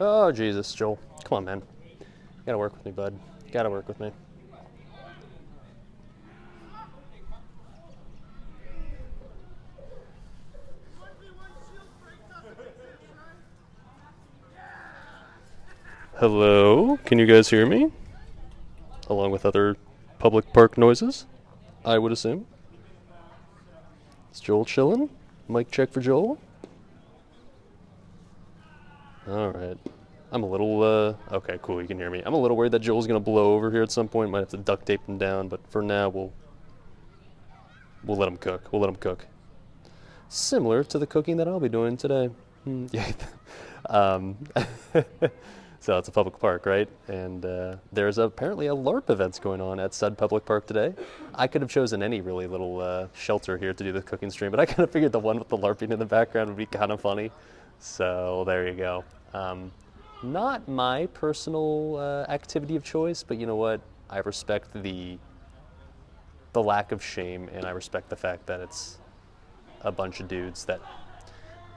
Oh, Jesus, Joel. Come on, man. You gotta work with me, bud. You gotta work with me. Hello? Can you guys hear me? Along with other public park noises, I would assume. Is Joel chillin'? Mic check for Joel? Alright. I'm a little, okay, cool, you can hear me. I'm a little worried that Joel's gonna blow over here at some point. Might have to duct tape him down, but for now, we'll let him cook. We'll let him cook. Similar to the cooking that I'll be doing today. Yeah. So it's a public park, right? And there's apparently a LARP event going on at said public park today. I could have chosen any really little shelter here to do the cooking stream, but I kind of figured the one with the LARPing in the background would be kind of funny. So there you go. Not my personal activity of choice, but you know what? I respect the lack of shame, and I respect the fact that it's a bunch of dudes that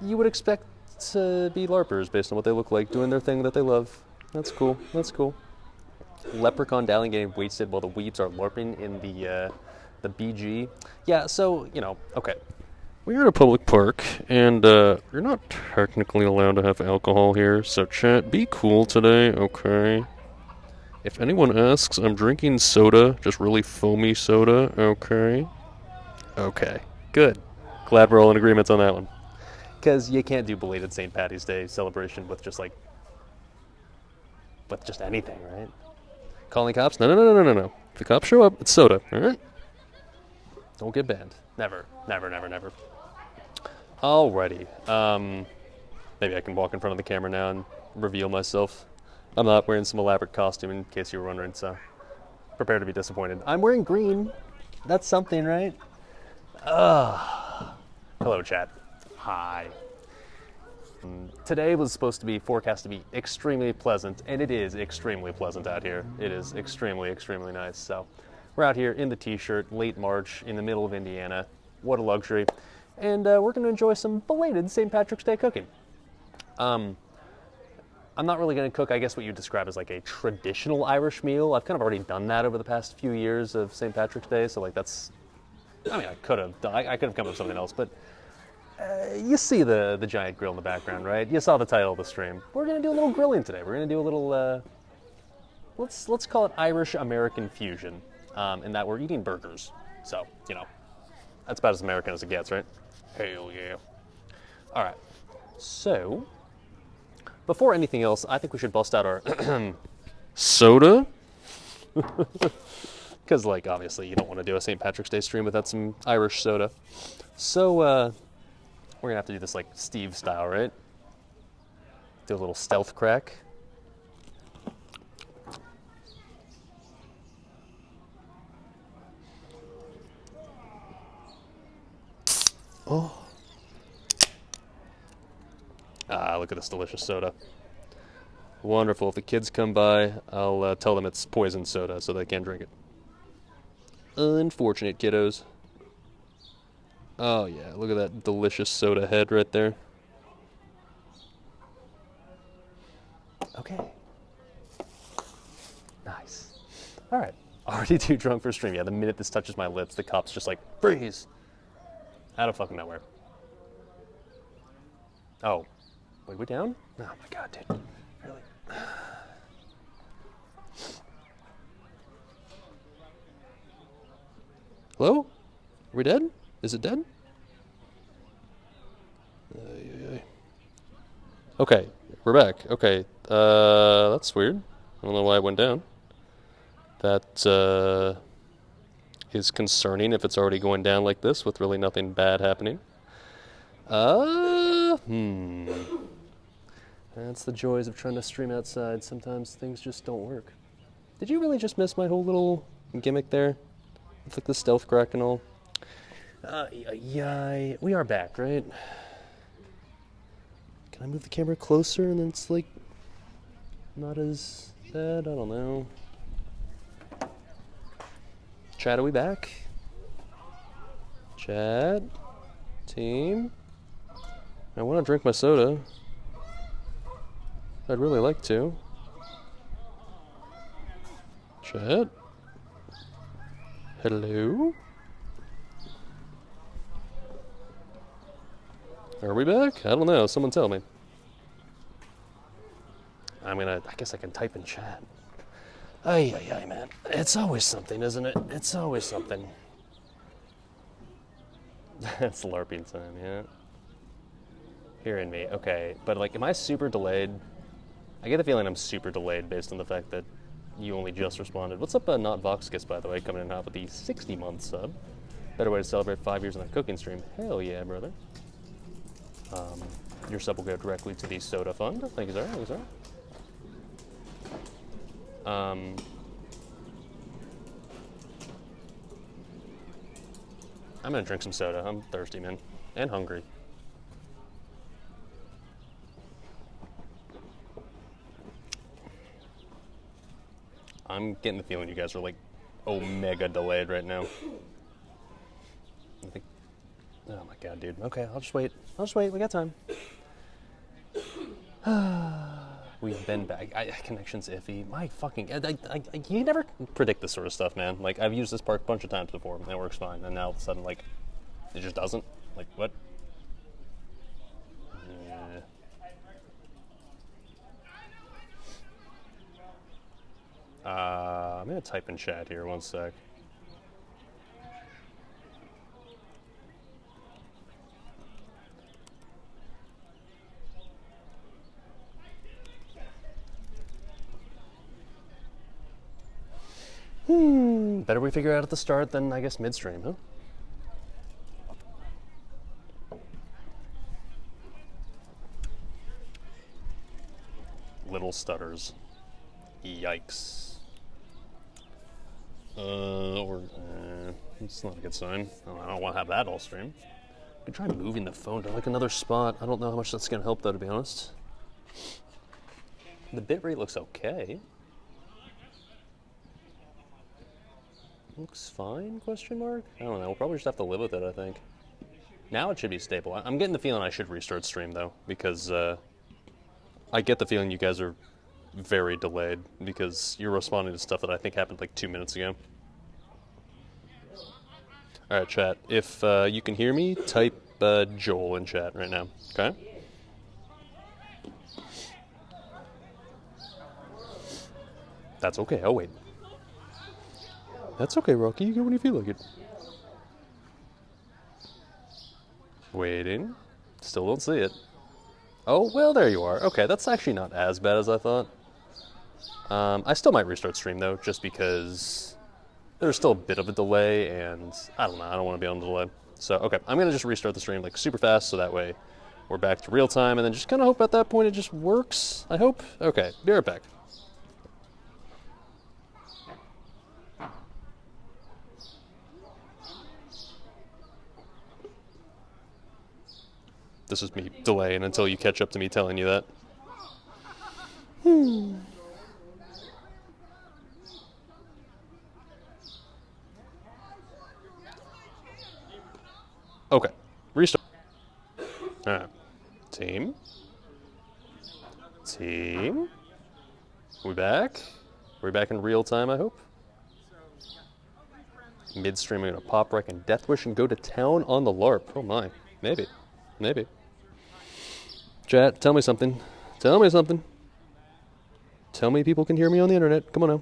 you would expect to be LARPers based on what they look like, doing their thing that they love. That's cool. That's cool. Leprechaun Dali getting wasted while the weebs are LARPing in the BG. Yeah, so, you know, okay. We're at a public park, and you're not technically allowed to have alcohol here, so chat, be cool today, okay? If anyone asks, I'm drinking soda, just really foamy soda, okay? Okay, good. Glad we're all in agreement on that one. Because you can't do belated St. Patty's Day celebration with just anything, right? Calling cops? No. If the cops show up, it's soda, alright? Don't get banned. Never. Alrighty. Maybe I can walk in front of the camera now and reveal myself. I'm not wearing some elaborate costume, in case you were wondering, so prepare to be disappointed. I'm wearing green. That's something, right? Hello, chat. Hi. Today was supposed to be forecast to be extremely pleasant, and it is extremely pleasant out here. It is extremely, extremely nice. So we're out here in the t-shirt, late March, in the middle of Indiana. What a luxury. And we're going to enjoy some belated St. Patrick's Day cooking. I'm not really going to cook, I guess, what you describe as like a traditional Irish meal. I've kind of already done that over the past few years of St. Patrick's Day, so like that's, I mean, I could have come up with something else, but you see the giant grill in the background, right? You saw the title of the stream. We're going to do a little grilling today. We're going to do a little, let's call it Irish-American fusion, in that we're eating burgers. So, you know, that's about as American as it gets, right? Hell yeah. All right, so before anything else, I think we should bust out our soda. Because, like, obviously you don't want to do a St. Patrick's Day stream without some Irish soda. So, we're going to have to do this, like, Steve style, right? Do a little stealth crack. Oh. Ah, look at this delicious soda. Wonderful. If the kids come by, I'll tell them it's poison soda so they can't drink it. Unfortunate kiddos. Oh yeah, look at that delicious soda head right there. Okay. Nice. All right. Already too drunk for stream. Yeah, the minute this touches my lips, the cop's just like, freeze. Out of fucking nowhere. Oh. Wait, we down? Oh my god, dude. Really? Hello? Are we dead? Is it dead? Okay, we're back. Okay, that's weird. I don't know why it went down. That is concerning if it's already going down like this with really nothing bad happening. That's the joys of trying to stream outside. Sometimes things just don't work. Did you really just miss my whole little gimmick there? With like the stealth crack and all? Yeah, we are back, right? Can I move the camera closer and then it's like not as bad? I don't know. Chat, are we back? Chat? Team? I want to drink my soda. I'd really like to. Chat? Hello? Are we back? I don't know. Someone tell me. I guess I can type in chat. Ay, man. It's always something, isn't it? It's always something. It's LARPing time, yeah. Hearing me, okay. But, like, am I super delayed? I get the feeling I'm super delayed based on the fact that you only just responded. What's up, Not Voxkiss, by the way, coming in hot with the 60-month sub. Better way to celebrate 5 years on a cooking stream. Hell yeah, brother. Your sub will go directly to the soda fund. Thank you, sir. Thank you, sir. I'm gonna drink some soda. I'm thirsty, man. And hungry. I'm getting the feeling you guys are like omega delayed right now. I think. Oh my god, dude. Okay, I'll just wait. We got time. We've been back. Connection's iffy. My fucking. You never predict this sort of stuff, man. Like, I've used this park a bunch of times before, and it works fine. And now all of a sudden, like, it just doesn't. Like, what? Yeah. I'm gonna type in chat here. One sec. Better we figure out at the start than, I guess, midstream, huh? Little stutters. Yikes. It's not a good sign. I don't want to have that all stream. I could try moving the phone to like another spot. I don't know how much that's gonna help though, to be honest. The bitrate looks okay. Looks fine, question mark? I don't know, we'll probably just have to live with it, I think. Now it should be stable. I'm getting the feeling I should restart stream though, because I get the feeling you guys are very delayed because you're responding to stuff that I think happened like 2 minutes ago. Alright, chat. If you can hear me, type Joel in chat right now, okay? That's okay, I'll wait. That's okay, Rocky. You go when you feel like it. Waiting. Still don't see it. Oh, well, there you are. Okay, that's actually not as bad as I thought. I still might restart stream, though, just because there's still a bit of a delay, and I don't know, I don't want to be on the delay. So, okay, I'm going to just restart the stream, like, super fast, so that way we're back to real time, and then just kind of hope at that point it just works, I hope. Okay, be right back. This is me delaying until you catch up to me telling you that. Okay, restart. Alright. Team. We back? We're back in real time, I hope? Midstream, I'm gonna pop wreck and death wish and go to town on the LARP. Oh my. Maybe. Maybe. Chat, tell me something. Tell me something. Tell me people can hear me on the internet. Come on now.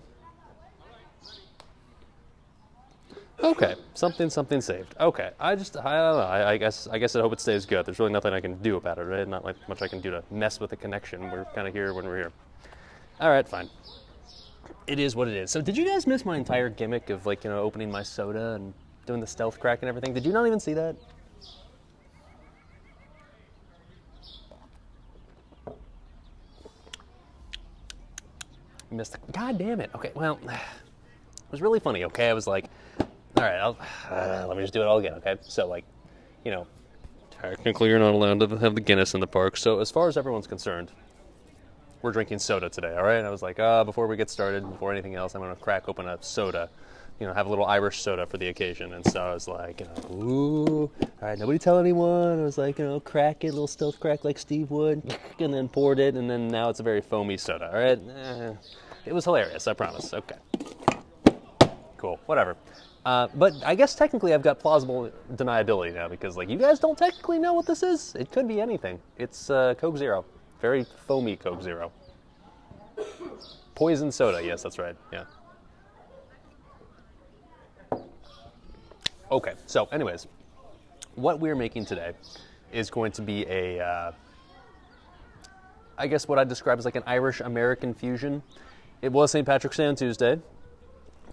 Okay, something saved. Okay, I don't know. I guess I hope it stays good. There's really nothing I can do about it, right? Not like much I can do to mess with the connection. We're kind of here when we're here. All right, fine. It is what it is. So, did you guys miss my entire gimmick of like opening my soda and doing the stealth crack and everything? Did you not even see that? Missed the. God damn it. Okay, well, it was really funny. Okay, I was like. All right, let me just do it all again, okay? So, like, technically you're not allowed to have the Guinness in the park. So, as far as everyone's concerned, we're drinking soda today, all right? And I was like, before we get started, before anything else, I'm going to crack open a soda have a little Irish soda for the occasion. And so I was like, ooh, all right, nobody tell anyone. I was like, crack it, a little stealth crack like Steve would, and then poured it, and then now it's a very foamy soda, all right? It was hilarious, I promise. Okay. Cool, whatever. But I guess technically I've got plausible deniability now because, like, you guys don't technically know what this is. It could be anything. It's Coke Zero. Very foamy Coke Zero. Poison soda, yes, that's right, yeah. Okay, so anyways, what we're making today is going to be I guess what I'd describe as like an Irish-American fusion. It was St. Patrick's Day on Tuesday.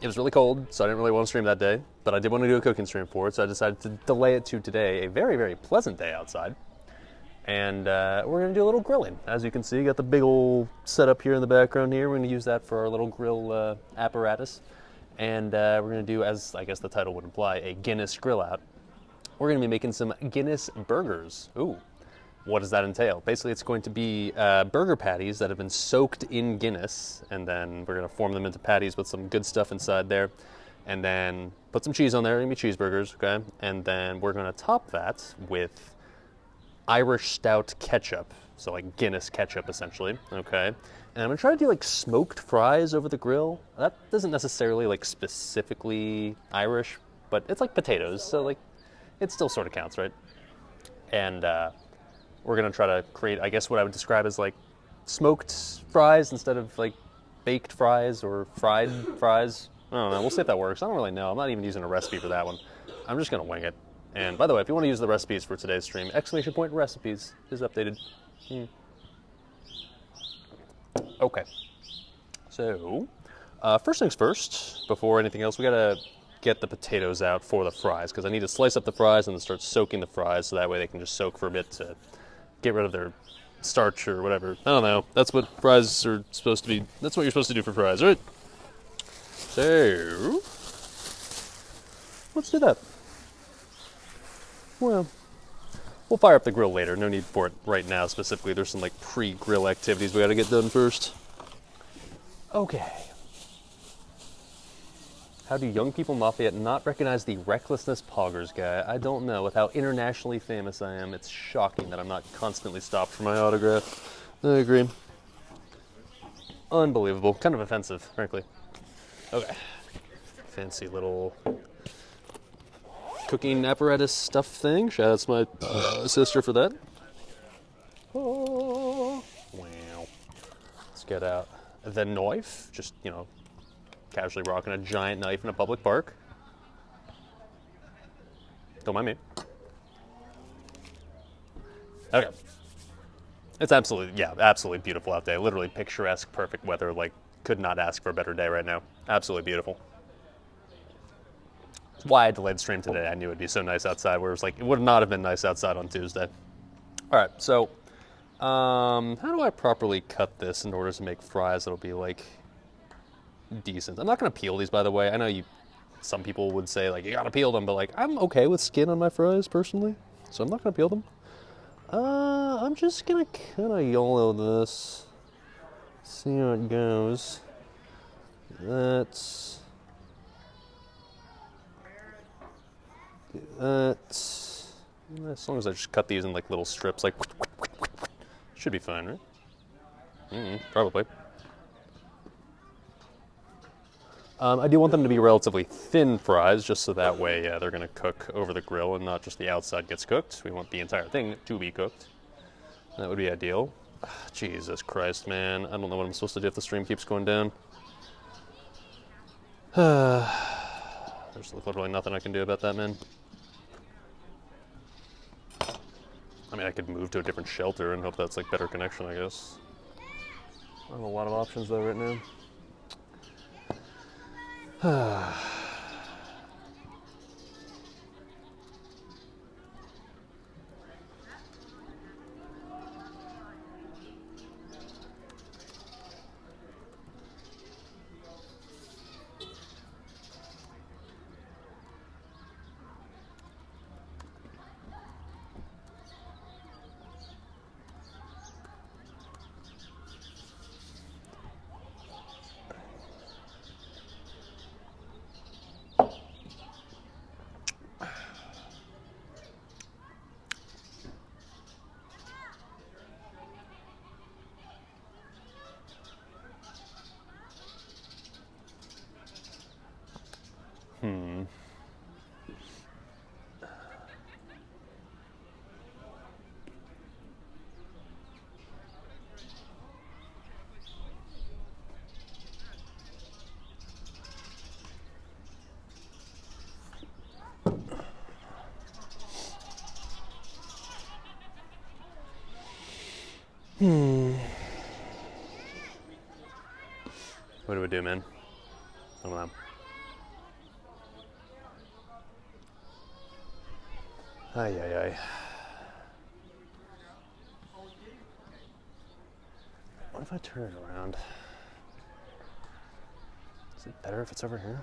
It was really cold, so I didn't really want to stream that day, but I did want to do a cooking stream for it, so I decided to delay it to today, a very, very pleasant day outside. And we're going to do a little grilling. As you can see, got the big old setup here in the background here. We're going to use that for our little grill apparatus. And we're going to do, as I guess the title would imply, a Guinness Grillout. We're going to be making some Guinness burgers. Ooh, what does that entail? Basically, it's going to be burger patties that have been soaked in Guinness, and then we're going to form them into patties with some good stuff inside there, and then put some cheese on there. They're going to be cheeseburgers, okay? And then we're going to top that with Irish stout ketchup, so like Guinness ketchup essentially, okay? And I'm gonna try to do like smoked fries over the grill. That doesn't necessarily like specifically Irish, but it's like potatoes, so like it still sort of counts, right? And we're gonna try to create, I guess what I would describe as like smoked fries instead of like baked fries or fried fries. I don't know, we'll see if that works. I don't really know, I'm not even using a recipe for that one. I'm just gonna wing it. And by the way, if you want to use the recipes for today's stream, !recipes is updated. Okay. So, first things first, before anything else, we gotta get the potatoes out for the fries, because I need to slice up the fries and then start soaking the fries, so that way they can just soak for a bit to get rid of their starch or whatever. I don't know. That's what fries are supposed to be. That's what you're supposed to do for fries, right? So, let's do that. Well, we'll fire up the grill later. No need for it right now specifically. There's some like pre-grill activities we gotta get done first. Okay. How do young people in Lafayette not recognize the Recklessness Poggers guy? I don't know. With how internationally famous I am, it's shocking that I'm not constantly stopped for my autograph. I agree. Unbelievable. Kind of offensive, frankly. Okay. Fancy little cooking apparatus stuff thing. Shout out to my sister for that. Oh, wow. Let's get out the knife. Just, casually rocking a giant knife in a public park. Don't mind me. Okay. It's absolutely beautiful out there. Literally picturesque, perfect weather. Like, could not ask for a better day right now. Absolutely beautiful. That's why I delayed stream today. I knew it'd be so nice outside, where it was like, it would not have been nice outside on Tuesday. All right, so how do I properly cut this in order to make fries that'll be like decent? I'm not gonna peel these, by the way. I know some people would say like, you gotta peel them, but like, I'm okay with skin on my fries personally, so I'm not gonna peel them. I'm just gonna kind of YOLO this. See how it goes. That's as long as I just cut these in like little strips, like should be fine, right? Probably. I do want them to be relatively thin fries, just so that way they're going to cook over the grill and not just the outside gets cooked. We want the entire thing to be cooked. That would be ideal. Jesus Christ, man. I don't know what I'm supposed to do if the stream keeps going down. There's literally nothing I can do about that, man. I mean, I could move to a different shelter and hope that's like better connection, I guess. I have a lot of options though right now. What do we do, man? I don't know. Ay, ay, ay. What if I turn it around? Is it better if it's over here?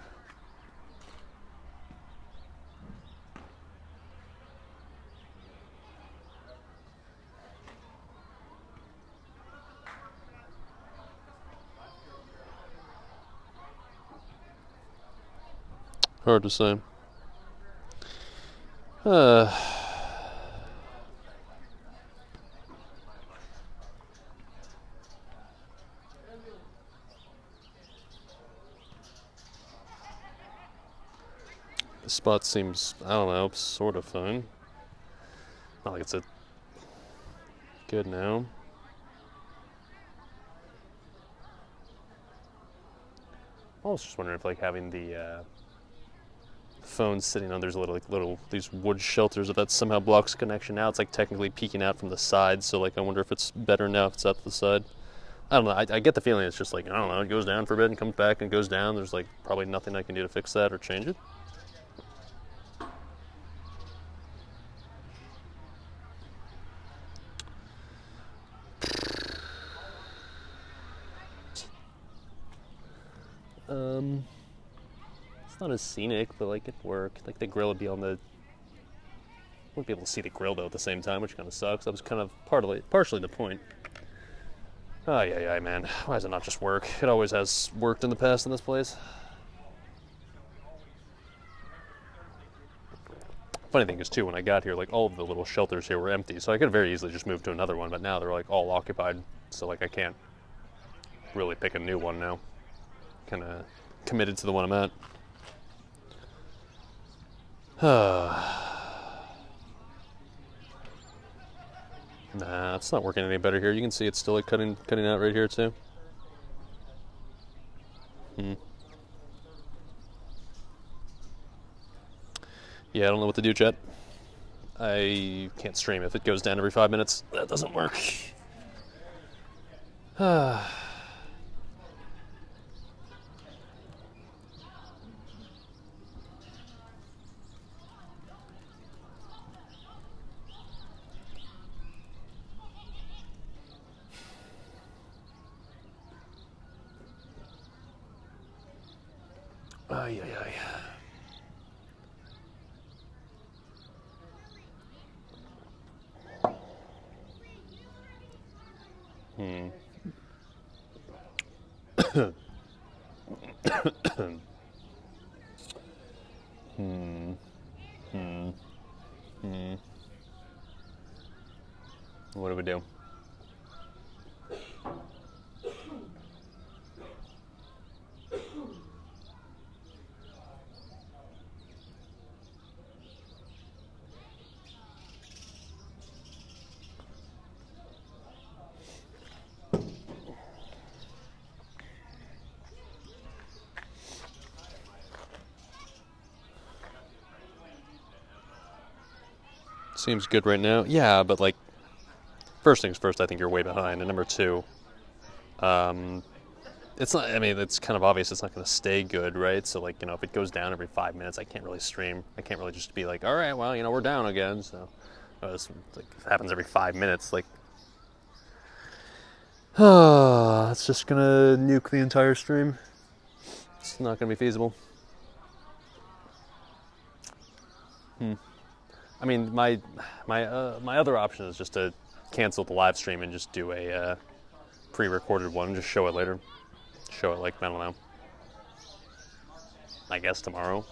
Hard to say. The spot seems, I don't know, sort of fine. Not like it's a good now. I was just wondering if like having the phone sitting on, there's these wood shelters, if that somehow blocks connection. Now it's like technically peeking out from the side, so like I wonder if it's better now if it's out to the side. I don't know, I get the feeling it's just like, I don't know, it goes down for a bit and comes back and goes down. There's like probably nothing I can do to fix that or change it. It's not as scenic, but like it'd work. Like the grill would be on the, wouldn't be able to see the grill though at the same time, which kind of sucks. That was kind of partially the point. Oh yeah, man. Why does it not just work? It always has worked in the past in this place. Funny thing is too, when I got here, like all of the little shelters here were empty, so I could have very easily just moved to another one, but now they're like all occupied, so like I can't really pick a new one now. Kind of committed to the one I'm at. Nah, it's not working any better here. You can see it's still like cutting out right here too. Yeah, I don't know what to do, chat. I can't stream if it goes down every 5 minutes. That doesn't work. Ay, ay, ay. What do we do? Seems good right now. Yeah, but like, first things first, I think you're way behind. And number two, it's not, I mean, it's kind of obvious it's not going to stay good, right? So like, you know, if it goes down every 5 minutes, I can't really stream. I can't really just be like, all right, well, you know, we're down again. So it's like, if it happens every 5 minutes, like, it's just going to nuke the entire stream. It's not going to be feasible. I mean, my other option is just to cancel the live stream and just do a pre-recorded one, just show it later. Show it like, I don't know, I guess tomorrow.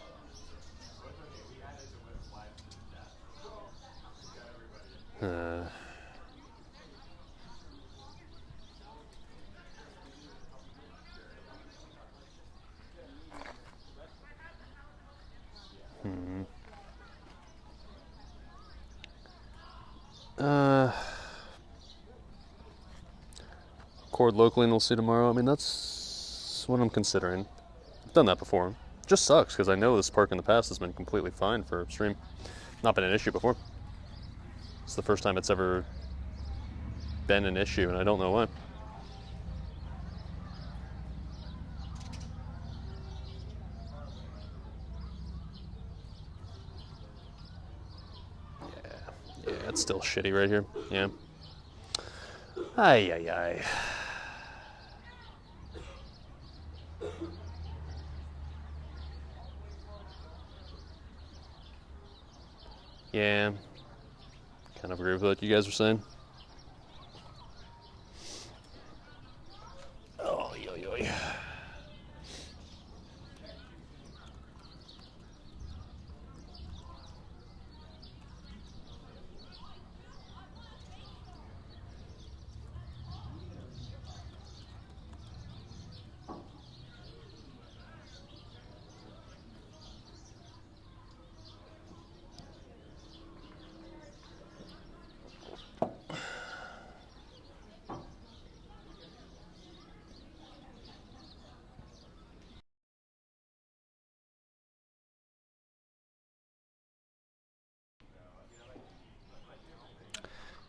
Record locally and we'll see tomorrow. I mean, that's what I'm considering. I've done that before. It just sucks because I know this park in the past has been completely fine for stream. Not been an issue before. It's the first time it's ever been an issue, and I don't know why. Yeah, it's still shitty right here. Yeah. Ay, ay, ay. Yeah. Kind of agree with what you guys were saying. Oh, yo, yo, yo.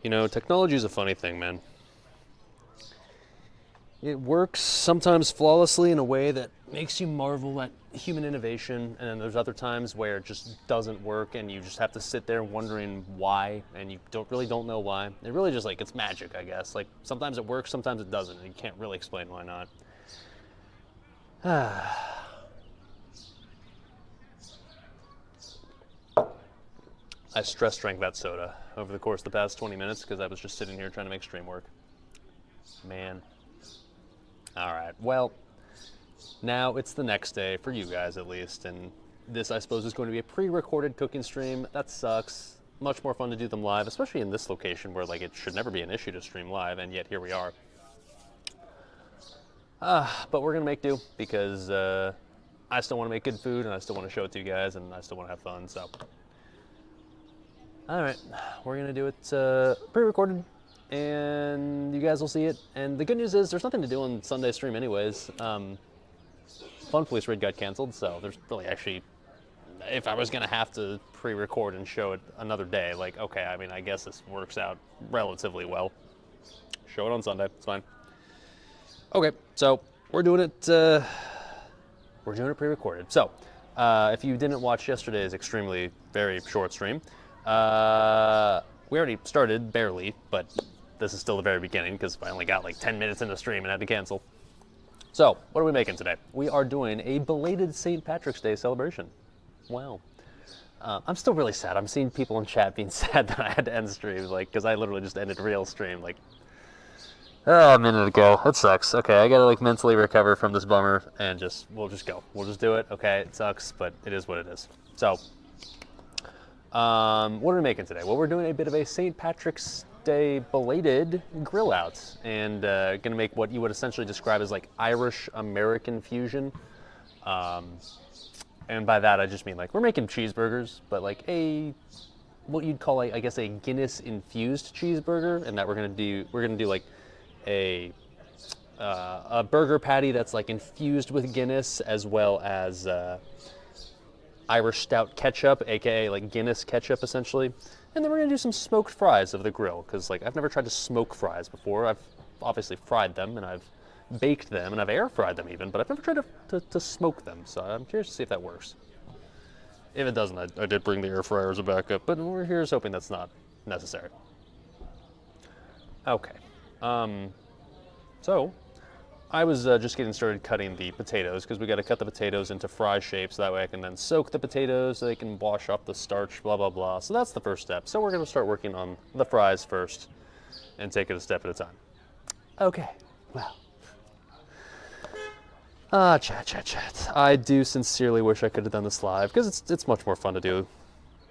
You know, technology is a funny thing, man. It works sometimes flawlessly in a way that makes you marvel at human innovation, and then there's other times where it just doesn't work and you just have to sit there wondering why, and you don't know why. It really just like, it's magic, I guess. Like, sometimes it works, sometimes it doesn't, and you can't really explain why not. I stress drank that soda over the course of the past 20 minutes because I was just sitting here trying to make stream work. Man. All right, well, now it's the next day, for you guys at least, and this, I suppose, is going to be a pre-recorded cooking stream. That sucks. Much more fun to do them live, especially in this location where, like, it should never be an issue to stream live, and yet here we are. But we're gonna make do, because I still want to make good food, and I still want to show it to you guys, and I still want to have fun, so. All right, we're gonna do it pre-recorded, and you guys will see it. And the good news is there's nothing to do on Sunday stream anyways. Fun Police Raid got canceled, so there's really actually, if I was gonna have to pre-record and show it another day, like, okay, I mean, I guess this works out relatively well. Show it on Sunday, it's fine. Okay, so we're doing it pre-recorded. So if you didn't watch yesterday's extremely very short stream, we already started, barely, but this is still the very beginning because I only got like 10 minutes in the stream and had to cancel. So, what are we making today? We are doing a belated St. Patrick's Day celebration. Wow. I'm still really sad. I'm seeing people in chat being sad that I had to end the stream, like, because I literally just ended real stream, like, a minute ago. It sucks. Okay, I gotta like mentally recover from this bummer and we'll just go. We'll just do it. Okay, it sucks, but it is what it is. So, what are we making today? Well, we're doing a bit of a St. Patrick's Day belated grill out, and gonna make what you would essentially describe as like Irish American fusion. And by that I just mean like we're making cheeseburgers, but like what you'd call I guess a Guinness infused cheeseburger, and that we're gonna do like a burger patty that's like infused with Guinness, as well as Irish stout ketchup, aka like Guinness ketchup essentially. And then we're gonna do some smoked fries of the grill, because like I've never tried to smoke fries before. I've obviously fried them and I've baked them and I've air fried them even, but I've never tried to smoke them. So I'm curious to see if that works. If it doesn't, I did bring the air fryer as a backup, but we're here's hoping that's not necessary. Okay. So I was just getting started cutting the potatoes, because we got to cut the potatoes into fry shapes, so that way I can then soak the potatoes so they can wash off the starch, blah, blah, blah. So that's the first step. So we're going to start working on the fries first and take it a step at a time. Okay, well. Chat. I do sincerely wish I could have done this live, because it's much more fun to do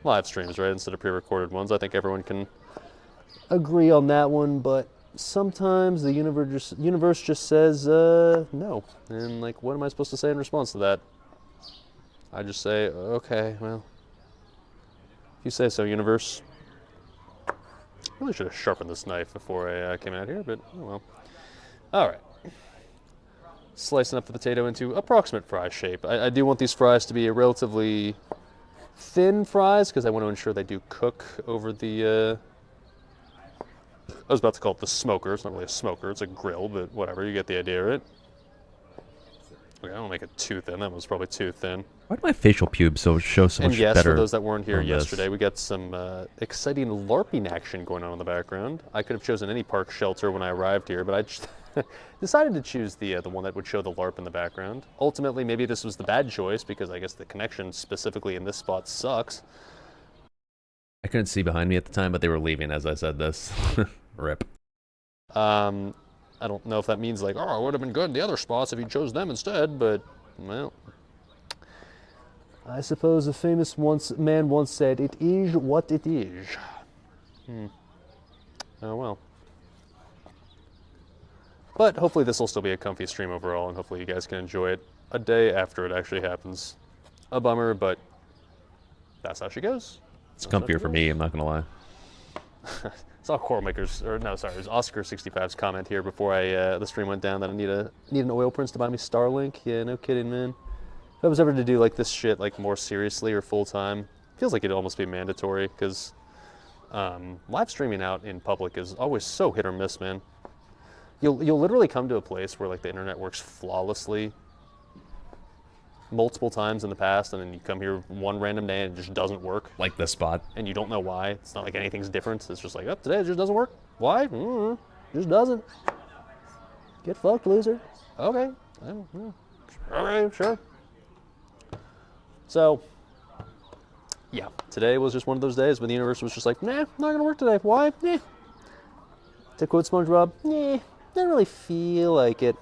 live streams, right, instead of pre-recorded ones. I think everyone can agree on that one, but sometimes the universe just says no, and like, what am I supposed to say in response to that? I just say, okay, well, if you say so, universe. I really should have sharpened this knife before I came out here, but oh well. All right, slicing up the potato into approximate fry shape. I do want these fries to be a relatively thin fries, because I want to ensure they do cook over the I was about to call it the smoker. It's not really a smoker, it's a grill, but whatever, you get the idea, right? Okay, I don't make it too thin. That was probably too thin. Why do my facial pubes show so And much yes, better? for those that weren't here on yesterday, this? we got some exciting LARPing action going on in the background. I could have chosen any park shelter when I arrived here, but I just decided to choose the one that would show the LARP in the background. Ultimately, maybe this was the bad choice because I guess the connection specifically in this spot sucks. I couldn't see behind me at the time, but they were leaving as I said this. Rip. I don't know if that means like, oh, it would have been good in the other spots if you chose them instead, but, well. I suppose a famous man once said, it is what it is. Oh, well. But hopefully this will still be a comfy stream overall, and hopefully you guys can enjoy it a day after it actually happens. A bummer, but that's how she goes. It's comfier for me, I'm not gonna lie. Saw Cormaker's, or no, sorry, it was Oscar65's comment here before the stream went down that I need an oil prince to buy me Starlink. Yeah, no kidding, man. If I was ever to do like this shit like more seriously or full time, feels like it'd almost be mandatory because live streaming out in public is always so hit or miss, man. You'll literally come to a place where like the internet works flawlessly multiple times in the past, and then you come here one random day and it just doesn't work. Like this spot. And you don't know why. It's not like anything's different. It's just like, oh, today it just doesn't work. Why? Just doesn't. Get fucked, loser. Okay. Okay, sure. So, yeah, today was just one of those days when the universe was just like, nah, not gonna work today. Why? Nah. To quote SpongeBob, nah, didn't really feel like it.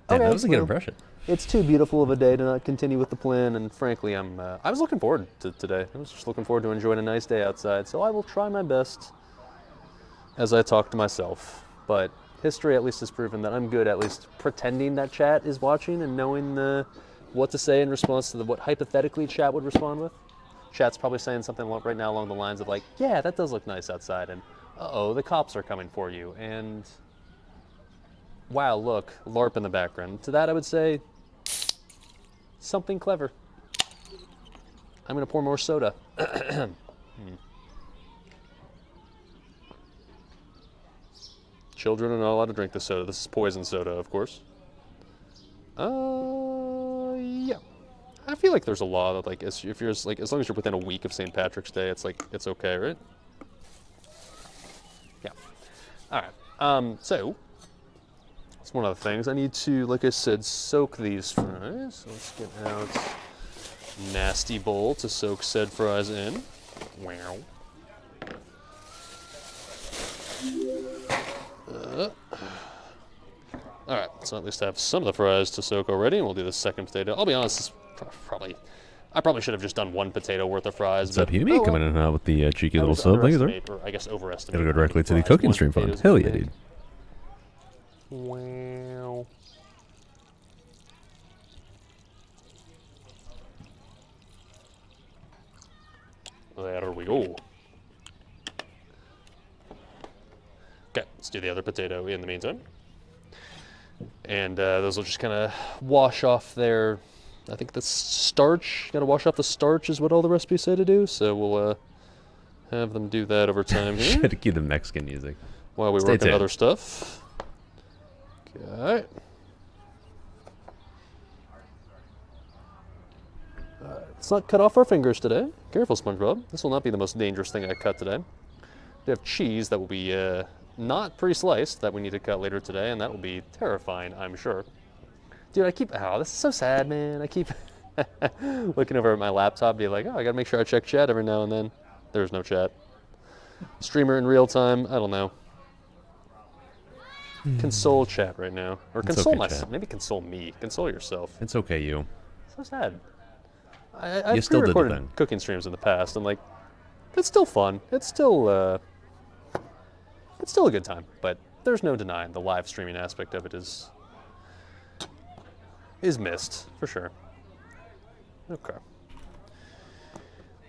Damn, Okay, that was a good well, impression. It's too beautiful of a day to not continue with the plan, and frankly, I was looking forward to today. I was just looking forward to enjoying a nice day outside, so I will try my best as I talk to myself. But history at least has proven that I'm good at least pretending that chat is watching and knowing what to say in response to what hypothetically chat would respond with. Chat's probably saying something right now along the lines of like, yeah, that does look nice outside, and uh-oh, the cops are coming for you, and wow, look, LARP in the background. To that I would say, something clever. I'm gonna pour more soda. Children are not allowed to drink this soda. This is poison soda, of course. Yeah. I feel like there's a law that like if you're like as long as you're within a week of St. Patrick's Day, it's like it's okay, right? Yeah. All right. So that's one of the things I need to, like I said, soak these fries. So let's get out nasty bowl to soak said fries in. Wow. All right, so at least I have some of the fries to soak already, and we'll do the second potato. I'll be honest, I probably should have just done one potato worth of fries. What's up, Humi? Coming in with the cheeky little sub. Thank you, sir. Or I guess overestimate. Gotta go directly to the cooking stream fund. Hell yeah, dude. Wow. There we go. Okay, let's do the other potato in the meantime. And those will just kind of wash off their, I think the starch, got to wash off the starch is what all the recipes say to do. So we'll have them do that over time here. Should cue the Mexican music. While we work on other stuff. Okay. Let's not cut off our fingers today. Careful, SpongeBob. This will not be the most dangerous thing I cut today. We have cheese that will be not pre-sliced that we need to cut later today, and that will be terrifying, I'm sure. Dude, oh, this is so sad, man. I keep looking over at my laptop, be like, oh, I gotta make sure I check chat every now and then. There's no chat. Streamer in real time, I don't know. Console chat right now. Or console myself. Maybe console me. Console yourself. It's okay, you. So sad. I've still did the recorded thing. cooking streams in the past, and like, it's still fun. It's still a good time. But there's no denying the live streaming aspect of it is missed for sure. Okay.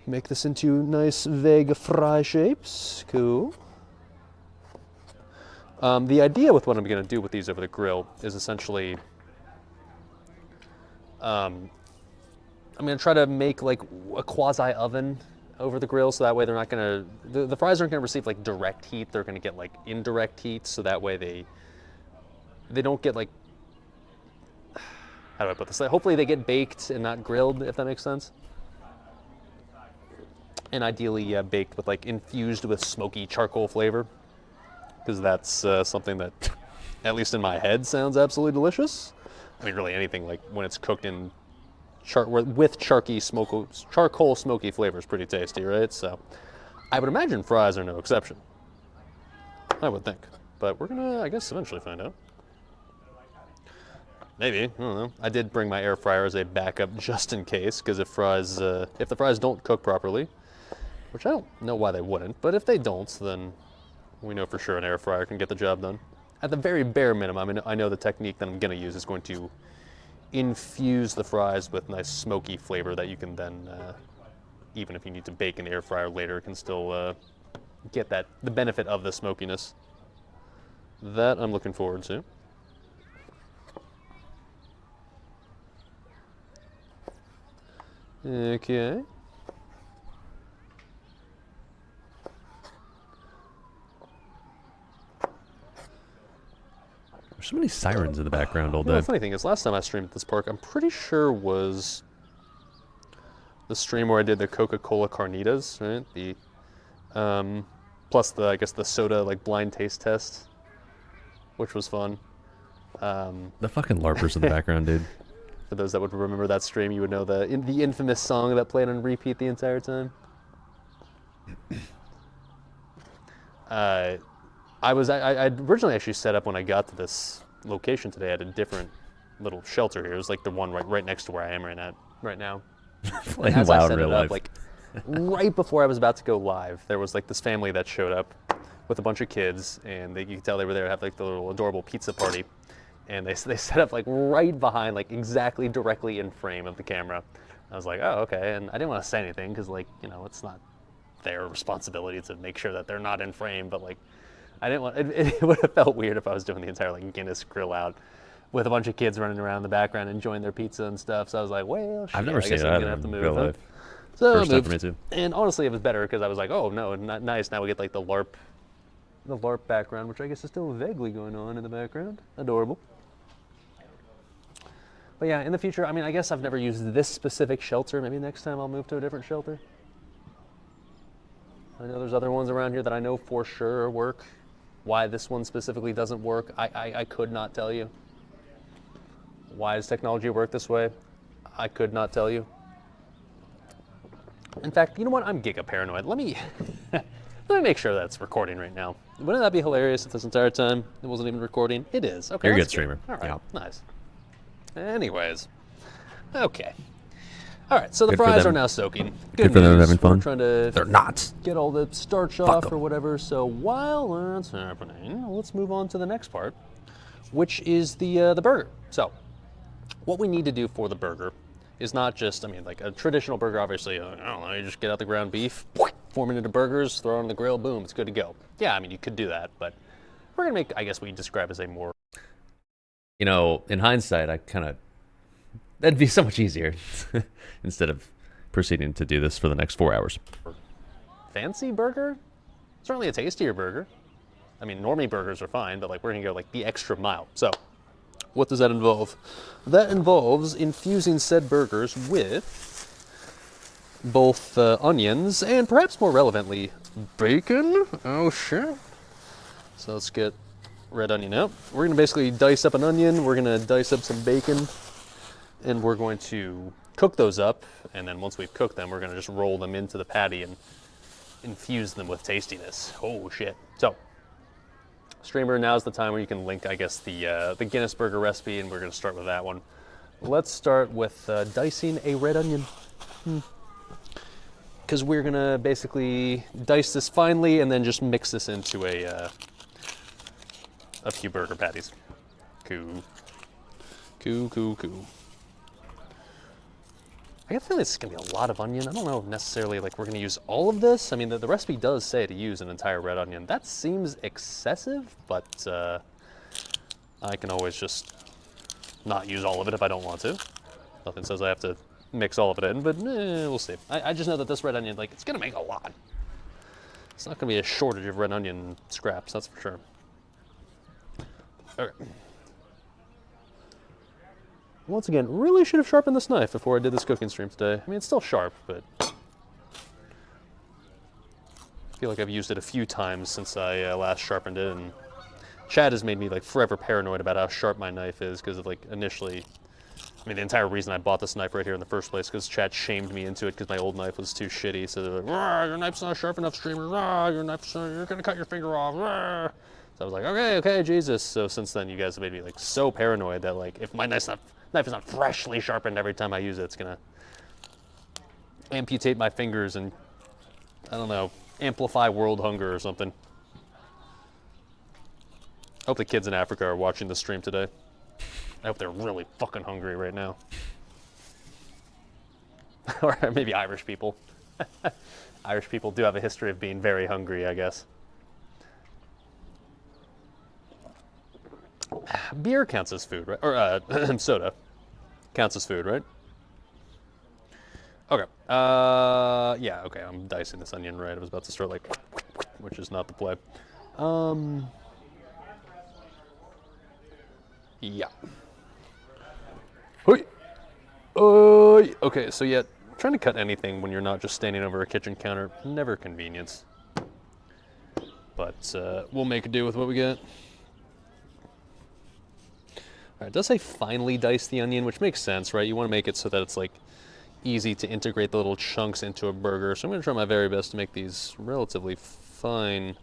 Make this into nice vague fry shapes. Cool. The idea with what I'm going to do with these over the grill is essentially, I'm going to try to make like a quasi oven over the grill, so that way they're not gonna, the fries aren't gonna receive like direct heat. They're gonna get like indirect heat, so that way they don't get like, how do I put this? Like, hopefully they get baked and not grilled, if that makes sense. And ideally baked with like infused with smoky charcoal flavor, because that's something that, at least in my head, sounds absolutely delicious. I mean, really anything like when it's cooked in with charcoal smoky flavor is pretty tasty, right? So I would imagine fries are no exception. I would think, but we're gonna, I guess, eventually find out. Maybe, I don't know. I did bring my air fryer as a backup just in case, because if the fries don't cook properly, which I don't know why they wouldn't, but if they don't, then we know for sure an air fryer can get the job done. At the very bare minimum, I mean, I know the technique that I'm gonna use is going to infuse the fries with nice smoky flavor that you can then, even if you need to bake in the air fryer later, can still get the benefit of the smokiness. That I'm looking forward to. Okay. There's so many sirens in the background all You know, day. the funny thing is, last time I streamed at this park, I'm pretty sure was the stream where I did the Coca-Cola carnitas, right? The plus the, I guess, the soda like blind taste test, which was fun. The fucking LARPers in the background, dude. For those that would remember that stream, you would know the infamous song that played on repeat the entire time. I originally actually set up when I got to this location today at a different little shelter here. It was like the one right next to where I am right now. Playing As WoW I in set real it up, life. like right before I was about to go live, there was like this family that showed up with a bunch of kids, and you could tell they were there to have like the little adorable pizza party. And they set up like right behind, like exactly directly in frame of the camera. I was like, oh, okay. And I didn't want to say anything because, like, you know, it's not their responsibility to make sure that they're not in frame. But like, I didn't want. It would have felt weird if I was doing the entire like Guinness Grillout with a bunch of kids running around in the background enjoying their pizza and stuff. So I was like, well, shit, I've never I seen guess I'm that gonna have to in move. real Huh? life. So First I time for moved. me too. And honestly, it was better because I was like, oh no, nice. Now we get like the LARP background, which I guess is still vaguely going on in the background. Adorable. But yeah, in the future, I mean, I guess I've never used this specific shelter. Maybe next time I'll move to a different shelter. I know there's other ones around here that I know for sure work. Why this one specifically doesn't work, I could not tell you. Why does technology work this way? I could not tell you. In fact, you know what? I'm giga paranoid. Let me make sure that's recording right now. Wouldn't that be hilarious if this entire time it wasn't even recording? It is. Okay, You're a that's good streamer. All right, Yeah. nice. Anyways, okay. All right, so the Good for fries them. are now soaking. Good for them news. having fun. We're trying to They're not. get all the starch off or whatever. So while that's happening, let's move on to the next part, which is the burger. So what we need to do for the burger is not just, I mean, like a traditional burger, obviously, I don't know, you just get out the ground beef, form it into burgers, throw it on the grill, boom, it's good to go. Yeah, I mean, you could do that, but we're gonna make, I guess, what you describe as a more, You know, in hindsight, that'd be so much easier instead of proceeding to do this for the next 4 hours. fancy burger. Certainly a tastier burger. I mean, normie burgers are fine, but like we're gonna go like the extra mile. So, what does that involve? That involves infusing said burgers with both onions and, perhaps more relevantly, bacon. Oh shit! So let's get red onion out. We're gonna basically dice up an onion. We're gonna dice up some bacon, and we're going to cook those up. And then once we've cooked them, we're gonna just roll them into the patty and infuse them with tastiness. Oh shit! So, streamer, now's the time where you can link, I guess, the Guinness burger recipe, and we're gonna start with that one. Let's start with dicing a red onion. Because we're gonna basically dice this finely and then just mix this into a few burger patties. Cool. I get the feeling it's gonna be a lot of onion. I don't know if necessarily like we're gonna use all of this. I mean, the recipe does say to use an entire red onion. That seems excessive, but I can always just not use all of it if I don't want to. Nothing says I have to mix all of it in, but we'll see. I just know that this red onion, like, it's gonna make a lot. It's not gonna be a shortage of red onion scraps, that's for sure. Okay. Once again, really should have sharpened this knife before I did this cooking stream today. I mean, it's still sharp, but I feel like I've used it a few times since I last sharpened it, and Chad has made me like forever paranoid about how sharp my knife is because of like initially, I mean, the entire reason I bought this knife right here in the first place because Chad shamed me into it because my old knife was too shitty. So they're like, your knife's not sharp enough, streamer. Your knife's, you're gonna cut your finger off. So I was like, okay, Jesus. So since then, you guys have made me like so paranoid that like if my knife is not freshly sharpened every time I use it, it's gonna amputate my fingers and, I don't know, amplify world hunger or something. I hope the kids in Africa are watching the stream today. I hope they're really fucking hungry right now. Or maybe Irish people. Irish people do have a history of being very hungry, I guess. Beer counts as food, right? Or soda counts as food, right? Okay. Yeah, okay, I'm dicing this onion right. I was about to start like, which is not the play. Yeah. Okay, so yeah, trying to cut anything when you're not just standing over a kitchen counter, never convenience. But we'll make do with what we get. All right, it does say finely dice the onion, which makes sense, right? You want to make it so that it's like easy to integrate the little chunks into a burger. So I'm going to try my very best to make these relatively fine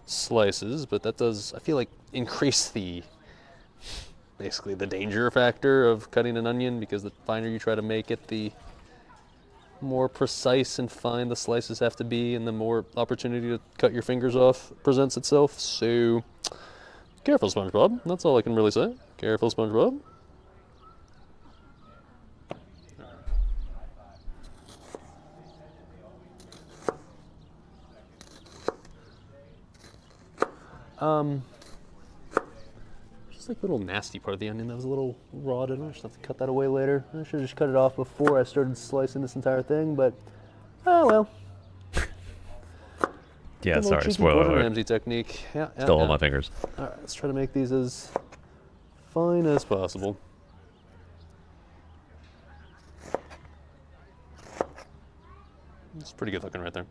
slices, but that does, I feel like, increase the basically the danger factor of cutting an onion, because the finer you try to make it, the more precise and fine the slices have to be, and the more opportunity to cut your fingers off presents itself. So careful, SpongeBob. That's all I can really say. Careful, SpongeBob. Just like a little nasty part of the onion that was a little raw. I just have to cut that away later. I should have just cut it off before I started slicing this entire thing, but oh well. Yeah, sorry, spoiler Gordon alert. Ramsay technique. Yeah, Still on my fingers. All right, let's try to make these as fine as possible. It's pretty good looking right there.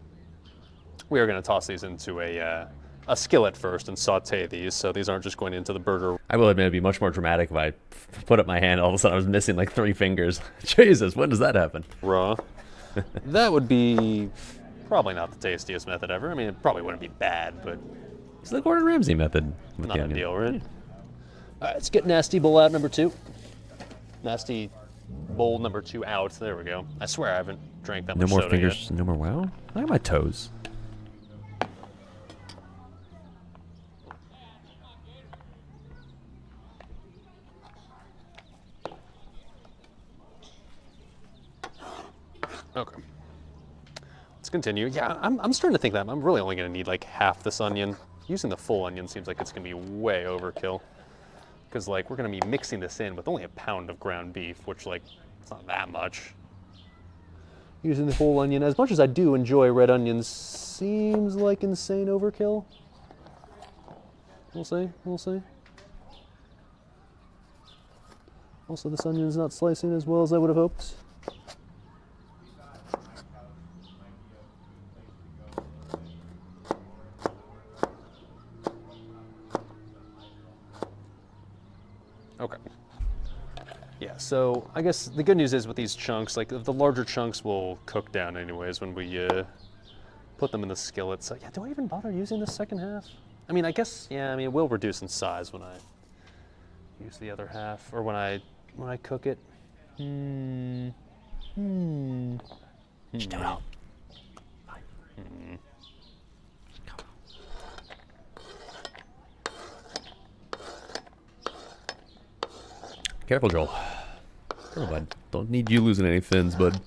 We are going to toss these into a skillet first and saute these, so these aren't just going into the burger. I will admit it'd be much more dramatic if I put up my hand, all of a sudden I was missing like 3 fingers. Jesus, when does that happen? Raw. That would be probably not the tastiest method ever. I mean, it probably wouldn't be bad, but It's the Gordon Ramsay method. With not the a onion. deal, right? All right, let's get nasty bowl out number 2. Nasty bowl number 2 out. There we go. I swear I haven't drank that No much more soda fingers, yet. no more wow. Look at my toes. Okay. Let's continue. Yeah, I'm starting to think that I'm really only going to need like half this onion. Using the full onion seems like it's going to be way overkill. Because like we're going to be mixing this in with only a pound of ground beef, which like it's not that much. Using the whole onion, as much as I do enjoy red onions, seems like insane overkill. We'll see, we'll see. Also, this onion's not slicing as well as I would have hoped. Okay. Yeah, so I guess the good news is with these chunks, like the larger chunks will cook down anyways when we put them in the skillet. So yeah, do I even bother using the second half? I mean, I guess, yeah, I mean, it will reduce in size when I use the other half, or when I cook it. Just do it all. Careful, Joel. Careful, bud. Don't need you losing any fins, bud.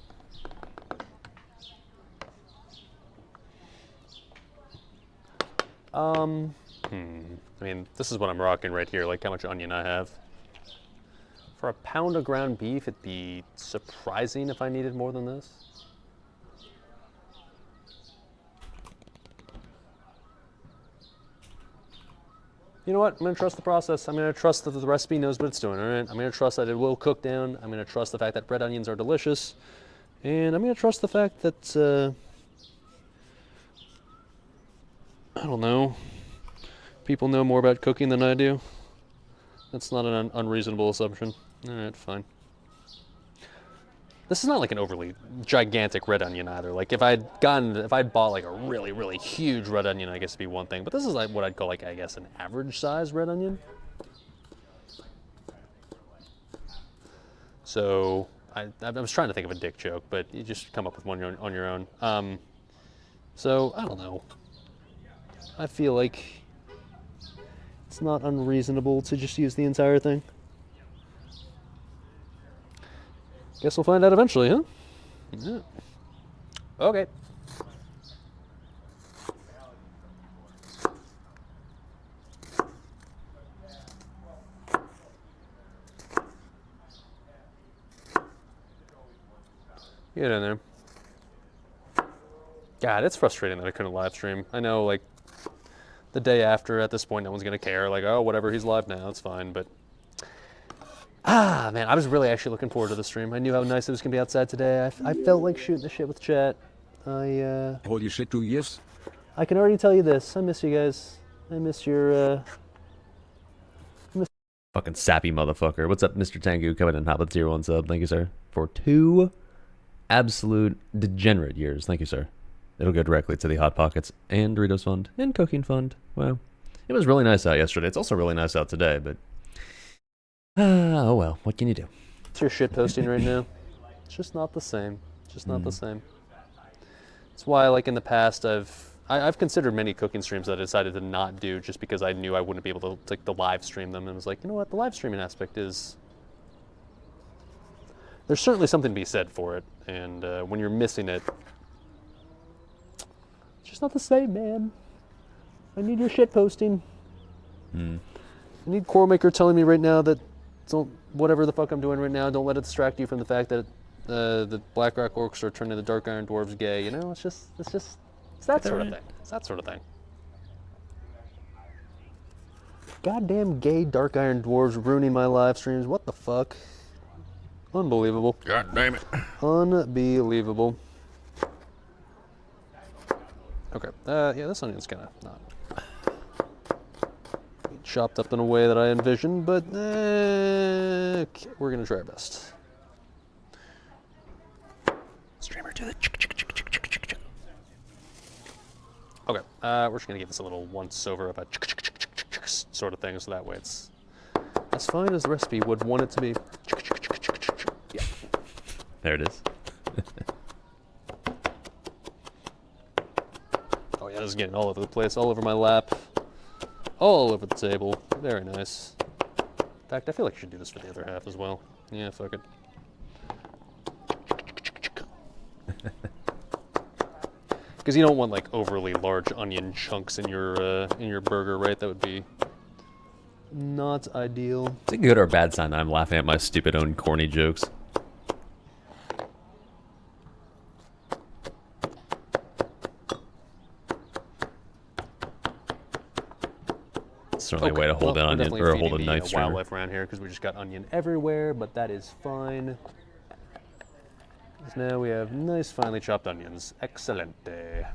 I mean, this is what I'm rocking right here, like how much onion I have. For a pound of ground beef, it'd be surprising if I needed more than this. You know what? I'm going to trust the process. I'm going to trust that the recipe knows what it's doing, all right? I'm going to trust that it will cook down. I'm going to trust the fact that red onions are delicious. And I'm going to trust the fact that, I don't know, people know more about cooking than I do. That's not an unreasonable assumption. All right, fine. This is not like an overly gigantic red onion either. Like if I'd bought like a really, really huge red onion, I guess it'd be one thing. But this is like what I'd call like, I guess, an average size red onion. So I was trying to think of a dick joke, but you just come up with one on your own. So I don't know. I feel like it's not unreasonable to just use the entire thing. Guess we'll find out eventually, huh? Yeah. Okay. Get in there. God, it's frustrating that I couldn't live stream. I know, like, the day after, at this point, no one's gonna care. Like, oh, whatever, he's live now, it's fine, but... man, I was really actually looking forward to the stream. I knew how nice it was gonna be outside today. I felt like shooting the shit with chat. Holy shit, 2 years? I can already tell you this. I miss you guys. I miss your, Fucking sappy motherfucker. What's up, Mr. Tangu? Coming in hot with tier 1 sub. Thank you, sir. For 2 absolute degenerate years. Thank you, sir. It'll go directly to the Hot Pockets and Doritos Fund and Cocaine Fund. Wow. It was really nice out yesterday. It's also really nice out today, but... oh well, what can you do? It's your shit posting right now. It's just not the same. It's just not the same. That's why, like, in the past, I've considered many cooking streams that I decided to not do just because I knew I wouldn't be able to, like, the live stream them, and was like, you know what, the live streaming aspect is... There's certainly something to be said for it, and when you're missing it, it's just not the same, man. I need your shit posting. I need Coremaker telling me right now that don't, whatever the fuck I'm doing right now, don't let it distract you from the fact that the Blackrock Orcs are turning the Dark Iron Dwarves gay. You know, it's that sort of thing. It's that sort of thing. Goddamn gay Dark Iron Dwarves ruining my live streams. What the fuck? Unbelievable. God damn it. Unbelievable. Okay. Yeah, this onion's kind of not chopped up in a way that I envisioned, but okay, we're gonna try our best. Streamer, do the Okay, we're just gonna give this a little once over of a sort of thing, so that way it's as fine as the recipe would want it to be. Yeah. There it is. Oh yeah, this is getting all over the place, all over my lap, all over the table. Very nice. In fact, I feel like I should do this for the other half as well. Yeah, fuck it. Because you don't want like overly large onion chunks in your burger, right? That would be not ideal. Is it a good or a bad sign that I'm laughing at my stupid own corny jokes? Certainly a way to hold an onion or hold a knife streamer. Wildlife around here because we just got onion everywhere, but that is fine. Now we have nice finely chopped onions. Excelente.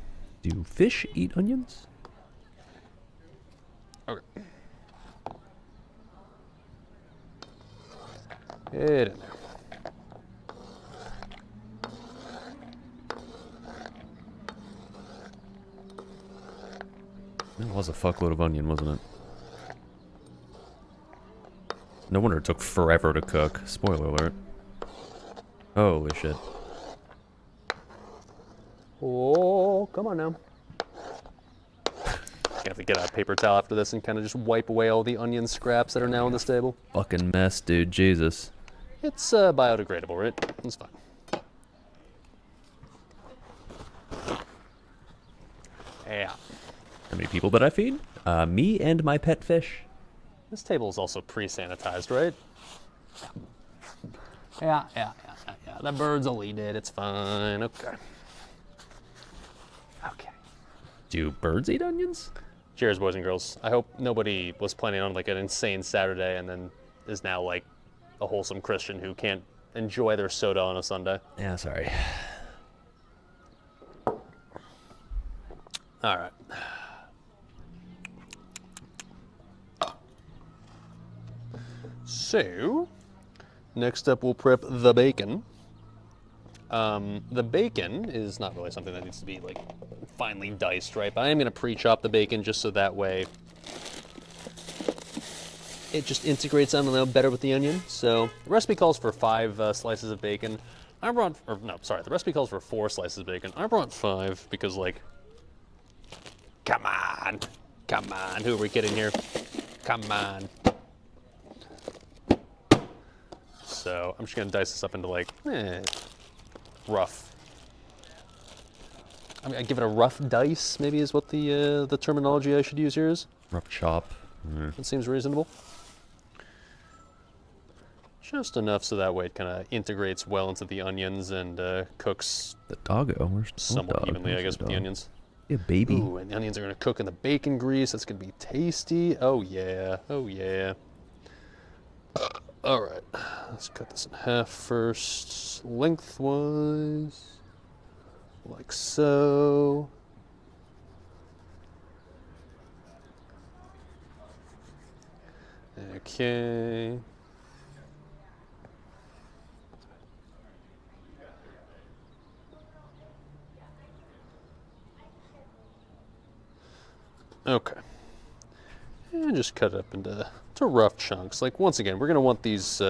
Do fish eat onions? Okay. Get in there. It was a fuckload of onion, wasn't it? No wonder it took forever to cook. Spoiler alert. Holy shit. Oh, come on now. Gonna have to get out a paper towel after this and kind of just wipe away all the onion scraps that are now on this table. Fucking mess, dude. Jesus. It's biodegradable, right? It's fine. Yeah. How many people did I feed? Me and my pet fish. This table is also pre-sanitized, right? Yeah. The birds will eat it. It's fine. Okay. Do birds eat onions? Cheers, boys and girls. I hope nobody was planning on like an insane Saturday and then is now like a wholesome Christian who can't enjoy their soda on a Sunday. Yeah, sorry. All right. So, next up we'll prep the bacon. The bacon is not really something that needs to be like finely diced, right? But I am going to pre-chop the bacon just so that way it just integrates, I don't know, better with the onion. So the recipe calls for 5 slices of bacon. The recipe calls for 4 slices of bacon. I brought 5 because like, come on, who are we kidding here? Come on. So I'm just gonna dice this up into like, rough. I mean, I give it a rough dice, maybe is what the terminology I should use here is. Rough chop. That seems reasonable. Just enough so that way it kind of integrates well into the onions and cooks The doggo. Where's the somewhat dog? evenly, I Where's guess, the with the dog? onions. Yeah, baby. Ooh, and the onions are gonna cook in the bacon grease. That's gonna be tasty. Oh yeah, oh yeah. All right, let's cut this in half first, lengthwise, like so. Okay. Okay. And just cut it up into rough chunks. Like, once again, we're going to want these,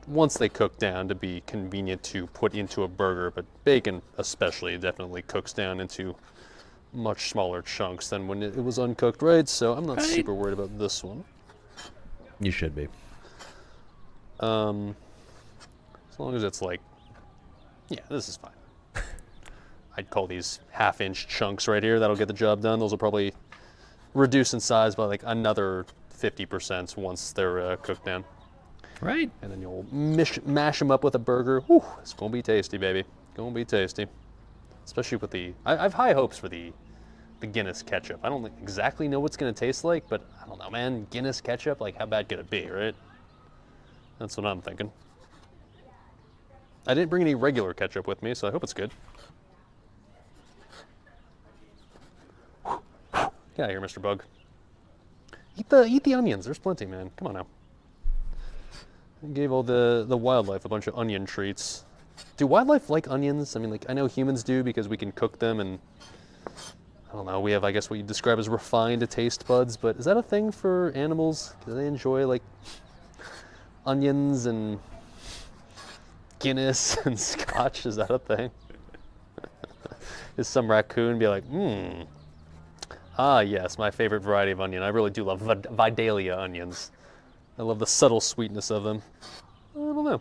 once they cook down, to be convenient to put into a burger. But bacon, especially, definitely cooks down into much smaller chunks than when it was uncooked, right? So I'm not super worried about this one. You should be. As long as it's like, yeah, this is fine. I'd call these half-inch chunks right here. That'll get the job done. Those will probably reduce in size by like another 50% once they're cooked down. Right. And then you'll mash them up with a burger. Whew, it's gonna be tasty, baby. Gonna be tasty. Especially with the, I have high hopes for the Guinness ketchup. I don't exactly know what's gonna taste like, but I don't know, man. Guinness ketchup, like how bad could it be, right? That's what I'm thinking. I didn't bring any regular ketchup with me, so I hope it's good. Get out of here, Mr. Bug. Eat the onions. There's plenty, man. Come on now. I gave all the wildlife a bunch of onion treats. Do wildlife like onions? I mean, like, I know humans do because we can cook them and, I don't know, we have, I guess, what you describe as refined taste buds, but is that a thing for animals? Do they enjoy, like, onions and Guinness and scotch? Is that a thing? Is some raccoon be like, ah, yes, my favorite variety of onion. I really do love Vidalia onions. I love the subtle sweetness of them. I don't know.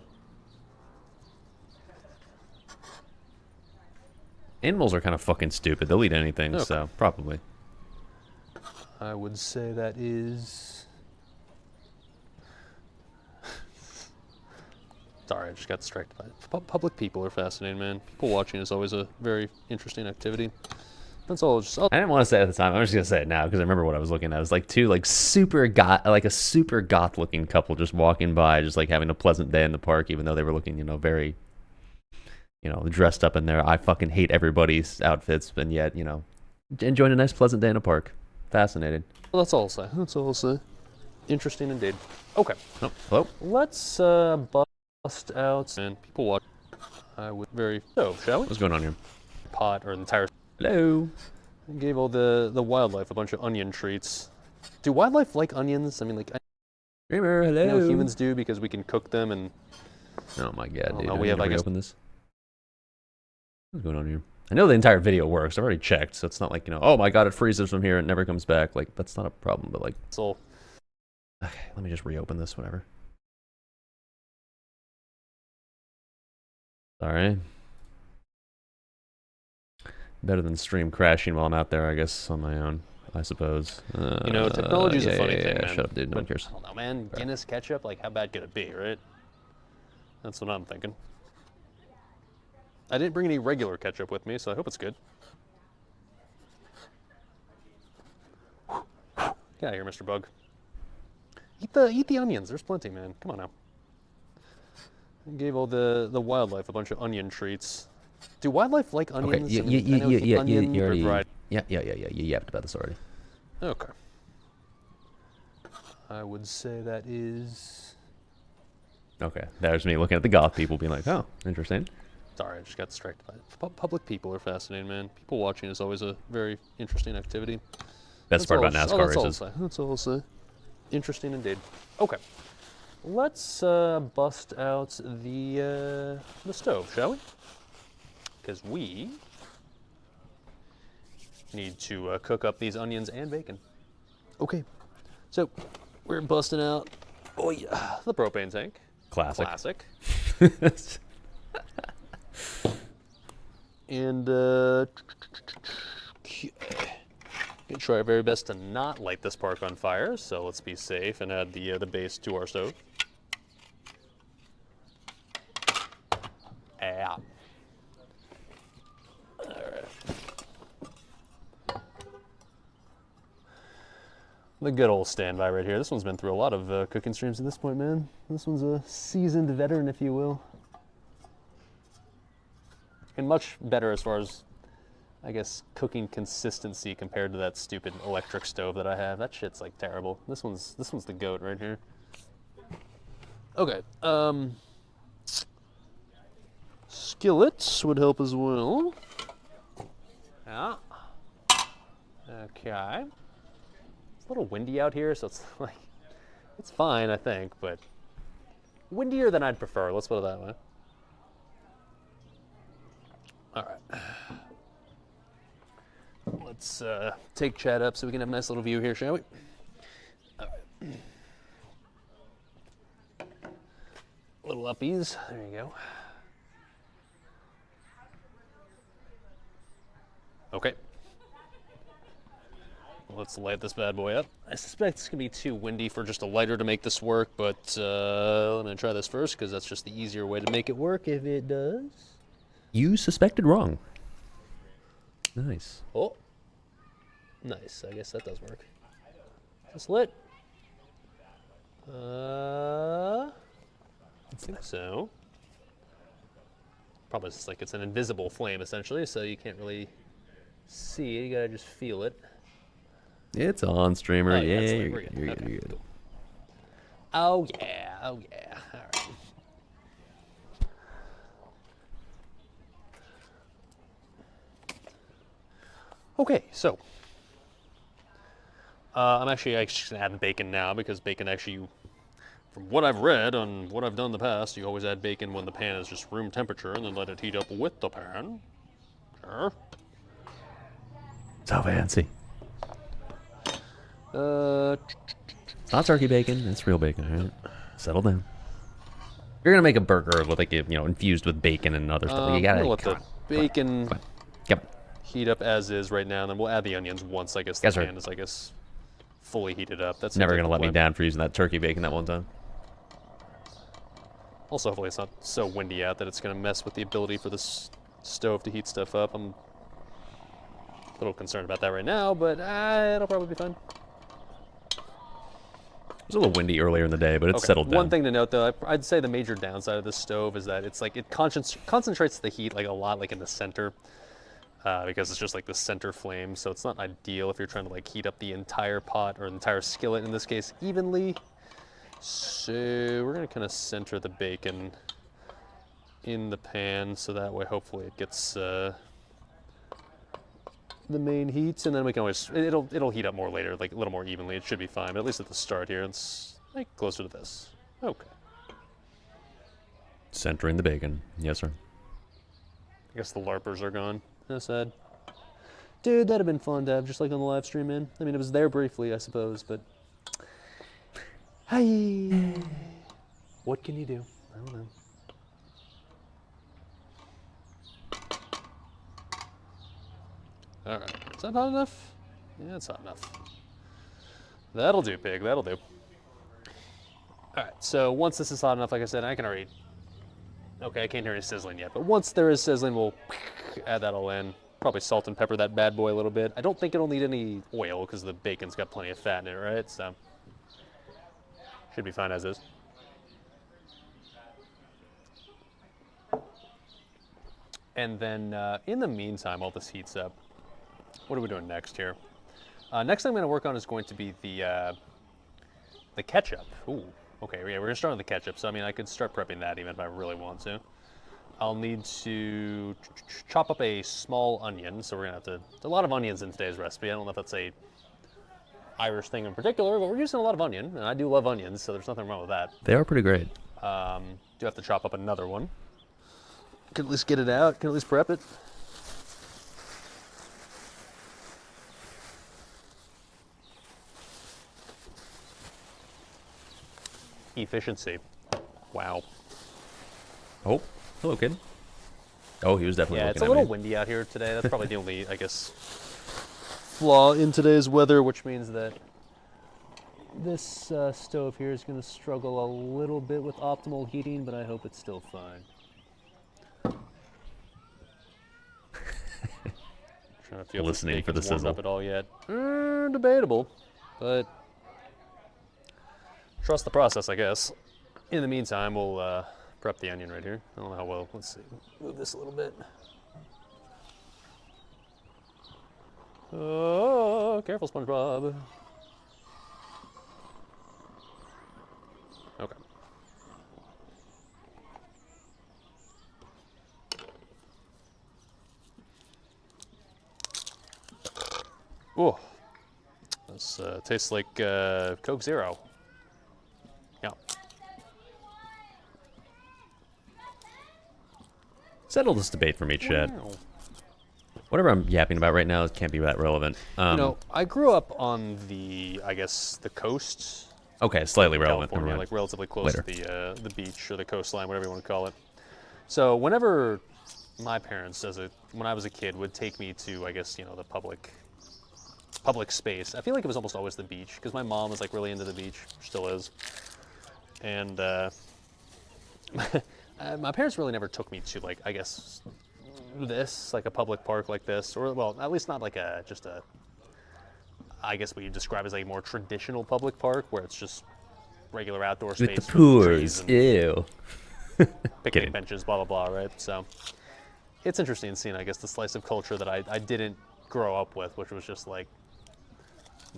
Animals are kind of fucking stupid. They'll eat anything, Okay. so probably. I would say that is... Sorry, I just got distracted by it. Public people are fascinating, man. People watching is always a very interesting activity. That's all. I didn't want to say it at the time. I'm just gonna say it now because I remember what I was looking at. It was like two like super goth, like a super goth looking couple just walking by, just like having a pleasant day in the park, even though they were looking, very, dressed up in their I fucking hate everybody's outfits, and yet, enjoying a nice pleasant day in a park. Fascinating. Well, that's all I'll say. That's all I'll say. Interesting indeed. Okay. Oh, hello. Let's bust out and people watch. I would very so shall we? What's going on here? Pot or the entire. Hello. I gave all the wildlife a bunch of onion treats. Do wildlife like onions? I mean, like, I Dreamer, hello. know humans do because we can cook them and. Oh my god, dude. know, I we need have, to I guess- reopen this. What's going on here? I know the entire video works. I've already checked, so it's not like, oh my god, it freezes from here and never comes back. Like, that's not a problem, but like, So okay, let me just reopen this, whatever. Sorry. Better than stream crashing while I'm out there, I guess, on my own, I suppose. technology's a funny thing, man. Shut up, dude. No one But, cares. I don't know, man. Guinness ketchup, like, how bad could it be, right? That's what I'm thinking. I didn't bring any regular ketchup with me, so I hope it's good. Get out of here, Mr. Bug. Eat the onions. There's plenty, man. Come on now. I gave all the wildlife a bunch of onion treats. Do wildlife like onions? Okay, you already... Yeah, you yapped about this already. Okay. I would say that is... Okay, there's me looking at the goth people being like, oh, interesting. Sorry, I just got distracted by it. Public people are fascinating, man. People watching is always a very interesting activity. Best part about NASCAR races. That's all I'll say. Interesting indeed. Okay. Let's bust out the stove, shall we? Because we need to cook up these onions and bacon. Okay. So we're busting out the propane tank. Classic. And gonna try our very best to not light this park on fire, so let's be safe and add the base to our stove. Yeah. All right. The good old standby right here. This one's been through a lot of cooking streams at this point, man. This one's a seasoned veteran, if you will. And much better as far as, I guess, cooking consistency compared to that stupid electric stove that I have. That shit's like terrible. This one's the goat right here. Okay. Skillets would help as well. Yeah. Okay. It's a little windy out here, so it's like, it's fine, I think, but windier than I'd prefer. Let's put it that way. All right. Let's take Chad up so we can have a nice little view here, shall we? All right. Little uppies. There you go. Okay. Let's light this bad boy up. I suspect it's going to be too windy for just a lighter to make this work, but I'm going to try this first because that's just the easier way to make it work if it does. You suspected wrong. Nice. Oh. Nice. I guess that does work. Is this lit? I think so. Probably just like it's an invisible flame essentially, so you can't really see it. You gotta just feel it. It's on, streamer. Oh, yeah, you're you're good. Cool. Oh yeah. Oh yeah. All right. Okay, so I'm actually just gonna add bacon now because bacon actually, from what I've read on what I've done in the past, you always add bacon when the pan is just room temperature and then let it heat up with the pan. Sure. So fancy. It's not turkey bacon. It's real bacon. All right? Settle down. You're gonna make a burger with like infused with bacon and other stuff. You gotta let the bacon Yep. heat up as is right now, and then we'll add the onions once I guess the pan is fully heated up. That's never gonna let me down for using that turkey bacon that one time. Also, hopefully it's not so windy out that it's gonna mess with the ability for this stove to heat stuff up. I'm a little concerned about that right now, but it'll probably be fine. It was a little windy earlier in the day, but it's settled down. One thing to note, though, I'd say the major downside of this stove is that it's like it concentrates the heat like a lot, like in the center, because it's just like the center flame. So it's not ideal if you're trying to like heat up the entire pot or entire skillet in this case evenly. So we're gonna kind of center the bacon in the pan, so that way hopefully it gets the main heat, and then we can always it'll heat up more later, like a little more evenly. It should be fine, but at least at the start here, it's like closer to this. Okay. Centering the bacon, yes sir. I guess the LARPers are gone. That's sad. Dude, that'd have been fun to have, just like on the live stream, man. I mean, it was there briefly, I suppose, but hi. What can you do? I don't know. All right, is that hot enough? Yeah, it's hot enough. That'll do, pig, that'll do. All right, so once this is hot enough, like I said, I can already Okay, I can't hear any sizzling yet, but once there is sizzling, we'll add that all in. Probably salt and pepper that bad boy a little bit. I don't think it'll need any oil because the bacon's got plenty of fat in it, right? So should be fine as is. And then in the meantime, while this heats up, what are we doing next here? Next thing I'm going to work on is going to be the ketchup. Ooh, okay, yeah, we're going to start on the ketchup. So I mean, I could start prepping that even if I really want to. I'll need to chop up a small onion. So we're going to have a lot of onions in today's recipe. I don't know if that's a Irish thing in particular, but we're using a lot of onion, and I do love onions, so there's nothing wrong with that. They are pretty great. Do have to chop up another one. Can at least get it out, can at least prep it. Efficiency. Wow. Oh, hello, kid. Oh, he was definitely Yeah, looking it's a at little me. windy out here today. That's probably the only, I guess, flaw in today's weather, which means that this stove here is going to struggle a little bit with optimal heating, but I hope it's still fine. Trying to feel if Listening this for the bacon's warmed sizzle. up at all yet. Debatable, but trust the process, I guess. In the meantime, we'll prep the onion right here. I don't know how well. Let's see. Move this a little bit. Oh, careful, SpongeBob. Okay. Oh, this tastes like Coke Zero. Yeah. Settle this debate for me, Chad. Wow. Whatever I'm yapping about right now can't be that relevant. You know, I grew up on the, I guess, the coast. Okay, slightly relevant. California, Never like mind. relatively close Later. to the beach or the coastline, whatever you want to call it. So whenever my parents, when I was a kid, would take me to, I guess, you know, the public space, I feel like it was almost always the beach because my mom was like really into the beach, still is, and my parents really never took me to, like, I guess, this, like a public park like this, or, well, at least not like just a, I guess what you describe as a more traditional public park where it's just regular outdoor space With the trees poors. and Ew. picnic Kidding. benches, blah, blah, blah, right? So it's interesting seeing, I guess, the slice of culture that I didn't grow up with, which was just like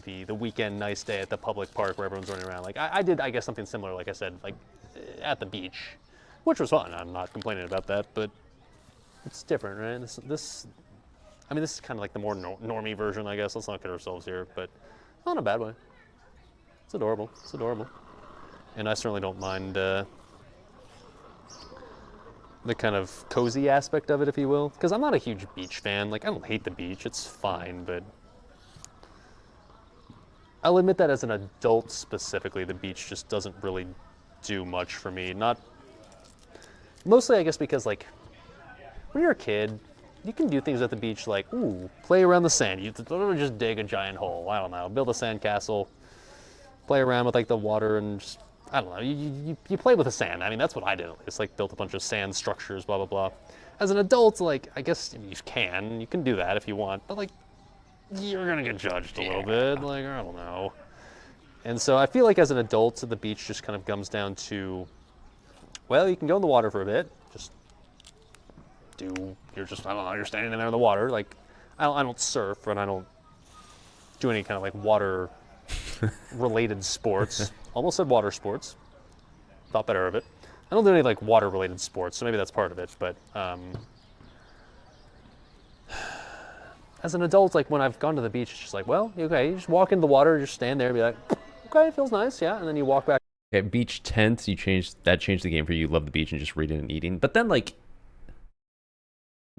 the weekend nice day at the public park where everyone's running around. Like I did, I guess, something similar, like I said, like at the beach, which was fun. I'm not complaining about that, but it's different, right? I mean, this is kind of like the more normie version, I guess. Let's not kid ourselves here, but not in a bad way. It's adorable. It's adorable. And I certainly don't mind the kind of cozy aspect of it, if you will. Because I'm not a huge beach fan. Like, I don't hate the beach. It's fine, but I'll admit that as an adult specifically, the beach just doesn't really do much for me. Not mostly, I guess, because like when you're a kid, you can do things at the beach like, ooh, play around the sand. You literally just dig a giant hole. I don't know, build a sand castle, play around with like the water, and just, I don't know. You play with the sand. I mean, that's what I did. It's like built a bunch of sand structures, blah blah blah. As an adult, like I guess you can do that if you want, but like you're gonna get judged a little bit. Like I don't know. And so I feel like as an adult, the beach just kind of comes down to, well, you can go in the water for a bit, just you're just, I don't know, you're standing in there in the water. Like, I don't surf and I don't do any kind of like water related sports. Almost said water sports. Thought better of it. I don't do any like water related sports, so maybe that's part of it. But as an adult, like when I've gone to the beach, it's just like, well, okay, you just walk into the water, just stand there and be like, okay, it feels nice, yeah. And then you walk back. Okay, beach tents, changed the game for you. You love the beach and just reading and eating. But then like,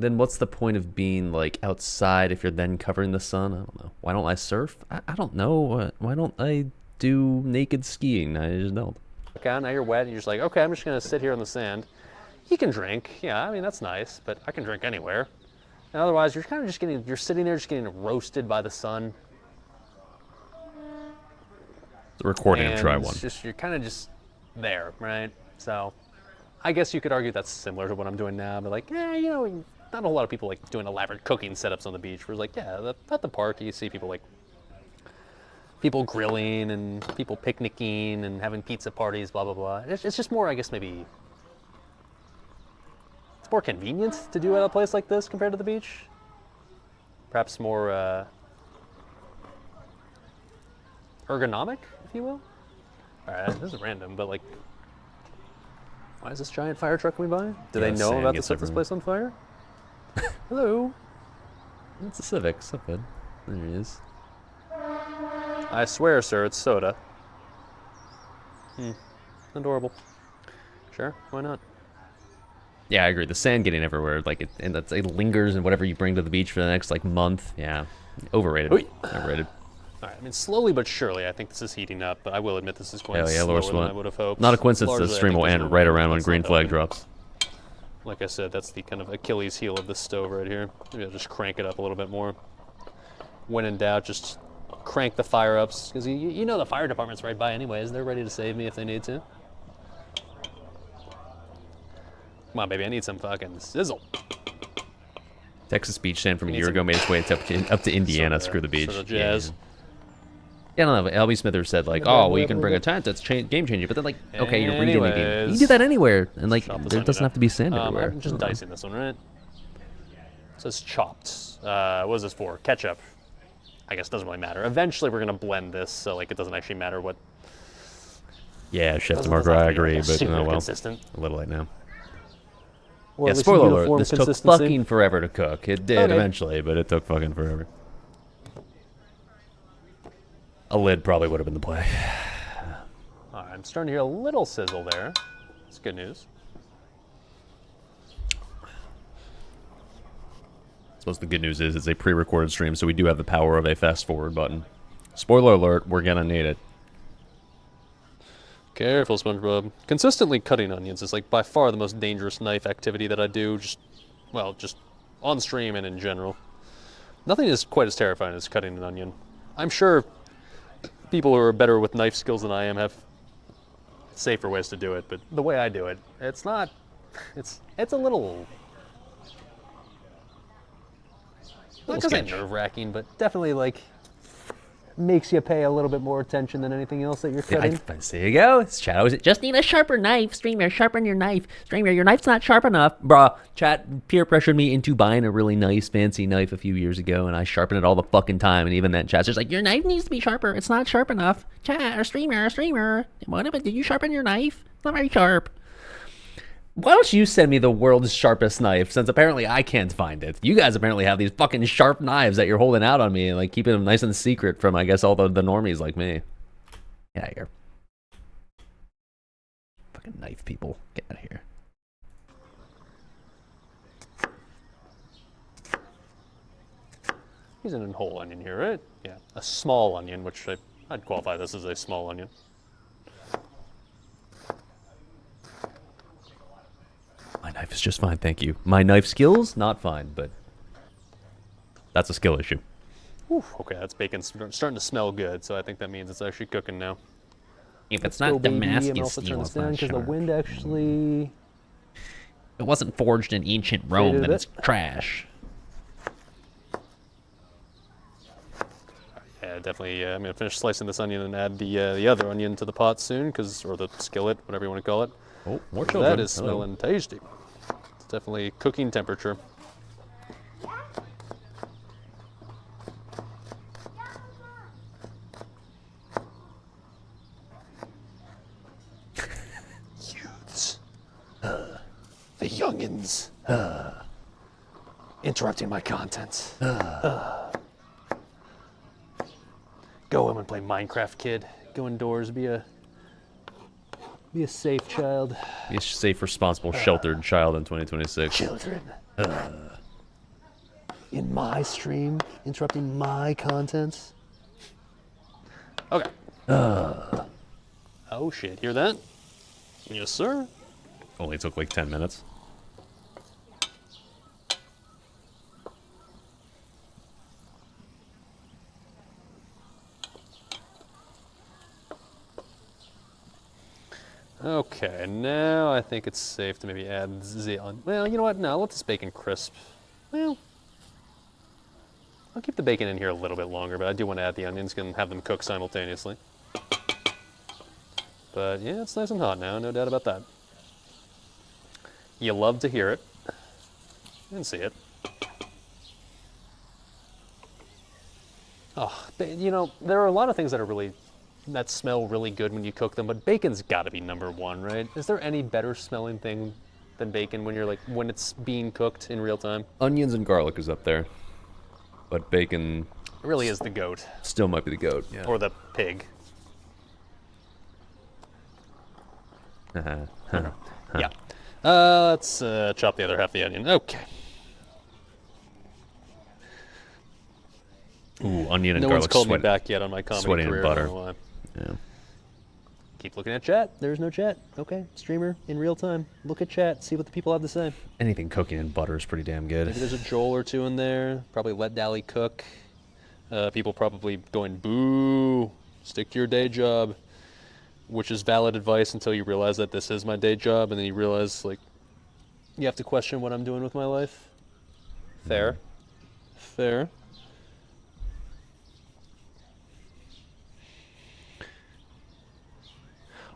then what's the point of being like outside if you're then covering the sun? I don't know. Why don't I surf? I don't know. Why don't I do naked skiing? I just don't. Out, now you're wet, and you're just like, okay, I'm just gonna sit here on the sand. You can drink, yeah, I mean, that's nice, but I can drink anywhere. And otherwise, you're kind of just you're sitting there just getting roasted by the sun. The recording of try one. You're kind of just there, right? So I guess you could argue that's similar to what I'm doing now, but like, yeah, you know, not a whole lot of people like doing elaborate cooking setups on the beach. Whereas like, yeah, at the park you see people like people grilling and people picnicking and having pizza parties, blah blah blah. It's just more, I guess, maybe it's more convenient to do at a place like this compared to the beach. Perhaps more ergonomic, if you will. All right, this is random, but like, why is this giant fire truck coming by? Do they know sand about to gets set this everywhere. place on fire? Hello. It's a Civic. So good. There he is. I swear, sir, it's soda. Adorable. Sure, why not? Yeah, I agree. The sand getting everywhere, like, it lingers in whatever you bring to the beach for the next like month. Yeah, overrated. Oy. Overrated. All right, I mean, slowly but surely, I think this is heating up, but I will admit this is going Hell yeah, slower Lord than I Swan. would have hoped. Not a coincidence Largely, the I stream think will there's end no right wind around when that's green not flag helping. drops. Like I said, that's the kind of Achilles heel of this stove right here. Maybe I'll just crank it up a little bit more. When in doubt, just crank the fire ups, because you know the fire department's right by anyways. They're ready to save me if they need to. Come on, baby, I need some fucking sizzle. Texas beach sand from a Need year some- ago made its way up to Indiana. Sorta- Screw the beach. sorta jazz. Yeah, no, but LB Smithers said like, oh, well, you can bring a tent that's game changing, but then like, okay, you're reading a game. You can Anyways. do that anywhere, and like, Chop this there onion doesn't up. have to be sand everywhere. I'm just dicing this one, right? It says chopped. What is this for? Ketchup. I guess it doesn't really matter. Eventually, we're gonna blend this, so like it doesn't actually matter what. Yeah, Chef Doesn't DeMarco, have I to be, like, agree, but super oh well. consistent. A little late now. Or Yeah, at least spoiler alert, uniform this took consistency. fucking forever to cook. It did Okay. eventually, but it took fucking forever. A lid probably would have been the play. All right, I'm starting to hear a little sizzle there. It's good news. I suppose the good news is it's a pre-recorded stream, so we do have the power of a fast forward button. Spoiler alert, we're gonna need it. Careful, SpongeBob. Consistently cutting onions is like by far the most dangerous knife activity that I do. Just on stream and in general. Nothing is quite as terrifying as cutting an onion. I'm sure people who are better with knife skills than I am have safer ways to do it, but the way I do it, it's not. It's a little. Not to say nerve-wracking, but definitely like makes you pay a little bit more attention than anything else that you're cutting. There you go. It's chat. Always just need a sharper knife. Streamer, sharpen your knife. Streamer, your knife's not sharp enough. Bruh, chat peer pressured me into buying a really nice fancy knife a few years ago, and I sharpen it all the fucking time. And even that chat's just like, your knife needs to be sharper. It's not sharp enough. Chat, or streamer. What about, did you sharpen your knife? It's not very sharp. Why don't you send me the world's sharpest knife, since apparently I can't find it. You guys apparently have these fucking sharp knives that you're holding out on me and like keeping them nice and secret from, I guess, all the normies like me. Get out of here. Fucking knife people. Get out of here. Using a whole onion here, right? Yeah, a small onion, which I'd qualify this as a small onion. My knife is just fine, thank you. My knife skills, not fine, but that's a skill issue. Whew, okay, that's bacon starting to smell good, so I think that means it's actually cooking now. If it's Go, not baby. I'm Damascus also turning steel, this it's down not because the sharp. wind actually. It wasn't forged in ancient Rome, Faded then a it's trash. Yeah, definitely. I'm gonna finish slicing this onion and add the other onion to the pot soon, or the skillet, whatever you want to call it. Oh, more 'Cause children. that is Hello. smelling tasty. It's definitely cooking temperature. Youths. The youngins. Interrupting my content. Go home and play Minecraft, kid. Go indoors, be a safe child. Be a safe, responsible, sheltered child in 2026. Children. In my stream, interrupting my content. Okay. Oh shit, hear that? Yes, sir. Only took like 10 minutes. Okay, now I think it's safe to maybe add the onion. Well, you know what? No, let this bacon crisp. Well, I'll keep the bacon in here a little bit longer, but I do want to add the onions and have them cook simultaneously. But yeah, it's nice and hot now, no doubt about that. You love to hear it and see it. Oh, you know, there are a lot of things that smell really good when you cook them, but bacon's got to be number one, right? Is there any better smelling thing than bacon when it's being cooked in real time? Onions and garlic is up there, but bacon It really is the goat. still might be the goat. Yeah. Or the pig. Yeah. Let's chop the other half of the onion. Okay. Ooh, onion and No garlic. one's called me back yet on my comedy sweating in career. butter. I don't know why. Yeah. Keep looking at chat. There's no chat. Okay, streamer in real time. Look at chat. See what the people have to say. Anything cooking in butter is pretty damn good. Maybe there's a Joel or two in there. Probably let Dali cook. People probably going, boo, stick to your day job, which is valid advice until you realize that this is my day job, and then you realize, like, you have to question what I'm doing with my life. Fair. Fair.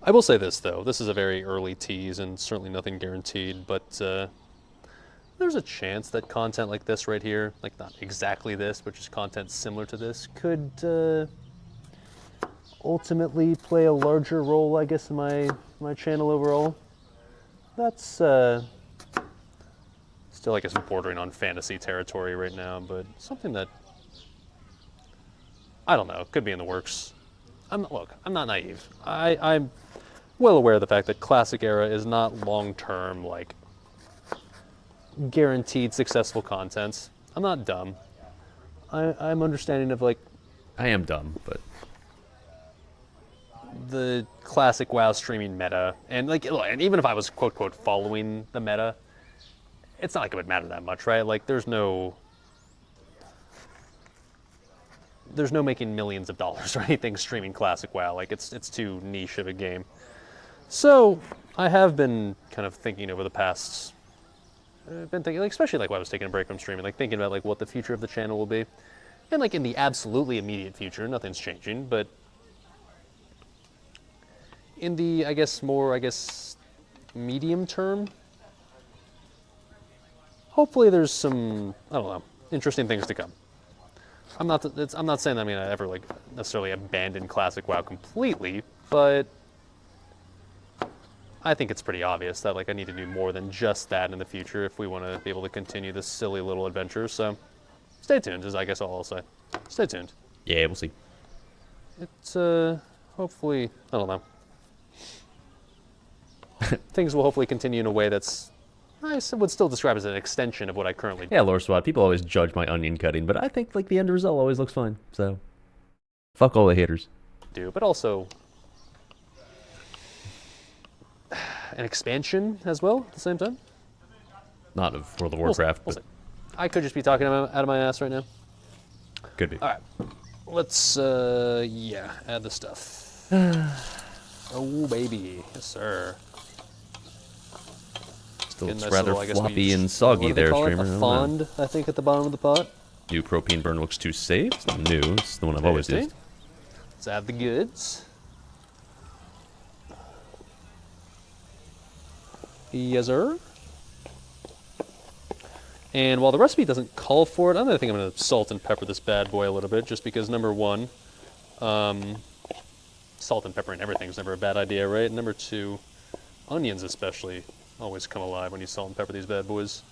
I will say this, though. This is a very early tease and certainly nothing guaranteed, but there's a chance that content like this right here, like not exactly this, but just content similar to this, could ultimately play a larger role, I guess, in my channel overall. That's still, I guess, bordering on fantasy territory right now, but something that, I don't know, could be in the works. Look, I'm not naive. I'm well aware of the fact that Classic Era is not long-term, like, guaranteed successful content. I'm not dumb. I'm understanding of, like, I am dumb, but the classic WoW streaming meta, and like, and even if I was quote quote following the meta, it's not like it would matter that much, right? Like, there's no making millions of dollars or anything streaming classic WoW. Like, it's too niche of a game. So I have been kind of thinking over the past, like, especially like while I was taking a break from streaming, like thinking about like what the future of the channel will be, and like in the absolutely immediate future, nothing's changing, but in the, I guess, medium term, hopefully there's some, I don't know, interesting things to come. I'm not saying that I'm gonna ever like necessarily abandon classic WoW completely, but I think it's pretty obvious that like I need to do more than just that in the future if we want to be able to continue this silly little adventure. So stay tuned, is I guess all I'll say. Stay tuned. yeah, we'll see. It's hopefully, I don't know. Things will hopefully continue in a way that's, I would still describe as an extension of what I currently do. Yeah, Lore Swat, people always judge my onion cutting, but I think like the end result always looks fine. So fuck all the haters. But also an expansion as well at the same time. Not of World of We'll see, Warcraft, we'll but see. I could just be talking out of my ass right now. could be. All right, let's add the stuff. Oh baby, yes sir. Still Getting looks nice rather little, I guess, floppy and what soggy do they there, call it? streamer. I A don't know. fond, I think, at the bottom of the pot. New propane burn looks too safe. It's not new. It's the one I've always Tasty. used. Let's add the goods. Yes, sir. And while the recipe doesn't call for it, I think I'm going to salt and pepper this bad boy a little bit, just because number one, salt and pepper and everything is never a bad idea, right? And number two, onions especially always come alive when you salt and pepper these bad boys.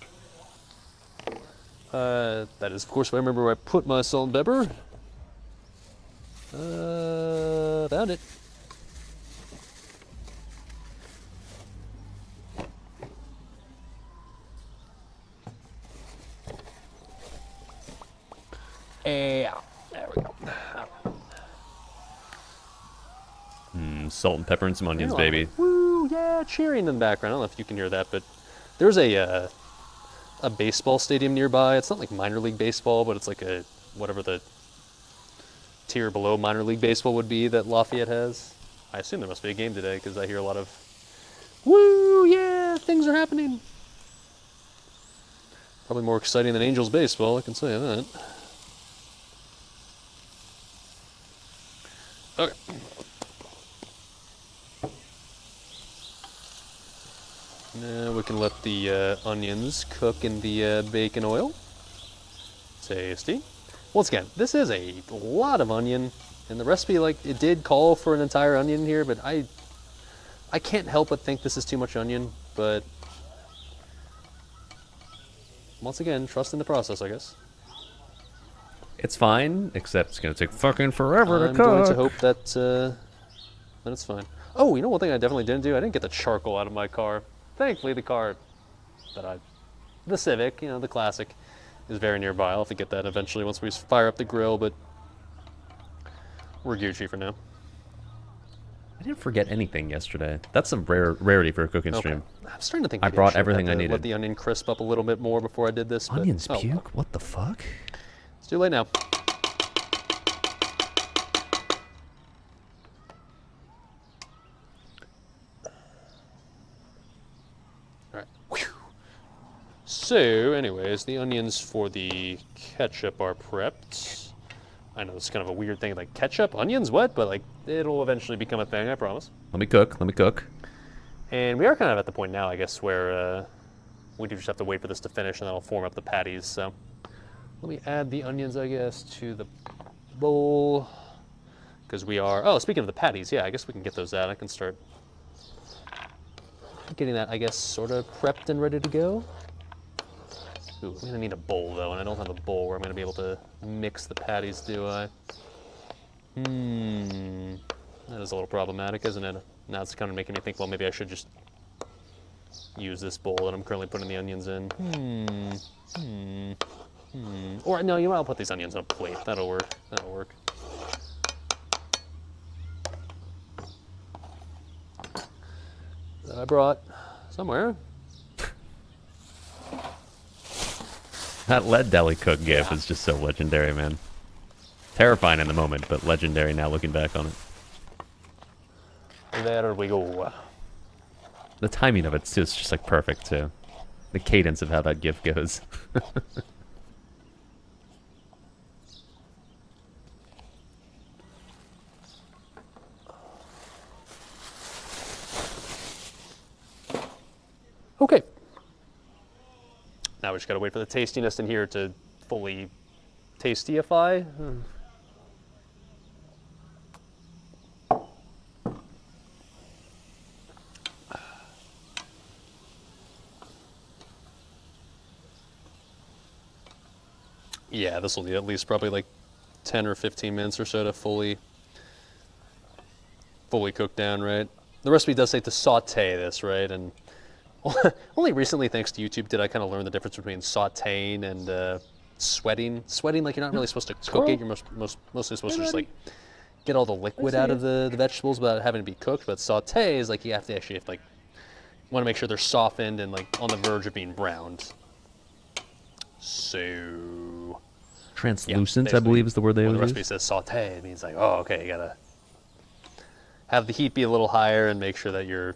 That is, of course, if I remember where I put my salt and pepper. Found it. Yeah, there we go. Salt and pepper and some onions, baby. Woo, yeah, cheering in the background. I don't know if you can hear that, but there's a baseball stadium nearby. It's not like minor league baseball, but it's like a, whatever the tier below minor league baseball would be that Lafayette has. I assume there must be a game today because I hear a lot of Woo, yeah, things are happening. Probably more exciting than Angels baseball, I can tell you that. Okay. Now we can let the onions cook in the bacon oil. Tasty. Once again, this is a lot of onion, and the recipe, like, it did call for an entire onion here, but I can't help but think this is too much onion, but once again, trust in the process, I guess. It's fine, except it's gonna take fucking forever to I'm cook. going to hope that that it's fine. Oh, you know one thing I definitely didn't do? I didn't get the charcoal out of my car. Thankfully, the car the Civic, you know, the classic, is very nearby. I'll have to get that eventually once we fire up the grill, but we're Gucci for now. I didn't forget anything yesterday. That's some rarity for a cooking stream. I'm starting to think I maybe brought should everything have I to needed. Let the onion crisp up a little bit more before I did this. But, Onions oh, puke? well, What the fuck? it's too late now. Alright. So, anyways, the onions for the ketchup are prepped. I know it's kind of a weird thing, like ketchup, onions, what? But like, it'll eventually become a thing, I promise. Let me cook. Let me cook. And we are kind of at the point now, I guess, where we do just have to wait for this to finish, and that'll form up the patties. So, let me add the onions, I guess, to the bowl. Because we are, oh, speaking of the patties, yeah, I guess we can get those out. I can start getting that, I guess, sort of prepped and ready to go. Ooh, I'm gonna need a bowl though, and I don't have a bowl where I'm gonna be able to mix the patties, do I? That is a little problematic, isn't it? Now it's kind of making me think, well, maybe I should just use this bowl that I'm currently putting the onions in. Or no, you know, I'll put these onions on a plate. That'll work. That'll work. That I brought somewhere. That lead Dali cook gif is just so legendary, man. Terrifying in the moment, but legendary now looking back on it. There we go. The timing of it's just like perfect too. The cadence of how that gif goes. Okay. Now we just gotta wait for the tastiness in here to fully tastyify. Yeah, this will need at least probably like 10 or 15 minutes or so to fully cook down, right? The recipe does say to saute this, right? And only recently, thanks to YouTube, did I kind of learn the difference between sauteing and sweating. Sweating, like, you're not really supposed to cook it. You're mostly supposed to just like get all the liquid out of the vegetables without having to be cooked. But saute is like you have to actually like want to make sure they're softened and like on the verge of being browned. So Translucent, yeah, I believe, is the word they when always the recipe use. says saute, it means like, oh, okay, you gotta have the heat be a little higher and make sure that you're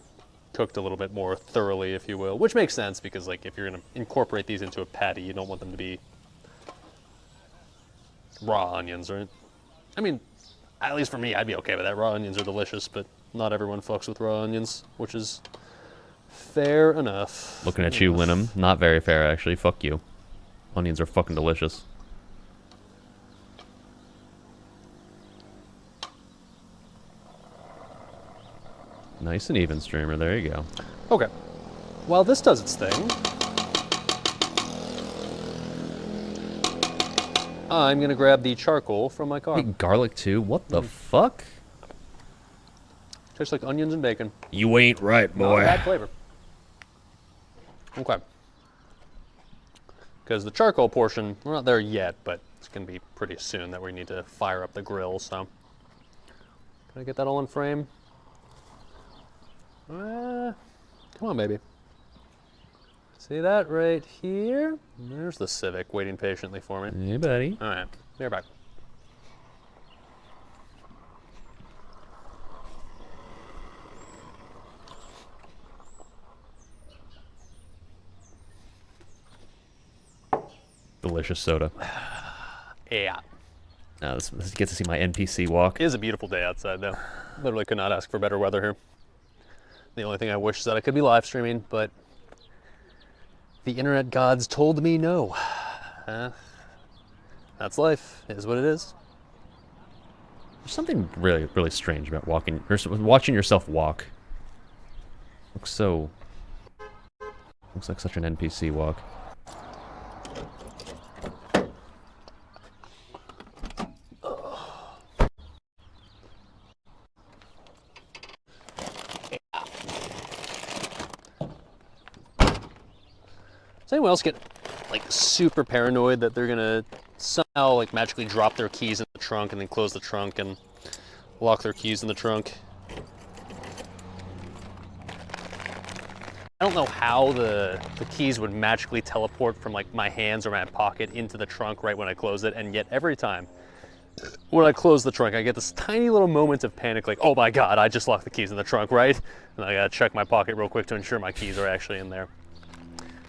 cooked a little bit more thoroughly, if you will, which makes sense because like if you're gonna incorporate these into a patty, you don't want them to be raw onions, right? I mean, at least for me, I'd be okay with that. Raw onions are delicious, but not everyone fucks with raw onions, which is fair enough. Looking at you, Linham. Not very fair, actually. Fuck you. Onions are fucking delicious. Nice and even, streamer. There you go. Okay. While this does its thing, I'm gonna grab the charcoal from my car. Hey, garlic too? What the fuck? Tastes like onions and bacon. You ain't right, Not a bad flavor. Okay. Because the charcoal portion, we're not there yet, but it's gonna be pretty soon that we need to fire up the grill, so. Can I get that all in frame? Come on, baby. See that right here? There's the Civic waiting patiently for me. Hey, buddy. All right, be right back. delicious soda. Yeah. Let's get to see my NPC walk. It is a beautiful day outside, though. Literally could not ask for better weather here. The only thing I wish is that I could be live streaming, but the internet gods told me no. That's life. It is what it is. There's something really, really strange about watching yourself walk. Looks like such an NPC walk. Does anyone else get like super paranoid that they're gonna somehow like magically drop their keys in the trunk and then close the trunk and lock their keys in the trunk? I don't know how the keys would magically teleport from like my hands or my pocket into the trunk right when I close it, and yet every time when I close the trunk I get this tiny little moment of panic, like, oh my god, I just locked the keys in the trunk, right? And I gotta check my pocket real quick to ensure my keys are actually in there.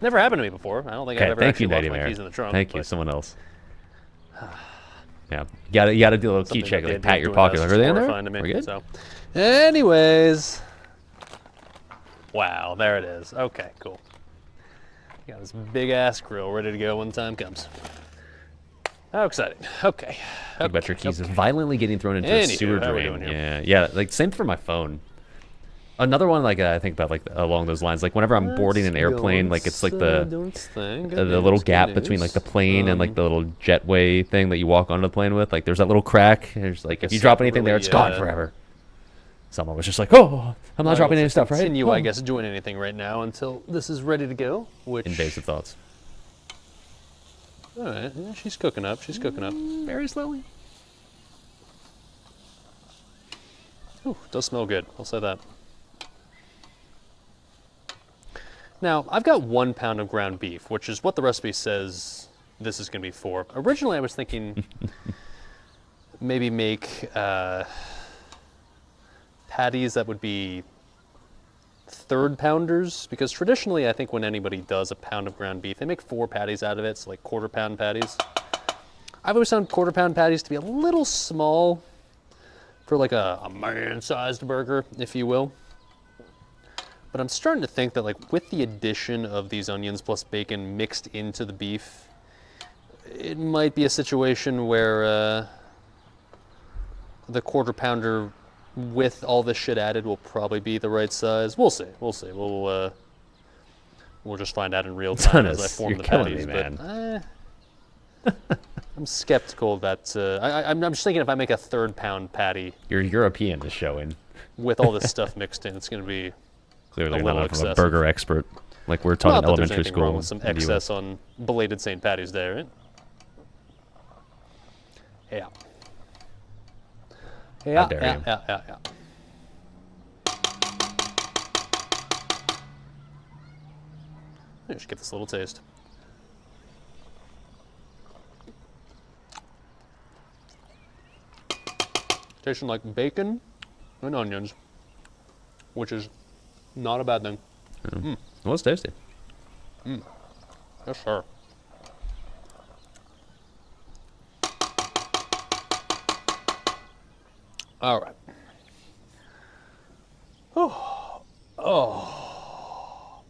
Never happened to me before. I don't think I've ever actually lost my keys in the trunk. Thank you, someone else. Yeah, you gotta do a little key check, like pat your pocket, like, are they in there? We're good? So, anyways, wow, there it is. Okay, cool. Got this big ass grill ready to go when the time comes. How exciting. Okay. Think about your keys violently getting thrown into a sewer drain. Yeah, like same for my phone. Another one, like I think about, like along those lines, like whenever I'm boarding an airplane, like it's like the little gap between like the plane and like the little jetway thing that you walk onto the plane with. Like there's that little crack. There's like if you drop anything there, it's gone forever. Someone was just like, "Oh, I'm not dropping any stuff, right?" Continue, I guess, doing anything right now until this is ready to go. Which invasive thoughts. All right, yeah, she's cooking up. She's cooking up very slowly. Ooh, does smell good. I'll say that. Now, I've got 1 pound of ground beef, which is what the recipe says this is going to be for. Originally, I was thinking maybe make patties that would be 1/3 pounders, because traditionally, I think when anybody does a pound of ground beef, they make 4 patties out of it, so like 1/4 pound patties. I've always found 1/4 pound patties to be a little small for like a man-sized burger, if you will. But I'm starting to think that, like, with the addition of these onions plus bacon mixed into the beef, it might be a situation where the 1/4 pounder with all this shit added will probably be the right size. We'll see. We'll see. We'll just find out in real time as I form the patties. But I'm skeptical that I'm just thinking if I make a 1/3 pound patty, your European is showing with all this stuff mixed in, it's going to be clearly not from a burger expert, like we're taught in elementary school. Wrong with some excess on belated St. Patty's Day, right? Yeah. Yeah. Just get this little taste. Tasting like bacon and onions, which is not a bad thing. Well, it's tasty. Yes, sir. All right. Oh.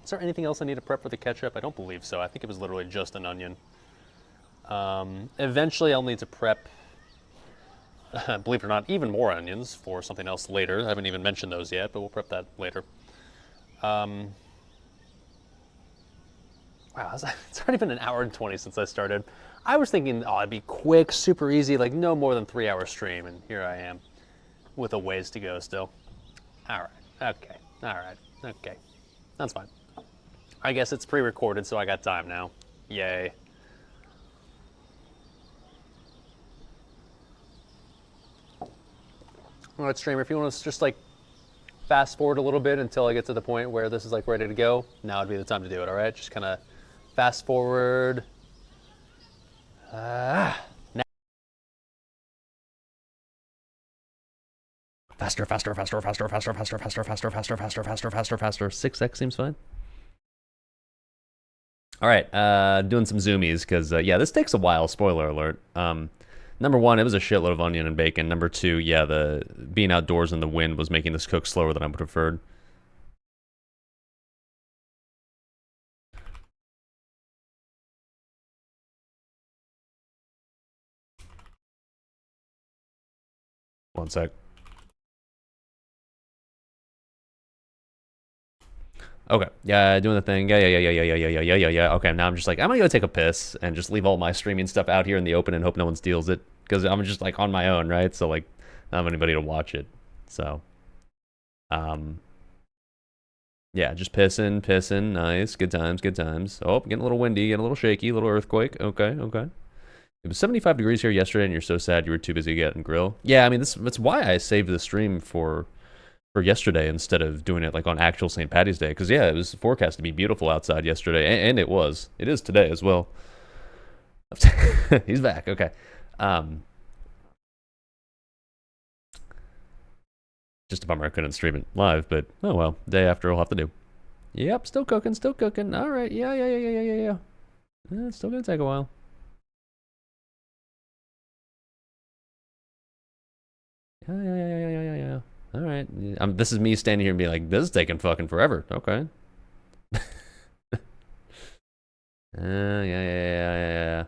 Is there anything else I need to prep for the ketchup? I don't believe so. I think it was literally just an onion. Eventually, I'll need to prep, believe it or not, even more onions for something else later. I haven't even mentioned those yet, but we'll prep that later. Wow, it's already been 1 hour and 20 since I started. I was thinking, oh, it'd be quick, super easy, like no more than 3 hour stream, and here I am with a ways to go still. All right, okay, that's fine. I guess it's pre-recorded, so I got time now. Yay. All right, streamer, if you want to just like fast forward a little bit until I get to the point where this is like ready to go, now would be the time to do it, all right? Just kind of fast forward. Now. Faster. 6x seems fine. All right, doing some zoomies because yeah, this takes a while. Spoiler alert. Number one, it was a shitload of onion and bacon. Number two, yeah, the being outdoors in the wind was making this cook slower than I preferred. One sec. Okay. Yeah, doing the thing. Yeah. Okay, now I'm just like, I'm gonna go take a piss and just leave all my streaming stuff out here in the open and hope no one steals it. Because I'm just like on my own, right? So like, I don't have anybody to watch it. So, yeah, just pissing. Nice. Good times. Oh, getting a little windy, getting a little shaky, a little earthquake. Okay. It was 75 degrees here yesterday, and you're so sad you were too busy getting grill. Yeah, I mean, that's why I saved the stream for yesterday instead of doing it like on actual St. Patty's Day. Because yeah, it was forecast to be beautiful outside yesterday, and it was. It is today as well. He's back. Okay. Just a bummer I couldn't stream it live, but oh well. Day after I'll have to do. Yep, still cooking. All right. Yeah. It's still gonna take a while. Yeah. All right. This is me standing here and being like, this is taking fucking forever. Okay. Yeah.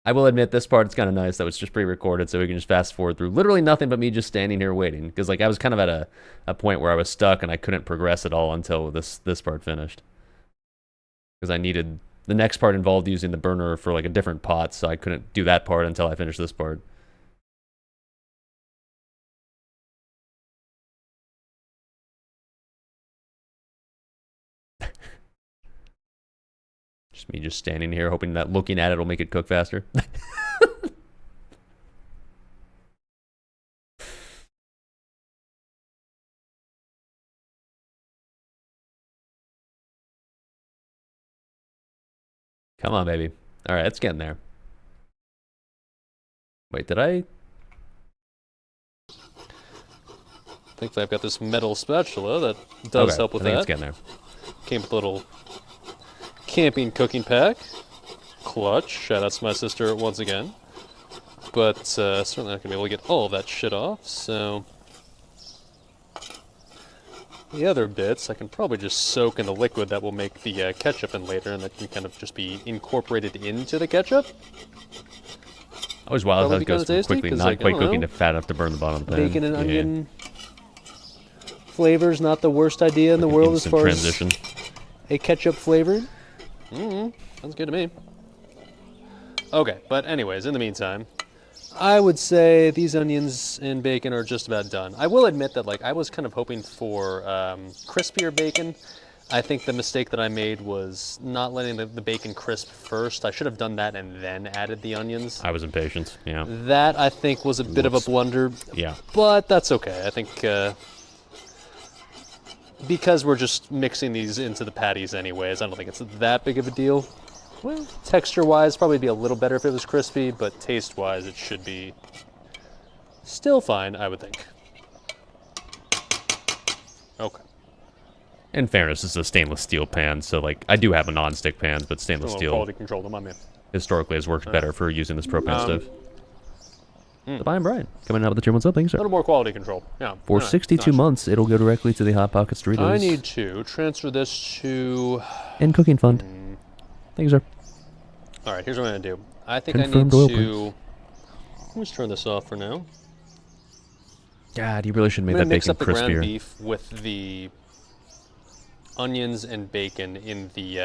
I will admit this part, it's kind of nice that it's just pre-recorded, so we can just fast forward through literally nothing but me just standing here waiting. Because like I was kind of at a point where I was stuck and I couldn't progress at all until this part finished. Because I needed the next part involved using the burner for like a different pot, so I couldn't do that part until I finished this part. Just me just standing here hoping that looking at it will make it cook faster. Come on, baby. All right, it's getting there. Wait, did I? Thankfully, I've got this metal spatula that does help with that. It's getting there. Came with a little camping cooking pack. Clutch. Shout out to my sister once again. But certainly not going to be able to get all of that shit off, so... The other bits, I can probably just soak in the liquid that will make the ketchup in later, and that can kind of just be incorporated into the ketchup. Always wild how it goes from quickly not like, quite cooking to fat enough to burn the bottom of the pan. Bacon and onion flavor's not the worst idea in the world as far as a ketchup flavored. Sounds good to me. Okay, but anyways, in the meantime, I would say these onions and bacon are just about done. I will admit that like I was kind of hoping for crispier bacon. I think the mistake that I made was not letting the bacon crisp first. I should have done that and then added the onions. I was impatient, yeah. That, I think, was a bit of a blunder. Yeah. But that's okay. I think because we're just mixing these into the patties anyways, I don't think it's that big of a deal. Well, texture-wise, probably be a little better if it was crispy, but taste-wise, it should be still fine, I would think. Okay. In fairness, it's a stainless steel pan, so like I do have a non-stick pan, but stainless steel quality control them, I mean. Historically has worked better for using this propane stuff. The Brian Brian coming out with the tier. What's up? Thanks, sir. A little more quality control. Yeah. For 62 months, it'll go directly to the Hot Pockets Doritos. I need to transfer this to and cooking fund. Thank you, sir. All right, here's what I'm gonna do. I think Confirmed I oil, need to. Let me just turn this off for now. God, you really should make that mix bacon up the ground crispier. beef with the onions and bacon in the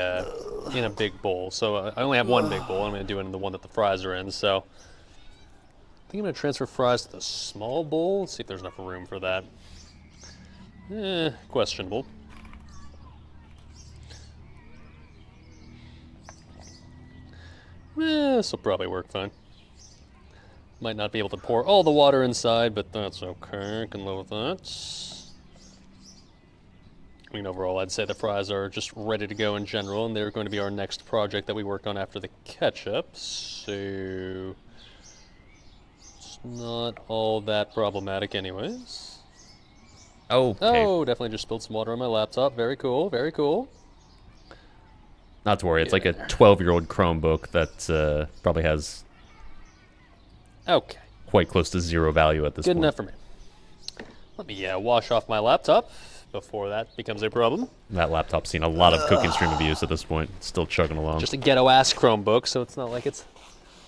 in a big bowl. So I only have one big bowl. I'm gonna do it in the one that the fries are in. So I think I'm gonna transfer fries to the small bowl. Let's see if there's enough room for that. Questionable. This will probably work fine. Might not be able to pour all the water inside, but that's okay. I can live with that. I mean, overall, I'd say the fries are just ready to go in general, and they're going to be our next project that we work on after the ketchup. So it's not all that problematic anyways. Okay. Oh, definitely just spilled some water on my laptop. Very cool, very cool. Not to worry, it's like Get a in there. 12-year-old Chromebook that probably has Okay. quite close to zero value at this Good point. enough for me. Let me wash off my laptop before that becomes a problem. That laptop's seen a lot of cooking stream abuse at this point. It's still chugging along. Just a ghetto-ass Chromebook, so it's not like it's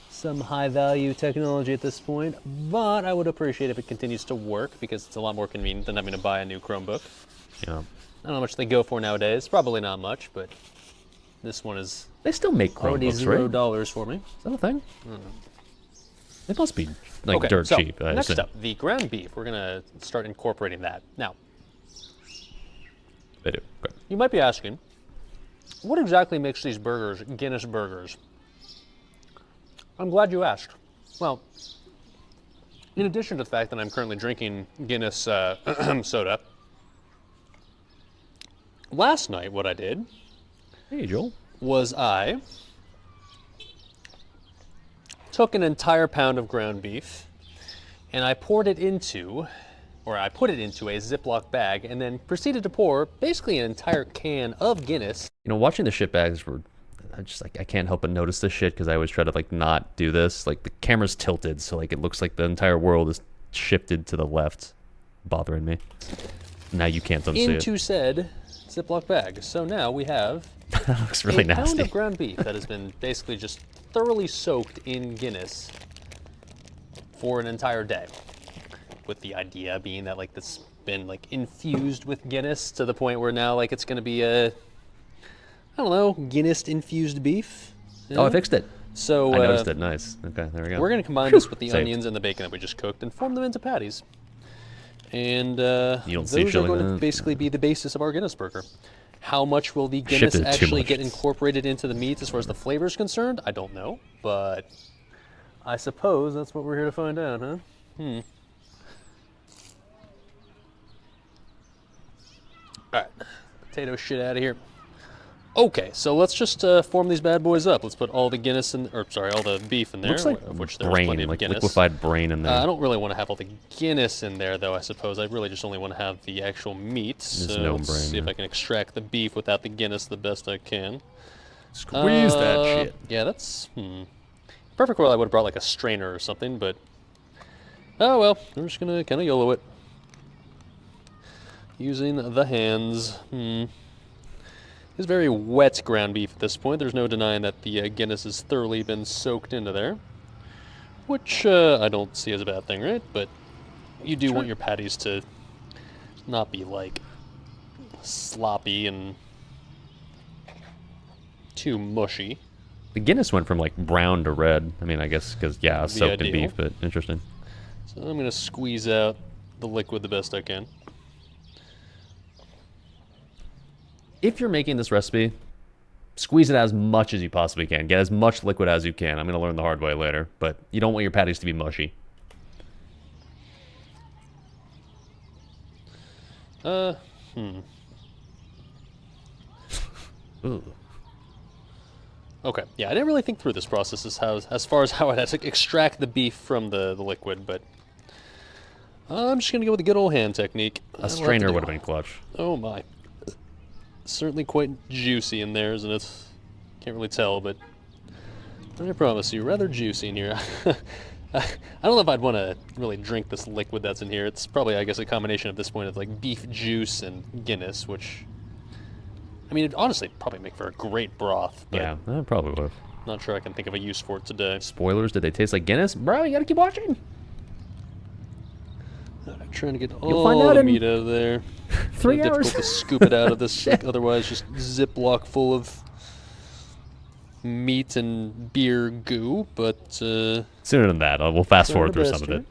some high-value technology at this point. But I would appreciate if it continues to work, because it's a lot more convenient than having to buy a new Chromebook. Yeah. I don't know how much they go for nowadays. Probably not much, but this one is They still make already Chromebooks, right? $0 for me. Is that a thing? It must be like Okay, dirt so cheap. I next assume. up, the ground beef. We're gonna start incorporating that. Now, They do. Okay. you might be asking, what exactly makes these burgers Guinness burgers? I'm glad you asked. Well, in addition to the fact that I'm currently drinking Guinness soda, last night what I did Hey, Joel. was I took an entire pound of ground beef and I poured it into, or I put it into a Ziploc bag and then proceeded to pour basically an entire can of Guinness. You know, watching the shit bags were, I can't help but notice this shit because I always try to like not do this. Like the camera's tilted, so like it looks like the entire world is shifted to the left, bothering me. Now you can't unsee Into said Ziploc bag. So now we have it. That looks really a pound nasty. of ground beef that has been basically just thoroughly soaked in Guinness for an entire day. With the idea being that like this been like infused with Guinness to the point where now like it's gonna be a, I don't know, Guinness infused beef. Oh, I fixed it. So I noticed it. Nice. Okay, there we go. we're gonna combine this with the Saved. onions and the bacon that we just cooked and form them into patties. And You don't see those are shilling going to that? basically be the basis of our Guinness burger. How much will the Guinness Shifted too actually much. get incorporated into the meat as far as the flavor is concerned? I don't know, but I suppose that's what we're here to find out, huh? Alright, potato shit out of here. Okay, so let's just form these bad boys up. Let's put all the Guinness in, or sorry, all the beef in there, Looks like of which there's plenty brain, of like Guinness. liquefied brain in there. I don't really want to have all the Guinness in there, though, I suppose. I really just only want to have the actual meat. So no let's brain, see if yeah. I can extract the beef without the Guinness the best I can. Squeeze that shit. Yeah, that's... Perfect world, I would have brought like a strainer or something, but... Oh well, we're just going to kind of YOLO it. Using the hands. It's very wet ground beef at this point. There's no denying that the Guinness has thoroughly been soaked into there. Which I don't see as a bad thing, right? But you do want your patties to not be like sloppy and too mushy. The Guinness went from like brown to red. I mean, I guess because, yeah, soaked in ideal. beef, but interesting. So I'm going to squeeze out the liquid the best I can. If you're making this recipe, squeeze it as much as you possibly can. Get as much liquid as you can. I'm going to learn the hard way later, but you don't want your patties to be mushy. Ooh. Okay, yeah, I didn't really think through this process as far as how I had to extract the beef from the liquid, but I'm just going to go with the good old hand technique. A strainer would have been clutch. Oh my. Certainly quite juicy in there, isn't it? Can't really tell, but I promise you, rather juicy in here. I don't know if I'd want to really drink this liquid that's in here. It's probably, I guess, a combination at this point of like beef juice and Guinness, which, I mean, it'd honestly probably make for a great broth, but Yeah, that probably would have. not sure I can think of a use for it today. Spoilers, did they taste like Guinness? Bro, you gotta keep watching. I'm trying to get find all out the in meat out of there. 3 Kinda hours. difficult to scoop it out of this, like, otherwise just Ziploc full of meat and beer goo, but Sooner than that, we'll fast Sooner forward the through best, some of it.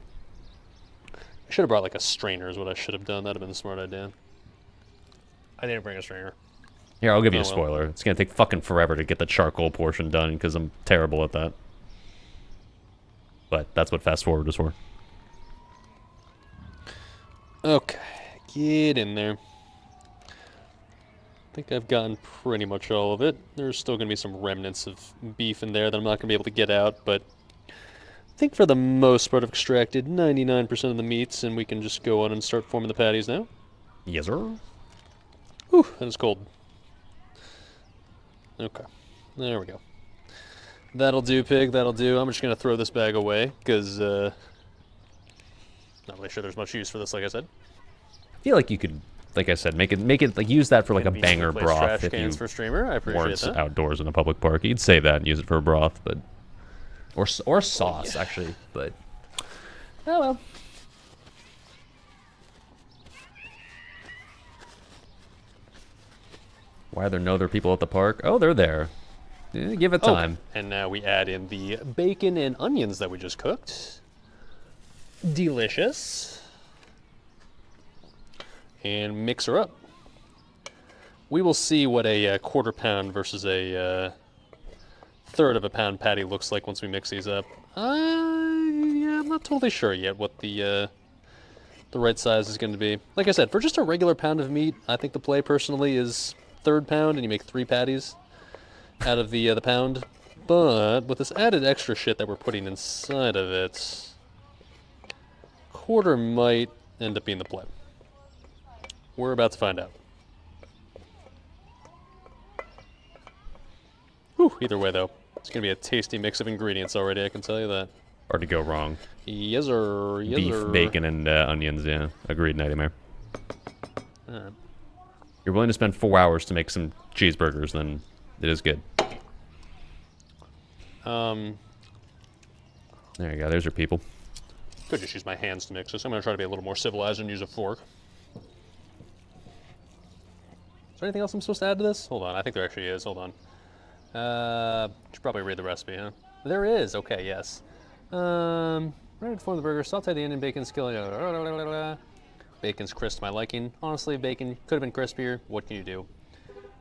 I should have brought like a strainer is what I should have done. That'd have been a smart idea. I didn't bring a strainer. Here, I'll give you Oh, a well. spoiler. It's gonna take fucking forever to get the charcoal portion done because I'm terrible at that. But that's what fast forward is for. Okay, get in there. I think I've gotten pretty much all of it. There's still going to be some remnants of beef in there that I'm not going to be able to get out, but I think for the most part I've extracted 99% of the meats, and we can just go on and start forming the patties now. Yes, sir. Whew, that is cold. Okay. There we go. That'll do, pig. That'll do. I'm just going to throw this bag away because not really sure there's much use for this, like I said. I feel like you could, like I said, make it like use that for like a Conveniently banger place broth trash if cans you for streamer. I appreciate weren't that. outdoors in a public park. You'd save that and use it for a broth, but or sauce actually. But Oh well. why are there no other people at the park? Oh, they're there. Give it time. And now we add in the bacon and onions that we just cooked. Delicious. And mix her up. We will see what a quarter pound versus a third of a pound patty looks like once we mix these up. Yeah, I'm not totally sure yet what the right size is going to be. Like I said, for just a regular pound of meat, I think the play personally is third pound, and you make 3 patties out of the pound. But with this added extra shit that we're putting inside of it, quarter might end up being the play. We're about to find out. Whew, either way, though, it's going to be a tasty mix of ingredients already, I can tell you that. Hard to go wrong. Yes, sir. Yes, Beef, sir. bacon, and onions, yeah. Agreed, Nightmare. Alright. You're willing to spend 4 hours to make some cheeseburgers, then it is good. There you go. There's your people. Could just use my hands to mix this. I'm going to try to be a little more civilized and use a fork. Is there anything else I'm supposed to add to this? Hold on. I think there actually is. Hold on. Should probably read the recipe, huh? There is. Okay, yes. Ready to form the burger. Saute the onion, bacon, skillet. Bacon's crisp to my liking. Honestly, bacon could have been crispier. What can you do?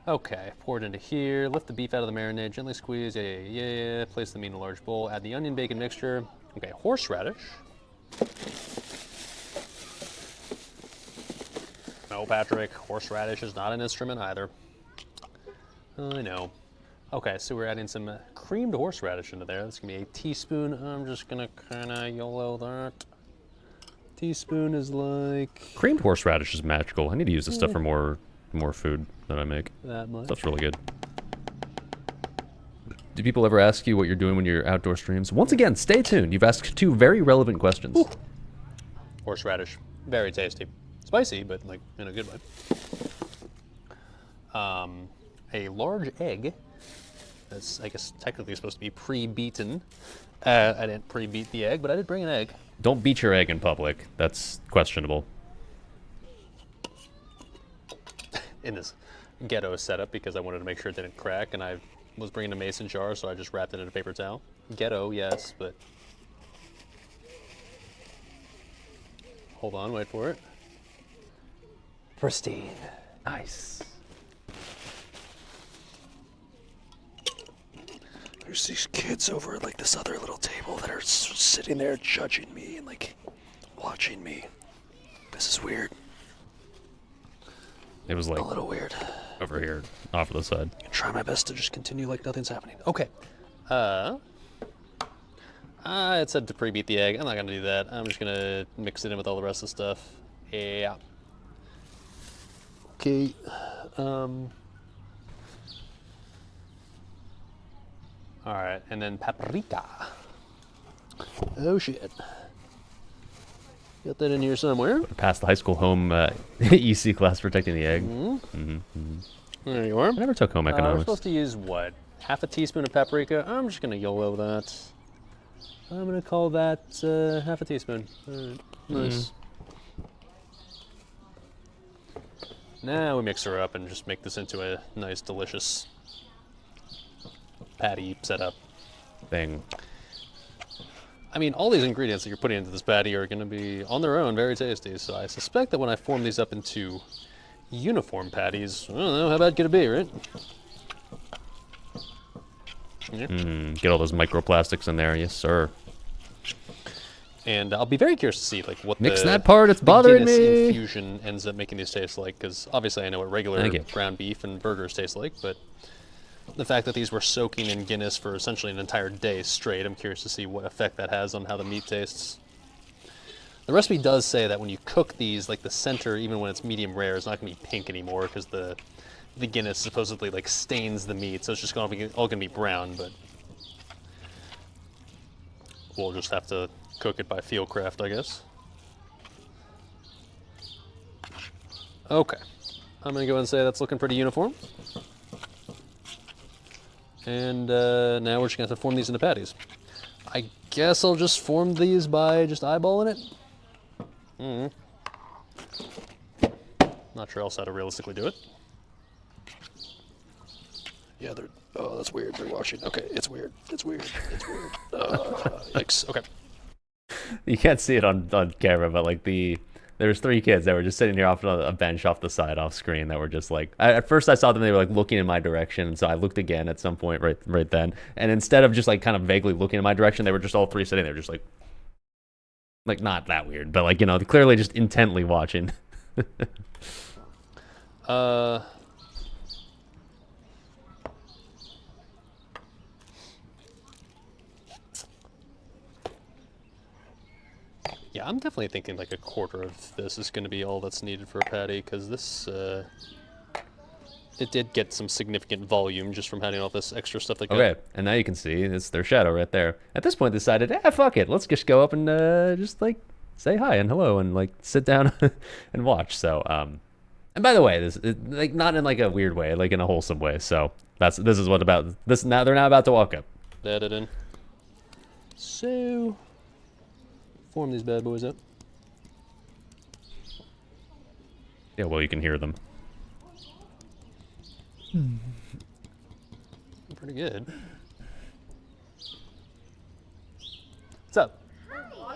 Okay, pour it into here. Lift the beef out of the marinade. Gently squeeze. Yeah. Place the meat in a large bowl. Add the onion, bacon mixture. Okay, horseradish. No, Patrick. Horseradish is not an instrument either. I know. Okay, so we're adding some creamed horseradish into there. That's going to be a teaspoon. I'm just going to kind of YOLO that. Teaspoon is like... Creamed horseradish is magical. I need to use this stuff for more food that I make. that much. Stuff's really good. Do people ever ask you what you're doing when you're outdoor streams? Once again, stay tuned. You've asked 2 very relevant questions. Ooh. Horseradish. Very tasty. Spicy, but like in a good way. A large egg. That's, I guess, technically supposed to be pre-beaten. I didn't pre-beat the egg, but I did bring an egg. Don't beat your egg in public. That's questionable. In this ghetto setup because I wanted to make sure it didn't crack, and I was bringing a mason jar, so I just wrapped it in a paper towel. Ghetto, yes, but... Hold on, wait for it. Pristine. Nice. There's these kids over at like this other little table that are sitting there judging me and like watching me. This is weird. It was like A little weird. over here, off to the side. I try my best to just continue like nothing's happening. Okay. It said to pre-beat the egg. I'm not gonna do that. I'm just gonna mix it in with all the rest of the stuff. Yeah. Okay. All right, and then paprika. Oh shit. Got that in here somewhere. Passed the high school home EC class protecting the egg. There you are. I never took home We're economics. supposed to use what? Half a teaspoon of paprika? I'm just gonna YOLO that. I'm gonna call that half a teaspoon. All right, nice. Now we mix her up and just make this into a nice, delicious patty setup. Thing. I mean, all these ingredients that you're putting into this patty are going to be, on their own, very tasty. So I suspect that when I form these up into uniform patties, I don't know, how bad could it be, right? Yeah. Get all those microplastics in there, yes sir. And I'll be very curious to see like what Mix the, that part, it's the bothering Guinness me. infusion ends up making these taste like, because obviously I know what regular Thank you. ground beef and burgers taste like, but the fact that these were soaking in Guinness for essentially an entire day straight, I'm curious to see what effect that has on how the meat tastes. The recipe does say that when you cook these, like the center, even when it's medium rare, is not going to be pink anymore because the the Guinness supposedly like stains the meat, so it's just all gonna be brown. But we'll just have to cook it by Fieldcraft, I guess. Okay, I'm gonna go ahead and say that's looking pretty uniform. And now we're just gonna have to form these into patties. I guess I'll just form these by just eyeballing it. Not sure else how to realistically do it. Yeah, they're. Oh, that's weird. They're washing. Okay, it's weird. It's weird. It's weird. Yikes. Okay. You can't see it on camera, but like there's 3 kids that were just sitting here off on a bench off the side off screen that were just like, at first I saw them, they were like looking in my direction, and so I looked again at some point right then, and instead of just like kind of vaguely looking in my direction, they were just all 3 sitting there just like not that weird, but like, you know, clearly just intently watching. Yeah, I'm definitely thinking like a quarter of this is going to be all that's needed for a patty, because this, it did get some significant volume just from having all this extra stuff that got. Okay, and now you can see it's their shadow right there. At this point, they decided, fuck it, let's just go up and just like say hi and hello and like sit down and watch. So, and by the way, like not in like a weird way, like in a wholesome way. So this is what about this now. They're now about to walk up. Add it in. So. Form these bad boys up. Yeah, well, you can hear them. Pretty good. What's up? Hi,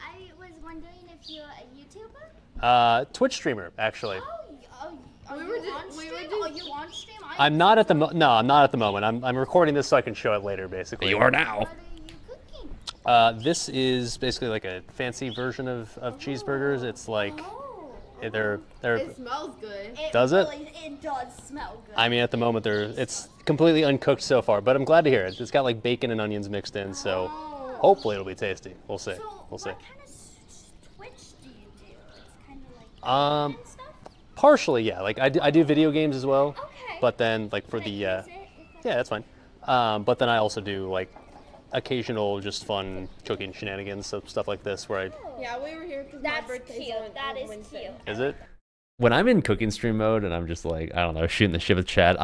I was wondering if you're a YouTuber? Twitch streamer, actually. Are you on stream? Are you on stream? I'm not at the no, I'm not at the moment. I'm recording this so I can show it later, basically. You are now. What are you cooking? This is basically like a fancy version of cheeseburgers. It's like they're. It smells good. Does it? It does smell good. I mean, at the moment it's completely uncooked so far, but I'm glad to hear it. It's got like bacon and onions mixed in, so hopefully it'll be tasty. We'll see. So We'll see. what kind of Twitch do you do? It's kind of like and stuff? Partially, yeah. Like I do video games as well. Okay. But then like for Can I the use it? yeah, that's fine. But then I also do like occasional just fun cooking shenanigans, so stuff like this where I Yeah, we were here because my That's birthday's cute. on That is Wednesday. cute. is it? When I'm in cooking stream mode and I'm just like, I don't know, shooting the shit with chat,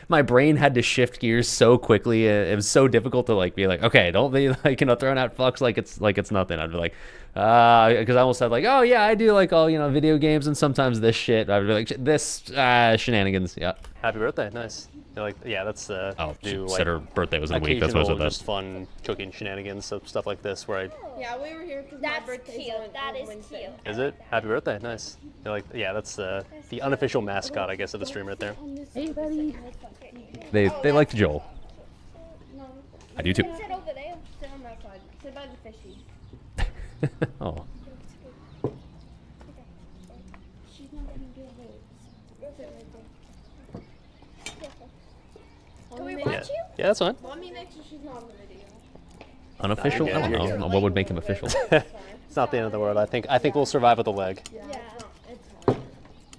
my brain had to shift gears so quickly. It was so difficult to like be like, okay, don't be like, you know, throwing out fucks like it's nothing. I'd be like, because I almost said like, oh yeah, I do like all, you know, video games and sometimes this shit. I'd be like, this shenanigans. Yeah. Happy birthday, nice. They're like, yeah, that's Oh, she do said like her birthday was in a week. That's occasional what I just fun cooking shenanigans, so stuff like this where I Yeah, we were here because my That's birthday's cute. on That is Wednesday. cute. is it? Happy birthday, nice. They're like, yeah, that's the unofficial mascot, I guess, of the stream right there. Hey, buddy. They liked Joel. I do too. Sit over there. Sit on that side. Sit by the fishy. Oh. She's not gonna do it. Sit right there. Can we watch Yeah, you? yeah, that's fine. Let me make sure she's not on the video. Unofficial? I don't You're good. know. What would make him official? It's not the end of the world. I think we'll survive with a leg. Yeah. Yeah. It's fine.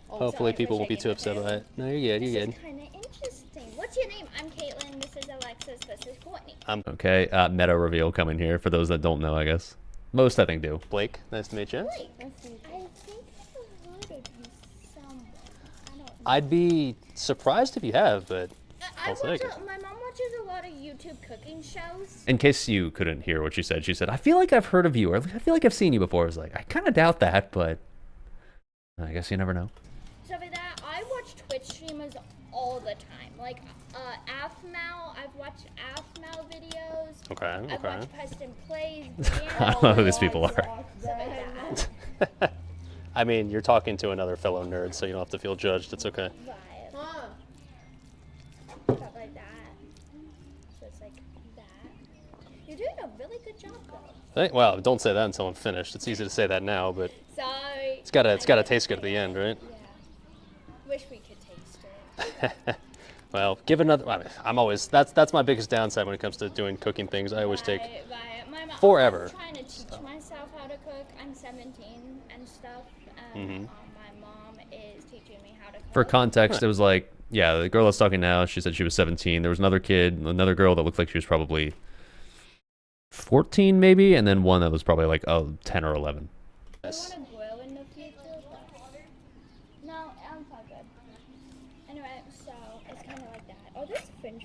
Hopefully people won't be too upset by it. No, you're good. You're good. Kind of interesting. What's your name? I'm Caitlin. This is Alexis. This is Courtney. Okay, meta reveal coming here for those that don't know, I guess. Most, I think, do. Blake, nice to meet you. Wait, I think I've heard of you somewhere. I don't know. I'd be surprised if you have, but I I'll take it. my mom watches a lot of YouTube cooking shows. In case you couldn't hear what she said, I feel like I've heard of you, or I feel like I've seen you before. I was like, I kind of doubt that, but I guess you never know. So for that, I watch Twitch streamers all the time. Like AFMAL, I've watched AFMAL videos. Okay, I've okay. watched Preston Plays. I don't know who these people are. Stuff like that. I mean, you're talking to another fellow nerd, so you don't have to feel judged. It's okay. Huh. Stuff like that. So it's like that. You're doing a really good job, though. Well, don't say that until I'm finished. It's easy to say that now, but Sorry. it's gotta taste good at the end, right? Yeah. Wish we could taste it. Well, give another. I mean, I'm always that's my biggest downside when it comes to doing cooking things. I always take Right. My mom, forever. I'm trying to teach myself how to cook. I'm 17 and stuff. Mm-hmm. My mom is teaching me how to cook. For context, it was like yeah, the girl that's talking now, she said she was 17. There was another kid, another girl that looked like she was probably 14 maybe, and then one that was probably like 10 or 11. I want to grill in the future, but no, I'm fine good. Anyway, so it's kind of like that. Oh, there's French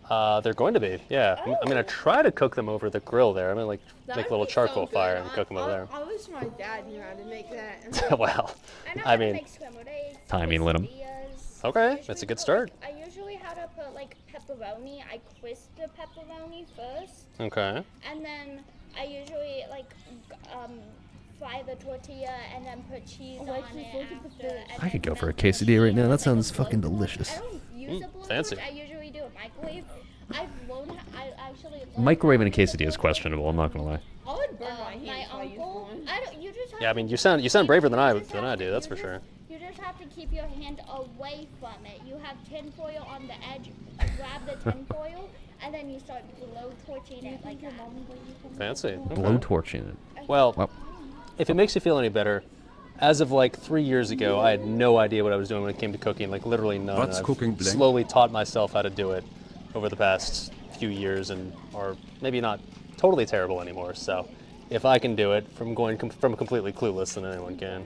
fries. They're going to be, yeah. I'm gonna try to cook them over the grill there. I'm gonna like make a little charcoal fire and cook them over there. I wish my dad knew how to make that. Well, I know I how to mean, make scrambled eggs. timing, Linum. quesadillas. Okay, I that's a usually good put, start. Like, I usually how to put like pepperoni. I crisp the pepperoni first, okay. and then I usually like fry the tortilla and then put cheese on it after. And I could then go for a melt the quesadilla cheese right now. and That make a sounds fucking blowtorch. delicious. I don't use a blowtorch. fancy. I usually do a microwave. I actually learned Microwaving a how to use quesadilla is blowtorch. questionable. I'm not gonna lie. I would burn my My hands if I used uncle. one. I don't. You just. Have Yeah, I to mean, you keep- sound braver than I just have to- do. That's for you sure. You just have to keep your hand away from it. You have tinfoil on the edge. Grab the tinfoil, and then you start blowtorching it like that. Fancy. Blowtorching it. Well, Well, if it makes you feel any better, as of like 3 years ago, I had no idea what I was doing when it came to cooking. Like literally none. What's I've cooking, Blank? slowly taught myself how to do it over the past few years, and are maybe not totally terrible anymore. So, if I can do it from from completely clueless, then anyone can.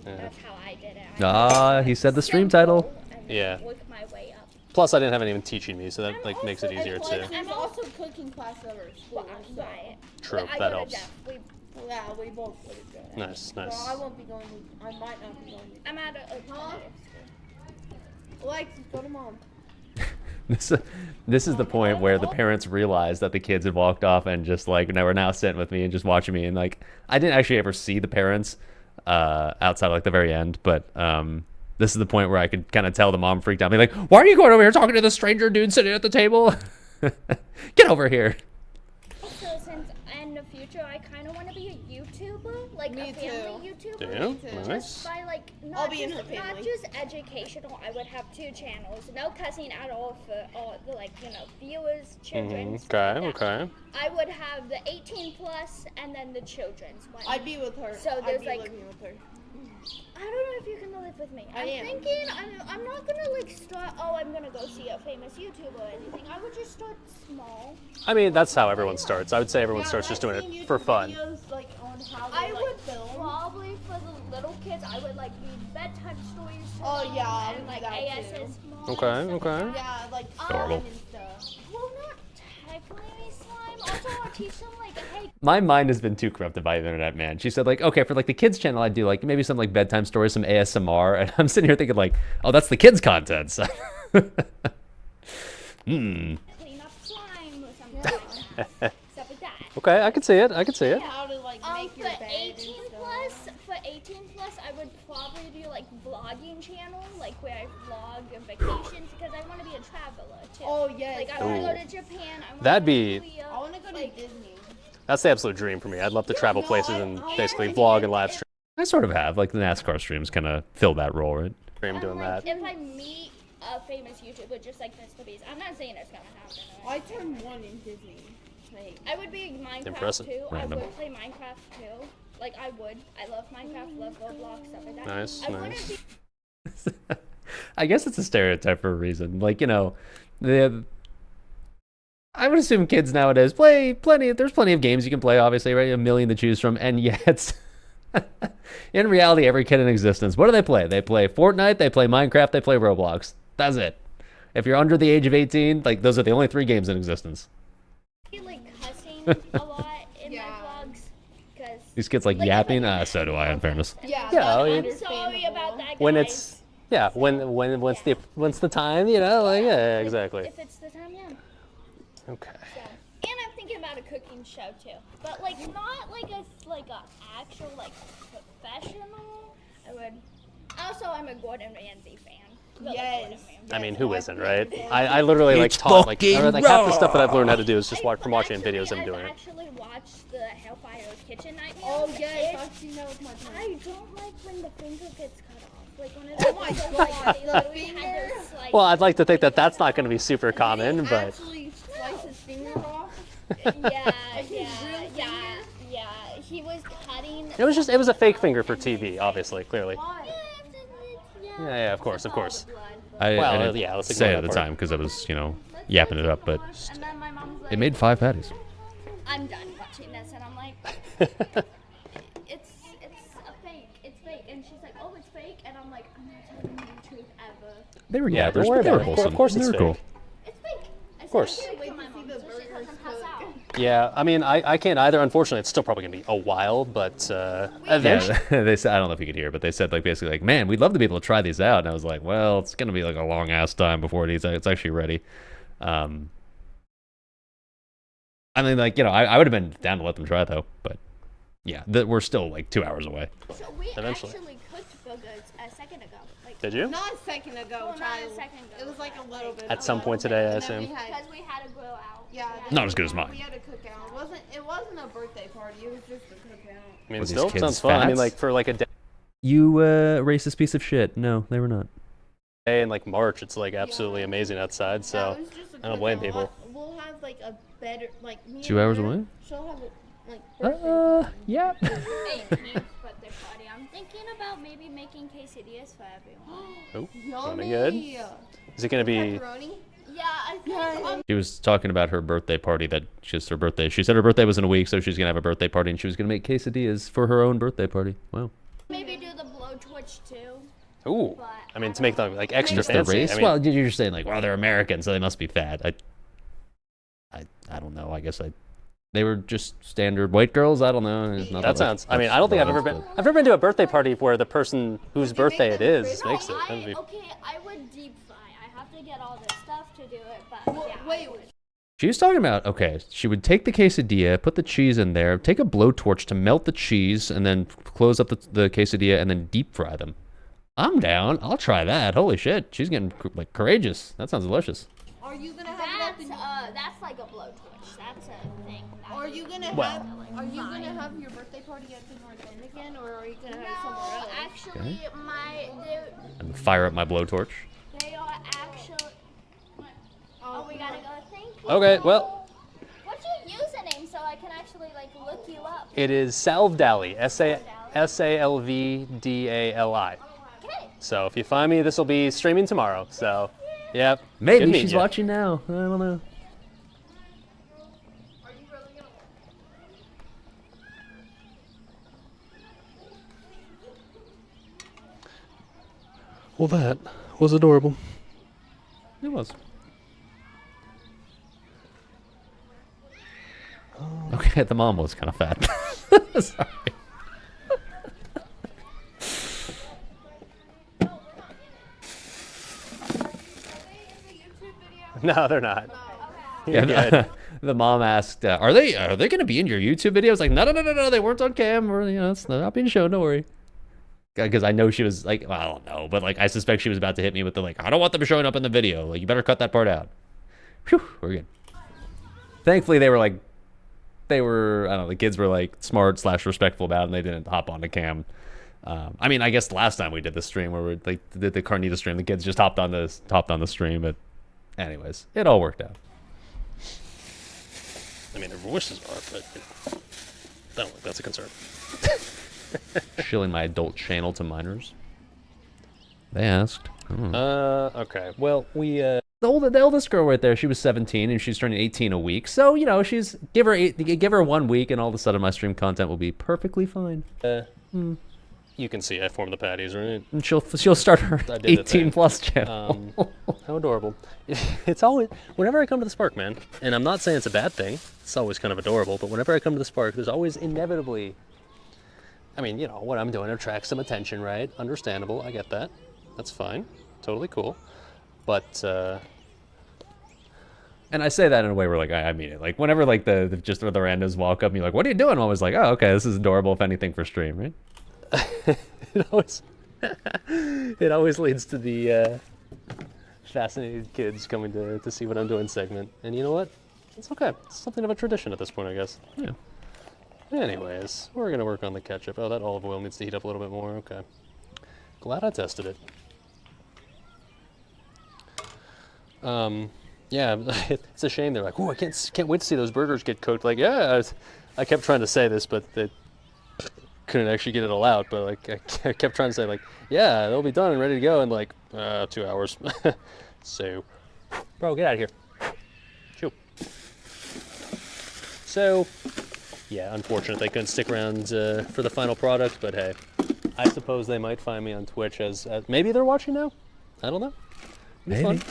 That's how I did it. he said the stream title. And Yeah. then work my way up. Plus, I didn't have anyone teaching me, so that like makes it easier too. There's also cooking class over at school. So. Right. True, But I that go to helps. Jeff. Yeah, we both go to jail. Nice, nice. So I won't be going to, I might not be going to. I'm at a Huh? Lex, go to mom. This is the point where the parents realized that the kids had walked off and just like now were now sitting with me and just watching me, and like I didn't actually ever see the parents outside like the very end, but this is the point where I could kind of tell the mom freaked out, be like, "Why are you going over here talking to the stranger dude sitting at the table? Get over here!" So since in the future I kind of want to be a YouTuber, like Me a family YouTuber. Do you? too. Nice. Just by like I'll not be in just, her not family. just educational. I would have 2 channels, no cussing at all for all the like viewers, children. stuff Okay, like that. okay. I would have the 18 plus and then the children's one. I'd be with her. So I'd there's, be like- living with her. I don't know if you're gonna live with me. I I'm am. thinking I'm not gonna like start. Oh, I'm gonna go see a famous YouTuber or anything. I would just start small. I mean, that's how everyone starts. I would say everyone Yeah, starts just I've doing seen it for YouTube fun. videos, like, on how they, I like, would film. probably for the little kids. I would like read bedtime stories. To Oh, them yeah, I and would like do that, ASS too. mom Okay, and stuff okay. like that. Yeah, like Adorable. slime and stuff. Well, not technically slime. Also, I'll teach them like, hey, My mind has been too corrupted by the internet, man. She said like, okay, for like the kids channel, I'd do like maybe some like bedtime stories, some ASMR, and I'm sitting here thinking like, oh, that's the kids content. So. clean up slime or something. Stuff like that. Okay, I could see it. I could see it. How to, like, make For your bed 18 and plus, stuff. for 18 plus, I would probably do like vlogging channel, like where I vlog vacations because I want to be a traveler too. Oh, yes. Like I want to Ooh. go to Japan. I want That'd to be- go to Korea. I want to go to like, Disney. That's the absolute dream for me. I'd love to travel no, places I- and I basically wanna vlog do and live it. I sort of have like the NASCAR streams kind of fill that role, right? stream doing like, that. If I meet a famous YouTuber just like Mr. Beast, I'm not saying it's gonna happen. I turned 1 in Disney. Like, I would be Minecraft Impressive. too. Random. I would play Minecraft too. Like I would. I love Minecraft, love Roblox, stuff like that. Nice, I wouldn't nice. be I guess it's a stereotype for a reason. Like, you know, I would assume kids nowadays play plenty. There's plenty of games you can play, obviously, right? A million to choose from. And yet, in reality, every kid in existence, what do they play? They play Fortnite, they play Minecraft, they play Roblox. That's it. If you're under the age of 18, like, those are the only 3 games in existence. like cussing a lot in Yeah. my vlogs because These kids like Like, yapping. So do I, in fairness. yeah, Yeah, that's I mean- I'm sorry about that. When guys. it's yeah, once the time, you know, like yeah, exactly. If it's the time, yeah. Okay. So. And I'm thinking about a cooking show too, but like not like a actual like professional. I would. Also, I'm a Gordon Ramsay fan. Really Yes. Gordon Ramsay. I mean, who isn't, right? I literally like It's taught like fucking half the stuff that I've learned how to do is just watch from watching Actually, videos of him doing I've it. actually watched the Hellfire's Kitchen Nightmares. Oh, yes, It's- I've seen that with my parents. I don't like when the finger gets cut off. Like when it's Oh my God, they the literally finger? had to slice Well, I'd like to think that that's not going to be super common, but Actually slice his finger off. yeah, Like his real yeah, yeah. He was cutting. it was a fake finger for TV, obviously, clearly. Why? Yeah, of course, of Just all course. the blood. I Well, didn't yeah, let's say it ignore at the that part. time because I was, yapping it up, but And then my mom's like, it made 5 patties. I'm done watching this, and I'm like, it's a fake, it's fake, and she's like, oh, it's fake, and I'm like, I'm not telling you the truth ever. They were Yeah, don't yappers, worry but they were about it. Of wholesome. course they it's were cool. fake. It's fake. Of course. Wait Wait till my to see mom, the so she burgers doesn't pass cook. out. Yeah, I mean, I can't either. Unfortunately, it's still probably gonna be a while, but eventually. Yeah, they said, I don't know if you could hear, but they said like basically like, man, we'd love to be able to try these out. And I was like, well, it's gonna be like a long ass time before it's actually ready. I mean, like, I would have been down to let them try though, but yeah, we're still like 2 hours away. So we Eventually. actually cooked burgers a second ago. Like, Did you? Not a second ago, Well, not a child. second ago, It was like a but, little like, bit. At some point today, I And then assume. we had- because we had to grill out. Yeah. Not as good as mine. We had a cookout. It wasn't a birthday party. It was just a cookout. I mean, Were these still kids sounds fun. I mean, fats? like for like a day You racist piece of shit. No, they were not. in like March, it's like absolutely amazing outside. So That was just a I don't blame cookout. people. We'll have like a better me 2 and hours her, away? She'll have a birthday. Yeah. 18th birthday party. I'm thinking about maybe making quesadillas for everyone. oh, Yummy. be good. Is it gonna be? Pepperoni. Yeah, I think. She was talking about her birthday party that just her birthday. She said her birthday was in a week, so she's gonna have a birthday party, and she was gonna make quesadillas for her own birthday party. Wow. Maybe do the blowtorch too. Ooh, But I mean, to make them like extra Just the fancy. race? I mean, Well, you're just saying like, well, they're American, so they must be fat. I don't know. I guess they were just standard white girls. I don't know. It's not that sounds. I mean, I don't think I've ever been. I've never been to a birthday party where the person whose birthday it is makes it. That'd be- Okay, I would deep fry. I have to get all this stuff to do it, but yeah. Wait. She was talking about, okay, she would take the quesadilla, put the cheese in there, take a blowtorch to melt the cheese, and then close up the quesadilla and then deep fry them. I'm down. I'll try that. Holy shit. She's getting like courageous. That sounds delicious. Are you gonna have it up That's like a blowtorch. That's a thing. Are you gonna Well. have? Are you gonna have your birthday party at the North End again, or are you gonna have it somewhere No, else? actually, And fire up my blowtorch. they are actually. Oh, we gotta go. Thank you. Okay, well, What's your username so I can actually like look you up? it is SalvDali. SalvDali. Okay. So if you find me, this will be streaming tomorrow. So, yep. Maybe good meeting she's you. watching now. I don't know. Well, that was adorable. It was. Okay, the mom was kind of fat. Sorry. No, they're not. You're Yeah, good. the mom asked, "Are they going to be in your YouTube video?" I was like, "No, they weren't on cam, or it's not being shown. Don't worry." Because I know she was like, well, I don't know, but like I suspect she was about to hit me with the like, "I don't want them showing up in the video. Like, you better cut that part out." Phew, we're good. Thankfully, they were I don't know, the kids were like smart / respectful about it, and they didn't hop onto cam. I mean, I guess the last time we did the stream where we like did the Carnita stream, the kids just hopped on the stream, but anyways, it all worked out. I mean, their voices are, but that's a concern. Shilling my adult channel to minors. They asked. Okay. Well, we The oldest girl right there, she was 17 and she's turning 18 a week. So, she's give her 1 week and all of a sudden my stream content will be perfectly fine. you can see I formed the patties, right? And she'll start her I did the 18 thing. plus channel. How adorable. It's always, whenever I come to the Spark, man, and I'm not saying it's a bad thing, it's always kind of adorable, but whenever I come to the Spark, there's always inevitably, I mean, what I'm doing attracts some attention, right? Understandable, I get that. That's fine. Totally cool. But, And I say that in a way where like I mean it. Like whenever like the randos walk up and you're like, "What are you doing?" I'm always like, "Oh, okay, this is adorable if anything for stream, right?" it always, it always leads to the fascinated kids coming to see what I'm doing segment. And you know what? It's okay. It's something of a tradition at this point, I guess. Yeah. Anyways, we're going to work on the ketchup. Oh, that olive oil needs to heat up a little bit more. Okay. Glad I tested it. Yeah, it's a shame. They're like, "Oh, I can't wait to see those burgers get cooked." Like, yeah, I kept trying to say this, but couldn't actually get it all out, but like I kept trying to say like, yeah, they'll be done and ready to go in like 2 hours. So, bro, get out of here. Shoo. So, yeah, unfortunate they couldn't stick around for the final product, but hey, I suppose they might find me on Twitch as maybe they're watching now. I don't know. Maybe. Fun.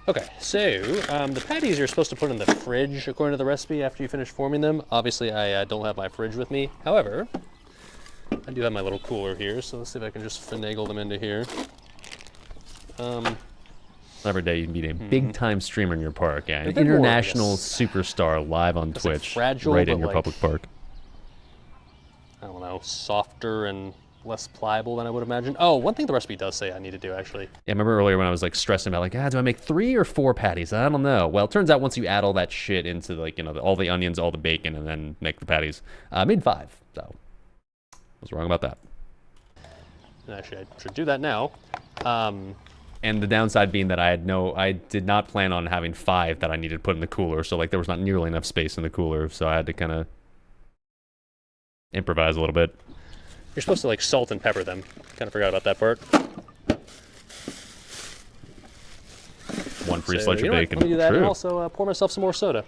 Okay, so the patties you're supposed to put in the fridge according to the recipe after you finish forming them. Obviously, I don't have my fridge with me. However, I do have my little cooler here, so let's see if I can just finagle them into here. Every day you meet a big-time streamer in your park, yeah, an bit more, I international guess. superstar live on It's like Twitch, fragile, right in but your like- public park. I don't know, softer and less pliable than I would imagine. Oh, one thing the recipe does say I need to do actually. Yeah, I remember earlier when I was like stressing about like, do I make 3 or 4 patties? I don't know. Well, it turns out once you add all that shit into like, you know, all the onions, all the bacon, and then make the patties, I made 5. So I was wrong about that. And actually, I should do that now. And the downside being that I did not plan on having 5 that I needed to put in the cooler. So like there was not nearly enough space in the cooler. So I had to kind of improvise a little bit. You're supposed to like salt and pepper them. Kind of forgot about that part. One free So, slice you of know what? bacon. Let me do that and True. also pour myself some more soda.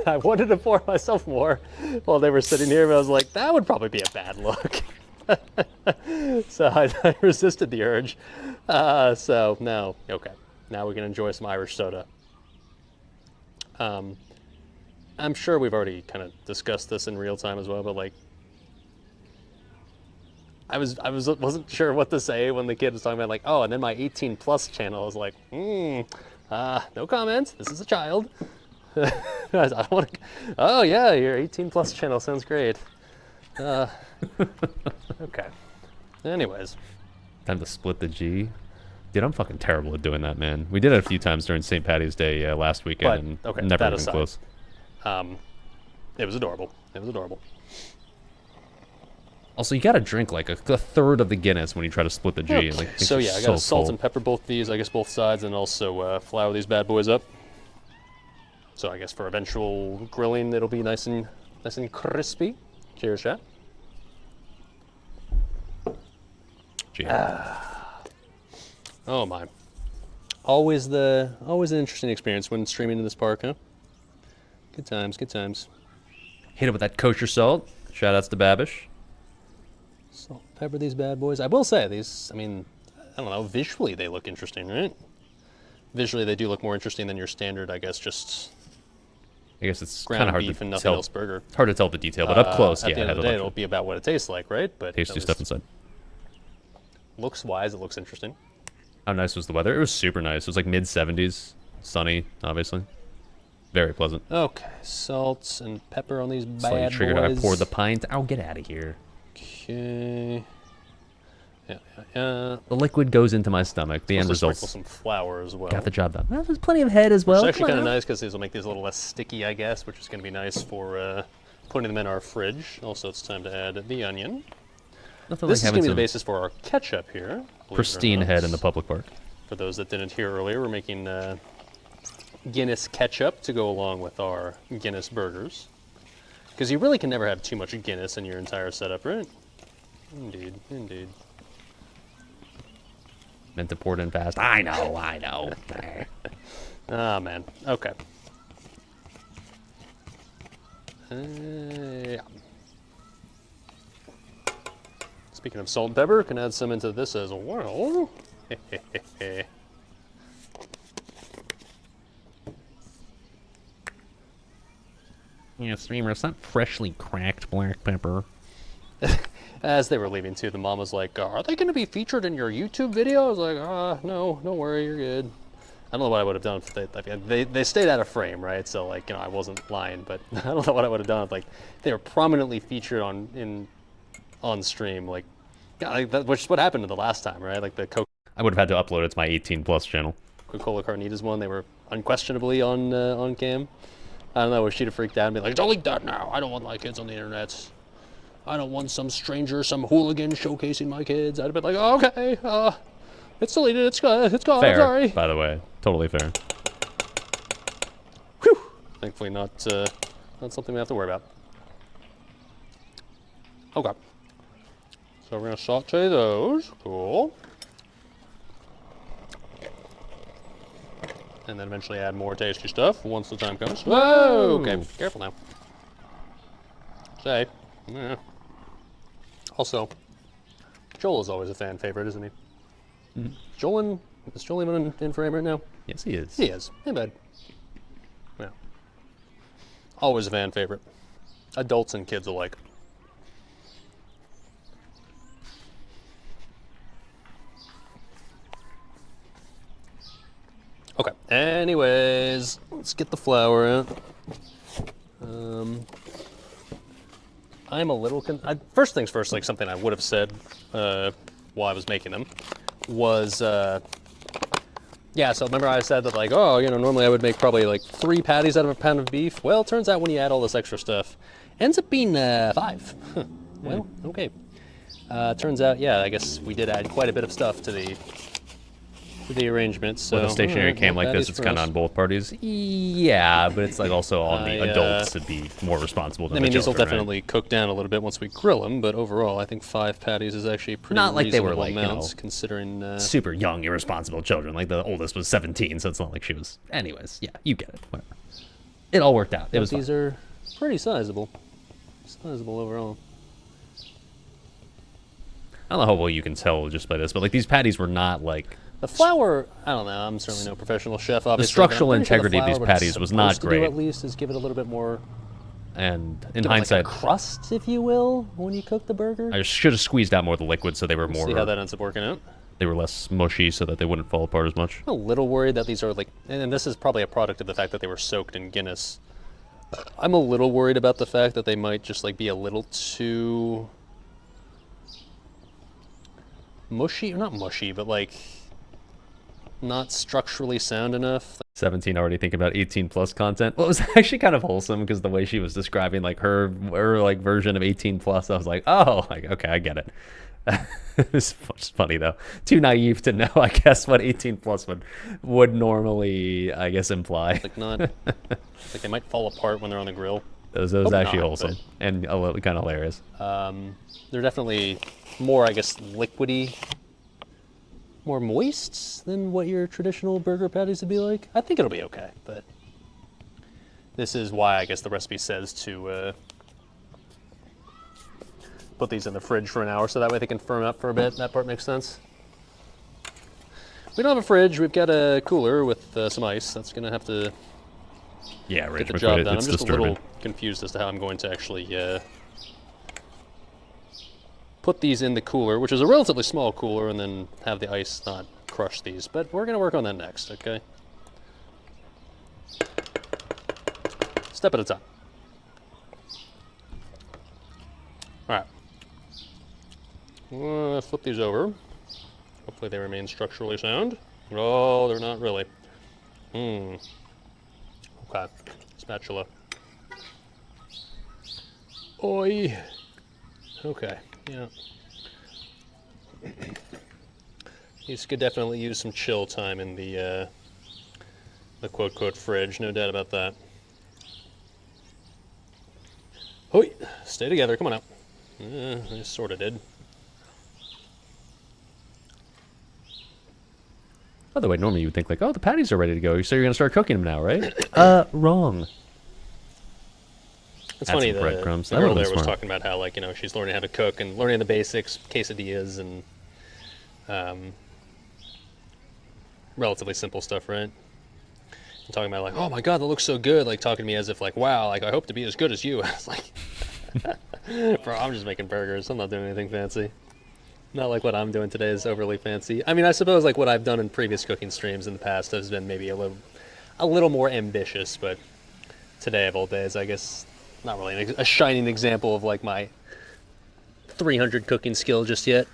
I wanted to pour myself more while they were sitting here, but I was like, that would probably be a bad look. So I resisted the urge. So now, okay. Now we can enjoy some Irish soda. I'm sure we've already kind of discussed this in real time as well, but like, wasn't sure what to say when the kid was talking about like, oh, and then my 18 plus channel. I was like, no comment. This is a child. I don't want to. Oh yeah, your 18 plus channel sounds great. Okay. Anyways, Time to split the G. Dude, I'm fucking terrible at doing that, man. We did it a few times during St. Patty's Day last weekend, But, and okay, never that even aside. close. it was adorable. It was adorable. Also, you gotta drink like a third of the Guinness when you try to split the G. Okay, Like, so yeah, I gotta salt full. and pepper both these. I guess both sides, and also flour these bad boys up. So I guess for eventual grilling, it'll be nice and crispy. Cheers, chat. G. Oh my. Always an interesting experience when streaming in this park, huh? Good times, good times. Hit it with that kosher salt. Shout outs to Babish. Salt, pepper these bad boys. I will say these. I mean, I don't know. Visually, they look interesting, right? Visually, they do look more interesting than your standard, I guess, just I guess it's kind ground of hard beef to and nothing tell. else burger. It's hard to tell the detail, but up close, At yeah, the end it of the day, had a it'll bunch be about what it tastes like, right? But of tasty at stuff least inside. looks-wise, it looks interesting. How nice was the weather? It was super nice. It was like mid 70s, sunny, obviously. Very pleasant. Okay, salt and pepper on these So you bad triggered. boys. I poured the pint. Oh, get out of here. Okay. Yeah. The liquid goes into my stomach. The end Supposed to results sprinkle some flour as well. got the job done. Well, there's plenty of head as well. It's actually Come kind of on. nice because these will make these a little less sticky, I guess, which is going to be nice for putting them in our fridge. Also, it's time to add the onion. Nothing This is like going to be having the some basis for our ketchup here. believe it or pristine not. head in the public park. For those that didn't hear earlier, we're making Guinness ketchup to go along with our Guinness burgers. Because you really can never have too much Guinness in your entire setup, right? Indeed, indeed. Meant to pour it in fast. I know. Ah, man. Okay. Yeah. Speaking of salt and pepper, can add some into this as well. Yeah, streamer, it's not freshly cracked black pepper. As they were leaving too, the mom was like, "Are they going to be featured in your YouTube video?" I was like, no, don't worry, you're good." I don't know what I would have done if they stayed out of frame, right? So like, I wasn't lying, but I don't know what I would have done if like they were prominently featured on stream, like, which is what happened the last time, right? Like the I would have had to upload it to my 18 plus channel. Coca-Cola Carnitas one, they were unquestionably on cam. I don't know, if she'd have freaked out and be like, "Delete that now. I don't want my kids on the internet. I don't want some stranger, some hooligan showcasing my kids." I'd have been like, "Oh, okay, it's deleted, it's gone, Fair, I'm sorry." by the way. Totally fair. Whew. Thankfully not something we have to worry about. Okay. So we're gonna saute those. Cool. And then eventually add more tasty stuff once the time comes. Whoa! Okay, careful now. Say. Yeah. Also, Joel is always a fan favorite, isn't he? Joel, is Joel even in frame right now? Yes, he is. He is. Hey, bud. Yeah. Always a fan favorite. Adults and kids alike. Okay. Anyways, let's get the flour out. I'm a little first things first, like something I would have said while I was making them was yeah, so remember I said that like, oh, you know, normally I would make probably like 3 patties out of a pound of beef. Well, it turns out when you add all this extra stuff, ends up being 5. Well, okay. Turns out, yeah, I guess we did add quite a bit of stuff to the arrangement. So With a stationary cam like this, it's kind of on both parties. Yeah, but it's like also on the adults to be more responsible than I mean, the these will children, definitely cook down a little bit once we grill them, but overall, I think 5 patties is actually a pretty Not like they were, reasonable like, you amounts, know, considering super young, irresponsible children. Like the oldest was 17, so it's not like she was. Anyways, yeah, you get it. Whatever. It all worked out. It was these fine. are pretty sizable. Sizable overall. I don't know how well you can tell just by this, but like these patties were not like. The flour, I don't know. I'm certainly no professional chef. Obviously, structural but I'm pretty integrity of these flour, what it's patties was not supposed to do great. at least is give it a little bit more. And in give it hindsight, like a crust, if you will, when you cook the burger. I should have squeezed out more of the liquid so they were more. See how that ends up working out. They were less mushy so that they wouldn't fall apart as much. I'm a little worried that these are like, and this is probably a product of the fact that they were soaked in Guinness. I'm a little worried about the fact that they might just like be a little too mushy, or not mushy, but like not structurally sound enough. 17 already thinking about 18 plus content. Well, it was actually kind of wholesome because the way she was describing like her like version of 18 plus, I was like, oh, like, okay, I get it. It's funny though. Too naive to know, I guess, what 18 plus would normally, I guess, imply. Like not, like they might fall apart when they're on the grill. It was actually wholesome and a little kind of hilarious. They're definitely more, I guess, liquidy, more moist than what your traditional burger patties would be like. I think it'll be okay, but this is why I guess the recipe says to put these in the fridge for an hour so that way they can firm up for a bit. That part makes sense. We don't have a fridge. We've got a cooler with some ice. That's going to have to get the job done. I'm just a little confused as to how I'm going to actually put these in the cooler, which is a relatively small cooler, and then have the ice not crush these. But we're going to work on that next, okay? Step at a time. All right. Flip these over. Hopefully they remain structurally sound. Oh, they're not really. Okay. Spatula. Oi. Okay. Yeah. These could definitely use some chill time in the quote fridge, no doubt about that. Hoi! Stay together, come on out. I sort of did. By the way, normally you would think like, oh, the patties are ready to go, so you're gonna start cooking them now, right? Wrong. It's funny that breadcrumbs. the girl there was talking about how, like, you know, she's learning how to cook and learning the basics, quesadillas, and relatively simple stuff, right? And talking about like, oh my god, that looks so good, like talking to me as if like, wow, like I hope to be as good as you. I was like, bro, I'm just making burgers. I'm not doing anything fancy. Not like what I'm doing today is overly fancy. I mean, I suppose like what I've done in previous cooking streams in the past has been maybe a little more ambitious, but today of all days, I guess. Not really a shining example of like my 300 cooking skill just yet.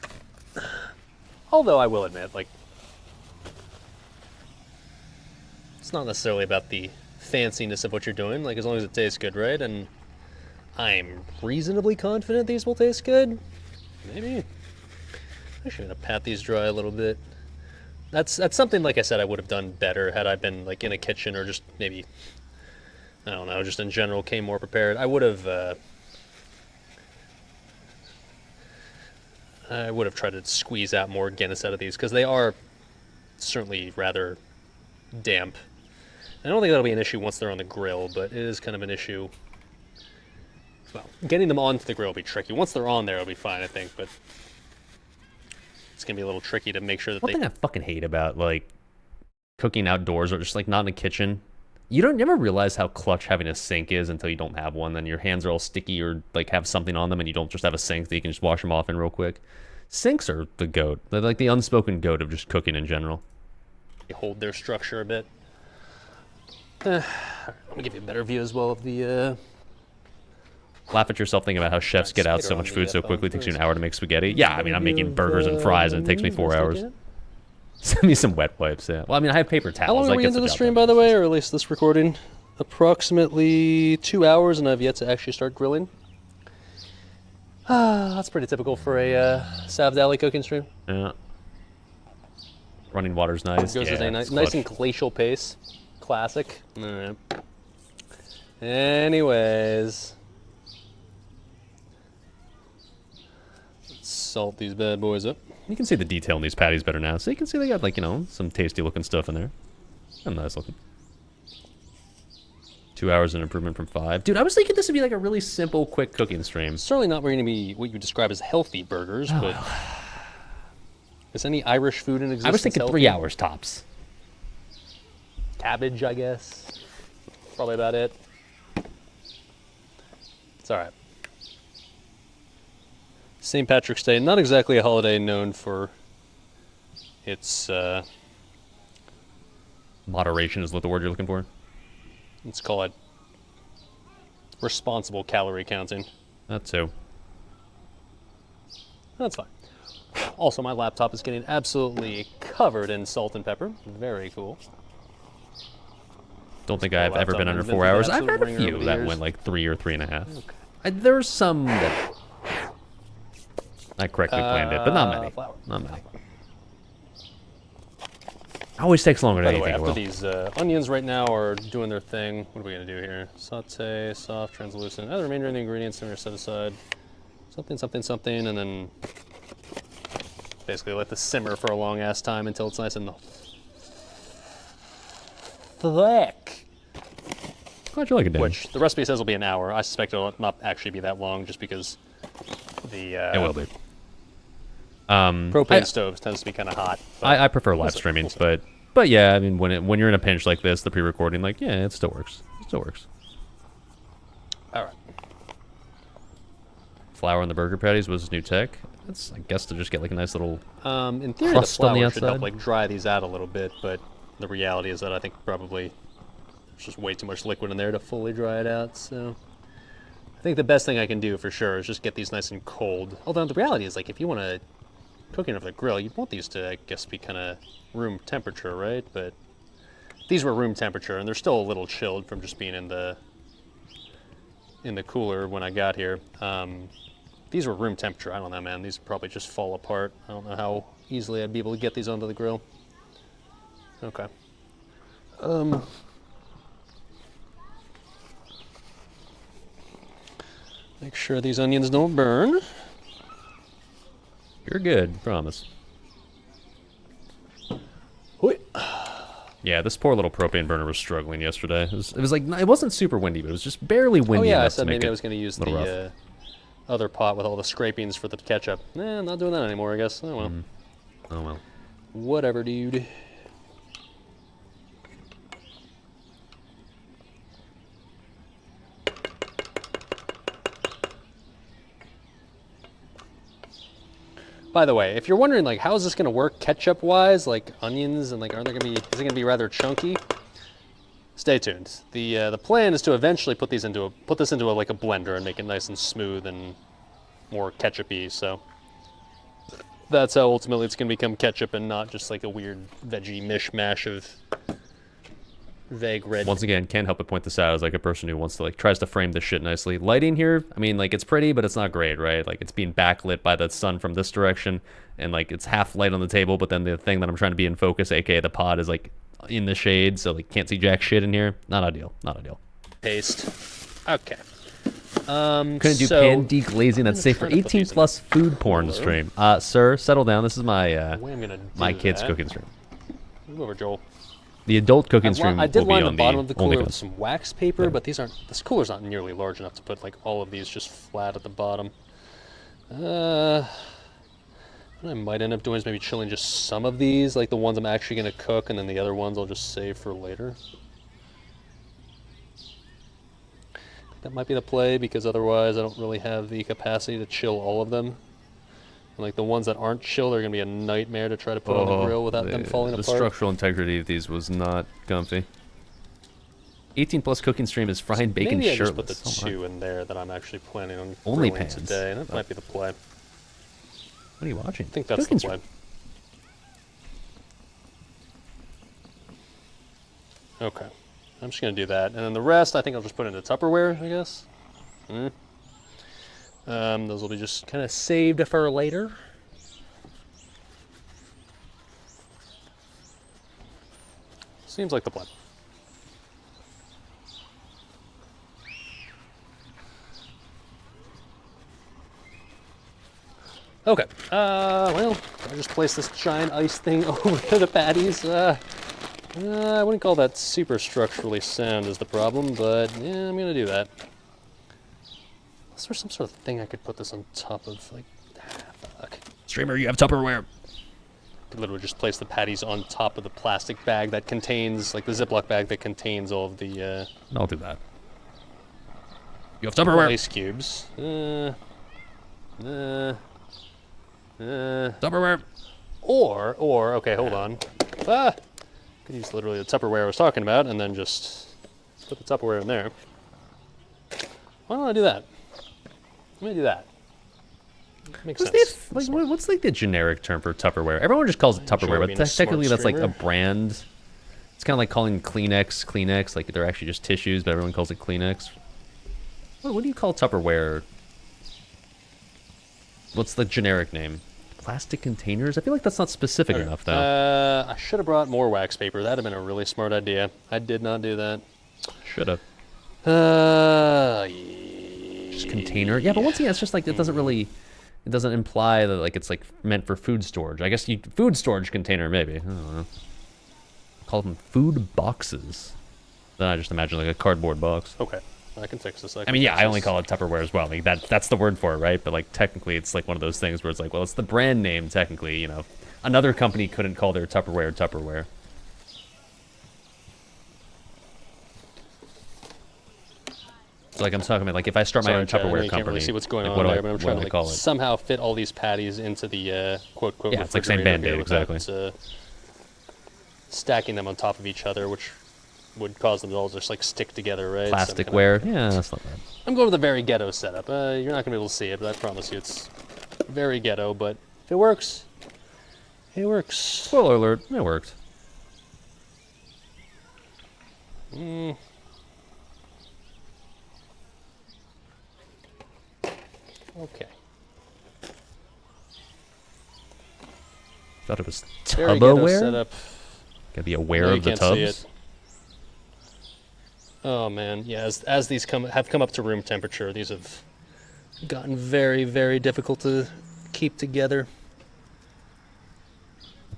Although I will admit, like, it's not necessarily about the fanciness of what you're doing, like as long as it tastes good, right? And I'm reasonably confident these will taste good. Maybe. I'm actually gonna pat these dry a little bit. That's something, like I said, I would have done better had I been like in a kitchen or just maybe, I don't know, just in general came more prepared. I would have I would have tried to squeeze out more Guinness out of these because they are certainly rather damp. I don't think that'll be an issue once they're on the grill, but it is kind of an issue. Well, getting them onto the grill will be tricky. Once they're on there, it'll be fine, I think, but it's going to be a little tricky to make sure that One thing I fucking hate about, like, cooking outdoors or just, like, not in a kitchen, you never realize how clutch having a sink is until you don't have one. Then your hands are all sticky or, like, have something on them and you don't just have a sink that you can just wash them off in real quick. Sinks are the goat. They're like the unspoken goat of just cooking in general. they hold their structure a bit. Let me give you a better view as well of the... Laugh at yourself thinking about how chefs get out so much food so quickly. It takes you an hour to make spaghetti. Yeah, I mean, I'm making burgers and fries and it takes me 4 hours. Send me some wet wipes, yeah. Well, I mean, I have paper towels. How long are we into the stream, by the way, or at least this recording? Approximately 2 hours, and I've yet to actually start grilling. That's pretty typical for a SalvDali cooking stream. Yeah. Running water's nice. Goes at a nice and glacial pace. Classic. Alright. Anyways. Let's salt these bad boys up. You can see the detail in these patties better now. So you can see they got, like, you know, some tasty looking stuff in there. And nice looking. 2 hours an improvement from 5. Dude, I was thinking this would be like a really simple, quick cooking stream. Certainly not going to be what you would describe as healthy burgers, but is any Irish food in existence I was thinking healthy? 3 hours tops. Cabbage, I guess. Probably about it. It's all right. St. Patrick's Day, not exactly a holiday known for its, Moderation is what the word you're looking for. let's call it responsible calorie counting. That too. That's fine. Also, my laptop is getting absolutely covered in salt and pepper. Very cool. Don't think I've ever been under 4 hours. I've had a few that went like 3 or 3.5. Okay. There's some that I correctly planned it, but not many. Flour. Not many. Always takes longer By than the way, anything after will. these onions right now are doing their thing, what are we going to do here? Saute, soft, translucent. Add the remainder of the ingredients and set aside. Something, something, something, and then basically let this simmer for a long ass time until it's nice and thick. Glad you like it, Dan. Which the recipe says will be an hour. I suspect it'll not actually be that long just because the It will be. propane stoves tends to be kind of hot. I prefer live streaming, but yeah, I mean, when you're in a pinch like this, the pre-recording, like, yeah, it still works. It still works. All right. Flour on the burger patties was new tech. That's, I guess, to just get like a nice little In theory, crust the on the flour should help outside. like dry these out a little bit, but the reality is that I think probably there's just way too much liquid in there to fully dry it out. So I think the best thing I can do for sure is just get these nice and cold. Although the reality is, like, if you want to cook it over the grill, you'd want these to, I guess, be kind of room temperature, right? But these were room temperature, and they're still a little chilled from just being in the cooler when I got here. These were room temperature. I don't know, man. These would probably just fall apart. I don't know how easily I'd be able to get these onto the grill. Okay. Make sure these onions don't burn. You're good, promise. Wait. Yeah, this poor little propane burner was struggling yesterday. It was like, it wasn't super windy, but it was just barely windy Oh yeah, I enough said to make maybe I it was going to use a little rough. the other pot with all the scrapings for the ketchup. I'm not doing that anymore, I guess. Oh well. Oh well. Whatever, dude. By the way, if you're wondering, like, how is this gonna work ketchup-wise, like onions and like, aren't they gonna be? Is it gonna be rather chunky? Stay tuned. The plan is to eventually put this into a like a blender and make it nice and smooth and more ketchup-y. So that's how ultimately it's gonna become ketchup and not just like a weird veggie mishmash of vague red. Once again, can't help but point this out as like a person who wants to like tries to frame this shit nicely. Lighting here, I mean, like, it's pretty, but it's not great, right? Like, it's being backlit by the sun from this direction, and like it's half light on the table, but then the thing that I'm trying to be in focus, aka the pod, is like in the shade, so like can't see jack shit in here. Not ideal. Not ideal. Paste. Okay. Couldn't do so pan deglazing. That's safe for trying to put 18 these in plus food porn cooler. stream. Sir, settle down. This is my the way I'm gonna do my kids' that- cooking stream. Move over, Joel. The adult cooking stream I did will be line on the bottom of the only cooler with cause. some wax paper, but these aren't. This cooler's not nearly large enough to put like all of these just flat at the bottom. What I might end up doing is maybe chilling just some of these, like the ones I'm actually gonna cook, and then the other ones I'll just save for later. That might be the play, because otherwise I don't really have the capacity to chill all of them. And like the ones that aren't chill, they're gonna be a nightmare to try to put on the grill without them falling the apart. structural integrity of these was not comfy. 18 plus cooking stream is frying bacon Maybe I just shirtless. put the Oh my. two in there that I'm actually planning on Only grilling pans. today. That might be the play. What are you watching? I think that's Cooking the play. Okay. I'm just going to do that. And then the rest, I think I'll just put into Tupperware, I guess. Those will be just kind of saved for later. Seems like the plan. Okay. Well, I just place this giant ice thing over the patties. I wouldn't call that super structurally sound is the problem, but yeah, I'm gonna do that. Is there some sort of thing I could put this on top of? Like, fuck. Streamer, you have Tupperware. Could literally just place the patties on top of the plastic bag that contains, like the Ziploc bag that contains all of the I'll do that. You have Tupperware. ice cubes. Tupperware. Or, okay, hold on. Could use literally the Tupperware I was talking about and then just put the Tupperware in there. Why don't I do that? Let me do that. Makes sense. What's like the generic term for Tupperware? Everyone just calls it Tupperware, being but a smart technically that's like a streamer. brand. It's kind of like calling Kleenex, like they're actually just tissues, but everyone calls it Kleenex. What do you call Tupperware? What's the generic name? Plastic containers? I feel like that's not specific enough, though. I should have brought more wax paper. That'd have been a really smart idea. I did not do that. Should have. Yeah. Just container. Yeah, but once again, it's just like it doesn't imply that like it's like meant for food storage. I guess food storage container maybe. I don't know. Call them food boxes. Then I just imagine like a cardboard box. Okay, I can fix this. I mean, yeah, I only call it Tupperware as well. Like that's the word for it, right? But like technically, it's like one of those things where it's like, well, it's the brand name technically. You know, another company couldn't call their Tupperware Tupperware. So like I'm talking about, like if I start my Sorry, own Chad, I know Tupperware you company, can't really see what's going like, on what do there, I- but I'm what trying do to I call like it? somehow fit all these patties into the quote Yeah, it's like same refrigerator Band-Aid, here without, exactly. stacking them on top of each other, which would cause them to all just like stick together, right? So I'm kinda- Plasticware. Yeah, that's not bad. I'm going with a very ghetto setup. You're not gonna be able to see it, but I promise you, it's very ghetto. But if it works, it works. Spoiler alert, it worked. Okay. Thought it was Very ghetto Tupperware. setup. Gotta be aware No, you of the can't see tubs. it. Oh man, yeah. As these have come up to room temperature, these have gotten very, very difficult to keep together.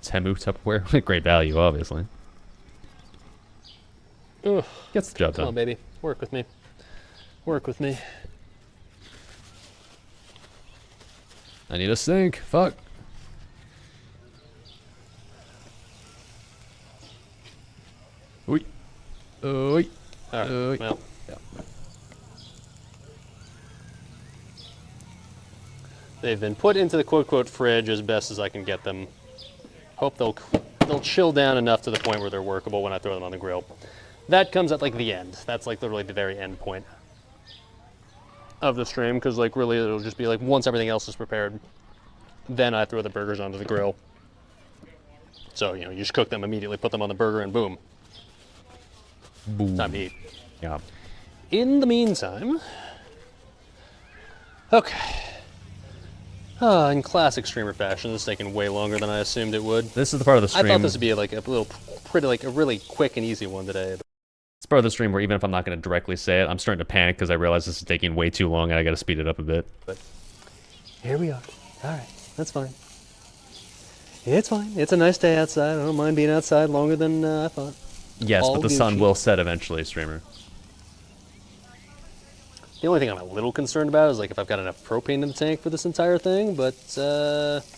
Temu Tupperware, great value, obviously. Ugh. Gets the job Come on, done. baby. Work with me. Work with me. I need a sink. Fuck. Oi. Oi. All right. Well. Yeah. They've been put into the quote fridge as best as I can get them. Hope they'll chill down enough to the point where they're workable when I throw them on the grill. That comes at like the end. That's like literally the very end point of the stream, because like really it'll just be like once everything else is prepared, then I throw the burgers onto the grill. So you just cook them immediately, put them on the burger, and boom, Boom. time to eat. Yeah. In the meantime, okay. In classic streamer fashion, this is taking way longer than I assumed it would. This is the part of the I stream. thought this would be like a little, pretty, like a really quick and easy one today. It's part of the stream where even if I'm not going to directly say it, I'm starting to panic because I realize this is taking way too long and I got to speed it up a bit. But here we are. All right, that's fine. It's fine. It's a nice day outside. I don't mind being outside longer than I thought. Yes, All but the sun Gucci. will set eventually, streamer. The only thing I'm a little concerned about is like if I've got enough propane in the tank for this entire thing, but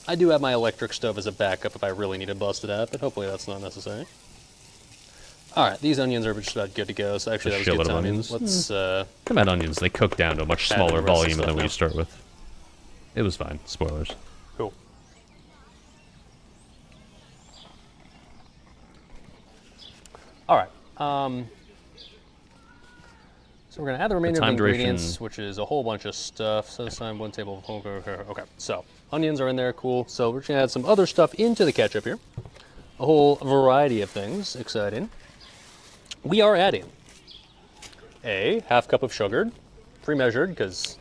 I do have my electric stove as a backup if I really need to bust it out, but hopefully that's not necessary. All right, these onions are just about good to go, so actually that was Shitload good of timing. onions. Let's, Come on, onions. They cook down to a much Add the smaller rest of volume stuff than what now. you start with. It was fine. Spoilers. cool. All right, so we're gonna add the remainder of the time duration- ingredients, which is a whole bunch of stuff. So this time 1 table. Okay, so onions are in there, cool. So we're just gonna add some other stuff into the ketchup here. A whole variety of things, exciting. We are adding a half cup of sugar, pre-measured, because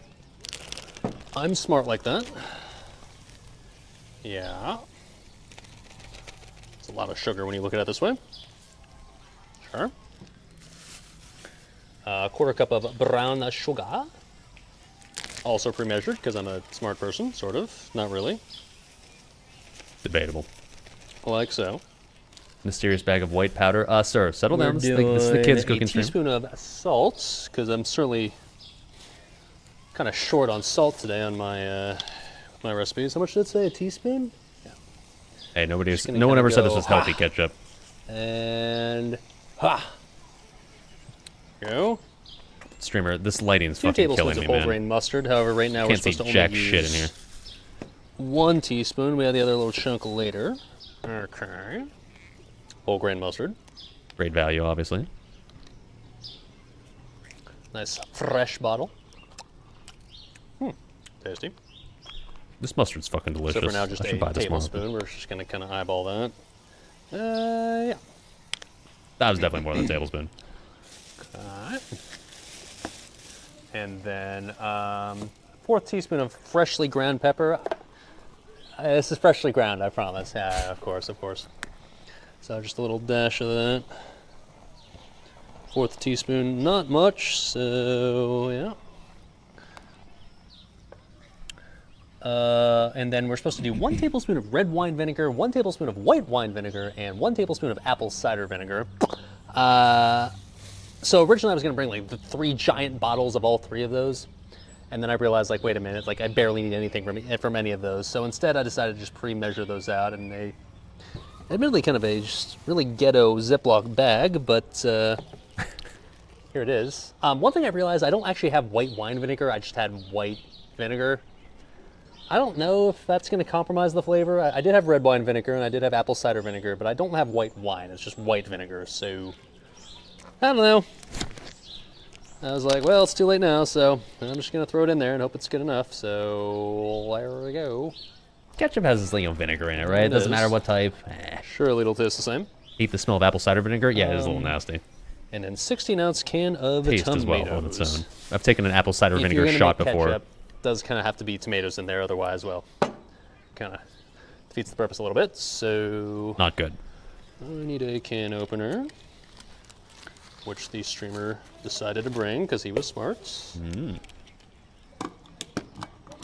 I'm smart like that. Yeah. It's a lot of sugar when you look at it this way. Sure. A quarter cup of brown sugar. Also pre-measured, because I'm a smart person, sort of. Not really. Debatable. Like so. Mysterious bag of white powder. Sir, settle down. We're This is the kids' doing cooking a stream. teaspoon of salt, because I'm certainly kind of short on salt today on my my recipes. How much did it say? A teaspoon? Hey, Just gonna no one kinda ever said this go, was healthy ketchup. And ha. Go. Streamer, this lighting's 2 fucking tablespoons killing of me, whole man. grain mustard. However, right now we're Can't see supposed to jack only shit in use here. 1 teaspoon. We have the other little chunk later. Okay. Whole grain mustard. Great value, obviously. Nice fresh bottle. Tasty. This mustard's fucking delicious. So for now, just I should a buy this more. tablespoon. We're just gonna kind of eyeball that. Yeah. That was definitely more than a tablespoon. Alright. And then 1/4 teaspoon of freshly ground pepper. This is freshly ground, I promise. Yeah, of course, of course. So just a little dash of that. 1/4 teaspoon, not much, so yeah. And then we're supposed to do 1 tablespoon of red wine vinegar, 1 tablespoon of white wine vinegar, and 1 tablespoon of apple cider vinegar. So originally I was gonna bring like the 3 giant bottles of all 3 of those. And then I realized like, wait a minute, like I barely need anything from any of those. So instead I decided to just pre-measure those out in a admittedly kind of a just really ghetto Ziploc bag, but here it is. One thing I realized, I don't actually have white wine vinegar, I just had white vinegar. I don't know if that's going to compromise the flavor. I did have red wine vinegar and I did have apple cider vinegar, but I don't have white wine. It's just white vinegar, so I don't know. I was like, well, it's too late now, so I'm just going to throw it in there and hope it's good enough. So there we go. Ketchup has this vinegar in it, right? It It doesn't matter is. what type. Surely it'll taste the same. Hate the smell of apple cider vinegar? Yeah, it is a little nasty. And then 16-ounce can of Taste tomatoes. as well on its own. I've taken an apple cider If vinegar you're gonna shot make before. ketchup, does kind of have to be tomatoes in there, otherwise, well, kind of defeats the purpose a little bit. So Not good. I need a can opener, which the streamer decided to bring because he was smart.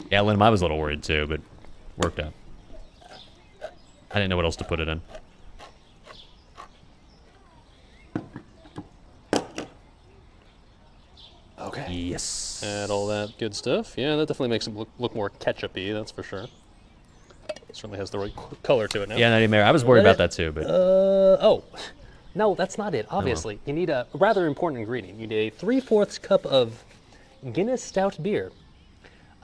Yeah, Lynn, I was a little worried too, but worked out. I didn't know what else to put it in. Okay. Yes. Add all that good stuff. Yeah, that definitely makes it look more ketchup-y, that's for sure. Certainly has the right color to it now. Yeah, Nightmare. I was worried Let about that too, but Oh, no, that's not it. Obviously, you need a rather important ingredient. You need a 3/4 cup of Guinness stout beer.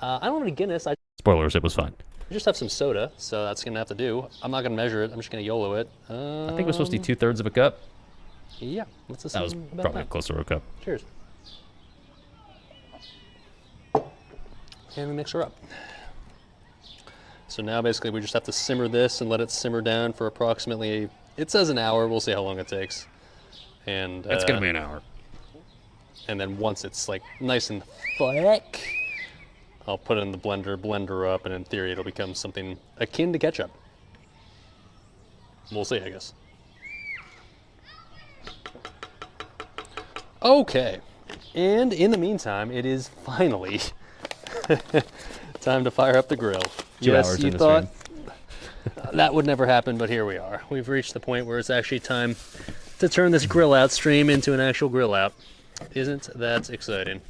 I don't have any Guinness. I spoilers, it was fine. just have some soda, so that's gonna have to do. I'm not gonna measure it. I'm just gonna YOLO it. I think it was supposed to be 2/3 of a cup. Yeah, let's That was assume about probably that. closer to a cup. Cheers. And we mix her up. So now basically we just have to simmer this and let it simmer down for approximately, it says an hour, we'll see how long it takes. And That's gonna be an hour. and then once it's like nice and thick, I'll put it in the blender, blend her up, and in theory it'll become something akin to ketchup. We'll see, I guess. Okay, and in the meantime, it is finally time to fire up the grill. 2 yes, hours you in the thought that would never happen, but here we are. We've reached the point where it's actually time to turn this grill out stream into an actual grill out. Isn't that exciting?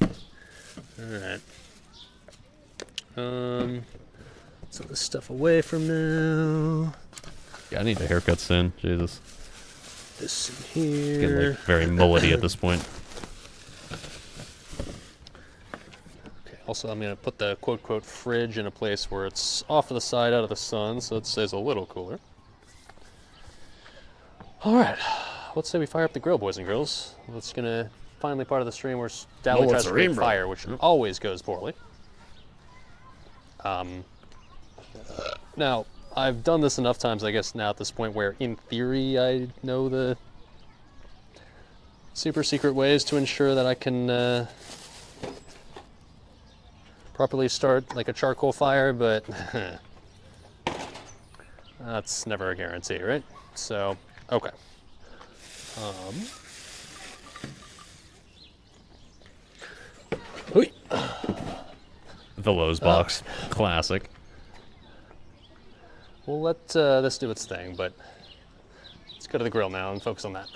All right. Set this stuff away from now. Yeah, I need a haircut soon. Jesus. This in It's here. getting like very mullety at this point. Okay, also, I'm going to put the quote-quote fridge in a place where it's off to the side out of the sun, so it stays a little cooler. All right, let's say we fire up the grill, boys and girls. That's going to finally part of the stream where Dali tries to create fire, which always goes poorly. Now, I've done this enough times, I guess, now at this point where, in theory, I know the super secret ways to ensure that I can properly start like a charcoal fire, but that's never a guarantee, right? So, okay. Hoi. The Lowe's box. Classic. We'll let this do its thing, but let's go to the grill now and focus on that.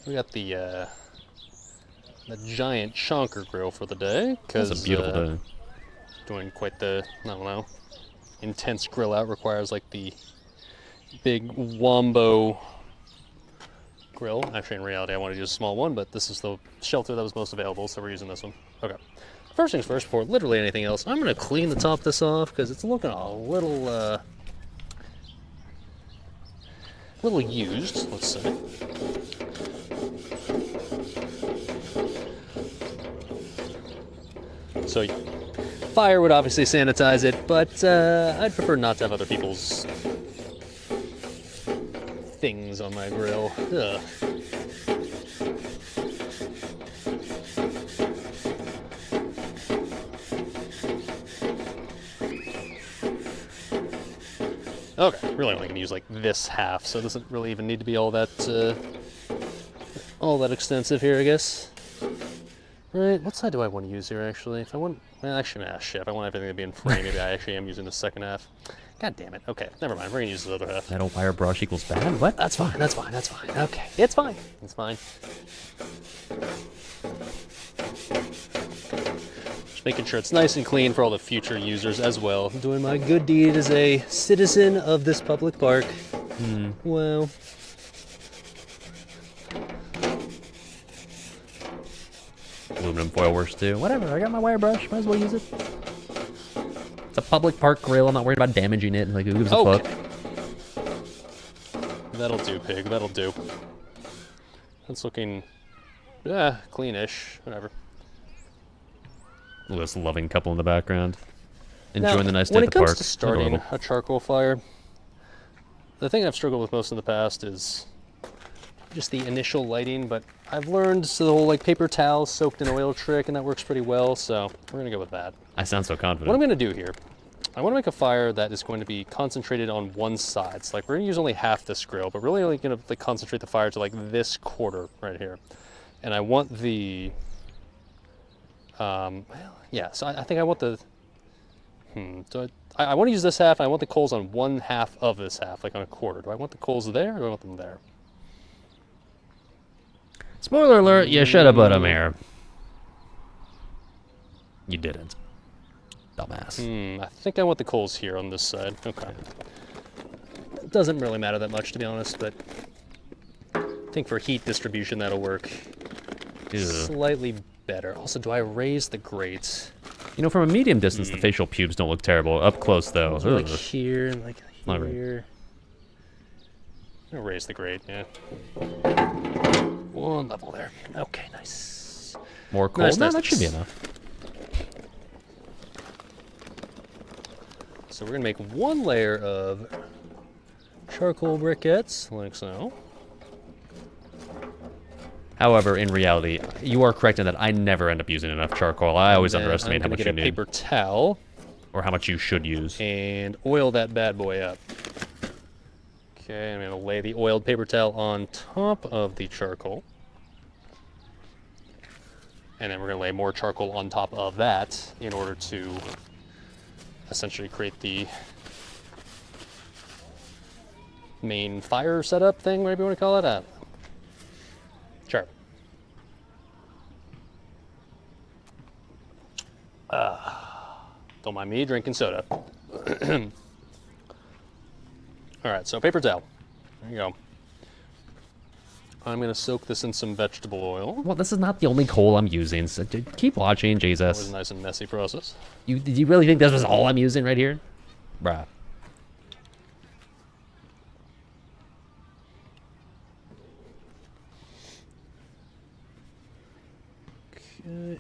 We got the giant chonker grill for the day, because It's a beautiful day. doing quite the, I don't know, intense grill out requires like the big wombo grill. Actually, in reality, I wanted to use a small one, but this is the shelter that was most available, so we're using this one. Okay. First things first, before literally anything else, I'm going to clean the top of this off because it's looking a little used, let's say. So, fire would obviously sanitize it, but I'd prefer not to have other people's things on my grill. Ugh. Okay, really only gonna use like this half, so it doesn't really even need to be all that extensive here, I guess. Right, what side do I want to use here, actually? If I want, well, actually, shit, if I want everything to be in frame, maybe I actually am using the second half. God damn it. Okay, never mind, we're gonna use the other half. Metal wire brush equals bad? What? That's fine, that's fine, that's fine. Okay, it's fine. It's fine. Just making sure it's nice and clean for all the future users as well. Doing my good deed as a citizen of this public park. Well. Aluminum foil works too. Whatever, I got my wire brush. Might as well use it. It's a public park grill. I'm not worried about damaging it. Like, who gives a fuck? That'll do, pig. That'll do. That's looking, yeah, cleanish. Whatever. Look at this loving couple in the background. Enjoying the nice day when at it the comes park. to starting Adorable. a charcoal fire, the thing I've struggled with most in the past is just the initial lighting, but I've learned the whole like paper towel soaked in oil trick, and that works pretty well, so we're gonna go with that. I sound so confident. What I'm gonna do here, I wanna make a fire that is going to be concentrated on one side. So like we're gonna use only half this grill, but really only gonna like concentrate the fire to like this quarter right here. And I want the, well, yeah, so I think I want the, so I want to use this half, and I want the coals on one half of this half, like on a quarter. Do I want the coals there, or do I want them there? Spoiler alert, you should have put them here. You didn't. Dumbass. I think I want the coals here on this side. Okay. It doesn't really matter that much, to be honest, but I think for heat distribution, that'll work Ew. slightly better. Also, do I raise the grates? You know, from a medium distance, the facial pubes don't look terrible. Up close, though. Like Ugh. here, and like Not right. here. I'm gonna raise the grate, yeah. One level there. Okay, nice. More coal? Nice, No, nice, that should be nice. enough. So we're gonna make one layer of charcoal briquettes, like so. However, in reality, you are correct in that I never end up using enough charcoal. I always Then underestimate how I'm much gonna you get a need. paper towel Or how much you should use. and oil that bad boy up. Okay, I'm going to lay the oiled paper towel on top of the charcoal. And then we're going to lay more charcoal on top of that in order to essentially create the main fire setup thing, whatever you want to call it. Sure. Don't mind me drinking soda. All right, so paper towel. There you go. I'm going to soak this in some vegetable oil. Well, this is not the only coal I'm using. So keep watching, It was Jesus. a nice and messy process. Did you really think this was all I'm using right here? Bruh. Okay.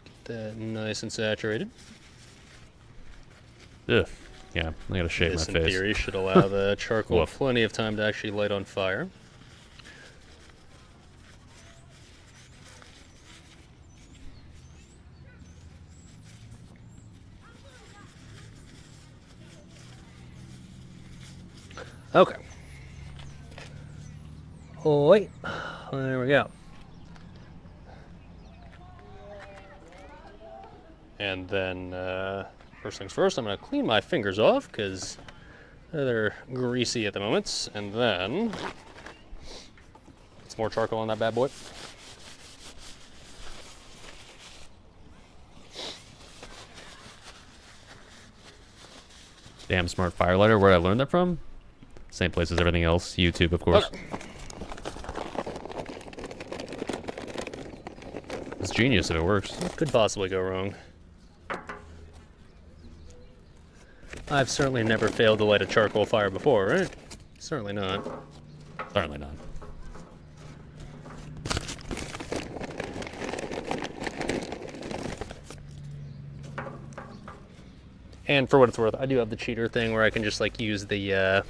Get that nice and saturated. Ugh. Yeah, I gotta shave This, my in face. theory, should allow the charcoal Woof. plenty of time to actually light on fire. Okay. Oh, wait. There we go. And then, first things first, I'm going to clean my fingers off because they're greasy at the moment. And then, some more charcoal on that bad boy. Damn smart firelighter. Where I learned that from? Same place as everything else. YouTube, of course. Okay. It's genius if it works. What could possibly go wrong? I've certainly never failed to light a charcoal fire before, right? Certainly not. Certainly not. And for what it's worth, I do have the cheater thing where I can just like use the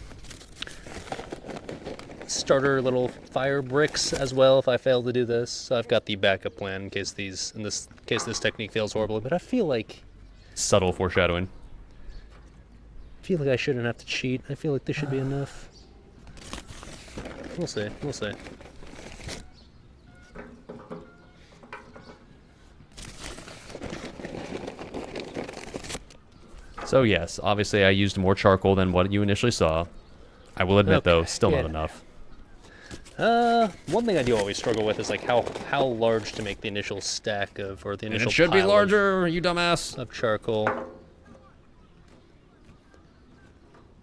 starter little fire bricks as well if I fail to do this. So I've got the backup plan in case this technique fails horribly. But I feel like Subtle foreshadowing. I shouldn't have to cheat. I feel like this should be enough. We'll see. We'll see. So yes, obviously I used more charcoal than what you initially saw. I will admit though, Okay, still yeah. not enough. One thing I do always struggle with is like how large to make the initial stack of, or the initial pile you dumbass. of charcoal.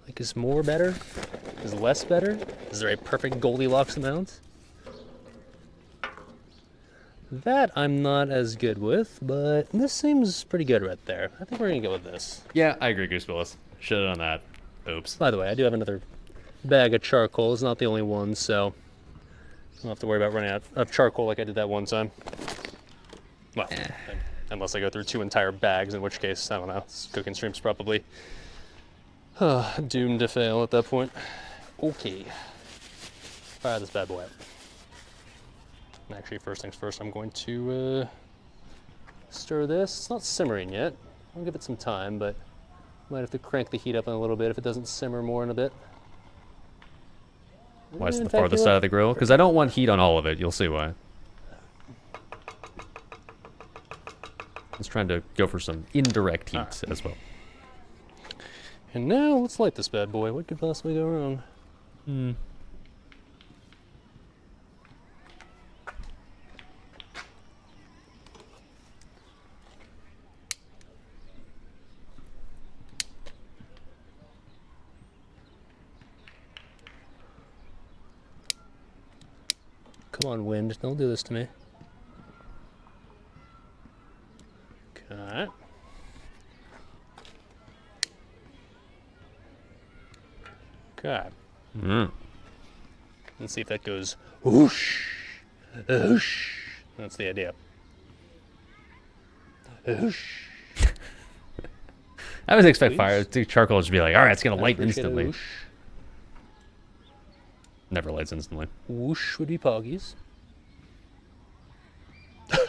Like, is more better? Is less better? Is there a perfect Goldilocks amount? That I'm not as good with, but this seems pretty good right there. I think we're gonna go with this. Yeah, I agree, Goose Willis. Should have done that. Oops. By the way, I do have another bag of charcoal. It's not the only one, so I don't have to worry about running out of charcoal like I did that one time. Well, unless I go through 2 entire bags, in which case, I don't know, this cooking stream's probably doomed to fail at that point. Okay. Fire this bad boy up. And actually, first things first, I'm going to stir this. It's not simmering yet. I'll give it some time, but might have to crank the heat up a little bit if it doesn't simmer more in a bit. Why is it In the fact, farthest you know side what? of the grill? Because I don't want heat on all of it. You'll see why. I was trying to go for some indirect heat as well. And now let's light this bad boy. What could possibly go wrong? Come on, wind. Don't do this to me. Okay. Okay. Let's see if that goes whoosh, whoosh. That's the idea. Whoosh. I always expect Please. charcoal to be like, all right, it's gonna light Appreciate a instantly. Whoosh. Never lights instantly. Whoosh would be poggies.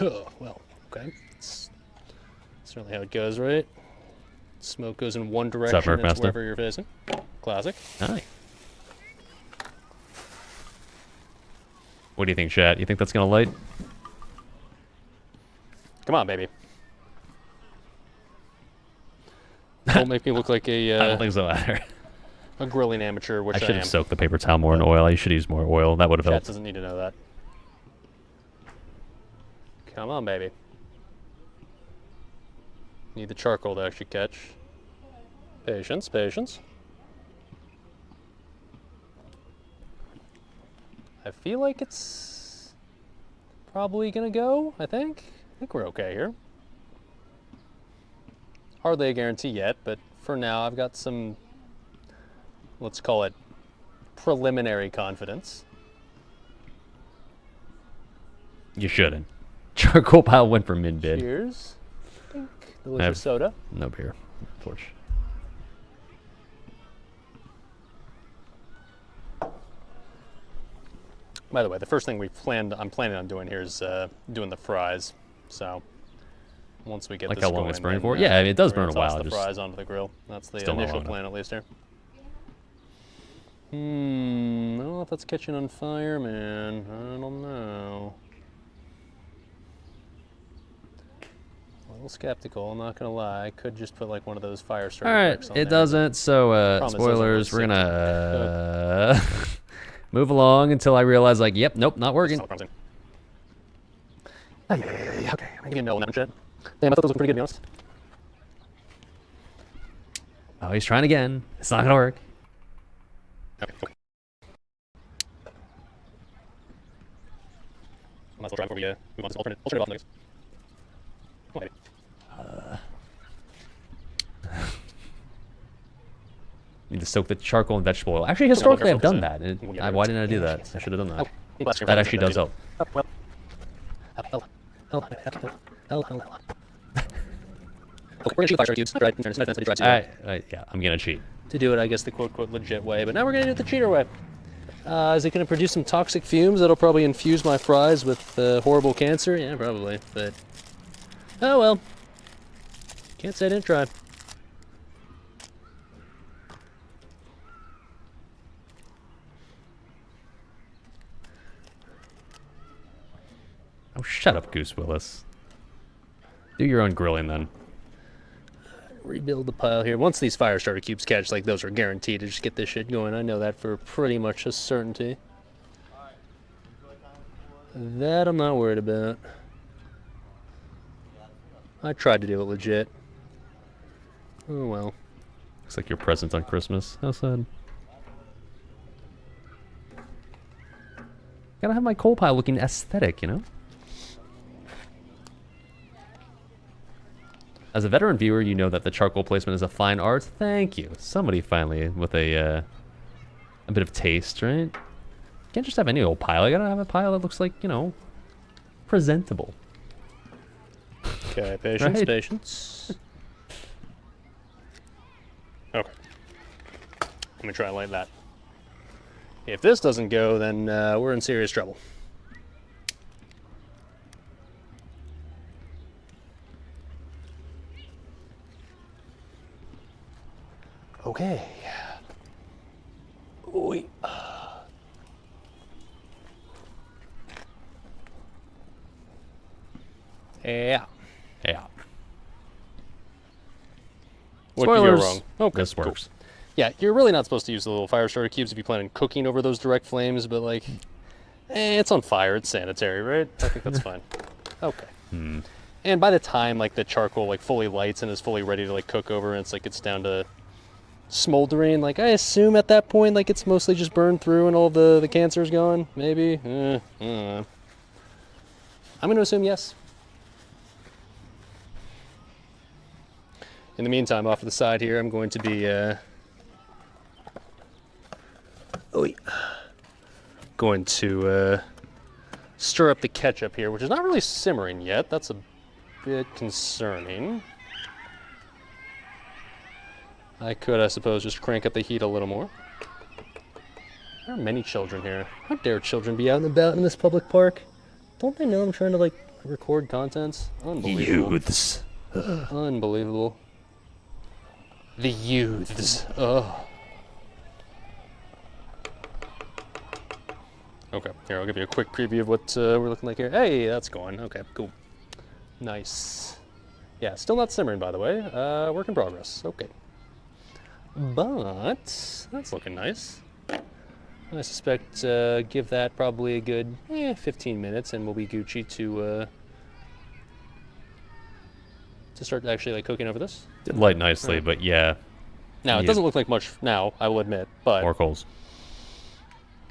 Oh, well, okay. That's certainly how it goes, right? Smoke goes in one direction. Merc It's Master? wherever you're facing. Classic. Aye. What do you think, chat? You think that's gonna light? Come on, baby. Don't make me look like I don't a think so either. a grilling amateur, which I I should am. have soaked the paper towel more in oil. I should use more oil. That would have Chat helped. doesn't need to know that. Come on, baby. Need the charcoal to actually catch. Patience, patience. I feel like it's probably gonna go, I think. I think we're okay here. Hardly a guarantee yet, but for now I've got some, let's call it, preliminary confidence. You shouldn't. Charcoal pile went for mid bid. Cheers. Delicious have- soda. No beer. Torch. By the way, the first thing I'm planning on doing here is doing the fries. So once we get Like this how long going, it's burning then, for? Yeah, I mean, it does we're gonna burn a toss while, The just fries onto the grill. That's the still not initial long plan, at least here. I don't know if that's catching on fire, man. I don't know. A little skeptical, I'm not gonna lie. I could just put like one of those fire starter All right, bricks on it there, doesn't. So, Promise doesn't spoilers. look We're gonna move along until I realize, like, yep, nope, not but working. it's not promising. Yeah, okay. I'm getting no on that shit. Damn, I thought those looked pretty good, to be honest. Oh, he's trying again. It's not gonna work. Okay, okay. I might as well try before we move on to this alternative option, I guess. Oh, maybe. Need to soak the charcoal in vegetable oil. Actually, historically, I've done that. We'll get Why it. didn't I do that? I should have done that. Bless your That friends, actually then, does help. Oh, well. Okay, we're gonna shoot fire starter cubes. I tried. In fairness, I tried to, All right, yeah, I'm gonna cheat. to do it, I guess, the quote-quote legit way. But now we're gonna do it the cheater way. Is it gonna produce some toxic fumes that'll probably infuse my fries with horrible cancer? Yeah, probably. But oh well. Can't say I didn't try. Oh, shut up, Goose Willis. Do your own grilling then. Rebuild the pile here. Once these fire starter cubes catch, like those are guaranteed to just get this shit going. I know that for pretty much a certainty. That I'm not worried about. I tried to do it legit. Oh well. Looks like your present on Christmas. How sad. Gotta have my coal pile looking aesthetic, you know? As a veteran viewer, you know that the charcoal placement is a fine art. Thank you. Somebody finally with a bit of taste, right? Can't just have any old pile. You gotta have a pile that looks like, you know, presentable. Okay, patience, Right. patience. Okay. Let me try and light that. If this doesn't go, then we're in serious trouble. Okay. Oi. Yeah. Yeah. What could go Spoilers. wrong? Okay, This cool. works. Yeah, you're really not supposed to use the little fire starter cubes if you plan on cooking over those direct flames, but like, it's on fire, it's sanitary, right? I think that's fine. Okay. And by the time like the charcoal like fully lights and is fully ready to like cook over, and it's like it's down to smoldering, like I assume at that point like it's mostly just burned through and all the cancer's gone, maybe? I don't know. I'm gonna assume yes. In the meantime, off to the side here, I'm going to be going to stir up the ketchup here, which is not really simmering yet. That's a bit concerning. I could, I suppose, just crank up the heat a little more. There are many children here. How dare children be out and about in this public park? Don't they know I'm trying to, like, record content? Unbelievable. Youths. Unbelievable. The youths. Oh. Okay, here, I'll give you a quick preview of what we're looking like here. Hey, that's going. Okay, cool. Nice. Yeah, still not simmering, by the way. Work in progress. Okay. But that's looking nice. I suspect give that probably a good 15 minutes, and we'll be Gucci to start actually like cooking over this. Did light nicely, but yeah. Now, it doesn't look like much now, I will admit, but More coals.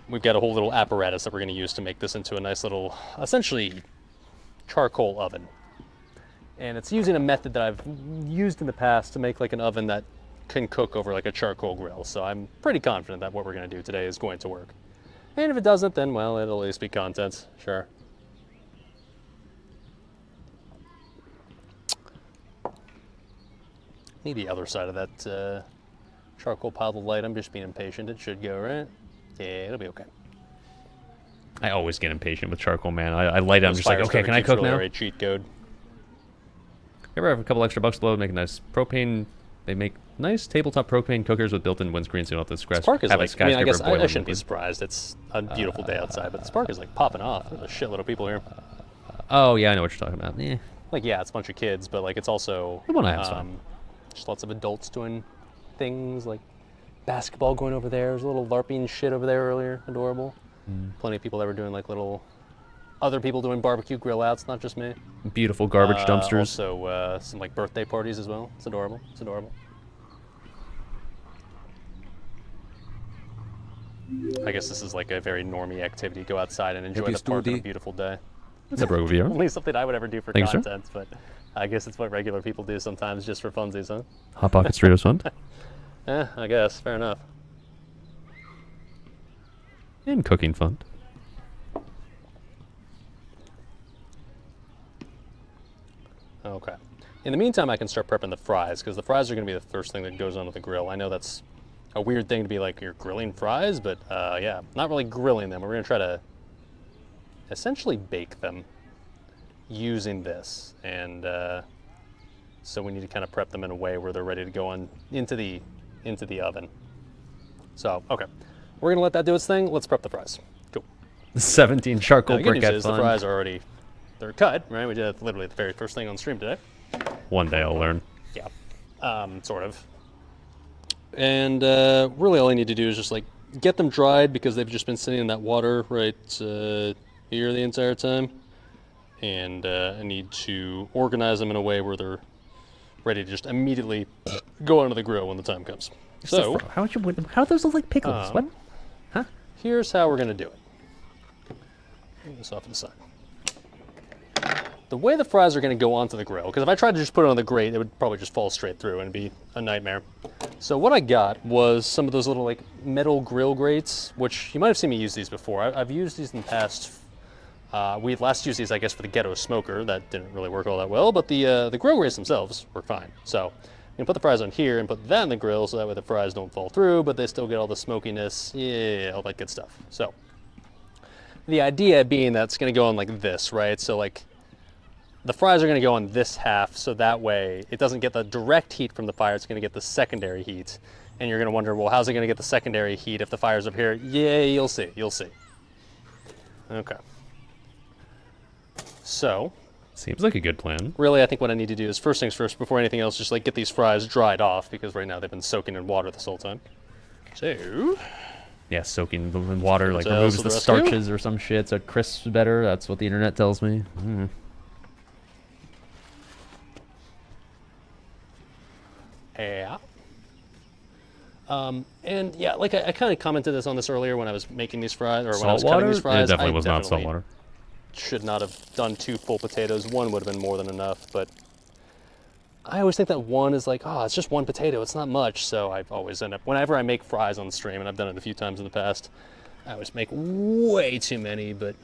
we've got a whole little apparatus that we're going to use to make this into a nice little, essentially, charcoal oven. And it's using a method that I've used in the past to make like an oven that can cook over like a charcoal grill. So I'm pretty confident that what we're going to do today is going to work. And if it doesn't, then, well, it'll at least be content, sure. Need the other side of that charcoal pile to light. I'm just being impatient. It should go, right? Yeah, it'll be okay. I always get impatient with charcoal, man. I light it, I'm Those just like, fire okay, can I starter cook keeps really now? great cheat code. Ever have a couple extra bucks below, make a nice propane. They make nice tabletop propane cookers with built-in windscreens, so you don't have to scratch. Spark is have a like, I mean, I guess skyscraper I boiling shouldn't be liquid. surprised. It's a beautiful day outside, but the Spark is like popping off. There's a shitload of people here. Oh yeah, I know what you're talking about. Yeah. Like, yeah, it's a bunch of kids, but like it's also The one I have's fine. just lots of adults doing things like basketball going over there. There's a little LARPing shit over there earlier. Adorable. Plenty of people that were doing like little other people doing barbecue grill outs, not just me. Beautiful garbage dumpsters. Also, some like birthday parties as well. It's adorable. It's adorable. I guess this is like a very normie activity. Go outside and enjoy you the park on a studied? beautiful day. What's up, Rogue Viewer? Only something I would ever do for Thanks, sir. content, but I guess it's what regular people do sometimes just for funsies, huh? Hot Pockets Doritos fun. I guess. Fair enough. And cooking fun. Okay. In the meantime, I can start prepping the fries, because the fries are going to be the first thing that goes on with the grill. I know that's a weird thing to be like, you're grilling fries, but yeah, not really grilling them. We're going to try to essentially bake them using this. And so we need to kind of prep them in a way where they're ready to go on into the oven. So, okay. We're going to let that do its thing. Let's prep the fries. Cool. 17 charcoal Now, the good news briquette is the fun. fries are already, they're cut, right? We did that literally the very first thing on stream today. One day I'll learn. Yeah, sort of. And really all I need to do is just like get them dried, because they've just been sitting in that water right here the entire time. And I need to organize them in a way where they're ready to just immediately go onto the grill when the time comes. So how those look like pickles? What? here's how we're going to do it. Move this off to the side. The way the fries are going to go onto the grill, because if I tried to just put it on the grate, it would probably just fall straight through and it'd be a nightmare. So what I got was some of those little like metal grill grates, which you might have seen me use these before. I've used these in the past. We last used these, I guess, for the ghetto smoker. That didn't really work all that well, but the grill grates themselves work fine. So you can put the fries on here and put that in the grill, so that way the fries don't fall through, but they still get all the smokiness, yeah, all that good stuff. So the idea being that it's going to go on like this, right? So like the fries are going to go on this half, so that way it doesn't get the direct heat from the fire, it's going to get the secondary heat. And you're going to wonder, well, how's it going to get the secondary heat if the fire's up here? Yeah, you'll see, you'll see. Okay. So, Seems like a good plan. really I think what I need to do is, first things first, before anything else, just like get these fries dried off, because right now they've been soaking in water this whole time. So, Yeah, soaking them in water like So removes the the rescue? starches or some shit, so it crisps better. That's what the internet tells me. yeah. And yeah, like I kind of commented this on this earlier when I was making these fries, or when I was Salt cutting water? these fries. It definitely I was not salt water. should not have done 2 full potatoes. 1 would have been more than enough, but I always think that 1 is like, oh, it's just 1 potato, it's not much. So I always end up, whenever I make fries on stream, and I've done it a few times in the past, I always make way too many, but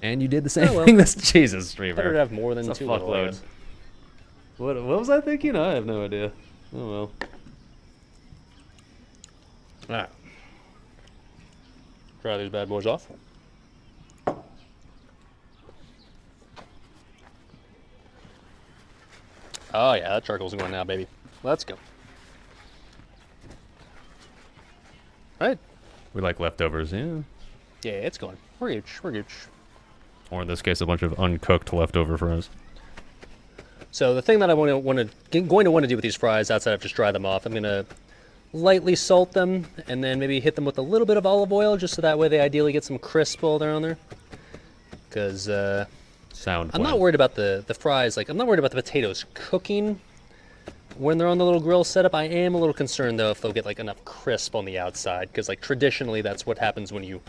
And you did the same Oh, well. thing. This Jesus streamer. better to have more than It's a 2 little, I fuckload. guess. What was I thinking? I have no idea. Oh well. All right. Try these bad boys off. Oh yeah, that charcoal's going now, baby. Let's go. right? We like leftovers, yeah. Yeah, it's going. We're good. We're good. Or in this case, a bunch of uncooked leftover fries. So the thing that I going to want to do with these fries, outside of just dry them off, I'm gonna lightly salt them and then maybe hit them with a little bit of olive oil, just so that way they ideally get some crisp while they're on there. Because Sound. I'm not worried about the fries. Like, I'm not worried about the potatoes cooking when they're on the little grill setup. I am a little concerned though if they'll get like enough crisp on the outside, because like traditionally that's what happens when you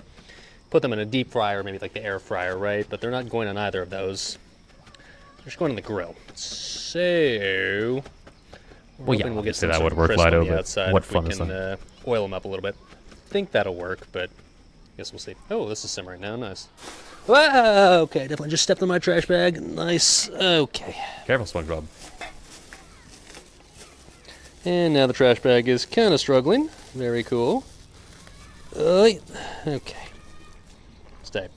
put them in a deep fryer, maybe like the air fryer, right? But they're not going on either of those. They're just going on the grill. So Well, yeah, we'll get obviously some that sort would of work, crisp on Lido, the but outside what if fun we is can that? oil them up a little bit. Think that'll work, but I guess we'll see. Oh, this is simmering now. Nice. Wow, okay, definitely just stepped on my trash bag. Nice. Okay. Careful, SpongeBob. And now the trash bag is kind of struggling. Very cool. Okay. Stay.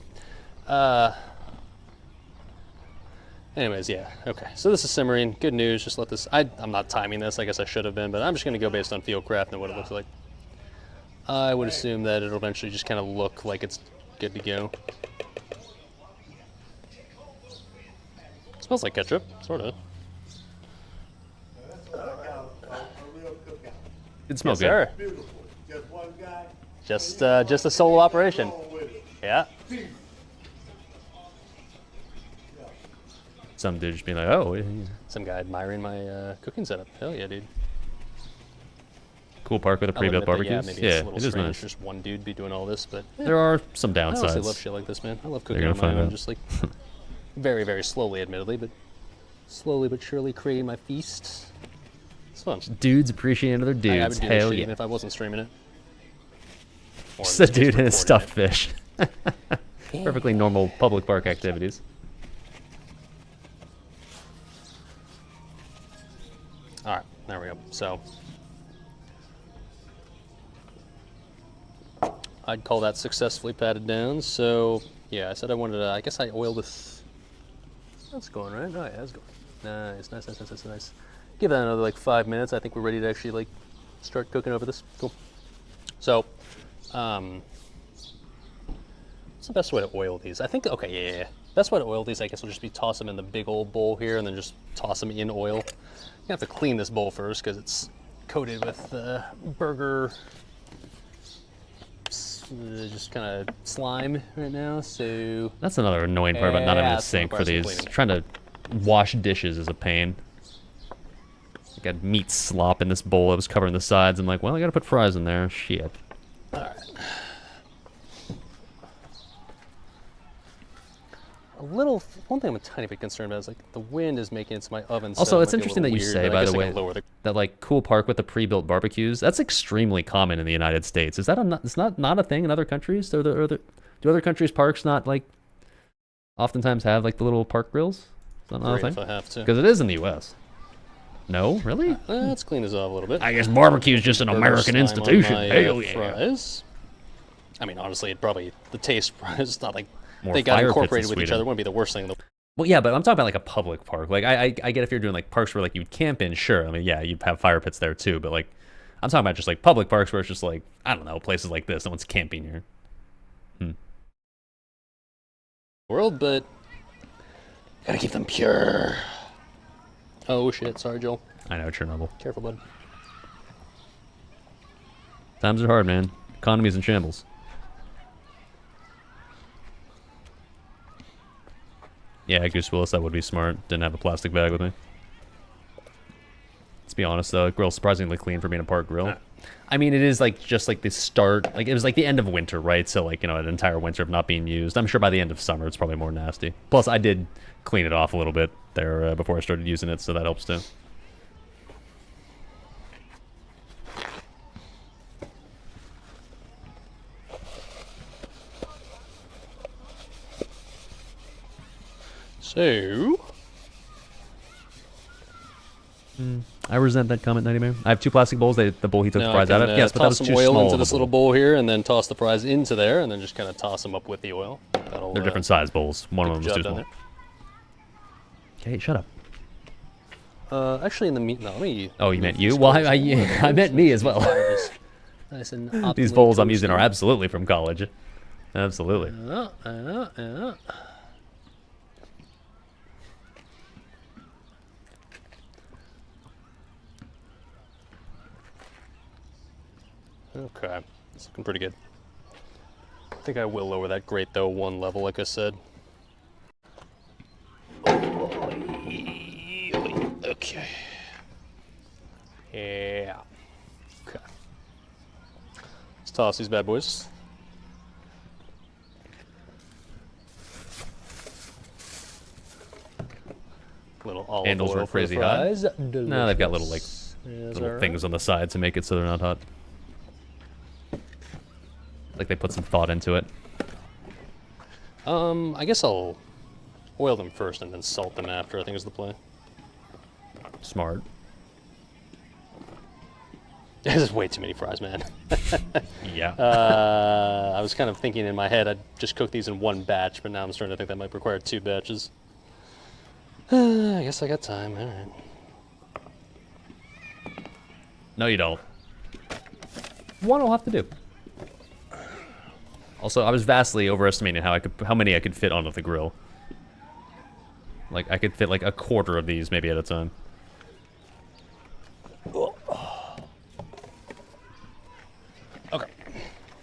Anyways, yeah. Okay. So this is simmering. Good news. Just let this. I'm not timing this. I guess I should have been, but I'm just gonna go based on Fieldcraft and what it looks like. I would assume that it'll eventually just kind of look like it's good to go. Smells like ketchup, sort of. It smells Yes, good. sir. Just a solo operation. Yeah. Some dude just being like, oh, yeah. Some guy admiring my cooking setup. Hell yeah, dude. Cool park with a I'll pre-built admit that, barbecues. maybe it's a Yeah, little it is strange. nice. Just one dude be doing all this, but There are some I honestly downsides. love shit like this, man. I love cooking You're on gonna my find own, out. just like very, very slowly, admittedly, but slowly but surely creating my feast. It's fun. Dudes appreciating other I would dudes. do this Hell shit yeah. even if I wasn't streaming it. Or Just in a this case, dude and his recording stuffed fish. Perfectly normal public park activities. it. All right, there we go. So I'd call that successfully patted down. So yeah, I said I wanted to. I guess I oiled this. That's going right. Oh yeah, that's going. Nice. Give that another like 5 minutes. I think we're ready to actually like start cooking over this. Cool. So, what's the best way to oil these? I think, okay, yeah. Best way to oil these, I guess, will just be toss them in the big old bowl here and then just toss them in oil. You have to clean this bowl first because it's coated with burger, just kind of slime right now, so. That's another annoying part about not having Yeah, a it's gonna sink for require some these. cleaning. Trying to wash dishes is a pain. I got meat slop in this bowl that was covering the sides. I'm like, well, I gotta put fries in there. Shit. All right. One thing I'm a tiny bit concerned about is like the wind is making it so my oven. Also, setup it's might be a interesting that little you weird, say, but I by guess the I way, can lower the that like cool park with the pre-built barbecues. That's extremely common in the United States. Is that it's not a thing in other countries? Do other countries' parks not like oftentimes have like the little park grills? Is that not a Great if thing? I have to. Because it is in the U.S. No, really? Let's clean this off a little bit. I guess barbecue is just an Burger American slime on institution. my, Hell yeah. Fries. I mean, honestly, the taste is not like More they got fire pits in incorporated with each Sweden. other. It wouldn't be the worst thing in the Well, yeah, but I'm talking about like a public park. Like I get if you're doing like parks where like you'd camp in, sure. I mean, yeah, you'd have fire pits there too. But like, I'm talking about just like public parks where it's just like, I don't know, places like this. No one's camping here. world, but gotta keep them pure. Oh shit! Sorry, Joel. I know, Chernobyl. Careful, bud. Times are hard, man. Economy's in shambles. Yeah, Goose Willis, that would be smart. Didn't have a plastic bag with me. Let's be honest, though. Grill's surprisingly clean for being a park grill. I mean, it is like just like the start. Like it was like the end of winter, right? So like, you know, an entire winter of not being used. I'm sure by the end of summer, it's probably more nasty. Plus, I did clean it off a little bit there before I started using it, so that helps too. So, I resent that comment, Nightmare. I have two plastic bowls. The bowl he took now the I fries can out of. Yes, but that toss was some too oil small into of a this little bowl. bowl here, and then toss the fries into there, and then just kind of toss them up with the oil. That'll, They're different size bowls. One of them was job too done small. there. Okay, shut up. Actually, in the meat. No, let me. Oh, you meant you? these Well, close. I meant me as well. I Nice and These optimally bowls I'm using are toasted. absolutely from college. Absolutely. Okay, it's looking pretty good. I think I will lower that grate though one level, like I said. Okay. Yeah. Okay. Let's toss these bad boys. Little olive Handles oil were for the crazy hot. fries. No, they've got little like Yes, little alright. things on the side to make it so they're not hot. Like they put some thought into it. I guess I'll oil them first and then salt them after, I think is the play. Smart. This is way too many fries, man. Yeah. I was kind of thinking in my head I'd just cook these in one batch, but now I'm starting to think that might require 2 batches. I guess I got time, alright. No, you don't. One will have to do. Also, I was vastly overestimating how many I could fit onto the grill. Like I could fit like a quarter of these maybe at a time. Okay.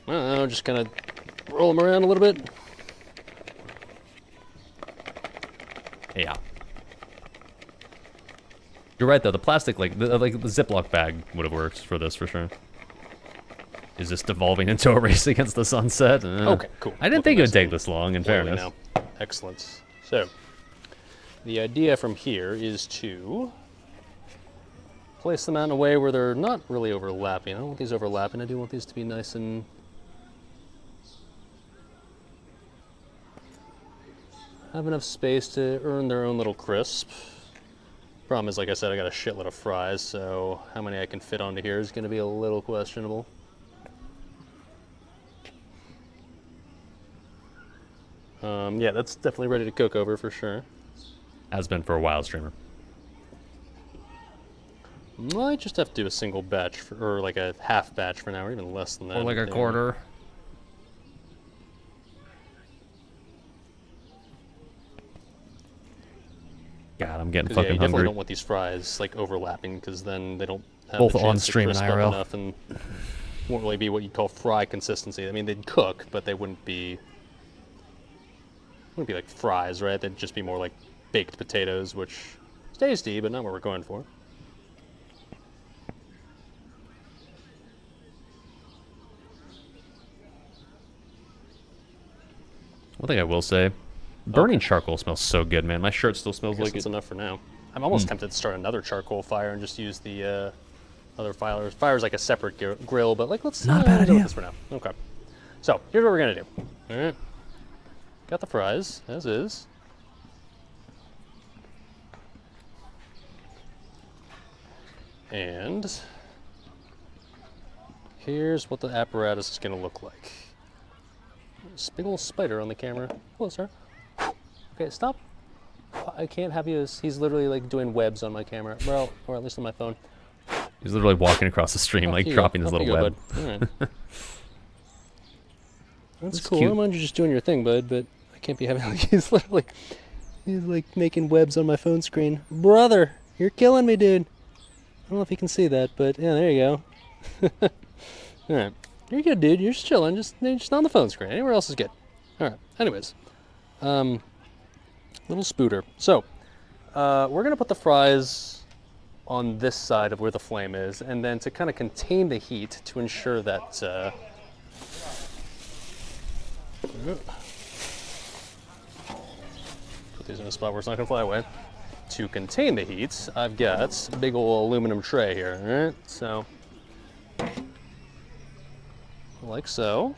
Well, just kind of roll them around a little bit. Yeah. You're right though. The plastic, like the Ziploc bag, would have worked for this for sure. Is this devolving into a race against the sunset? Okay, cool. I didn't think it would take this long. In Clearly fairness. now. Excellent. So, the idea from here is to place them out in a way where they're not really overlapping. I don't want these overlapping. I do want these to be nice and have enough space to earn their own little crisp. Problem is, like I said, I got a shitload of fries, so how many I can fit onto here is going to be a little questionable. Yeah, that's definitely ready to cook over for sure. Has been for a while, streamer. Might just have to do a single batch, or like a half batch for now, or even less than that. Or like a Yeah. quarter. God, I'm getting 'Cause, yeah, you fucking definitely hungry. don't want these fries like overlapping, because then they don't have Both the on chance to stream and crisp up IRL. enough and won't really be what you'd call fry consistency. I mean, they'd cook, but they wouldn't be like fries, right? They'd just be more like baked potatoes, which is tasty, but not what we're going for. One thing I will say, burning charcoal smells so good, man. My shirt still smells I guess like it's it. enough for now. I'm almost tempted to start another charcoal fire and just use the other fires. Fire's like a separate grill, but like let's Not a bad go idea. with this for now. Okay. So here's what we're gonna do. All right. Got the fries as is. And here's what the apparatus is gonna look like. This big old spider on the camera. Hello, sir. Okay, stop. I can't have you. He's literally like doing webs on my camera, bro, or at least on my phone. He's literally walking across the stream, Off like you dropping go. his Off little you go, web. bud. All right. That's That's cool. cute. I don't mind you just doing your thing, bud, but I can't be having like he's literally making webs on my phone screen. Brother, you're killing me, dude. I don't know if you can see that, but yeah, there you go. All right, you're good, dude. You're just chilling, just on the phone screen. Anywhere else is good. All right. Anyways, little spooter. So, we're gonna put the fries on this side of where the flame is, and then to kind of contain the heat to ensure that. Put these in a spot where it's not gonna fly away. To contain the heat, I've got a big old aluminum tray here, all right? So, like so.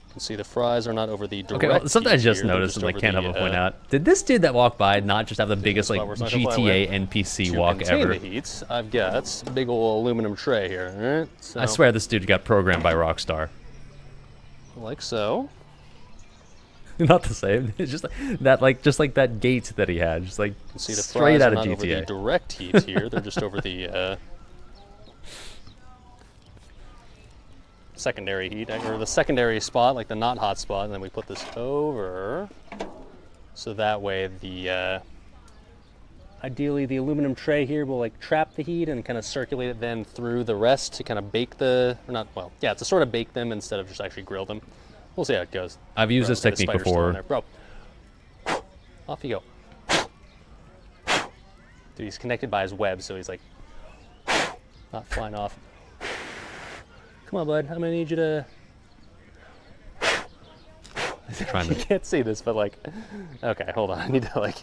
You can see the fries are not over the direct Okay, well, something I heat just here, they're noticed and I over can't the, help but point out. Did this dude that walked by not just have the biggest like spot where it's not gonna fly away. GTA NPC To walk contain ever? the heat, I've got a big old aluminum tray here, all right? So, I swear this dude got programmed by Rockstar. like so. Not the same. It's just like that gate that he had, just like See, the straight fries out are of not over the GTA. direct heat here. They're just over the secondary heat, or the secondary spot, like the not hot spot, and then we put this over, so that way the ideally the aluminum tray here will like trap the heat and kind of circulate it then through the rest to kind of bake the, or not, well, yeah, to sort of bake them instead of just actually grill them. We'll see how it goes. I've used this Got a technique spider still in before. there. Bro, off you go. Dude, he's connected by his web, so he's like not flying off. Come on, bud. I'm gonna need you to. Trying You to, can't see this, but like, okay, hold on. I need to like.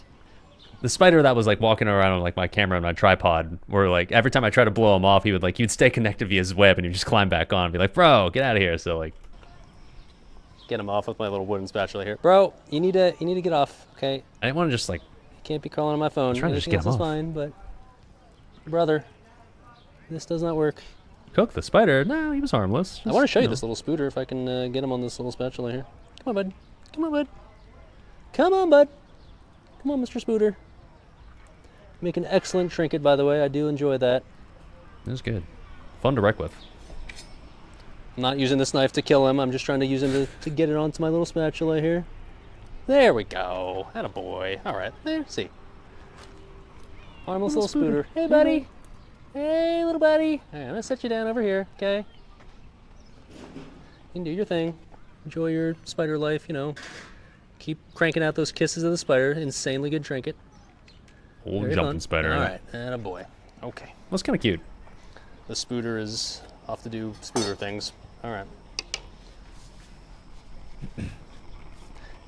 the spider that was like walking around on like my camera and my tripod, where like every time I try to blow him off, he would like you'd stay connected via his web and you'd just climb back on and be like, bro, get out of here. So like, Get him off with my little wooden spatula here, bro. You need to get off, okay? I didn't want to just like, You can't be crawling on my phone. trying to just Anything get else him is off. fine, but brother, this does not work. cook the spider. No, he was harmless. I want to Just, show you know. this little spooter if I can get him on this little spatula here. Come on, bud. Come on, bud. Come on, bud. Come on, Mr. Spooter. Make an excellent trinket, by the way. I do enjoy that. It was good. Fun to wreck with. I'm not using this knife to kill him. I'm just trying to use him to get it onto my little spatula here. There we go. Attaboy. All right. There. See. Harmless little spooter. Hey, buddy. Hey, little buddy. All right, I'm going to set you down over here, okay? You can do your thing. Enjoy your spider life, you know. Keep cranking out those kisses of the spider. Insanely good trinket. Old Very jumping fun. spider. All right. Attaboy. Okay. That's kind of cute. The spooter is off to do spooter things. All right.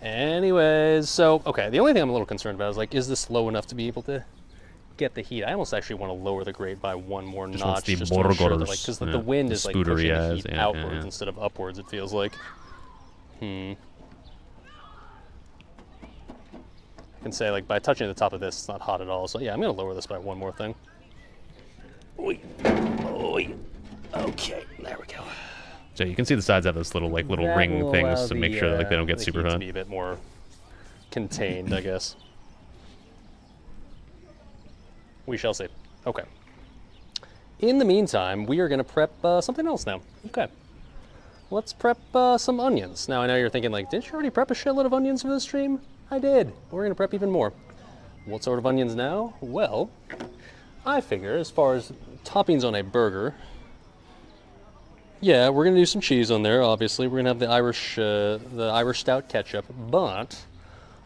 Anyways, so, okay, the only thing I'm a little concerned about is, like, is this low enough to be able to get the heat? I almost actually want to lower the grate by one more Just notch wants the just to ensure that, like, burgers, because yeah, the wind the is, like, spooter pushing he the has, heat yeah, outwards yeah. instead of upwards, it feels like. I can say, like, by touching the top of this, it's not hot at all. So, yeah, I'm going to lower this by one more thing. Oi. Oi. Okay, there we go. So you can see the sides have this little like little That ring will things allow to make sure that like they don't get the super heat hot. to be a bit more contained, I guess. We shall see. Okay. In the meantime, we are going to prep something else now. Okay. Let's prep some onions. Now, I know you're thinking, like, didn't you already prep a shitload of onions for this stream? I did. We're going to prep even more. What sort of onions now? Well, I figure as far as toppings on a burger, yeah, we're gonna do some cheese on there. Obviously, we're gonna have the Irish stout ketchup, but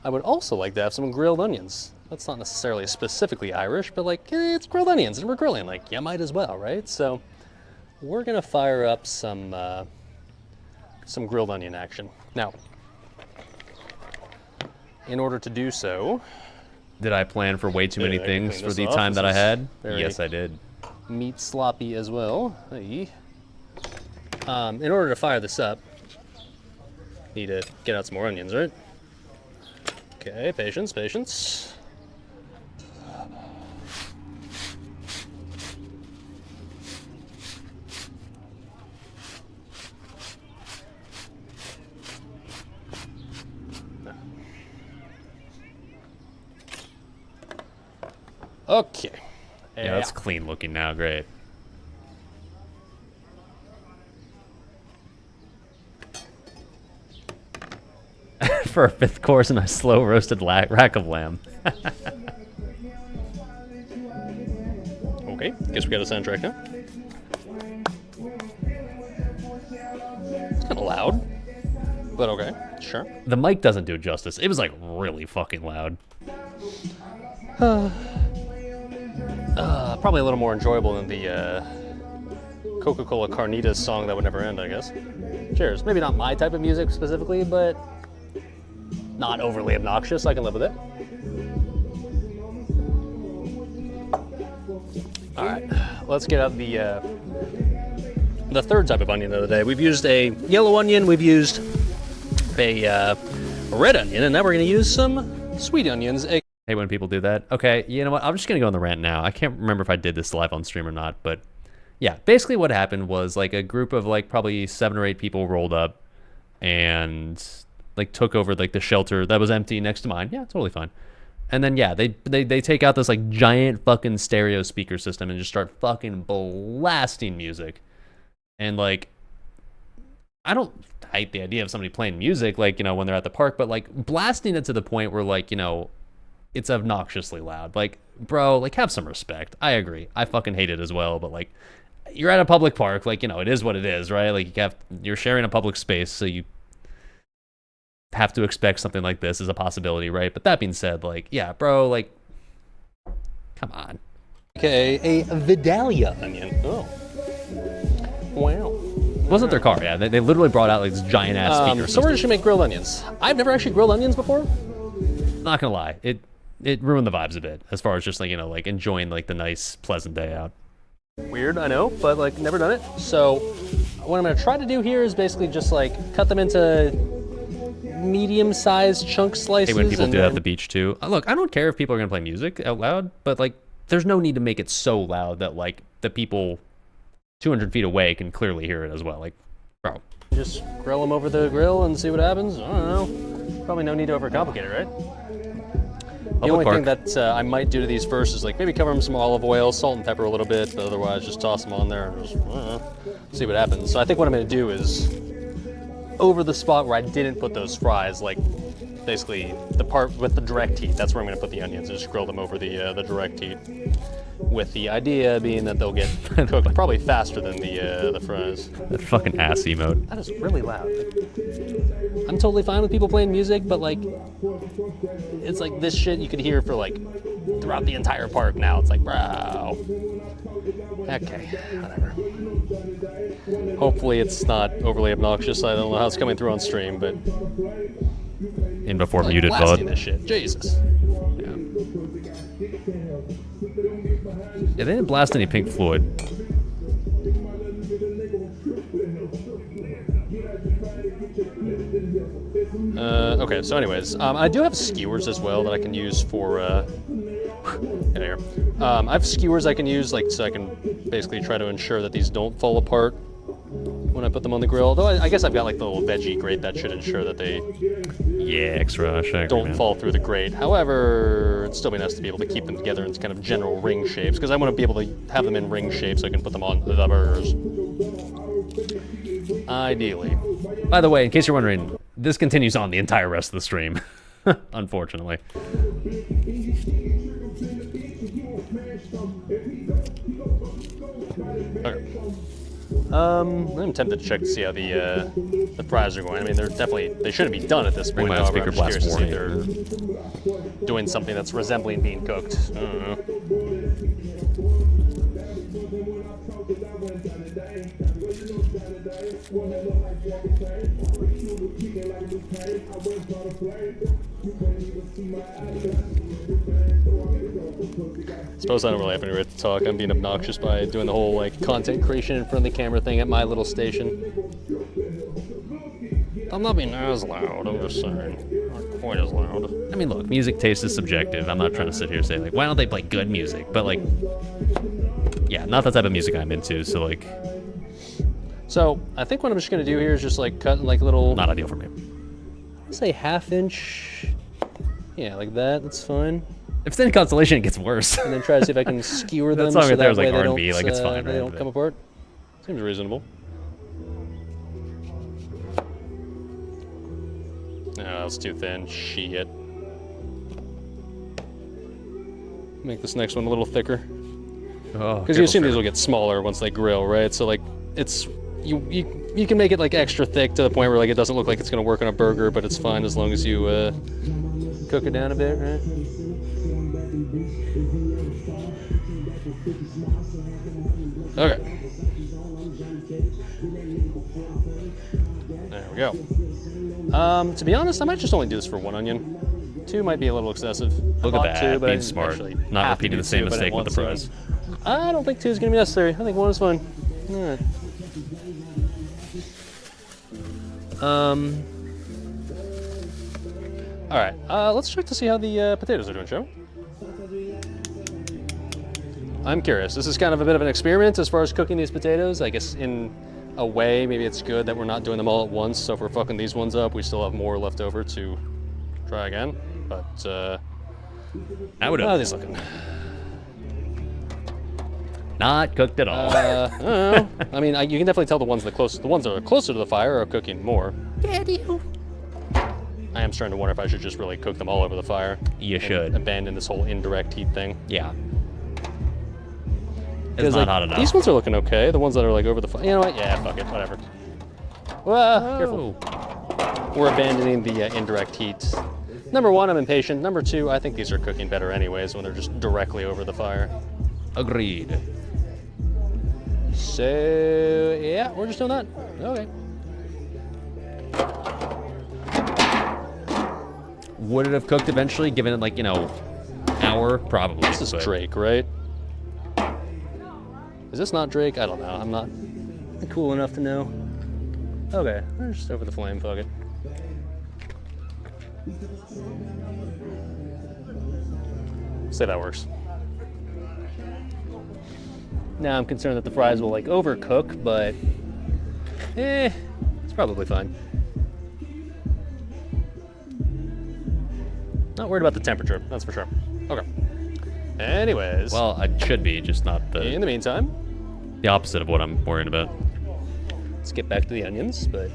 I would also like to have some grilled onions. That's not necessarily specifically Irish, but like it's grilled onions, and we're grilling. Like you might as well, right? So we're gonna fire up some grilled onion action. Now, in order to do so, Did I plan for way too many Yeah, I can things clean for this the off. time This that I is had? very- Yes, I did. meat sloppy as well. Hey. In order to fire this up, need to get out some more onions, right? Okay, patience, patience. Okay. Yeah, that's clean looking now. Great. For a fifth course, and a slow roasted rack of lamb. Okay, guess we got a soundtrack now. It's kind of loud, but okay, sure. The mic doesn't do it justice. It was like really fucking loud. Probably a little more enjoyable than the Coca-Cola Carnitas song that would never end, I guess. Cheers. Maybe not my type of music specifically, but not overly obnoxious. I can live with it. All right, let's get out the third type of onion of the day. We've used a yellow onion, we've used a red onion, and now we're gonna use some sweet onions. Hate when people do that. Okay, you know what? I'm just gonna go on the rant now. I can't remember if I did this live on stream or not, but yeah, basically what happened was like a group of like probably 7 or 8 people rolled up, and like took over like the shelter that was empty next to mine. Yeah, totally fine. And then yeah, they take out this like giant fucking stereo speaker system and just start fucking blasting music. And like, I don't hate the idea of somebody playing music like, you know, when they're at the park, but like blasting it to the point where like, you know, it's obnoxiously loud. Like, bro, like have some respect. I agree. I fucking hate it as well, but like you're at a public park, like, you know, it is what it is, right? Like you're sharing a public space, so you have to expect something like this as a possibility, right? But that being said, like, yeah, bro, like, come on. Okay, a Vidalia onion. Oh. Wow. It wasn't their car, yeah. They literally brought out like this giant ass speaker So we're system. just gonna make grilled onions. I've never actually grilled onions before. Not gonna lie, it ruined the vibes a bit as far as just like, you know, like enjoying like the nice, pleasant day out. Weird, I know, but like never done it. So what I'm gonna try to do here is basically just like cut them into medium-sized chunk slices. Hey, when people and do that then- at the beach too. Look, I don't care if people are gonna play music out loud, but like, there's no need to make it so loud that like the people 200 feet away can clearly hear it as well. Like, bro. Just grill them over the grill and see what happens. I don't know. Probably no need to overcomplicate it, right? The only thing that I might do to these first is like maybe cover them in some olive oil, salt and pepper a little bit, but otherwise just toss them on there and just see what happens. So I think what I'm going to do is over the spot where I didn't put those fries, like basically the part with the direct heat, that's where I'm going to put the onions and just grill them over the direct heat. With the idea being that they'll get cooked probably faster than the fries. That fucking ass emote. That is really loud. I'm totally fine with people playing music, but like, it's like this shit you could hear for like throughout the entire park now. It's like, bro. Okay, whatever. Hopefully it's not overly obnoxious. I don't know how it's coming through on stream, but In before like muted blasting VOD. this shit. Jesus. Yeah, they didn't blast any Pink Floyd. Okay, so anyways, I do have skewers as well that I can use for, get here. I have skewers I can use, like, so I can basically try to ensure that these don't fall apart when I put them on the grill. Though I guess I've got like the little veggie grate that should ensure that they Yeah, X-Rush. don't fall through the grate. However, it'd still be nice to be able to keep them together in kind of general ring shapes, because I want to be able to have them in ring shape so I can put them on the burgers. Ideally. By the way, in case you're wondering, this continues on the entire rest of the stream. Unfortunately. Okay. I'm tempted to check to see how the fries are going. I mean, they shouldn't be done at this point. Bring my However, speaker I'm just blast curious to see if they're doing something that's resembling being cooked. I don't know. Suppose I don't really have anywhere to talk. I'm being obnoxious by doing the whole like content creation in front of the camera thing at my little station. I'm not being as loud, I'm just saying. Not quite as loud. I mean, look, music taste is subjective. I'm not trying to sit here and say, like, why don't they play good music? But, like, yeah, not the type of music I'm into, so, like... So, I think what I'm just gonna do here is just, like, cut, like, little... Not ideal for me. I'd say half-inch... Yeah, like that, that's fine. If it's any consolation, it gets worse. And then try to see if I can skewer them That song so right there that was, like, way they R&B, don't, like, it's fine, they right? don't come apart. Seems reasonable. No, it's too thin. Shit. Make this next one a little thicker. Oh, Because you assume these will get smaller once they grill, right? So like, it's you can make it like extra thick to the point where like it doesn't look like it's gonna work on a burger, but it's fine as long as you cook it down a bit, right? Okay. There we go. To be honest, I might just only do this for one onion. Two might be a little excessive. Look I at thought that, two, but I being didn't smart. actually Not have to repeating do the same two, but I mistake didn't with the want fries. to. I don't think two is going to be necessary. I think one is fine. All right. All right. Let's check to see how the potatoes are doing, shall we? I'm curious. This is kind of a bit of an experiment as far as cooking these potatoes. I guess in a way, maybe it's good that we're not doing them all at once. So if we're fucking these ones up, we still have more left over to try again. But How would how are these looking? Not cooked at all. I don't know. I mean, you can definitely tell the ones that are closer to the fire are cooking more. I am starting to wonder if I should just really cook them all over the fire. You and should. abandon this whole indirect heat thing. Yeah. It's Because, not like, hot enough. these ones are looking okay. The ones that are like over the fire. You know what? Yeah, fuck it. Whatever. Well, careful. We're abandoning the indirect heat. Number one, I'm impatient. Number two, I think these are cooking better anyways when they're just directly over the fire. Agreed. So, yeah, we're just doing that. Okay. Would it have cooked eventually, given it like, you know, hour? Probably. This is but- Drake, right? Is this not Drake? I don't know. I'm not cool enough to know. Okay, we're just over the flame. Fuck it. Say that works. Now I'm concerned that the fries will like overcook, but it's probably fine. Not worried about the temperature, that's for sure. Okay. Anyways, Well, it should be, just not in the meantime, the opposite of what I'm worrying about. let's get back to the onions, but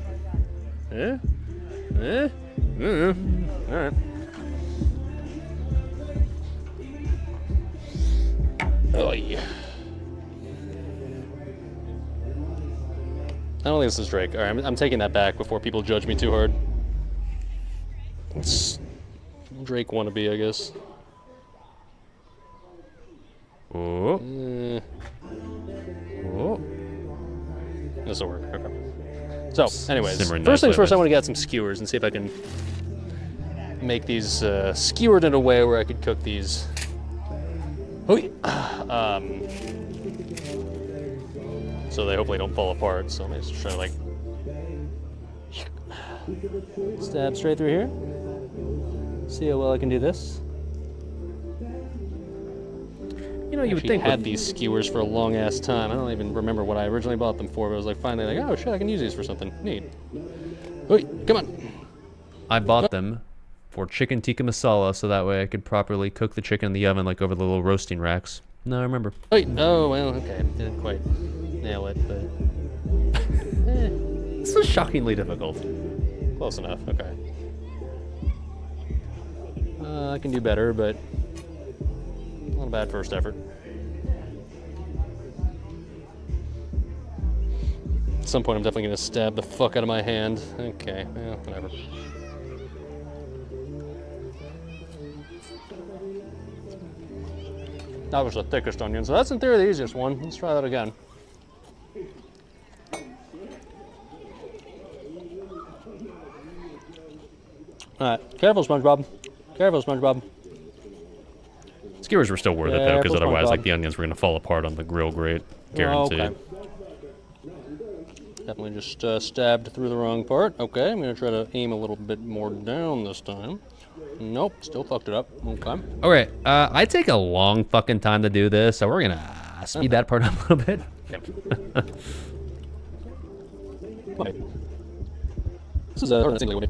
all right. Oh yeah. I don't think this is Drake. All right, I'm taking that back before people judge me too hard. It's Drake wannabe, I guess. Oh. Oh. This will work. Okay. So, anyways, Simmering first nicely things first, I on want to get some skewers and see if I can make these skewered in a way where I could cook these. So they hopefully don't fall apart. So I'm just trying to like stab straight through here. See how well I can do this. You know, you would Actually think had with- these skewers for a long ass time. I don't even remember what I originally bought them for, but I was like finally like, oh shit, I can use these for something neat. Wait, come on. I bought them for chicken tikka masala, so that way I could properly cook the chicken in the oven, like over the little roasting racks. No, I remember. Wait, oh well, okay, didn't quite nail it, but This was shockingly difficult. close enough. Okay. I can do better, but not a bad first effort. At some point, I'm definitely gonna stab the fuck out of my hand. Okay, well, whatever. That was the thickest onion, so that's in theory the easiest one. Let's try that again. Alright, careful, SpongeBob. Careful, SpongeBob. Skewers were still worth it though, Yeah, because plus otherwise, SpongeBob. like the onions were gonna fall apart on the grill grate, guaranteed. Okay. Definitely just stabbed through the wrong part. Okay, I'm gonna try to aim a little bit more down this time. Nope, still fucked it up. Okay. Okay, I take a long fucking time to do this, so we're gonna speed that part up a little bit. Yep. Wait. This is harder than single way.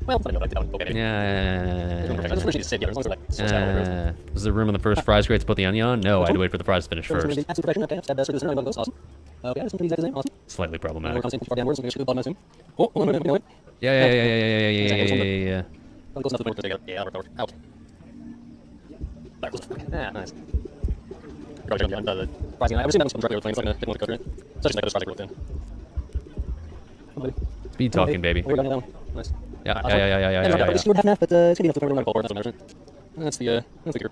Well, okay. Yeah. I just wish you could sit here. As long as they're like so sour. Was there room on the first fries grate to put the onion on? No, I had to wait for the fries to finish first. Okay, stab this through this. Awesome. Okay, this one's exactly the same. Awesome. Slightly problematic. We're far downwards. We're going to Oh, wait. Yeah. Probably close enough to the point together. Yeah, that'll work. Out. There, close enough. Yeah, nice. Probably going to the fries. I would assume that one's from directly over the flame. It's not going to take one to cook, right? Such like this fries real thin. Speed talking, baby. We're done with that one. Nice. Yeah. It's half and half, but it's gonna be enough to cover the ball. That's what matters. That's the cure.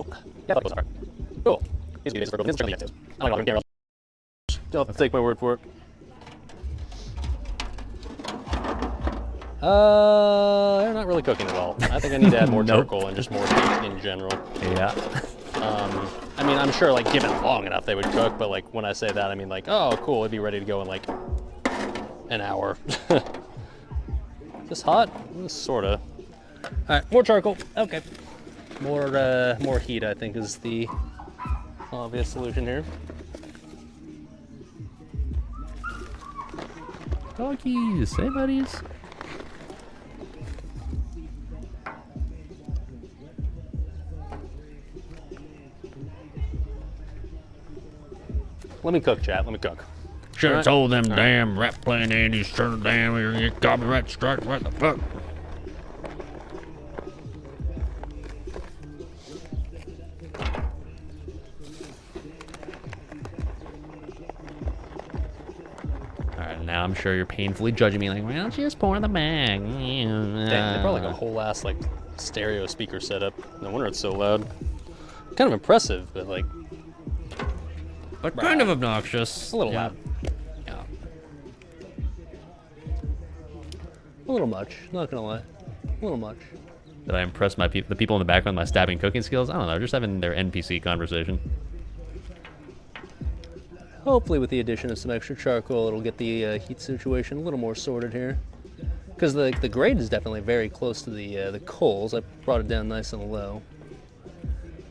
Okay. Yeah, that goes alright. Cool. These are for both. I don't know. I'll take my word for it. They're not really cooking at all. I think I need to add more Nope. charcoal and just more heat in general. Yeah. I mean, I'm sure, like, given long enough, they would cook, but, like, when I say that, I mean, like, oh, cool, it'd be ready to go in, like, an hour. This hot? Sorta. Alright, more charcoal. Okay. More heat, I think, is the obvious solution here. Doggies, hey buddies. Let me cook, chat. Let me cook. Should have told them damn rap playing Andy's turn of damn or get copyright strike. What the fuck? Alright, now I'm sure you're painfully judging me like, why don't you just pour in the bag? Dang, they brought like a whole ass like stereo speaker setup. No wonder it's so loud. Kind of impressive, but like But kind of obnoxious. a little Yeah. loud. A little much. Not gonna lie. A little much. Did I impress the people in the background with my stabbing cooking skills? I don't know, just having their NPC conversation. Hopefully, with the addition of some extra charcoal, it'll get the heat situation a little more sorted here. Because the grate is definitely very close to the coals. I brought it down nice and low.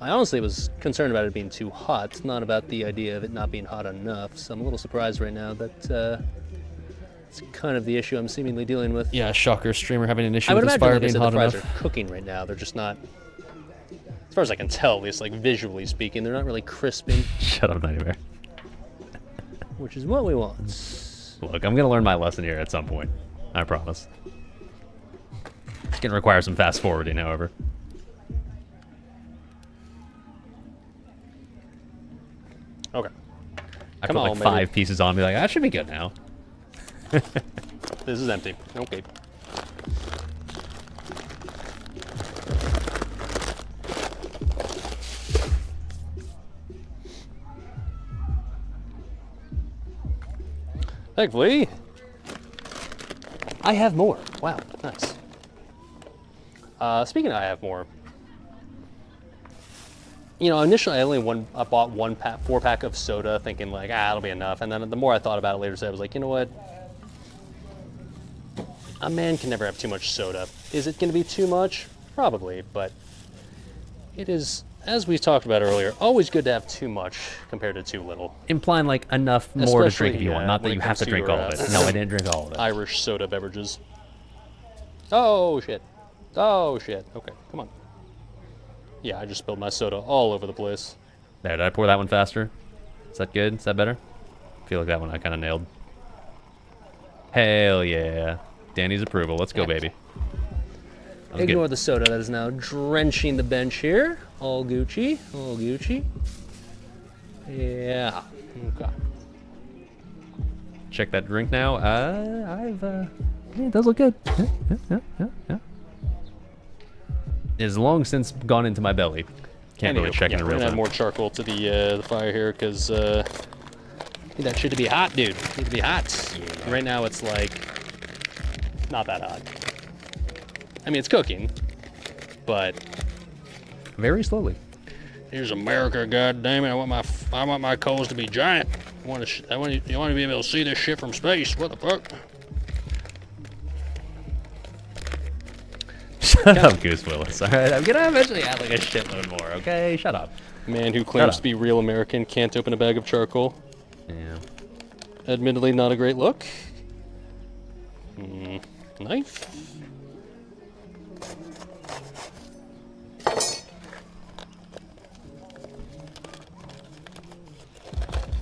I honestly was concerned about it being too hot, not about the idea of it not being hot enough. So I'm a little surprised right now that it's kind of the issue I'm seemingly dealing with. Yeah, shocker, streamer having an issue I would with his imagine, fire like I being said, the hot fries enough. are cooking right now. They're just not, as far as I can tell, at least like visually speaking, they're not really crisping, Shut up, Nightmare. which is what we want. Look, I'm gonna learn my lesson here at some point. I promise. It's gonna require some fast forwarding, however. Okay. I Come put like on, 5 baby. pieces on, and be like, that should be good now. This is empty. Okay. Thankfully, I have more. Wow, nice. Speaking of I have more, you know, initially I bought 4-pack of soda thinking like, it'll be enough. And then the more I thought about it later today, I was like, you know what? A man can never have too much soda. Is it going to be too much? Probably, but it is, as we talked about earlier, always good to have too much compared to too little. Implying like enough more to Especially, drink if you want, yeah, not that when you it have comes to to drink your, all of it. No, I didn't drink all of it. Irish soda beverages. Oh, shit. Oh, shit. Okay, come on. Yeah, I just spilled my soda all over the place. There, did I pour that one faster? Is that good? Is that better? I feel like that one I kind of nailed. Hell yeah. Danny's approval. Let's go, baby. That was Ignore good. the soda that is now drenching the bench here. All Gucci. All Gucci. Yeah. Okay. Check that drink now. Yeah, it does look good. Yeah. It has long since gone into my belly. Can't really check yeah, in we're real gonna add time. more charcoal to the fire here because need that shit to be hot, dude. Need to be hot. Yeah. Right now it's like not that hot. I mean, it's cooking, but Very slowly. Here's America, goddammit. I want my coals to be giant. You want to be able to see this shit from space. What the fuck? Shut up, Goose Willis. All right, I'm gonna eventually add like a shitload more. Okay, shut up. man who claims up. to be real American can't open a bag of charcoal. Yeah. Admittedly, not a great look. Knife.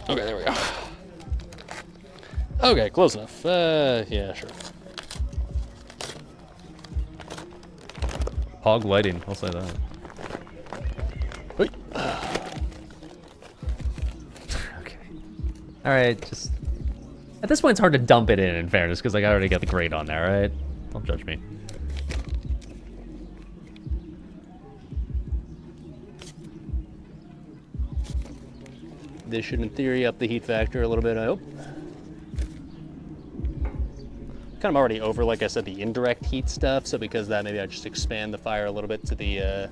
Okay, there we go. Okay, close enough. Yeah, sure. Hog lighting. I'll say that. Wait. Okay. All right, just at this point, it's hard to dump it in fairness, because like I already got the grate on there. All right, don't judge me. This should, in theory, up the heat factor a little bit, I hope. Kind of already over, like I said, the indirect heat stuff, so because of that, maybe I just expand the fire a little bit to the,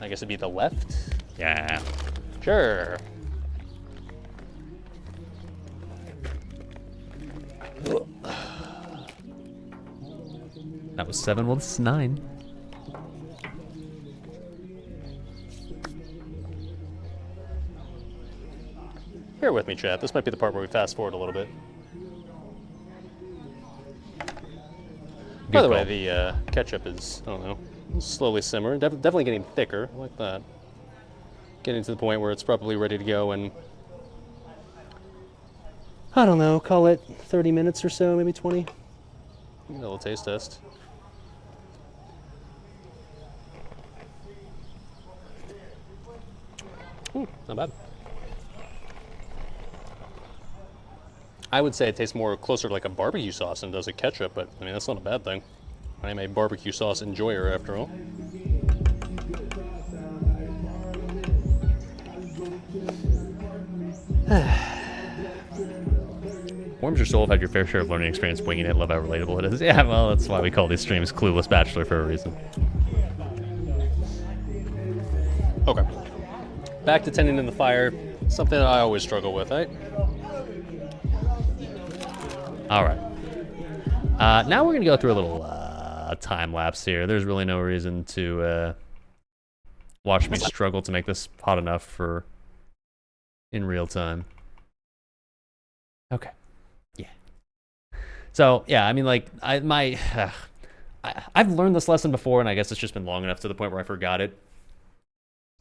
I guess it'd be the left? Yeah. Sure. That was 7. Well, this is 9. Bear with me, chat. This might be the part where we fast forward a little bit. By the way, the ketchup is, I don't know, slowly simmering. Definitely getting thicker. I like that. Getting to the point where it's probably ready to go in, I don't know, call it 30 minutes or so, maybe 20. A little taste test. Not bad. I would say it tastes more closer to like a barbecue sauce than it does a ketchup, but I mean, that's not a bad thing. I am a barbecue sauce enjoyer after all. Warms your soul. Have had your fair share of learning experience winging it. Love how relatable it is. Yeah, well, that's why we call these streams Clueless Bachelor for a reason. Okay. Back to tending in the fire. Something that I always struggle with, right? All right. Now we're going to go through a little time lapse here. There's really no reason to watch me struggle to make this hot enough for in real time. Okay. Yeah. So, yeah, I mean, like, I've learned this lesson before, and I guess it's just been long enough to the point where I forgot it.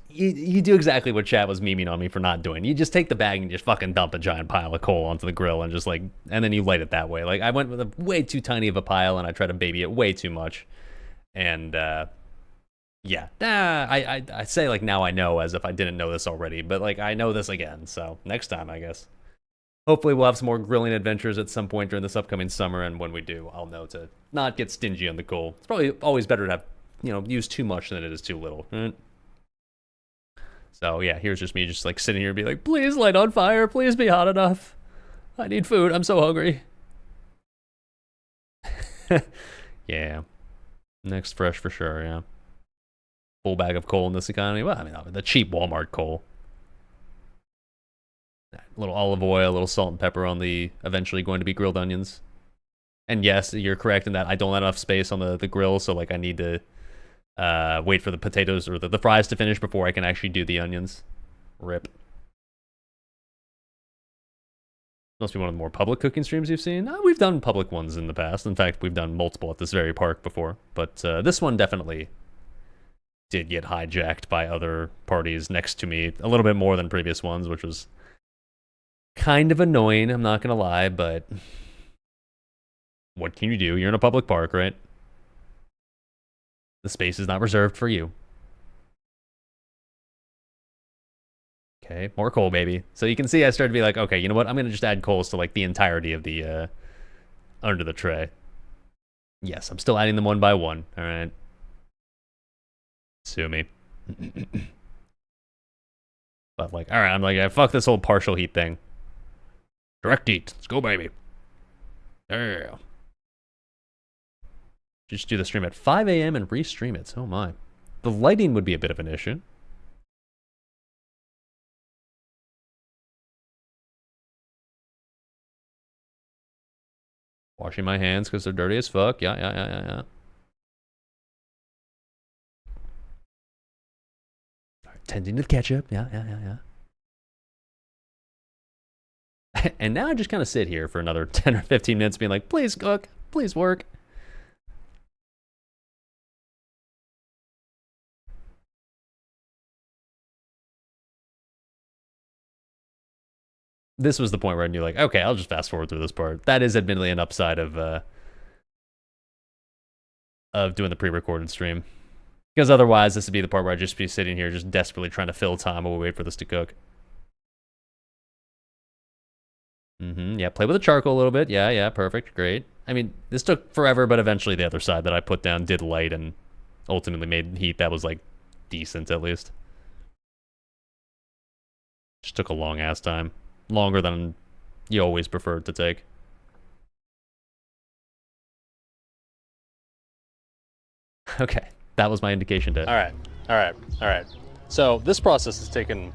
You do exactly what chat was memeing on me for not doing. You just take the bag and just fucking dump a giant pile of coal onto the grill and just like, and then you light it that way. Like, I went with a way too tiny of a pile and I tried to baby it way too much. And, yeah. I say like now I know as if I didn't know this already, but like I know this again. So next time, I guess. Hopefully we'll have some more grilling adventures at some point during this upcoming summer. And when we do, I'll know to not get stingy on the coal. It's probably always better to have, use too much than it is too little. Right? So yeah, here's just me just like sitting here and be like, please light on fire, please be hot enough. I need food, I'm so hungry. Yeah. Next fresh for sure, yeah. Full bag of coal in this economy. Well, I mean, the cheap Walmart coal. A little olive oil, a little salt and pepper on the eventually going to be grilled onions. And yes, you're correct in that I don't have enough space on the grill, so like I need to wait for the potatoes or the fries to finish before I can actually do the onions. Rip. Must be one of the more public cooking streams you've seen. We've done public ones in the past. In fact, we've done multiple at this very park before. But this one definitely did get hijacked by other parties next to me a little bit more than previous ones, which was kind of annoying, I'm not going to lie, but what can you do? You're in a public park, right? The space is not reserved for you. Okay, more coal, baby. So you can see I started to be like, okay, you know what? I'm going to just add coals to like the entirety of the under the tray. Yes, I'm still adding them one by one. All right. Sue me. But like, all right, I'm like, fuck this whole partial heat thing. Direct heat. Let's go, baby. Yeah. Just do the stream at 5 a.m. and restream it. Oh my. The lighting would be a bit of an issue. Washing my hands because they're dirty as fuck. Yeah. Tending to the ketchup. Yeah. And now I just kind of sit here for another 10 or 15 minutes being like, please cook, please work. This was the point where I knew, like, okay, I'll just fast forward through this part. That is admittedly an upside of doing the pre-recorded stream. Because otherwise, this would be the part where I'd just be sitting here just desperately trying to fill time while we wait for this to cook. Yeah, play with the charcoal a little bit. Yeah, perfect, great. I mean, this took forever, but eventually the other side that I put down did light and ultimately made heat that was, like, decent at least. Just took a long-ass time. Longer than you always preferred to take. Okay, that was my indication to... All right. So this process has taken,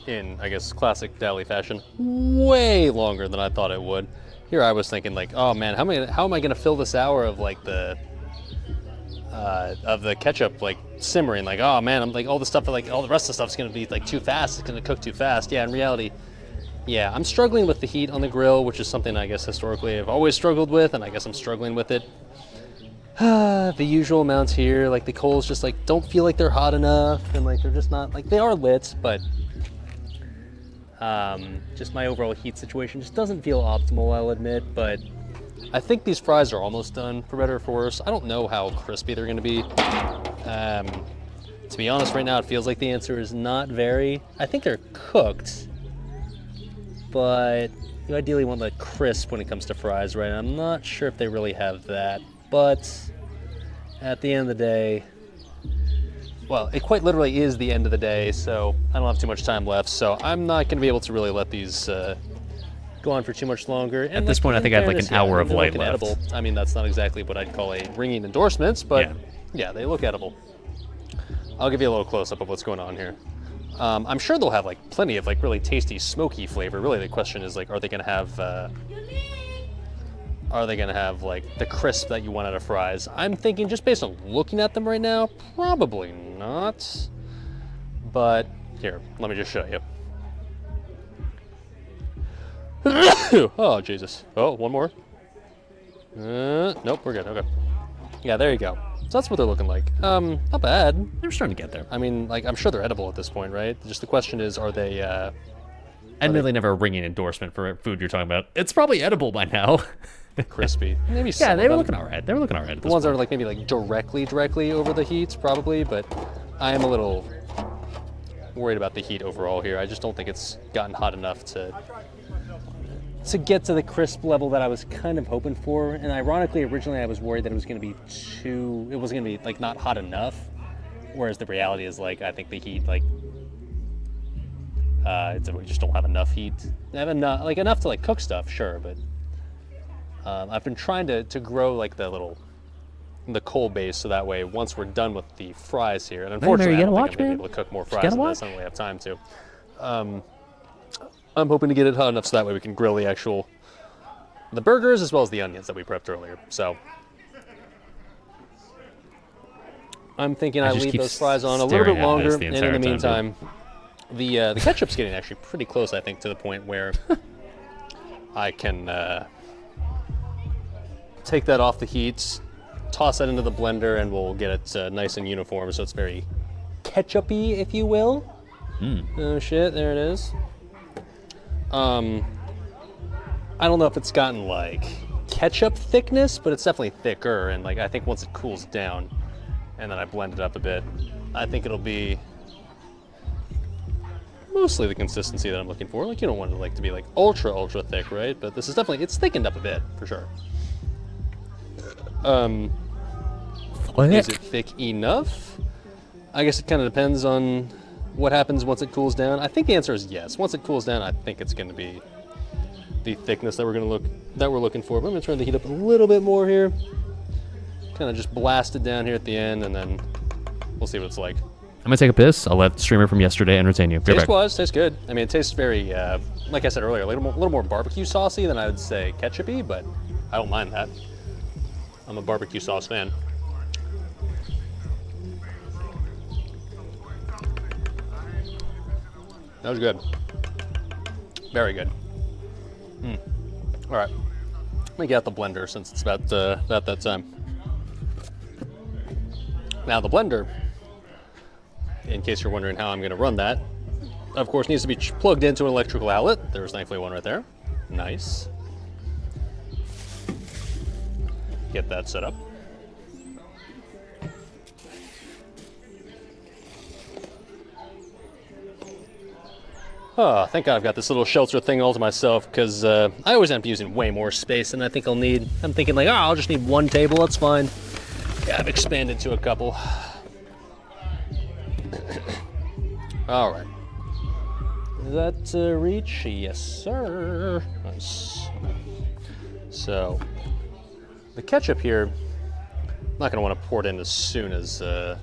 in, I guess, classic Dali fashion, way longer than I thought it would. Here I was thinking, like, oh man, how am I gonna fill this hour of, like, the ketchup, like, simmering? Like, oh man, I'm like, all the stuff, like, all the rest of the stuff's gonna be, like, too fast. It's gonna cook too fast. Yeah, in reality, yeah, I'm struggling with the heat on the grill, which is something I guess historically I've always struggled with, and I guess I'm struggling with it. The usual amounts here, like the coals just like don't feel like they're hot enough, and like they're just not, like they are lit, but just my overall heat situation just doesn't feel optimal, I'll admit. But I think these fries are almost done, for better or for worse. I don't know how crispy they're gonna be. To be honest, right now it feels like the answer is not very. I think they're cooked, but you ideally want the crisp when it comes to fries, right? I'm not sure if they really have that, but at the end of the day, well, it quite literally is the end of the day, so I don't have too much time left, so I'm not going to be able to really let these go on for too much longer. And At this point, I think I have like an hour of they're light looking left. edible. I mean, that's not exactly what I'd call a ringing endorsement, but Yeah. yeah, they look edible. I'll give you a little close-up of what's going on here. I'm sure they'll have like plenty of like really tasty, smoky flavor. Really, the question is like, are they going to have like the crisp that you want out of fries? I'm thinking, just based on looking at them right now, probably not. But here, let me just show you. Oh, Jesus. Oh, one more. Nope, we're good. Okay. Yeah, there you go. So that's what they're looking like. Not bad. They're starting to get there. I mean, like, I'm sure they're edible at this point, right? Just the question is, are they, Admittedly, never a ringing endorsement for food you're talking about. It's probably edible by now. crispy? Maybe some Yeah, of they were them. looking all right. They were looking all right at The this ones that point. are like maybe like directly over the heat, probably, but I am a little worried about the heat overall here. I just don't think it's gotten hot enough to get to the crisp level that I was kind of hoping for. And ironically, originally I was worried that it was going to be it was going to be like not hot enough. Whereas the reality is like, I think the heat like, we just don't have enough heat. I have enough to like cook stuff, sure, but I've been trying to grow like the coal base, so that way once we're done with the fries here, and unfortunately you I gotta don't watch, think I'm gonna man. be able to cook more You fries gotta than this. watch. I don't really have time to. I'm hoping to get it hot enough so that way we can grill the burgers as well as the onions that we prepped earlier. So I'm thinking I just leave keep those fries on a little staring bit at longer, this the and in the entire time, meantime, the ketchup's getting actually pretty close, I think, to the point where I can take that off the heat, toss that into the blender, and we'll get it nice and uniform, so it's very ketchup-y, if you will. Oh shit, there it is. I don't know if it's gotten like ketchup thickness, but it's definitely thicker, and like I think once it cools down and then I blend it up a bit, I think it'll be mostly the consistency that I'm looking for. Like, you don't want it like to be like ultra thick, right? But this is definitely, it's thickened up a bit for sure. Is it thick enough? I guess it kind of depends on what happens once it cools down. I think the answer is yes. Once it cools down, I think it's going to be the thickness that we're looking for. But I'm going to turn the heat up a little bit more here. Kind of just blast it down here at the end, and then we'll see what it's like. I'm gonna take a piss. I'll let the streamer from yesterday entertain you. Be right back. Taste-wise, tastes good. I mean, it tastes very, like I said earlier, a little more barbecue saucy than I would say ketchup-y, but I don't mind that. I'm a barbecue sauce fan. That was good. Very good. All right. Let me get out the blender since it's about that time. Now the blender, in case you're wondering how I'm going to run that, of course needs to be plugged into an electrical outlet. There's thankfully one right there. Nice. Get that set up. Oh, thank God I've got this little shelter thing all to myself, because I always end up using way more space than I think I'll need. I'm thinking like, I'll just need one table, that's fine. Yeah, I've expanded to a couple. All right. Is that reach? Yes, sir. Nice. So, the ketchup here, I'm not going to want to pour it in as soon as, you're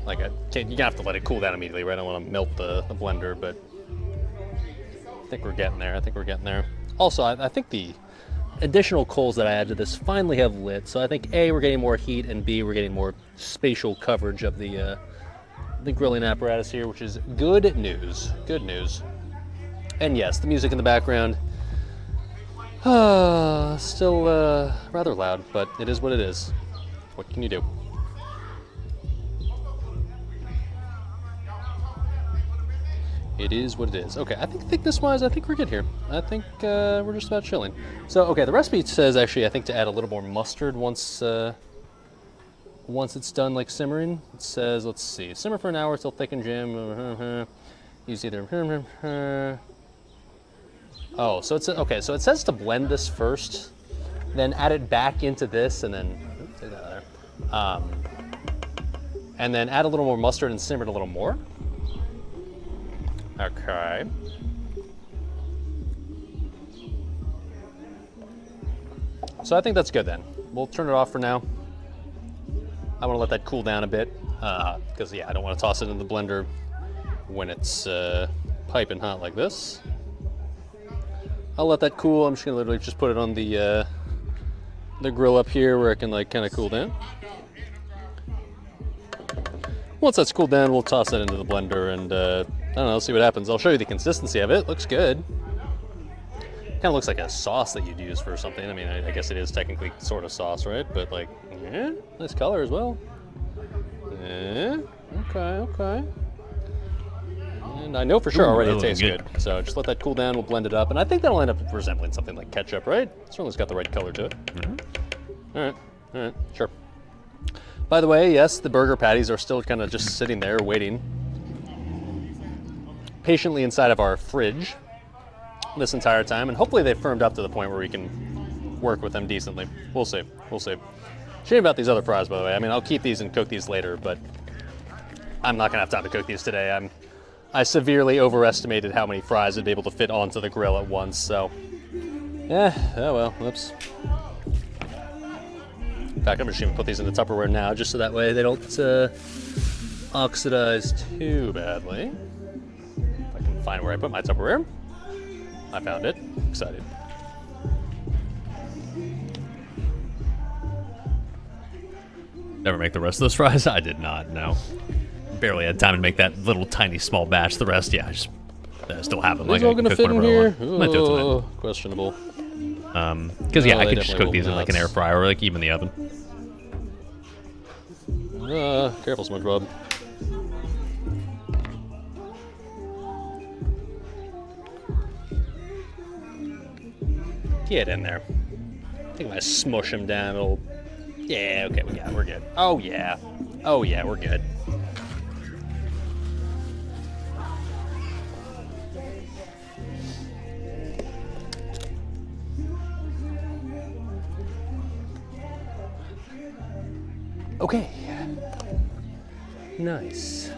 going to have to let it cool down immediately, right? I don't want to melt the blender, but I think we're getting there. Also, I think the additional coals that I added to this finally have lit, so I think A, we're getting more heat, and B, we're getting more spatial coverage of the grilling apparatus here, which is good news. Good news. And yes, the music in the background, still rather loud, but it is what it is. What can you do? It is what it is. Okay, I think thickness-wise, I think we're good here. I think we're just about chilling. So, okay, the recipe says actually, I think to add a little more mustard once it's done, like simmering. It says, let's see, simmer for an hour till thick and jam. Use either. Oh, so it's okay. So it says to blend this first, then add it back into this, and then take that there. And then add a little more mustard and simmer it a little more. Okay. So I think that's good then. We'll turn it off for now. I want to let that cool down a bit because yeah, I don't want to toss it in the blender when it's piping hot like this. I'll let that cool. I'm just gonna literally just put it on the grill up here where it can like kind of cool down. Once that's cooled down, we'll toss that into the blender and I don't know, see what happens. I'll show you the consistency of it. Looks good. Kind of looks like a sauce that you'd use for something. I mean, I guess it is technically sort of sauce, right? But like, yeah, nice color as well. Yeah, okay. And I know for sure already it tastes good. So just let that cool down. We'll blend it up, and I think that'll end up resembling something like ketchup, right? Certainly, it's got the right color to it. Mm-hmm. All right, sure. By the way, yes, the burger patties are still kind of just sitting there waiting patiently inside of our fridge this entire time, and hopefully they've firmed up to the point where we can work with them decently. We'll see. Shame about these other fries, by the way. I mean, I'll keep these and cook these later, but I'm not gonna have time to cook these today. I severely overestimated how many fries I'd be able to fit onto the grill at once, so yeah, oh well, whoops. In fact, I'm just gonna put these in the Tupperware now, just so that way they don't oxidize too badly. If I can find where I put my Tupperware. I found it. Excited. Never make the rest of those fries? I did not, no. Barely had time to make that little tiny small batch. The rest, yeah, I still have them. These all gonna fit in here? Might do it tonight. Questionable. Because yeah, I could just cook these in like an air fryer or like even the oven. Careful, SpongeBob. Get in there. I think if I smush him down, it'll... Yeah, okay, we're good. Oh yeah, we're good. Okay. Nice.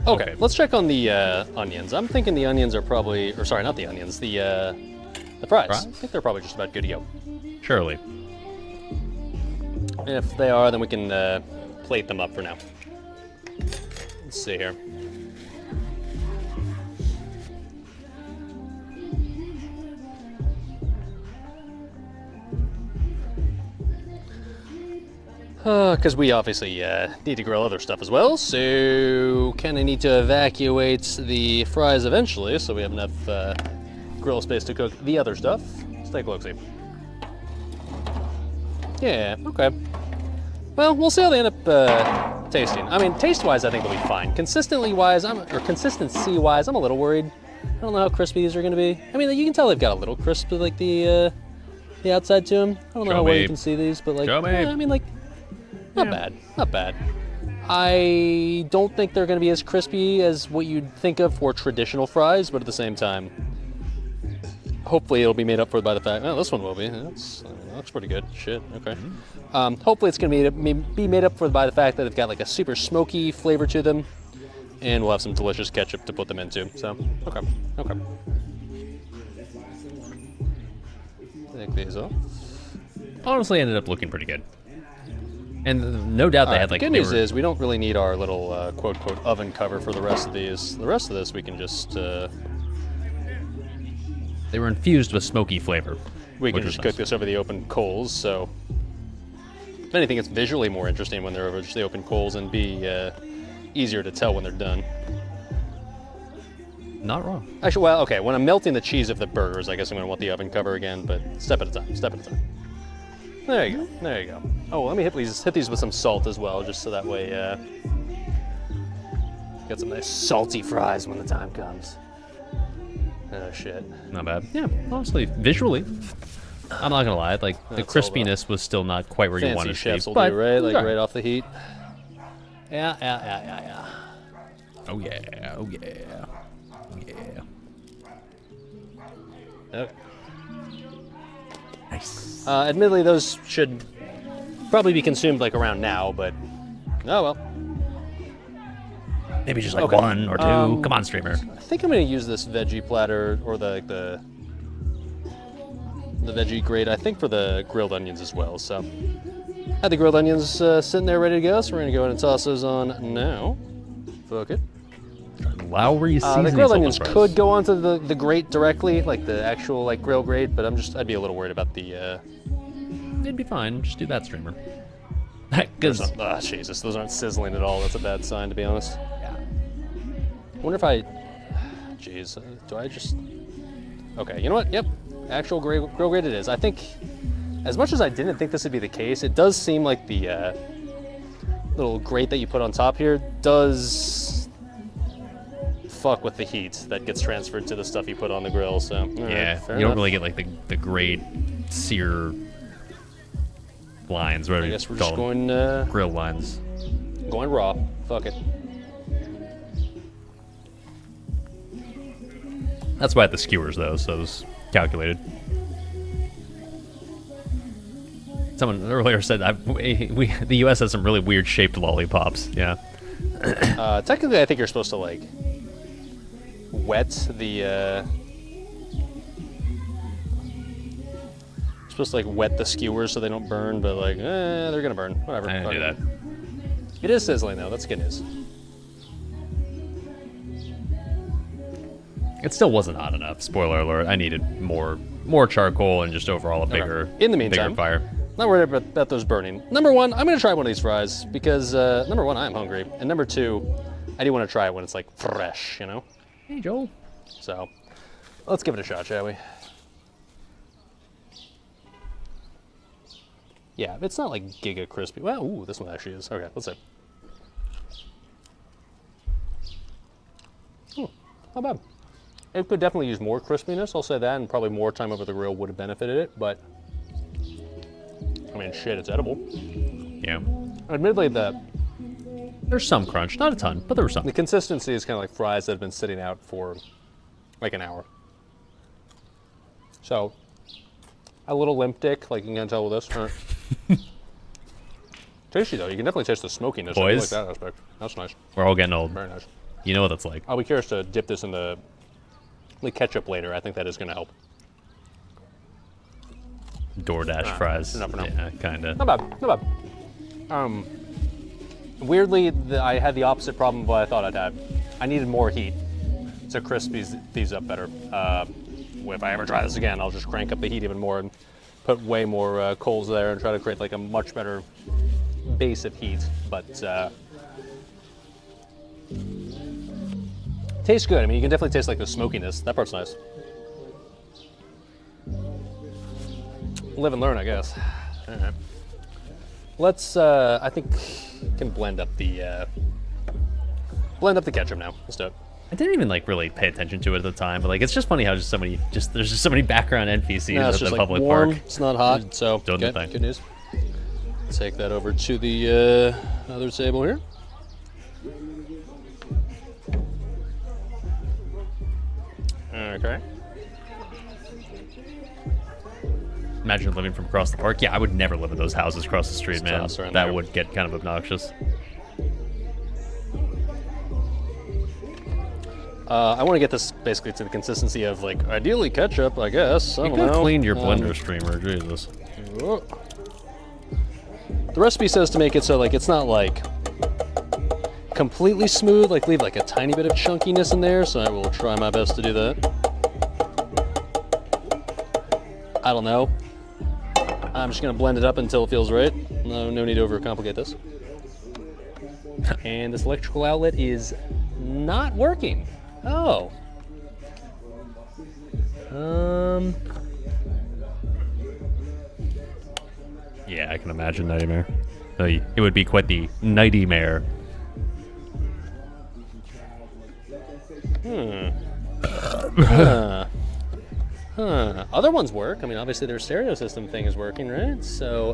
Okay, let's check on the onions. I'm thinking the onions are probably, or sorry, not the onions, the fries. I think they're probably just about good to go. Surely. If they are, then we can plate them up for now. Let's see here. Because we obviously need to grill other stuff as well, so kind of need to evacuate the fries eventually, so we have enough grill space to cook the other stuff. Let's take a look-see. Yeah, okay. Well, we'll see how they end up tasting. I mean, taste-wise, I think they'll be fine. Consistency-wise, I'm a little worried. I don't know how crispy these are going to be. I mean, you can tell they've got a little crisp, like the outside to them. I don't know how well you can see these, but like, I mean, like. Not bad. I don't think they're going to be as crispy as what you'd think of for traditional fries, but at the same time, hopefully it'll be made up for by the fact, this one will be. That looks pretty good. Shit, okay. Hopefully it's going to be made up for by the fact that they've got like a super smoky flavor to them, and we'll have some delicious ketchup to put them into, so, okay. Take these off. Honestly, ended up looking pretty good. And no doubt they had like... The good news is we don't really need our little quote-quote oven cover for the rest of these. The rest of this we can just... They were infused with smoky flavor. We can just cook this over the open coals, so... If anything, it's visually more interesting when they're over just the open coals, and be easier to tell when they're done. Not wrong. Actually, well, okay, when I'm melting the cheese of the burgers, I guess I'm gonna want the oven cover again, but step at a time, step at a time. There you go, there you go. Oh, let me hit these with some salt as well, just so that way, get some nice salty fries when the time comes. Oh, shit. Not bad. Yeah, honestly, visually, I'm not gonna lie, like, the That's all crispiness was still not quite where you wanted Fancy it to chefs be. will But, do, right? Like, yeah. right off the heat. Yeah. Oh yeah, oh yeah, oh yeah. Okay. Nice. Admittedly, those should probably be consumed like around now, but oh well. Maybe just like Okay. one or two. Come on, streamer. I think I'm gonna use this veggie platter or the veggie grate. I think for the grilled onions as well. So, had the grilled onions sitting there ready to go. So we're gonna go ahead and toss those on now. Fuck it. Lowry seasoning. The grilled onions could go onto the grate directly, like the actual like grill grate, but I'd be a little worried about the. It'd be fine. Just do that, streamer. Because Jesus, those aren't sizzling at all. That's a bad sign, to be honest. yeah. I wonder if I. Jeez, do I just. Okay, you know what? Yep. Actual grill grate it is. I think, as much as I didn't think this would be the case, it does seem like the little grate that you put on top here does fuck with the heat that gets transferred to the stuff you put on the grill. So, all Yeah, right, fair you don't enough. really get like the great sear lines, whatever I you guess we're call just them. going Grill lines. going raw. Fuck it. That's why I had the skewers though, so it was calculated. Someone earlier said the U.S. has some really weird shaped lollipops. Yeah. Technically, I think you're supposed to like wet the. You're supposed to like wet the skewers so they don't burn, but like, they're gonna burn. Whatever. I didn't do that. It is sizzling though. That's good news. It still wasn't hot enough. Spoiler alert. I needed more charcoal and just overall a bigger, In the meantime, bigger fire. Not worried about those burning. Number one, I'm gonna try one of these fries because number one, I'm hungry, and number two, I do want to try it when it's like fresh, you know. Hey Joel. So, let's give it a shot, shall we? Yeah, it's not like giga crispy. Well, ooh, this one actually is. Okay, let's see. Ooh, not bad. It could definitely use more crispiness, I'll say that, and probably more time over the grill would have benefited it, but I mean, shit, it's edible. Yeah. Admittedly, There's some crunch, not a ton, but there was some. the consistency is kind of like fries that have been sitting out for like an hour. So, a little limp dick, like you can tell with this. Tasty though, you can definitely taste the smokiness. I Boys. like that aspect. That's nice. We're all getting old. Very nice. You know what that's like. I'll be curious to dip this in the ketchup later. I think that is going to help. DoorDash fries. enough for now. Yeah, kinda. Not bad, not bad. Weirdly, I had the opposite problem of what I thought I'd had. I needed more heat to crisp these up better. If I ever try this again, I'll just crank up the heat even more and put way more coals there and try to create like a much better base of heat. But tastes good. I mean, you can definitely taste like the smokiness. That part's nice. Live and learn, I guess. All right. Let's. I think can blend up the ketchup now. Let's do it. I didn't even like really pay attention to it at the time, but like it's just funny how there's just so many background NPCs No, at it's the just like public warm. park. It's not hot, so doing the okay, thing. good news. Take that over to the other table here. Okay. Imagine living from across the park. Yeah, I would never live in those houses across the street, Just man. toss her in That there. would get kind of obnoxious. I want to get this basically to the consistency of like ideally ketchup, I guess. I You don't could know. clean your blender streamer, Jesus. Oh. The recipe says to make it so like it's not like completely smooth, like leave like a tiny bit of chunkiness in there, so I will try my best to do that. I don't know. I'm just gonna blend it up until it feels right, and no need to overcomplicate this. And this electrical outlet is not working. Oh. Yeah, I can imagine nightmare. It would be quite the nightmare. Other ones work. I mean, obviously their stereo system thing is working, right? So,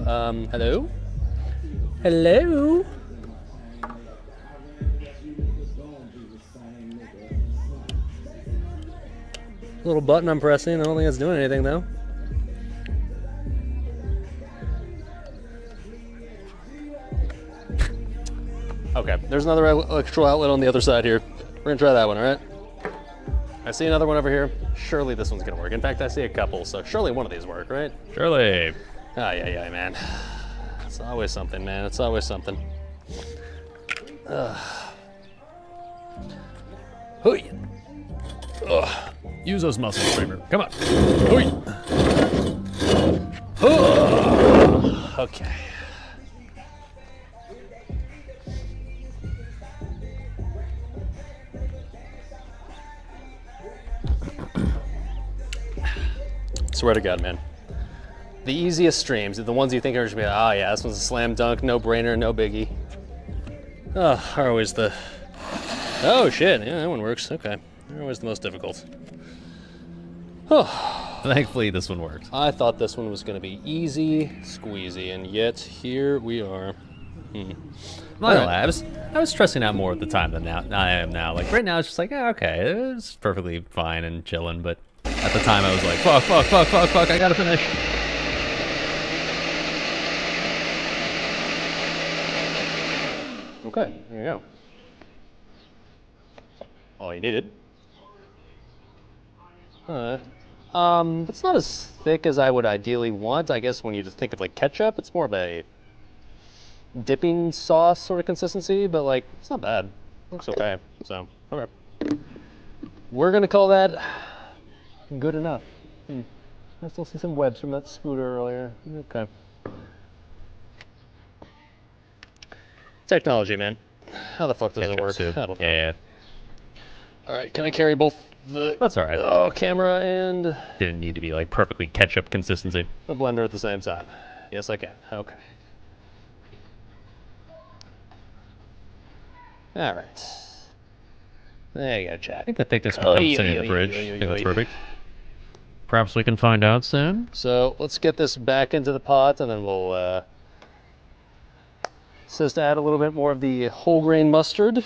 hello? Hello? Little button I'm pressing. I don't think it's doing anything, though. Okay, there's another electrical outlet on the other side here. We're gonna try that one, all right? I see another one over here. Surely this one's gonna work. In fact, I see a couple, so surely one of these work, right? Surely. Yeah, man. It's always something, man. It's always something. Hooey. Use those muscles, Kramer. Come on. Okay. Swear to God, man. The easiest streams, the ones you think are just be like, oh yeah, this one's a slam dunk, no brainer, no biggie. Oh, are always the. Oh shit, yeah, that one works. Okay. They're always the most difficult. Oh. Thankfully, this one worked. I thought this one was going to be easy, squeezy, and yet here we are. Not gonna lie, I was stressing out more at the time than now. I am now. Like right now, it's just like, yeah, okay, it's perfectly fine and chilling. But at the time, I was like, fuck, I gotta finish. Okay, here you go. All you needed. It's not as thick as I would ideally want. I guess when you just think of like ketchup, it's more of a dipping sauce sort of consistency, but like, it's not bad. Looks okay, so, okay. We're gonna call that good enough. I still see some webs from that scooter earlier. Okay. Technology, man. How the fuck does it work? I don't know. Yeah. All right, can I carry both the That's all right. camera and Didn't need to be like perfectly ketchup consistency. the blender at the same time? Yes, I can. Okay. All right. There you go, Jack. I think the thickness can come sitting in the fridge. I think that's perfect. Perhaps we can find out soon. So let's get this back into the pot, and then we'll just add a little bit more of the whole grain mustard,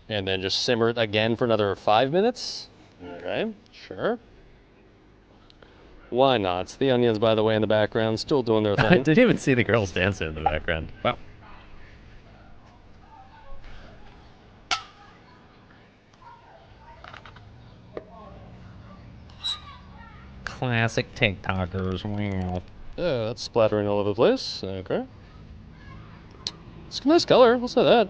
and then just simmer it again for another 5 minutes. Okay, sure. Why not? The onions, by the way, in the background, still doing their I thing. didn't even see the girls dancing in the background. Wow. Classic TikTokers. Wow. Oh, that's splattering all over the place. Okay. It's a nice color, we'll say that.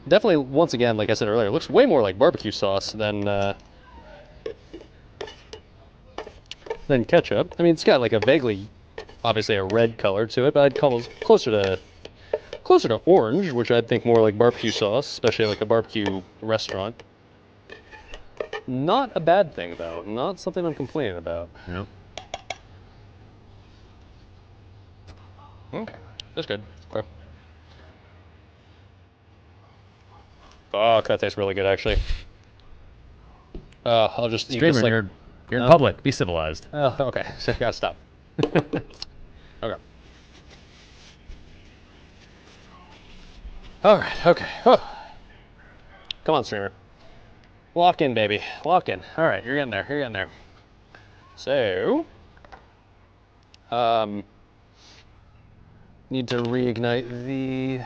Definitely, once again, like I said earlier, it looks way more like barbecue sauce than ketchup. I mean, it's got like a vaguely, obviously a red color to it, but I'd call it closer to orange, which I'd think more like barbecue sauce, especially like a barbecue restaurant. Not a bad thing, though. Not something I'm complaining about. Yep. Okay, that's good. Okay. Oh, that tastes really good, actually. I'll just eat this, Streamer, like, you're in public. Be civilized. Oh, okay. So gotta stop. Okay. All right. Okay. Oh. Come on, streamer. Lock in, baby. Lock in. All right. You're getting there. You're getting there. So, need to reignite the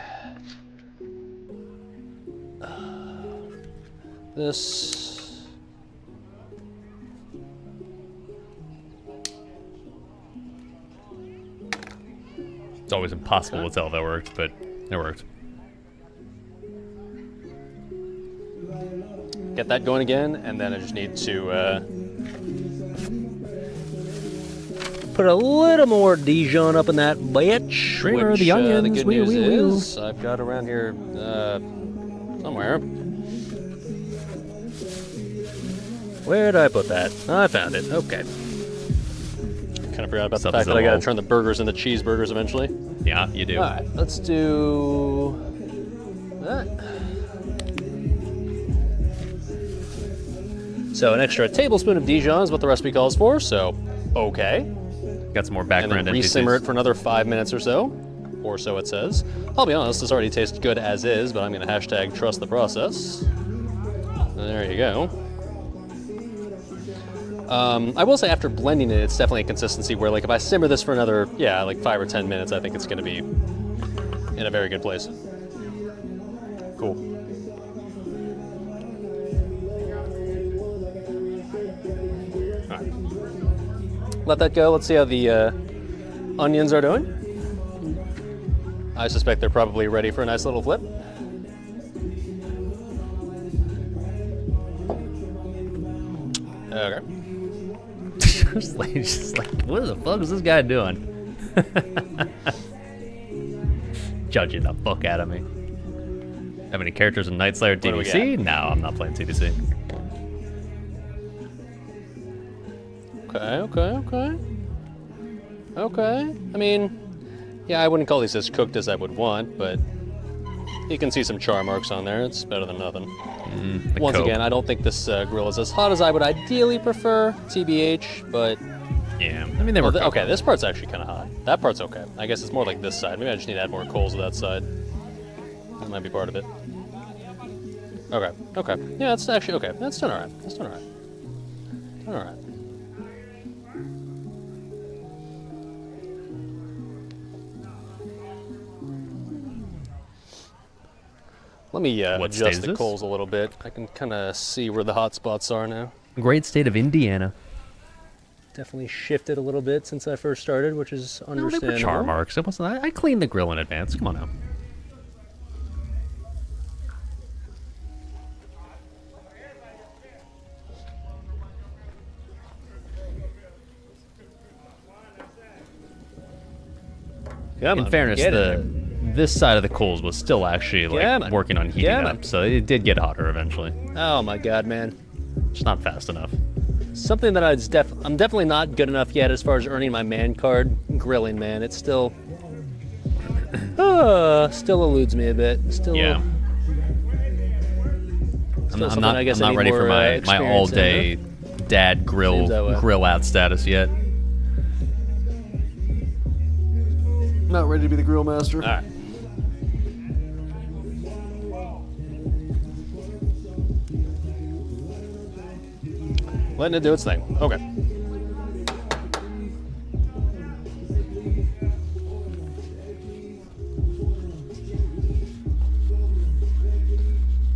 this. It's always impossible to tell if that worked, but it worked. Get that going again, and then I just need to Put a little more Dijon up in that bitch. Streamer, Which, the onions. the good wee, news wee, wee. is, I've got around here somewhere. Where did I put that? I found it. Okay. Kind of forgot about the Stuff fact is that I got to all- turn the burgers into cheeseburgers eventually. Yeah, you do. All right, let's do that. So an extra tablespoon of Dijon is what the recipe calls for. So, okay. Got some more And background then re-simmer it for another 5 minutes or so it says. I'll be honest, this already tastes good as is, but I'm going to hashtag trust the process. There you go. I will say after blending it, it's definitely a consistency where, like, if I simmer this for another, like 5 or 10 minutes, I think it's going to be in a very good place. Cool. All right. Let that go. Let's see how the onions are doing. I suspect they're probably ready for a nice little flip. Okay. just like, what the fuck is this guy doing? Judging the fuck out of me. Have any characters in Night Slayer do we TBC? No, I'm not playing TBC. Okay. I mean, yeah, I wouldn't call these as cooked as I would want, but you can see some char marks on there. It's better than nothing. The Once Coke. again, I don't think this grill is as hot as I would ideally prefer, TBH, but... Yeah, I mean, they were okay, this part's actually kind of hot. That part's okay. I guess it's more like this side. Maybe I just need to add more coals to that side. That might be part of it. Okay. Yeah, it's actually okay. That's done alright. Alright. Let me What state adjust is the this? coals a little bit. I can kind of see where the hot spots are now. Great state of Indiana. Definitely shifted a little bit since I first started, which is No, they understandable. were char marks. It wasn't. I cleaned the grill in advance. Come on now. Come In on, fairness, get in this side of the coals was still actually like Yeah, man. working on heating Yeah, up, man. so it did get hotter eventually. there. Oh my god, man. Just not fast enough. Something that I'm definitely not good enough yet as far as earning my man card grilling, man. It's still still eludes me a bit. Still Yeah. still I'm something not. I guess I'm I not need ready more, for my experience in, all-day dad Seems that way. grill out status yet. Not ready to be the grill master. All right. Letting it do its thing. Okay.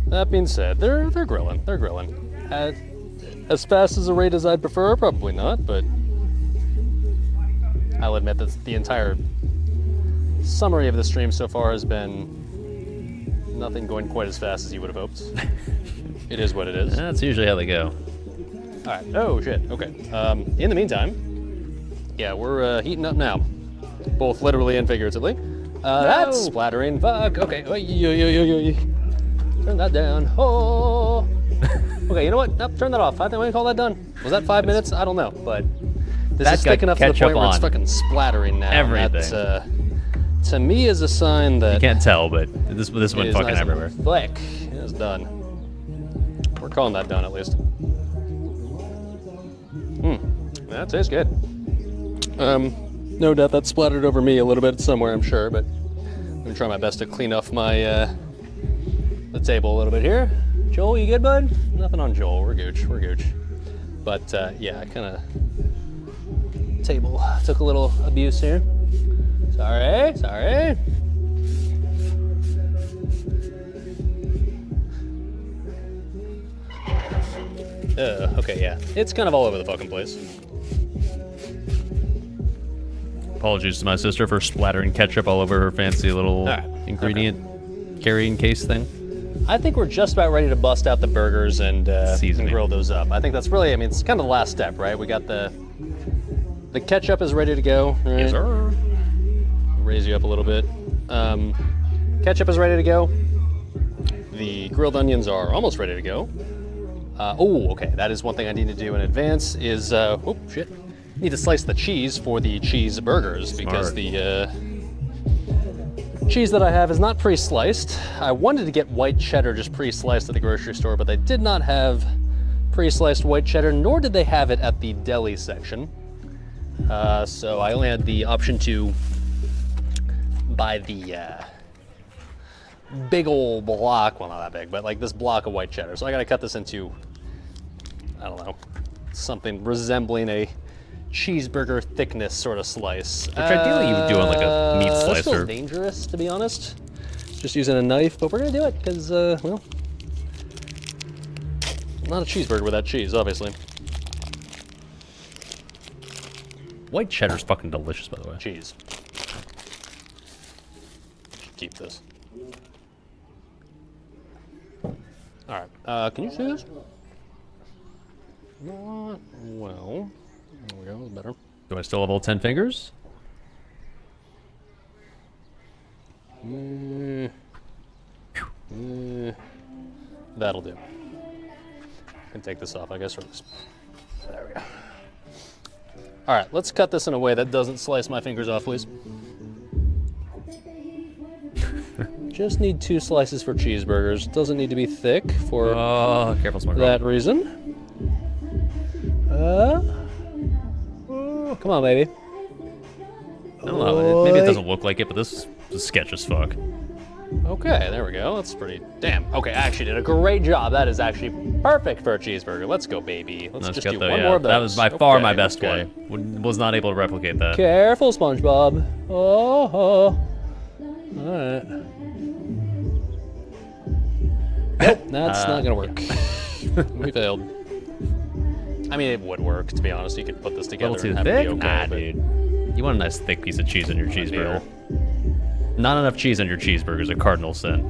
That being said, they're grilling. They're grilling. As fast as a rate as I'd prefer, probably not, but I'll admit that the entire summary of the stream so far has been nothing going quite as fast as you would have hoped. It is what it is. That's usually how they go. All right. Oh shit. Okay. In the meantime, yeah, we're heating up now, both literally and figuratively. That's splattering. Fuck. Okay. Turn that down. Oh. Okay. You know what? Nope, turn that off. I think we can call that done. Was that 5 minutes? I don't know, but this That's is got thick enough to the ketchup point where it's on fucking splattering now. everything. That's, to me, is a sign that You can't tell, but this it went is fucking nice and everywhere. Thick. It is done. We're calling that done at least. That tastes good. No doubt that splattered over me a little bit somewhere, I'm sure, but I'm gonna try my best to clean off my the table a little bit here. Joel, you good, bud? Nothing on Joel. We're gooch. But yeah, I kind of table took a little abuse here. Sorry. Okay, yeah. It's kind of all over the fucking place. Apologies to my sister for splattering ketchup all over her fancy little Alright, ingredient carrying case thing. I think we're just about ready to bust out the burgers and Seasoning. grill those up. I think that's really, I mean, it's kind of the last step, right? We got the The ketchup is ready to go. Right? Yes, sir. Raise you up a little bit. Ketchup is ready to go. The grilled onions are almost ready to go. Oh, okay. That is one thing I need to do in advance. Is oh shit. Need to slice the cheese for the cheeseburgers because the cheese that I have is not pre-sliced. I wanted to get white cheddar just pre-sliced at the grocery store, but they did not have pre-sliced white cheddar, nor did they have it at the deli section. So I only had the option to buy the big old block, well, not that big, but like this block of white cheddar. So I gotta cut this into, I don't know, something resembling a cheeseburger thickness sort of slice. Which ideally you would do on like a meat This slicer. feels dangerous, to be honest. Just using a knife, but we're gonna do it because, well, not a cheeseburger without cheese, obviously. White cheddar's fucking delicious, by the way. Cheese. Keep this. All right. Can you see this? Not well. There we go. That's better. Do I still have all 10 fingers? That'll do. I can take this off, I guess, or this. There we go. All right, let's cut this in a way that doesn't slice my fingers off, please. Just need 2 slices for cheeseburgers. Doesn't need to be thick for Oh, careful, smart girl. that reason. Come on, baby. I don't know. Maybe it doesn't look like it, but this is sketch as fuck. Okay, there we go. That's pretty. Damn. Okay, I actually did a great job. That is actually perfect for a cheeseburger. Let's go, baby. Let's just do one more of those. That was by far my Okay, best okay. one. Was not able to replicate that. Careful, SpongeBob. Oh. All right. Nope, that's not gonna work. We failed. I mean, it would work, to be honest. You could put this A together little too and have thick? it be okay. Nah, but dude. You want a nice thick piece of cheese on your cheeseburger. Not enough cheese on your cheeseburger is a cardinal sin.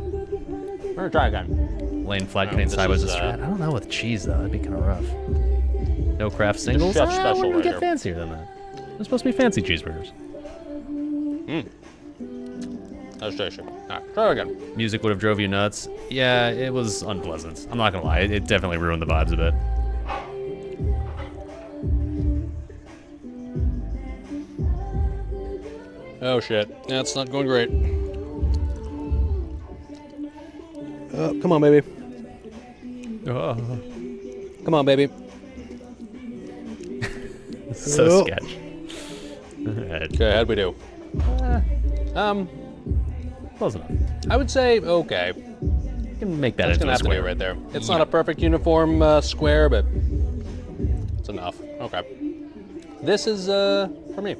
We're gonna try again. Laying flat Oh, contains this sideways is, and straight. I don't know with cheese though. That'd be kind of rough. No craft singles. chef's I special wouldn't right get here. fancier than that. They're supposed to be fancy cheeseburgers. That's tasty. All right, try it again. Music would have drove you nuts. Yeah, it was unpleasant. I'm not gonna lie. It definitely ruined the vibes a bit. Oh shit, that's not going great. Come on, baby. Come on, baby. So Oh. sketch. Alright. Okay, how'd we do? Close enough. I would say okay. You can make that That's into gonna a have to be square. right there. It's not a perfect uniform square, but it's enough. Okay. This is for me.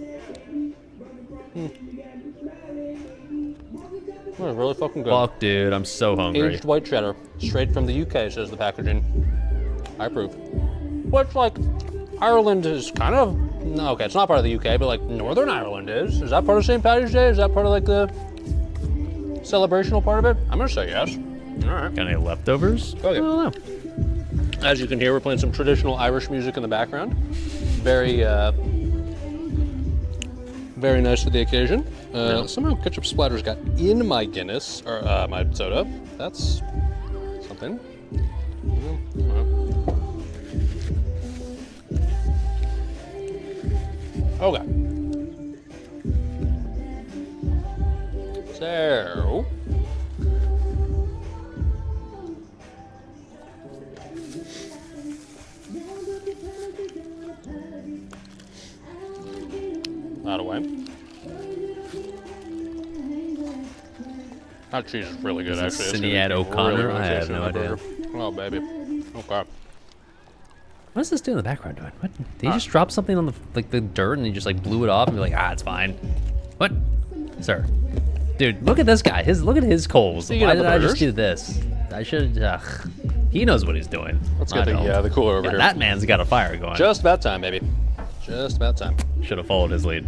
Oh, really fucking good. Fuck, dude, I'm so hungry. Aged white cheddar, straight from the UK, says the packaging. I approve. Which, like, Ireland is kind of, no, okay, it's not part of the UK, but like Northern Ireland is. Is that part of St. Patrick's Day? Is that part of like the celebrational part of it? I'm gonna say yes. All right. Got any leftovers? Okay. I don't know. As you can hear, we're playing some traditional Irish music in the background. Very, very nice for the occasion. Somehow ketchup splatters got in my Guinness, or my soda. That's something. Okay. So. Out of way. That cheese is really good, Is it actually. It's gonna Sinead be O'Connor? really I have tasty no on the idea. burger. Oh, baby. Okay. What is this doing in the background doing? What? Did he just drop something on the dirt and he just like blew it off and be like, it's fine. What? Sir. Dude, look at this guy. Look at his coals. Speaking Why of the did I just burgers. do this? I should He knows what he's doing. Let's I get don't. the cooler over Yeah, here. that man's got a fire going. Just about time, baby. Just about time. Should have followed his lead.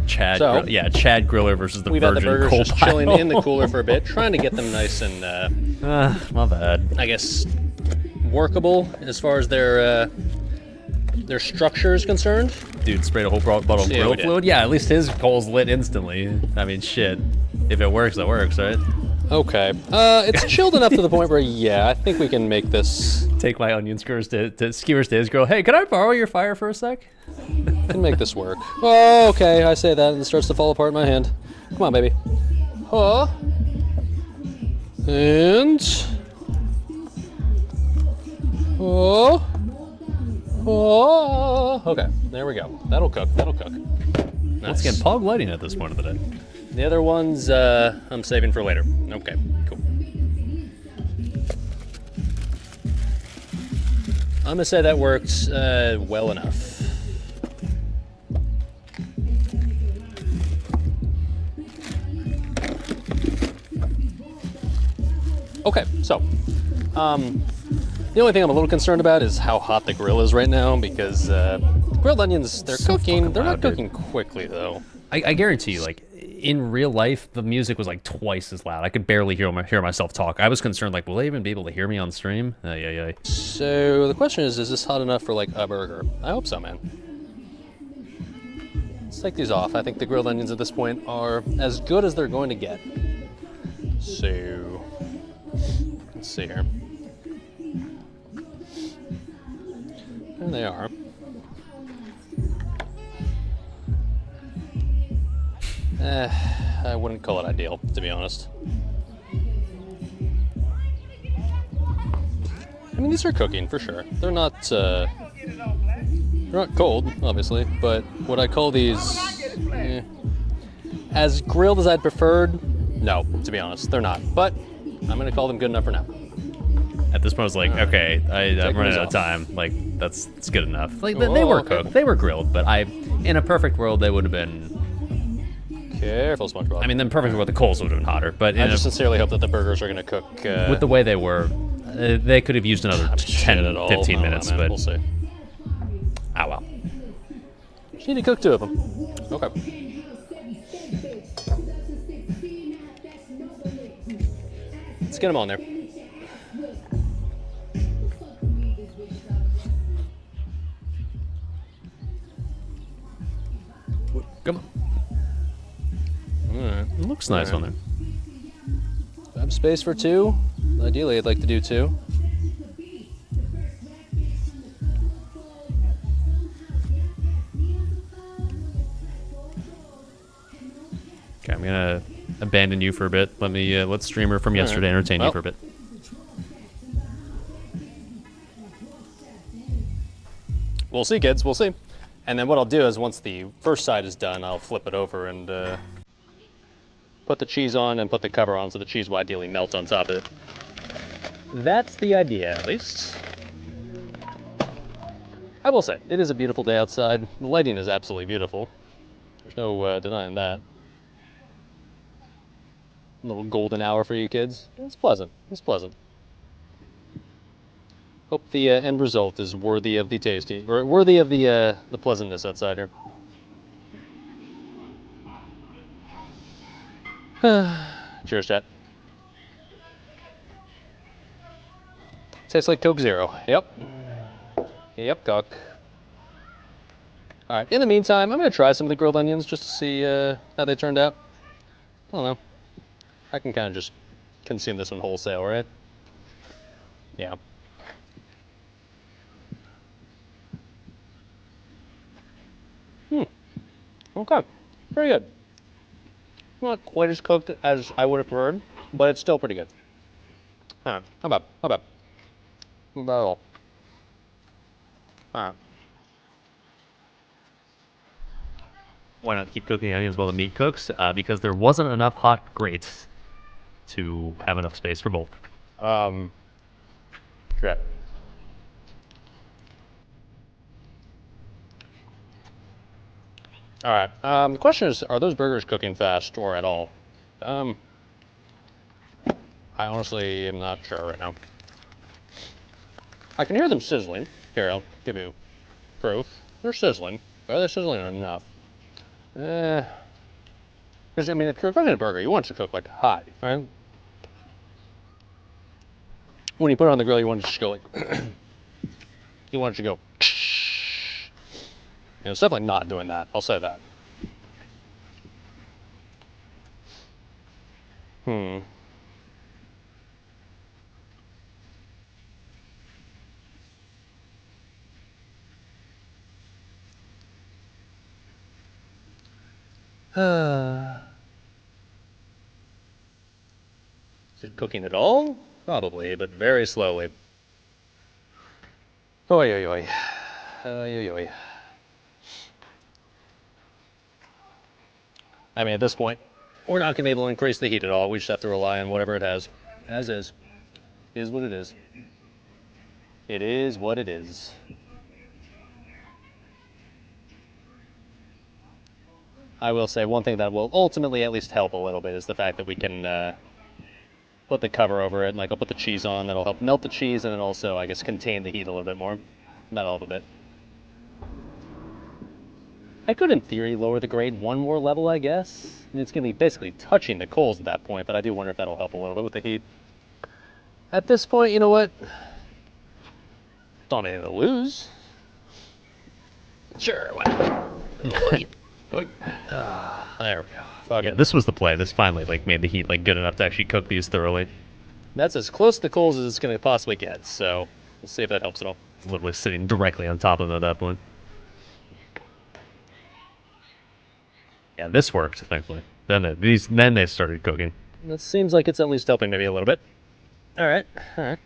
Chad So, Chad Griller versus the We've had the Virgin burgers coal just chilling pile. in the cooler for a bit, trying to get them nice and, My bad. I guess, workable as far as their their structure is concerned. Dude sprayed a whole bottle of See how grill we did. fluid. Yeah, at least his coal's lit instantly. I mean, shit. If it works, it works, right? Okay. It's chilled enough to the point where, yeah, I think we can make this. Take my onion skewers to his girl. Hey, can I borrow your fire for a sec? Can make this work. Oh, okay. I say that and it starts to fall apart in my hand. Come on, baby. Huh? And. Oh. Oh. Okay. There we go. That'll cook. That'll cook. Nice. Once again, pog lighting at this point of the day. The other ones I'm saving for later. Okay, cool. I'm gonna say that worked well enough. Okay, so the only thing I'm a little concerned about is how hot the grill is right now because grilled onions, they're So cooking. fucking They're not loud, dude. cooking quickly though. I guarantee you, like, in real life, the music was like twice as loud. I could barely hear myself talk. I was concerned, like, will they even be able to hear me on stream? Yeah. So the question is this hot enough for like a burger? I hope so, man. Let's take these off. I think the grilled onions at this point are as good as they're going to get. So let's see here. There they are. I wouldn't call it ideal, to be honest. I mean, these are cooking for sure. They're not cold, obviously, but would I call these as grilled as I'd preferred? No, to be honest, they're not. But I'm gonna call them good enough for now. At this point, I was like, okay, I'm running these out of off. time. Like, that's good enough. Like, Oh, they were okay. cooked. They were grilled, but in a perfect world, they would have been. Careful, SpongeBob. I mean, in a perfect world, the coals would have been hotter. But I just sincerely hope that the burgers are gonna cook with the way they were, they could have used another 10, at all. 15 I don't know, minutes. man. But We'll see. oh well. Just need to cook 2 of them. Okay. Let's get them on there. Come on. Alright. It looks nice on there. I have space for 2. Ideally, I'd like to do 2. Okay, I'm gonna abandon you for a bit. Let streamer from yesterday entertain you Well. for a bit. We'll see, kids. We'll see. And then what I'll do is once the first side is done, I'll flip it over and put the cheese on and put the cover on so the cheese will ideally melt on top of it. That's the idea, at least. I will say, it is a beautiful day outside. The lighting is absolutely beautiful. There's no denying that. A little golden hour for you kids. It's pleasant. It's pleasant. Hope the end result is worthy of the tasty, or worthy of the pleasantness outside here. Cheers, chat. Tastes like Coke Zero. Yep. Yep, Coke. All right. In the meantime, I'm gonna try some of the grilled onions just to see how they turned out. I don't know. I can kind of just consume this one wholesale, right? Yeah. Okay, very good. Not quite as cooked as I would have preferred, but it's still pretty good. Not bad, not bad. Not bad at all. Alright. Why not keep cooking onions while the meat cooks? Because there wasn't enough hot grates to have enough space for both. Shit. Alright, the question is, are those burgers cooking fast or at all? I honestly am not sure right now. I can hear them sizzling. Here, I'll give you proof. They're sizzling. But are they sizzling enough? Because, I mean, if you're cooking a burger, you want it to cook, like, hot, right? When you put it on the grill, you want it to just go, like, you want it to go, It's definitely not doing that. I'll say that. Is it cooking at all? Probably, but very slowly. Oi, oi, oi. Oi, oi, oi. I mean, at this point, we're not going to be able to increase the heat at all. We just have to rely on whatever it has. As is. Is what it is. It is what it is. I will say one thing that will ultimately at least help a little bit is the fact that we can put the cover over it. And, like, I'll put the cheese on. That'll help melt the cheese and then also, I guess, contain the heat a little bit more. Not a little bit. I could, in theory, lower the grade one more level, I guess. And it's going to be basically touching the coals at that point, but I do wonder if that'll help a little bit with the heat. At this point, you know what? Don't have anything to lose. Sure, why not? There we go. Fuck Yeah, it. this was the play. This finally like made the heat like good enough to actually cook these thoroughly. That's as close to the coals as it's going to possibly get, so we'll see if that helps at all. Literally sitting directly on top of them at that point. Yeah, this worked, thankfully. Then they started cooking. It seems like it's at least helping maybe a little bit. All right, all right.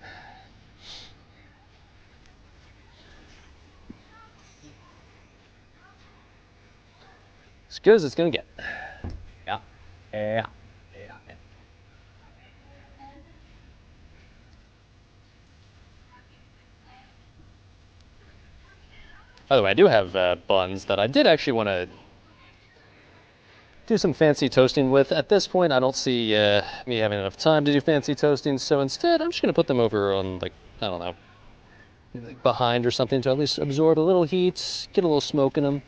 As good as it's going to get. Yeah. Yeah. Yeah. By the way, I do have buns that I did actually want to do some fancy toasting with. At this point, I don't see me having enough time to do fancy toasting, so instead, I'm just going to put them over on, like, I don't know, like behind or something to at least absorb a little heat, get a little smoke in them.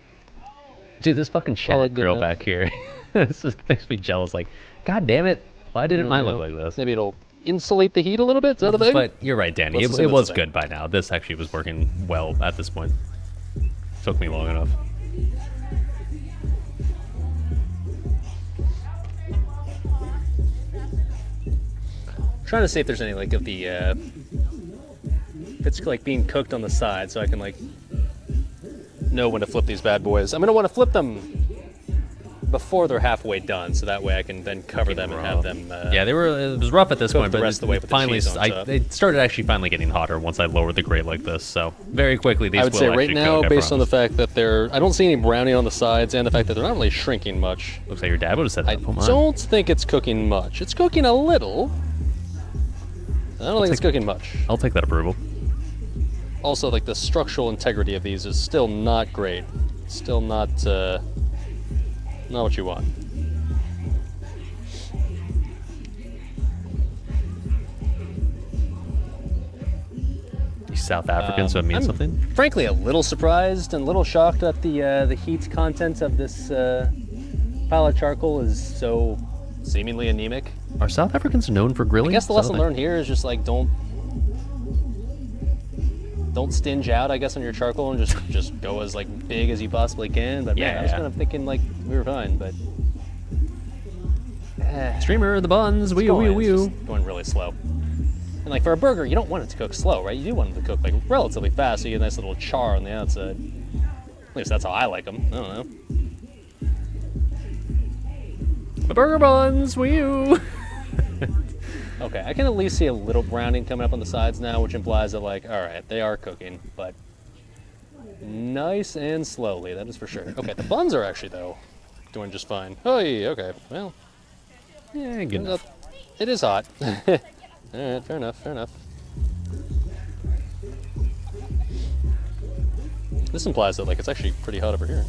Dude, this fucking Call it chat good girl enough. back here. This just makes me jealous. Like, god damn it. Why didn't mine look like this? Maybe it'll insulate the heat a little bit. Is that a thing? But you're right, Danny. Let's It, see it what's was the thing. good by now. This actually was working well at this point. Took me long enough. Trying to see if there's any like of the if it's like being cooked on the side, so I can like know when to flip these bad boys. I'm gonna want to flip them before they're halfway done, so that way I can then cover them and have them. Yeah, they were. It was rough at this cook point, the but rest of the way with the finally, cheese on top. they started actually finally getting hotter once I lowered the grate like this. So very quickly, these I would will say right actually now, cook, I based on the promise. fact that they're, I don't see any browning on the sides, and the fact that they're not really shrinking much. Looks like your dad would have said I that. Come on. don't think it's cooking much. It's cooking a little. I don't think it's cooking much. I'll take that approval. Also, like the structural integrity of these is still not great. Still not what you want. He's South African, so it means I'm something. frankly a little surprised and a little shocked that the heat content of this pile of charcoal is so seemingly anemic. Are South Africans known for grilling? I guess the Is that a lesson thing? learned here is just like don't stinge out, I guess, on your charcoal and just go as like big as you possibly can. But man, I was Yeah. kind of thinking like we were fine, but Streamer, the buns, wee going, wee it's wee. just going really slow. And like for a burger, you don't want it to cook slow, right? You do want it to cook like relatively fast, so you get a nice little char on the outside. At least that's how I like them. I don't know. The burger buns, wee Okay, I can at least see a little browning coming up on the sides now, which implies that like, all right, they are cooking, but nice and slowly, that is for sure. Okay, the buns are actually though doing just fine. Oh, yeah, okay, well, Yeah, good enough. it is hot. All right, fair enough, fair enough. This implies that like it's actually pretty hot over here.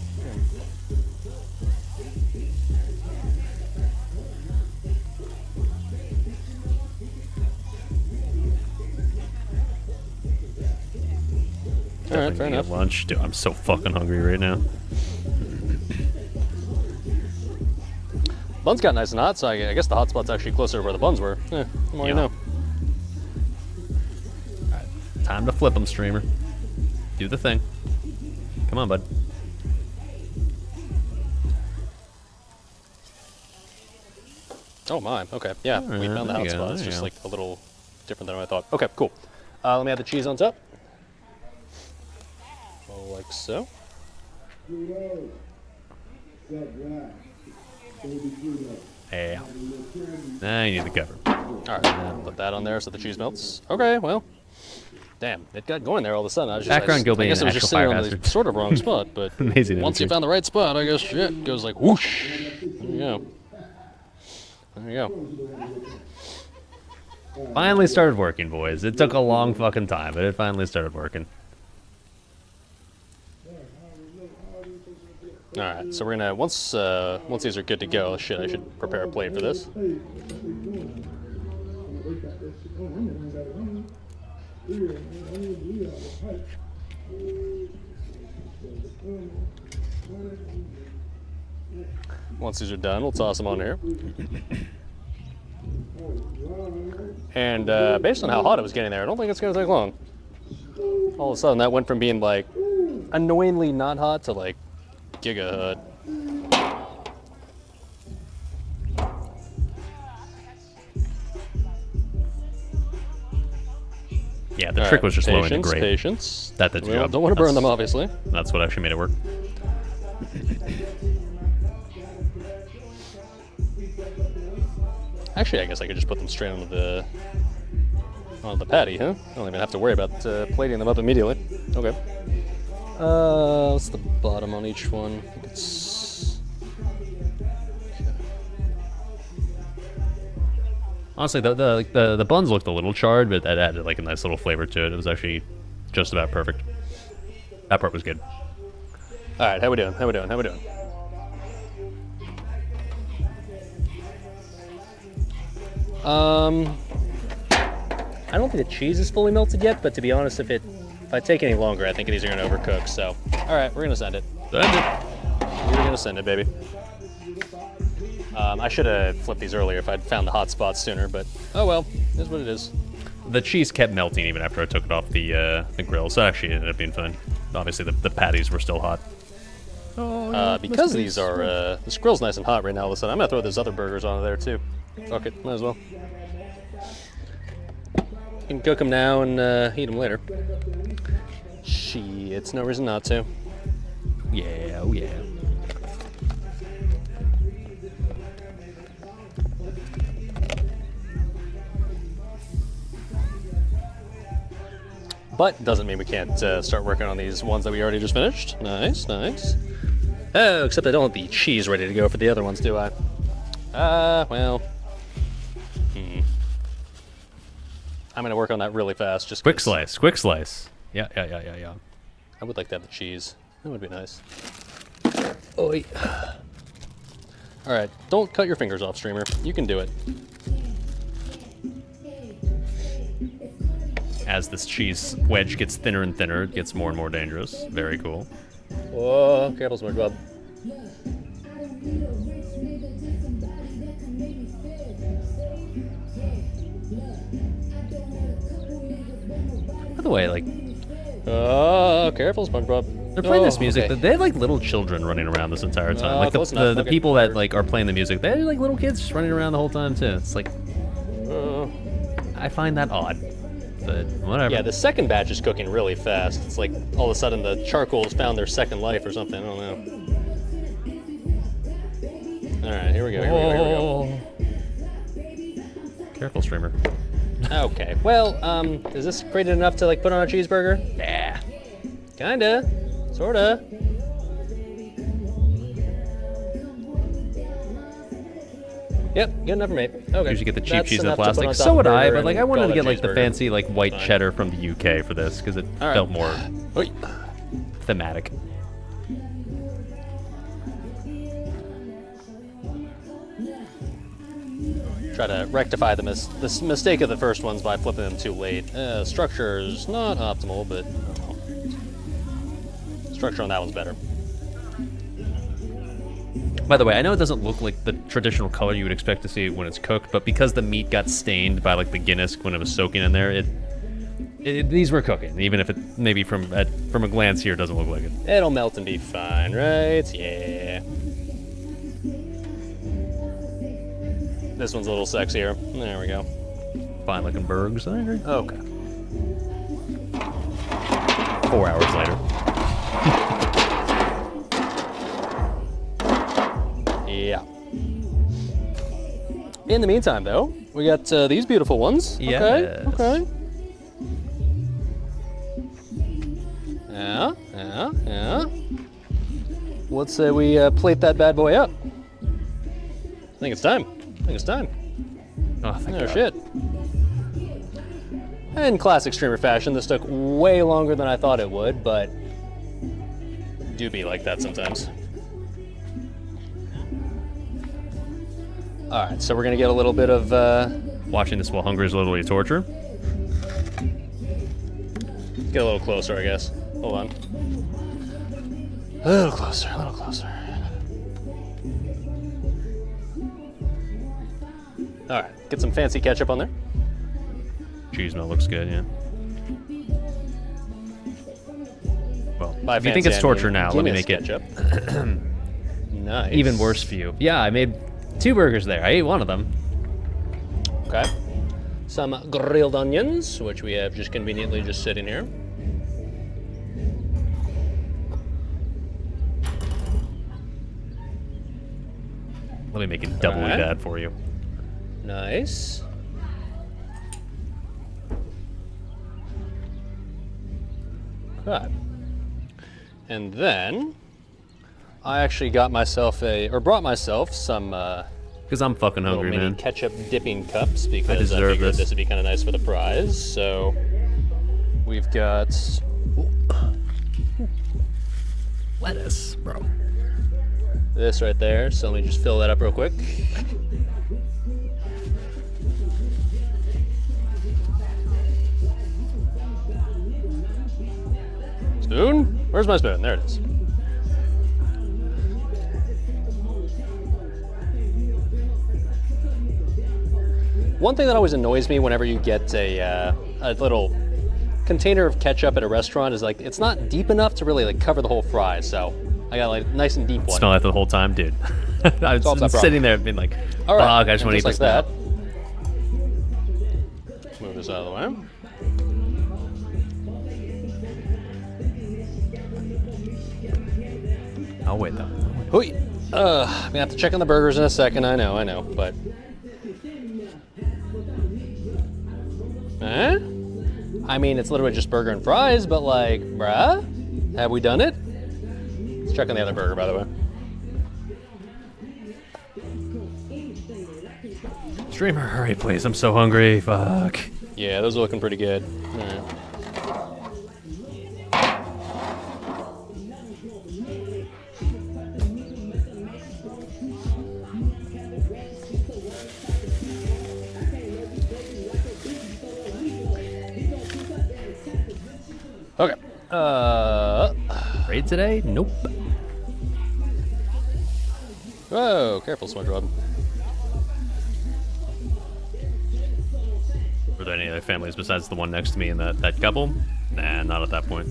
All right, fair Definitely enough. get lunch. Dude, I'm so fucking hungry right now. Buns got nice and hot, so I guess the hot spot's actually closer to where the buns were. The more you Yeah. know. Time to flip them, streamer. Do the thing. Come on, bud. Oh my, okay. Yeah, we Alright, found the there hot you go, spot. It's there you just go. like a little different than what I thought. Okay, cool. Let me add the cheese on top. Like so. Yeah. Now you need the cover. Alright, put that on there so the cheese melts. Okay, well. Damn, it got going there all of a sudden. I was just, Background Gil I being guess an it was just actual sitting fire on the bastard. sort of wrong spot, but Amazing once you energy. found the right spot, I guess shit, it goes like whoosh. There you go. There you go. Finally started working, boys. It took a long fucking time, but it finally started working. All right, so we're gonna once these are good to go. Shit, I should prepare a plate for this. Once these are done, we'll toss them on here. And based on how hot it was getting there, I don't think it's gonna take long. All of a sudden, that went from being like annoyingly not hot to like giga hot. Yeah, the trick was just lowering the Patience, grate. patience. That did the Well, job. don't want to burn That's- them, obviously. That's what actually made it work. Actually, I guess I could just put them straight onto the patty, huh? I don't even have to worry about plating them up immediately. Okay. What's the bottom on each one? I think it's... Honestly, the buns looked a little charred, but that added like a nice little flavor to it. It was actually just about perfect. That part was good. All right, how we doing? How we doing? How we doing? I don't think the cheese is fully melted yet, but to be honest, if I take any longer, I think these are gonna overcook. So, all right, we're gonna send it. Send it. We're gonna send it, baby. I should have flipped these earlier if I'd found the hot spots sooner, but oh well, it is what it is. The cheese kept melting even after I took it off the grill, so actually it ended up being fine. Obviously, the patties were still hot. Because these are, this grill's nice and hot right now, all of a sudden, I'm gonna throw those other burgers on there too. Fuck it, might as well. You can cook them now and eat them later. Shit, it's no reason not to. Yeah, oh yeah. But doesn't mean we can't start working on these ones that we already just finished. Nice, nice. Oh, except I don't have the cheese ready to go for the other ones, do I? Well. I'm gonna work on that really fast. Just Quick 'cause slice, quick slice. Yeah. I would like to have the cheese. That would be nice. Oi. All right, don't cut your fingers off, streamer. You can do it. As this cheese wedge gets thinner and thinner, it gets more and more dangerous. Very cool. Whoa, careful, SpongeBob. By the way, like, Oh, careful, SpongeBob. they're playing this Oh, music. okay. They have like little children running around this entire time. Like close enough. the Okay. people that like are playing the music, they're like little kids just running around the whole time too. It's like, I find that odd, but whatever. Yeah, the second batch is cooking really fast. It's like all of a sudden the charcoal's found their second life or something. I don't know. All right, here we go. Here we go. Here we go. Careful, streamer. Okay. Well, is this grated enough to like put on a cheeseburger? Yeah. Kinda. Sorta. Yep, good enough for me. Okay. Usually get the cheap That's cheese in the enough to put plastic. on top So of would a I, burger but like I and wanted call to it get like the cheeseburger. fancy like white Fine. cheddar from the UK for this because it All right. felt more Oi. thematic. Try to rectify the mistake of the first ones by flipping them too late. Structure is not optimal, but structure on that one's better. By the way, I know it doesn't look like the traditional color you would expect to see when it's cooked, but because the meat got stained by like the Guinness when it was soaking in there, these were cooking, even if it maybe from a glance here doesn't look like it. It'll melt and be fine, right? Yeah. This one's a little sexier. There we go. Fine looking burgers. I agree. Okay. 4 hours later. Yeah. In the meantime, though, we got these beautiful ones. Yes. Okay. Yeah. Let's say we plate that bad boy up. I think it's time. Oh, thank Oh, God. shit. In classic streamer fashion, this took way longer than I thought it would, but do be like that sometimes. All right, so we're gonna get a little bit of, Watching this while hungry is literally a torture. get a little closer, I guess. Hold on. A little closer. All right, get some fancy ketchup on there. Cheese smell looks good, yeah. Well, By if you think fancy, it's I torture mean now, let me Guinness make it ketchup. Nice. even worse for you. Yeah, I made 2 burgers there. I ate one of them. Okay. Some grilled onions, which we have just conveniently just sitting here. Let me make it doubly Alright. bad for you. Nice. Okay. And then I actually got myself brought myself some Because I'm fucking little hungry, mini man. ketchup dipping cups because I deserve figured this. this would be kind of nice for the fries. So we've got Lettuce, bro. this right there. So let me just fill that up real quick. Spoon? Where's my spoon? There it is. One thing that always annoys me whenever you get a little container of ketchup at a restaurant is like it's not deep enough to really like cover the whole fry. So I got like nice and deep one. Smell that the whole time, dude. I was Solves that problem. sitting there being like, All right, fuck, I just and want to eat just this like now. that. Move this out of the way. I'll wait though. Hooey. I'm gonna have to check on the burgers in a second. I know, but. Huh? I mean, it's literally just burger and fries, but like, bruh, have we done it? Let's check on the other burger, by the way. Streamer, hurry, please. I'm so hungry. Fuck. Yeah, those are looking pretty good. Yeah. Okay. Raid today? Nope. Whoa, careful, SpongeBob. Were there any other families besides the one next to me and that couple? Nah, not at that point.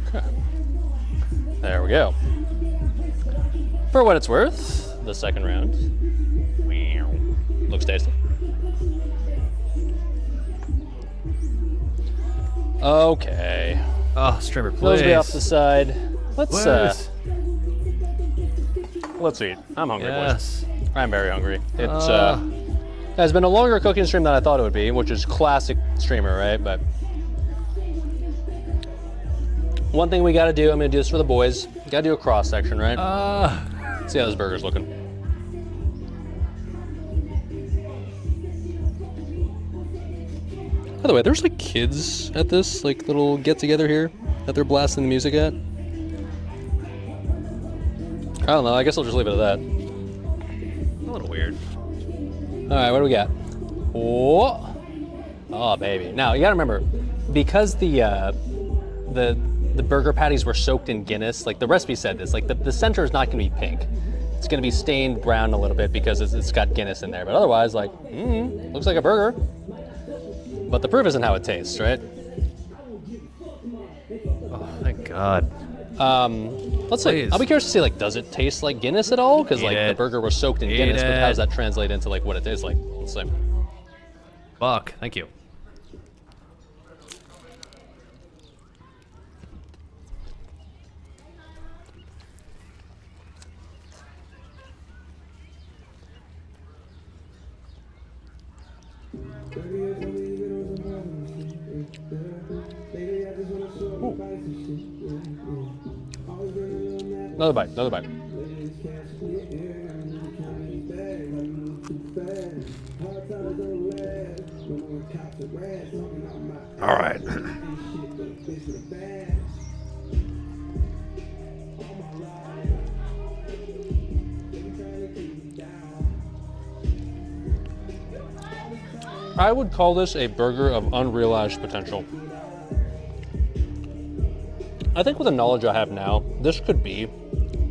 Okay. There we go. For what it's worth, the second round. Looks tasty. Okay. Oh, streamer, please. Those will be off to the side. Let's eat. I'm hungry, boys. Yes. I'm very hungry. It's has been a longer cooking stream than I thought it would be, which is classic streamer, right? But one thing we gotta do, I'm gonna do this for the boys. Gotta do a cross section, right? See how this burger's looking. By the way, there's like kids at this like little get together here that they're blasting the music at. I don't know. I guess I'll just leave it at that. A little weird. All right, what do we got? Oh, baby. Now you gotta remember, because the burger patties were soaked in Guinness. Like the recipe said this. Like the center is not gonna be pink. It's gonna be stained brown a little bit because it's got Guinness in there. But otherwise, like, looks like a burger. But the proof isn't how it tastes, right? Oh, thank God. Let's see. I'll be curious to see, like, does it taste like Guinness at all? Because, like, the burger was soaked in Guinness, but how does that translate into, like, what it tastes like? Let's see. Fuck, thank you. Another bite, another bite. All right. I would call this a burger of unrealized potential. I think with the knowledge I have now, this could be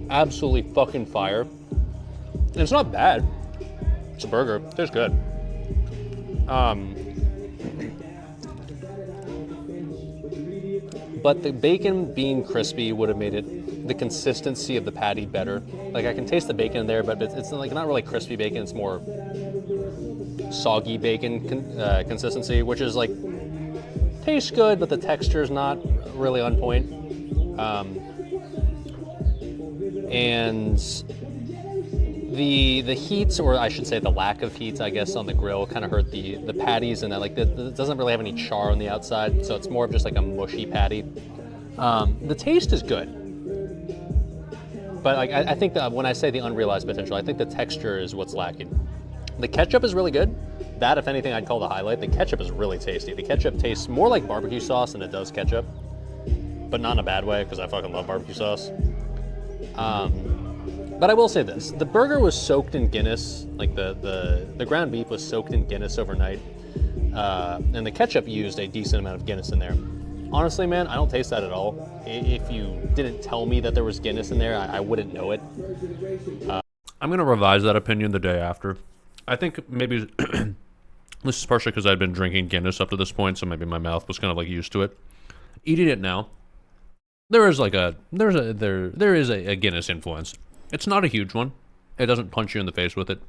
absolutely fucking fire. And it's not bad. It's a burger. It tastes good. But the bacon being crispy would have made it, the consistency of the patty better. Like, I can taste the bacon in there, but it's like not really crispy bacon. It's more soggy bacon consistency, which is like, tastes good, but the texture is not really on point. And the heat, or I should say the lack of heat, I guess, on the grill kind of hurt the patties, and like it doesn't really have any char on the outside, so it's more of just like a mushy patty. The taste is good, but like I think that when I say the unrealized potential, I think the texture is what's lacking. The ketchup is really good. That, if anything, I'd call the highlight. The ketchup is really tasty. The ketchup tastes more like barbecue sauce than it does ketchup, but not in a bad way, because I fucking love barbecue sauce. But I will say this, the burger was soaked in Guinness, like the ground beef was soaked in Guinness overnight, and the ketchup used a decent amount of Guinness in there. Honestly, man, I don't taste that at all. If you didn't tell me that there was Guinness in there, I wouldn't know it. I'm going to revise that opinion the day after. I think maybe this is partially because I'd been drinking Guinness up to this point, so maybe my mouth was kind of like used to it. Eating it now, there is a Guinness influence. It's not a huge one. It doesn't punch you in the face with it.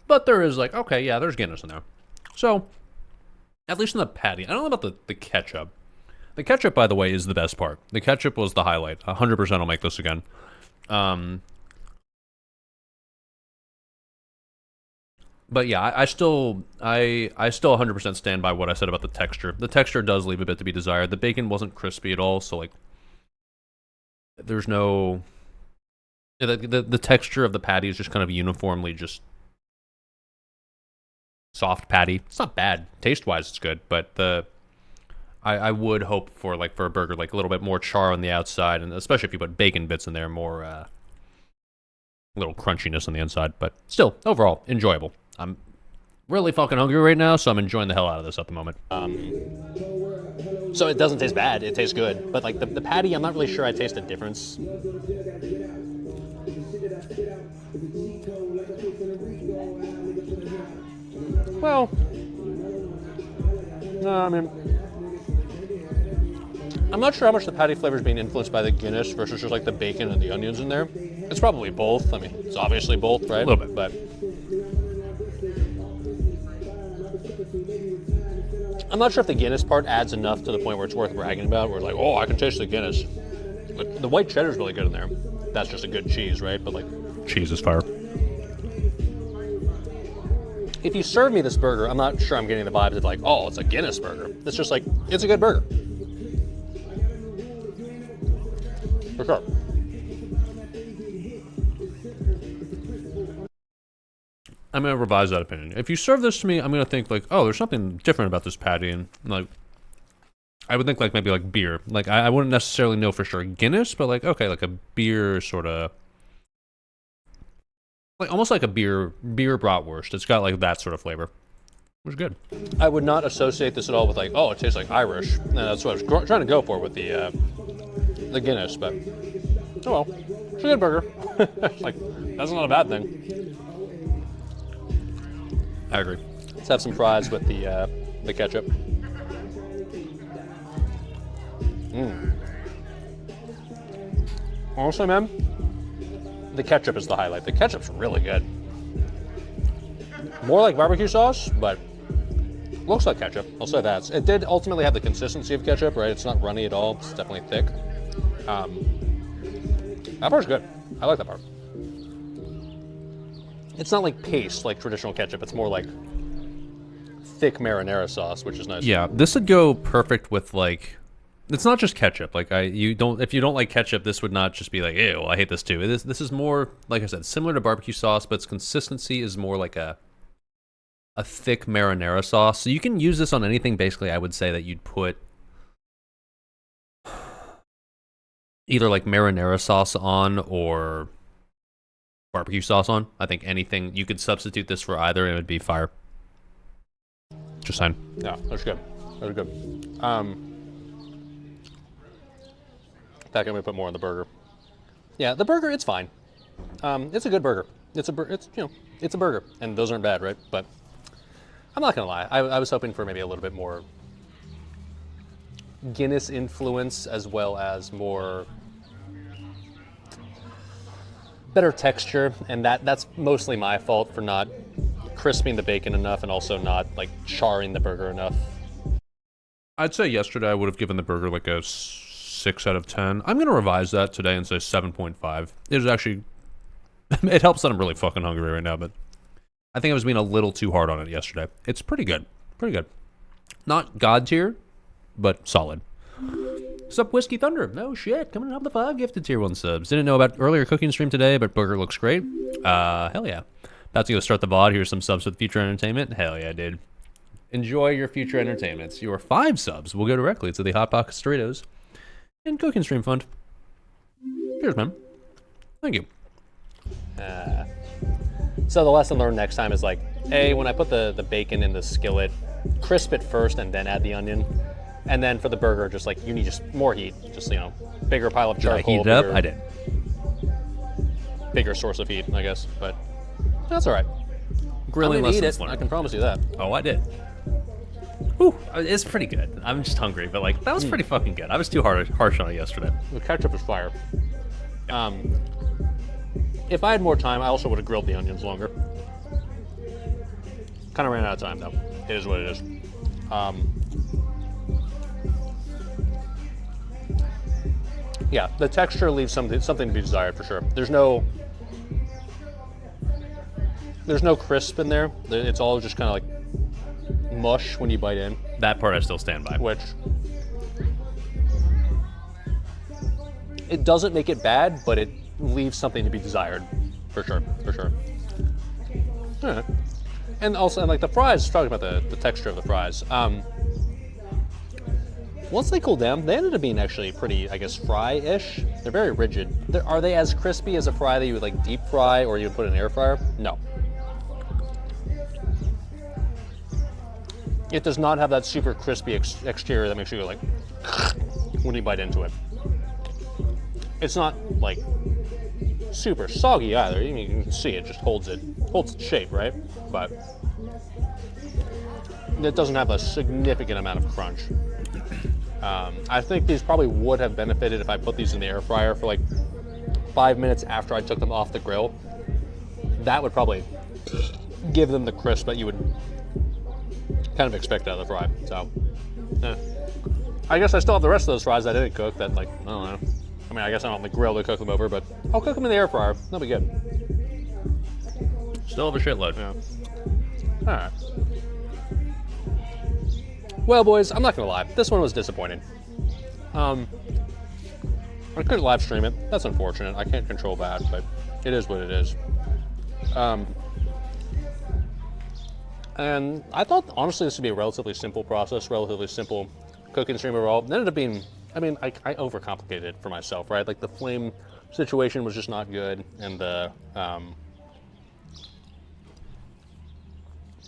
But there is like, okay, yeah, there's Guinness in there. So, at least in the patty. I don't know about the ketchup. The ketchup, by the way, is the best part. The ketchup was the highlight. 100% I'll make this again. But yeah, I still 100% stand by what I said about the texture. The texture does leave a bit to be desired. The bacon wasn't crispy at all, so like, there's no... The texture of the patty is just kind of uniformly just soft patty. It's not bad. Taste-wise, it's good, but I would hope for a burger, like a little bit more char on the outside, and especially if you put bacon bits in there, more a little crunchiness on the inside. But still, overall, enjoyable. I'm really fucking hungry right now, so I'm enjoying the hell out of this at the moment. So it doesn't taste bad. It tastes good. But like the patty, I'm not really sure I taste a difference. Well, no, I mean, I'm not sure how much the patty flavor is being influenced by the Guinness versus just like the bacon and the onions in there. It's probably both. I mean, it's obviously both, right? A little bit. But I'm not sure if the Guinness part adds enough to the point where it's worth bragging about, where it's like, oh, I can taste the Guinness. But the white cheddar's really good in there. That's just a good cheese, right? But like, Cheese is fire. if you serve me this burger, I'm not sure I'm getting the vibes of like, oh, it's a Guinness burger. It's just like, it's a good burger. For sure. I'm going to revise that opinion. If you serve this to me, I'm going to think like, oh, there's something different about this patty. And like, I would think like maybe like beer. Like I wouldn't necessarily know for sure Guinness, but like, okay, like a beer sort of, like almost like a beer bratwurst. It's got like that sort of flavor. It was good. I would not associate this at all with like, oh, it tastes like Irish. And that's what I was trying to go for with the Guinness, but oh well, it's a good burger. Like, that's not a bad thing. I agree. Let's have some fries with the ketchup. Honestly, man, the ketchup is the highlight. The ketchup's really good. More like barbecue sauce, but looks like ketchup. I'll say that. It did ultimately have the consistency of ketchup, right? It's not runny at all. It's definitely thick. That part's good. I like that part. It's not like paste like traditional ketchup. It's more like thick marinara sauce, which is nice. Yeah, this would go perfect with like. It's not just ketchup. Like if you don't like ketchup, this would not just be like, ew, I hate this too. This is more, like I said, similar to barbecue sauce, but its consistency is more like a thick marinara sauce. So you can use this on anything. Basically, I would say that you'd put either like marinara sauce on or barbecue sauce on. I think anything you could substitute this for either, and it would be fire. Just saying. Yeah, that's good. That's good. In fact, I'm gonna put more on the burger. Yeah, the burger, it's fine. It's a good burger. It's a burger, and those aren't bad, right? But I'm not gonna lie. I was hoping for maybe a little bit more Guinness influence, as well as more better texture, and that's mostly my fault for not crisping the bacon enough, and also not like charring the burger enough. I'd say yesterday I would have given the burger like a 6 out of 10. I'm gonna revise that today and say 7.5. It is actually, it helps that I'm really fucking hungry right now, but I think I was being a little too hard on it yesterday. It's pretty good, pretty good. Not god tier, but solid. What's up, Whiskey Thunder? No shit, coming up the 5 gifted tier 1 subs. Didn't know about earlier cooking stream today, but burger looks great. Hell yeah. About to go start the VOD. Here's some subs for the future entertainment. Hell yeah, dude. Enjoy your future entertainments. Your 5 subs will go directly to the Hot Pockets Doritos and Cooking Stream Fund. Cheers, man. Thank you. So the lesson learned next time is like, A, when I put the bacon in the skillet, crisp it first and then add the onion. And then for the burger, just like, you need just more heat. Just, bigger pile of Did I charcoal. heat it up? I did. Bigger source of heat, I guess. But that's all right. Grilling I'm gonna eat lessons it. learned. I can promise you that. Oh, I did. Ooh, it's pretty good. I'm just hungry, but like, that was pretty fucking good. I was too harsh on it yesterday. The ketchup is fire. If I had more time, I also would have grilled the onions longer. Kind of ran out of time, though. It is what it is. Yeah, the texture leaves something to be desired for sure. There's no crisp in there. It's all just kind of like mush when you bite in. That part I still stand by. Which it doesn't make it bad, but it leaves something to be desired, for sure. Yeah. And also, like the fries, talking about the texture of the fries. Once they cool down, they ended up being actually pretty, I guess, fry-ish. They're very rigid. Are they as crispy as a fry that you would like deep fry or you would put in an air fryer? No. It does not have that super crispy exterior that makes you go like when you bite into it. It's not like super soggy either. I mean, you can see it just holds its shape, right? But it doesn't have a significant amount of crunch. I think these probably would have benefited if I put these in the air fryer for like 5 minutes after I took them off the grill. That would probably give them the crisp that you would kind of expect out of the fry. So, I guess I still have the rest of those fries I didn't cook that, like, I don't know. I mean, I guess I don't have the grill to cook them over, but I'll cook them in the air fryer. That'll be good. Still have a shitload. Yeah. All right. Well, boys, I'm not gonna lie. This one was disappointing. I couldn't live stream it. That's unfortunate. I can't control that, but it is what it is. And I thought, honestly, this would be a relatively simple process, relatively simple cooking stream overall. It ended up being, I mean, I overcomplicated it for myself, right? Like the flame situation was just not good, and the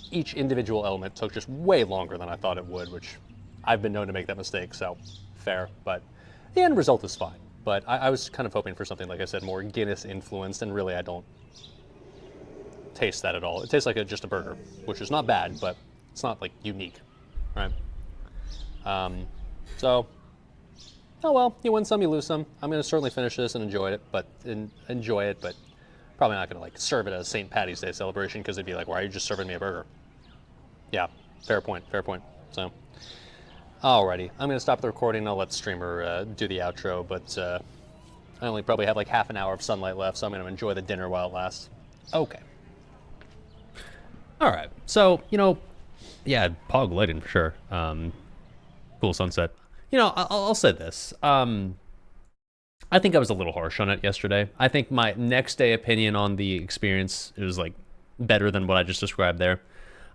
each individual element took just way longer than I thought it would, which I've been known to make that mistake, so fair. But the end result is fine. But I was kind of hoping for something, like I said, more Guinness influenced, and really I don't taste that at all. It tastes like just a burger, which is not bad, but it's not like unique, right? So oh well, you win some, you lose some. I'm gonna certainly finish this and enjoy it, but probably not gonna like serve it as St. Patty's Day celebration because they'd be like, why are you just serving me a burger? Yeah, fair point. So, alrighty, I'm gonna stop the recording. I'll let the streamer do the outro, but I only probably have like half an hour of sunlight left, so I'm gonna enjoy the dinner while it lasts. Okay. All right. So, yeah, Pog lighting for sure. Cool sunset. I'll say this. I think I was a little harsh on it yesterday. I think my next day opinion on the experience is like better than what I just described there.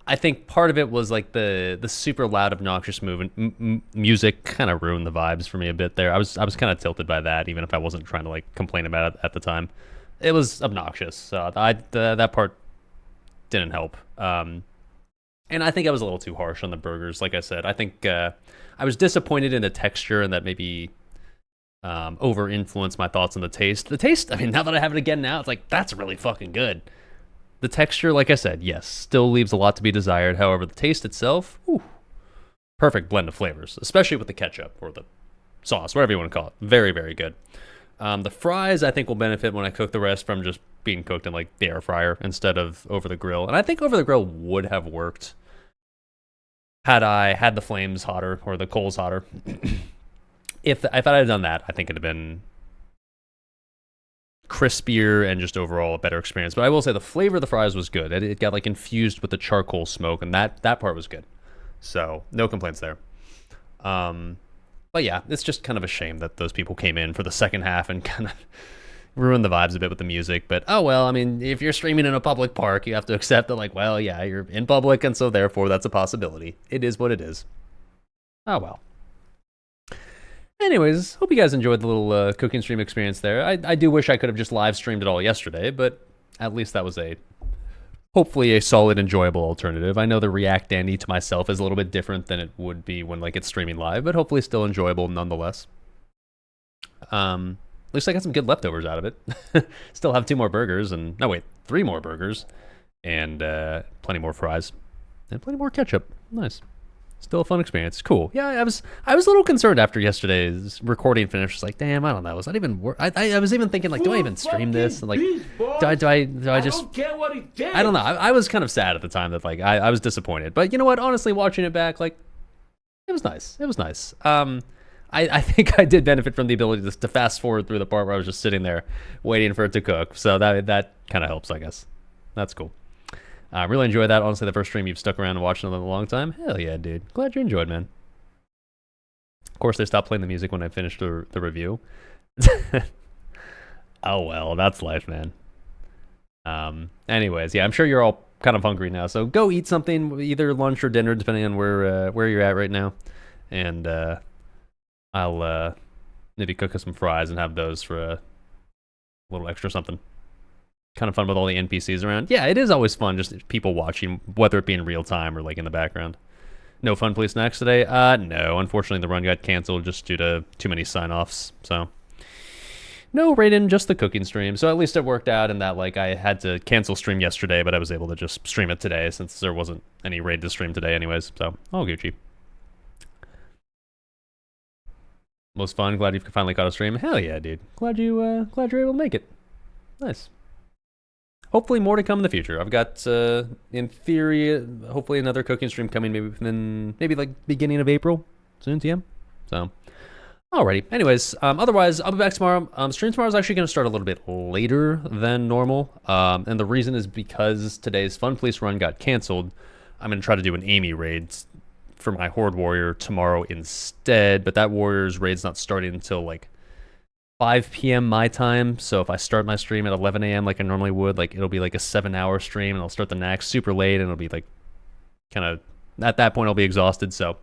I think part of it was like the super loud, obnoxious music kind of ruined the vibes for me a bit there. I was kind of tilted by that, even if I wasn't trying to like complain about it at the time. It was obnoxious, so that part didn't help. And I think I was a little too harsh on the burgers. Like I said, I think I was disappointed in the texture and that maybe over influenced my thoughts on the taste. The taste, I mean, now that I have it again now, it's like, that's really fucking good. The texture, like I said, yes, still leaves a lot to be desired. However, the taste itself, perfect blend of flavors, especially with the ketchup or the sauce, whatever you want to call it. Very, very good. The fries, I think, will benefit when I cook the rest from just being cooked in like the air fryer instead of over the grill. And I think over the grill would have worked had I had the flames hotter or the coals hotter. If I had done that, I think it'd have been crispier and just overall a better experience. But I will say the flavor of the fries was good. It got like infused with the charcoal smoke, and that part was good. So no complaints there. But yeah, it's just kind of a shame that those people came in for the second half and kind of ruined the vibes a bit with the music. But oh well, I mean, if you're streaming in a public park, you have to accept that, like, well, yeah, you're in public, and so therefore that's a possibility. It is what it is. Oh well. Anyways, hope you guys enjoyed the little cooking stream experience there. I do wish I could have just live streamed it all yesterday, but at least that was hopefully a solid, enjoyable alternative. I know the React Dandy to myself is a little bit different than it would be when like it's streaming live, but hopefully still enjoyable nonetheless. At least I got some good leftovers out of it. Still have 2 more burgers and 3 more burgers and plenty more fries and plenty more ketchup. Nice. Still a fun experience. Cool. Yeah, I was a little concerned after yesterday's recording finish. It's like, damn, I don't know. Was that even work? I was even thinking, like, do I even stream this? And like, do I just? I don't get what he did. I don't know. I was kind of sad at the time that like I was disappointed. But you know what? Honestly, watching it back, like, it was nice. It was nice. I think I did benefit from the ability to fast forward through the part where I was just sitting there waiting for it to cook. So that kind of helps, I guess. That's cool. I really enjoyed that. Honestly, the first stream you've stuck around and watched in a long time. Hell yeah, dude. Glad you enjoyed, man. Of course, they stopped playing the music when I finished the review. Oh, well, that's life, man. Anyways, yeah, I'm sure you're all kind of hungry now. So go eat something, either lunch or dinner, depending on where you're at right now. And I'll maybe cook us some fries and have those for a little extra something. Kind of fun with all the NPCs around. Yeah, it is always fun, just people watching, whether it be in real time or like in the background. No Fun Police Snacks today? No. Unfortunately, the run got canceled just due to too many sign-offs. So, no Raiden, just the cooking stream. So at least it worked out in that like I had to cancel stream yesterday, but I was able to just stream it today since there wasn't any raid to stream today anyways. So, all Gucci. Most fun. Glad you finally caught a stream. Hell yeah, dude. Glad you're able to make it. Nice. Hopefully more to come in the future. I've got, in theory, hopefully another cooking stream coming maybe like beginning of April, soon, TM. So, alrighty. Anyways, otherwise, I'll be back tomorrow. Stream tomorrow is actually going to start a little bit later than normal. And the reason is because today's Fun Police run got canceled. I'm going to try to do an Amy raid for my Horde Warrior tomorrow instead. But that Warrior's raid's not starting until like 5 p.m. my time, so if I start my stream at 11 a.m. like I normally would, like it'll be like a 7-hour stream, and I'll start the next super late, and it'll be like kind of at that point I'll be exhausted. So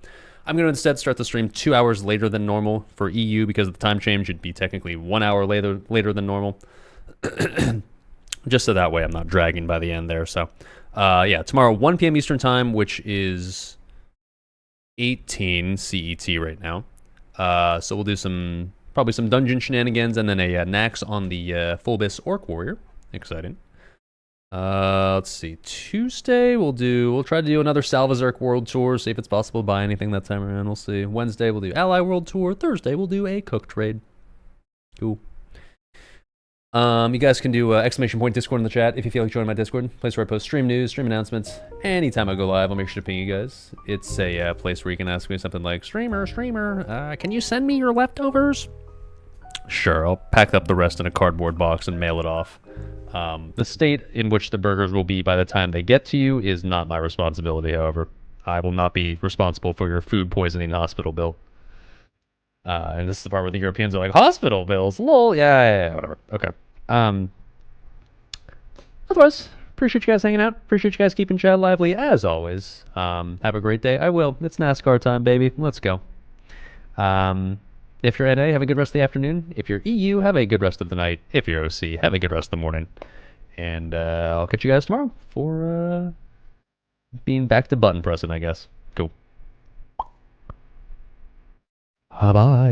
I'm going to instead start the stream 2 hours later than normal for EU because of the time change. It'd be technically 1 hour later than normal, just so that way I'm not dragging by the end there. So yeah, tomorrow 1 p.m. Eastern time, which is 18 CET right now. So we'll do probably some dungeon shenanigans, and then a Nax on the Fulbis Orc Warrior. Exciting. Let's see. Tuesday we'll try to do another Salvazark World Tour, see if it's possible to buy anything that time around. We'll see. Wednesday we'll do Ally World Tour. Thursday we'll do a cook trade. Cool. You guys can do exclamation point Discord in the chat if you feel like joining my Discord. Place where I post stream news, stream announcements. Anytime I go live, I'll make sure to ping you guys. It's a place where you can ask me something like, streamer, can you send me your leftovers? Sure, I'll pack up the rest in a cardboard box and mail it off. The state in which the burgers will be by the time they get to you is not my responsibility, however. I will not be responsible for your food poisoning hospital bill. And this is the part where the Europeans are like, hospital bills, lol, yeah, whatever. Okay. Otherwise, appreciate you guys hanging out. Appreciate you guys keeping chat lively, as always. Have a great day. I will. It's NASCAR time, baby. Let's go. If you're NA, have a good rest of the afternoon. If you're EU, have a good rest of the night. If you're OC, have a good rest of the morning. And I'll catch you guys tomorrow for being back to button pressing, I guess. Cool. Bye-bye.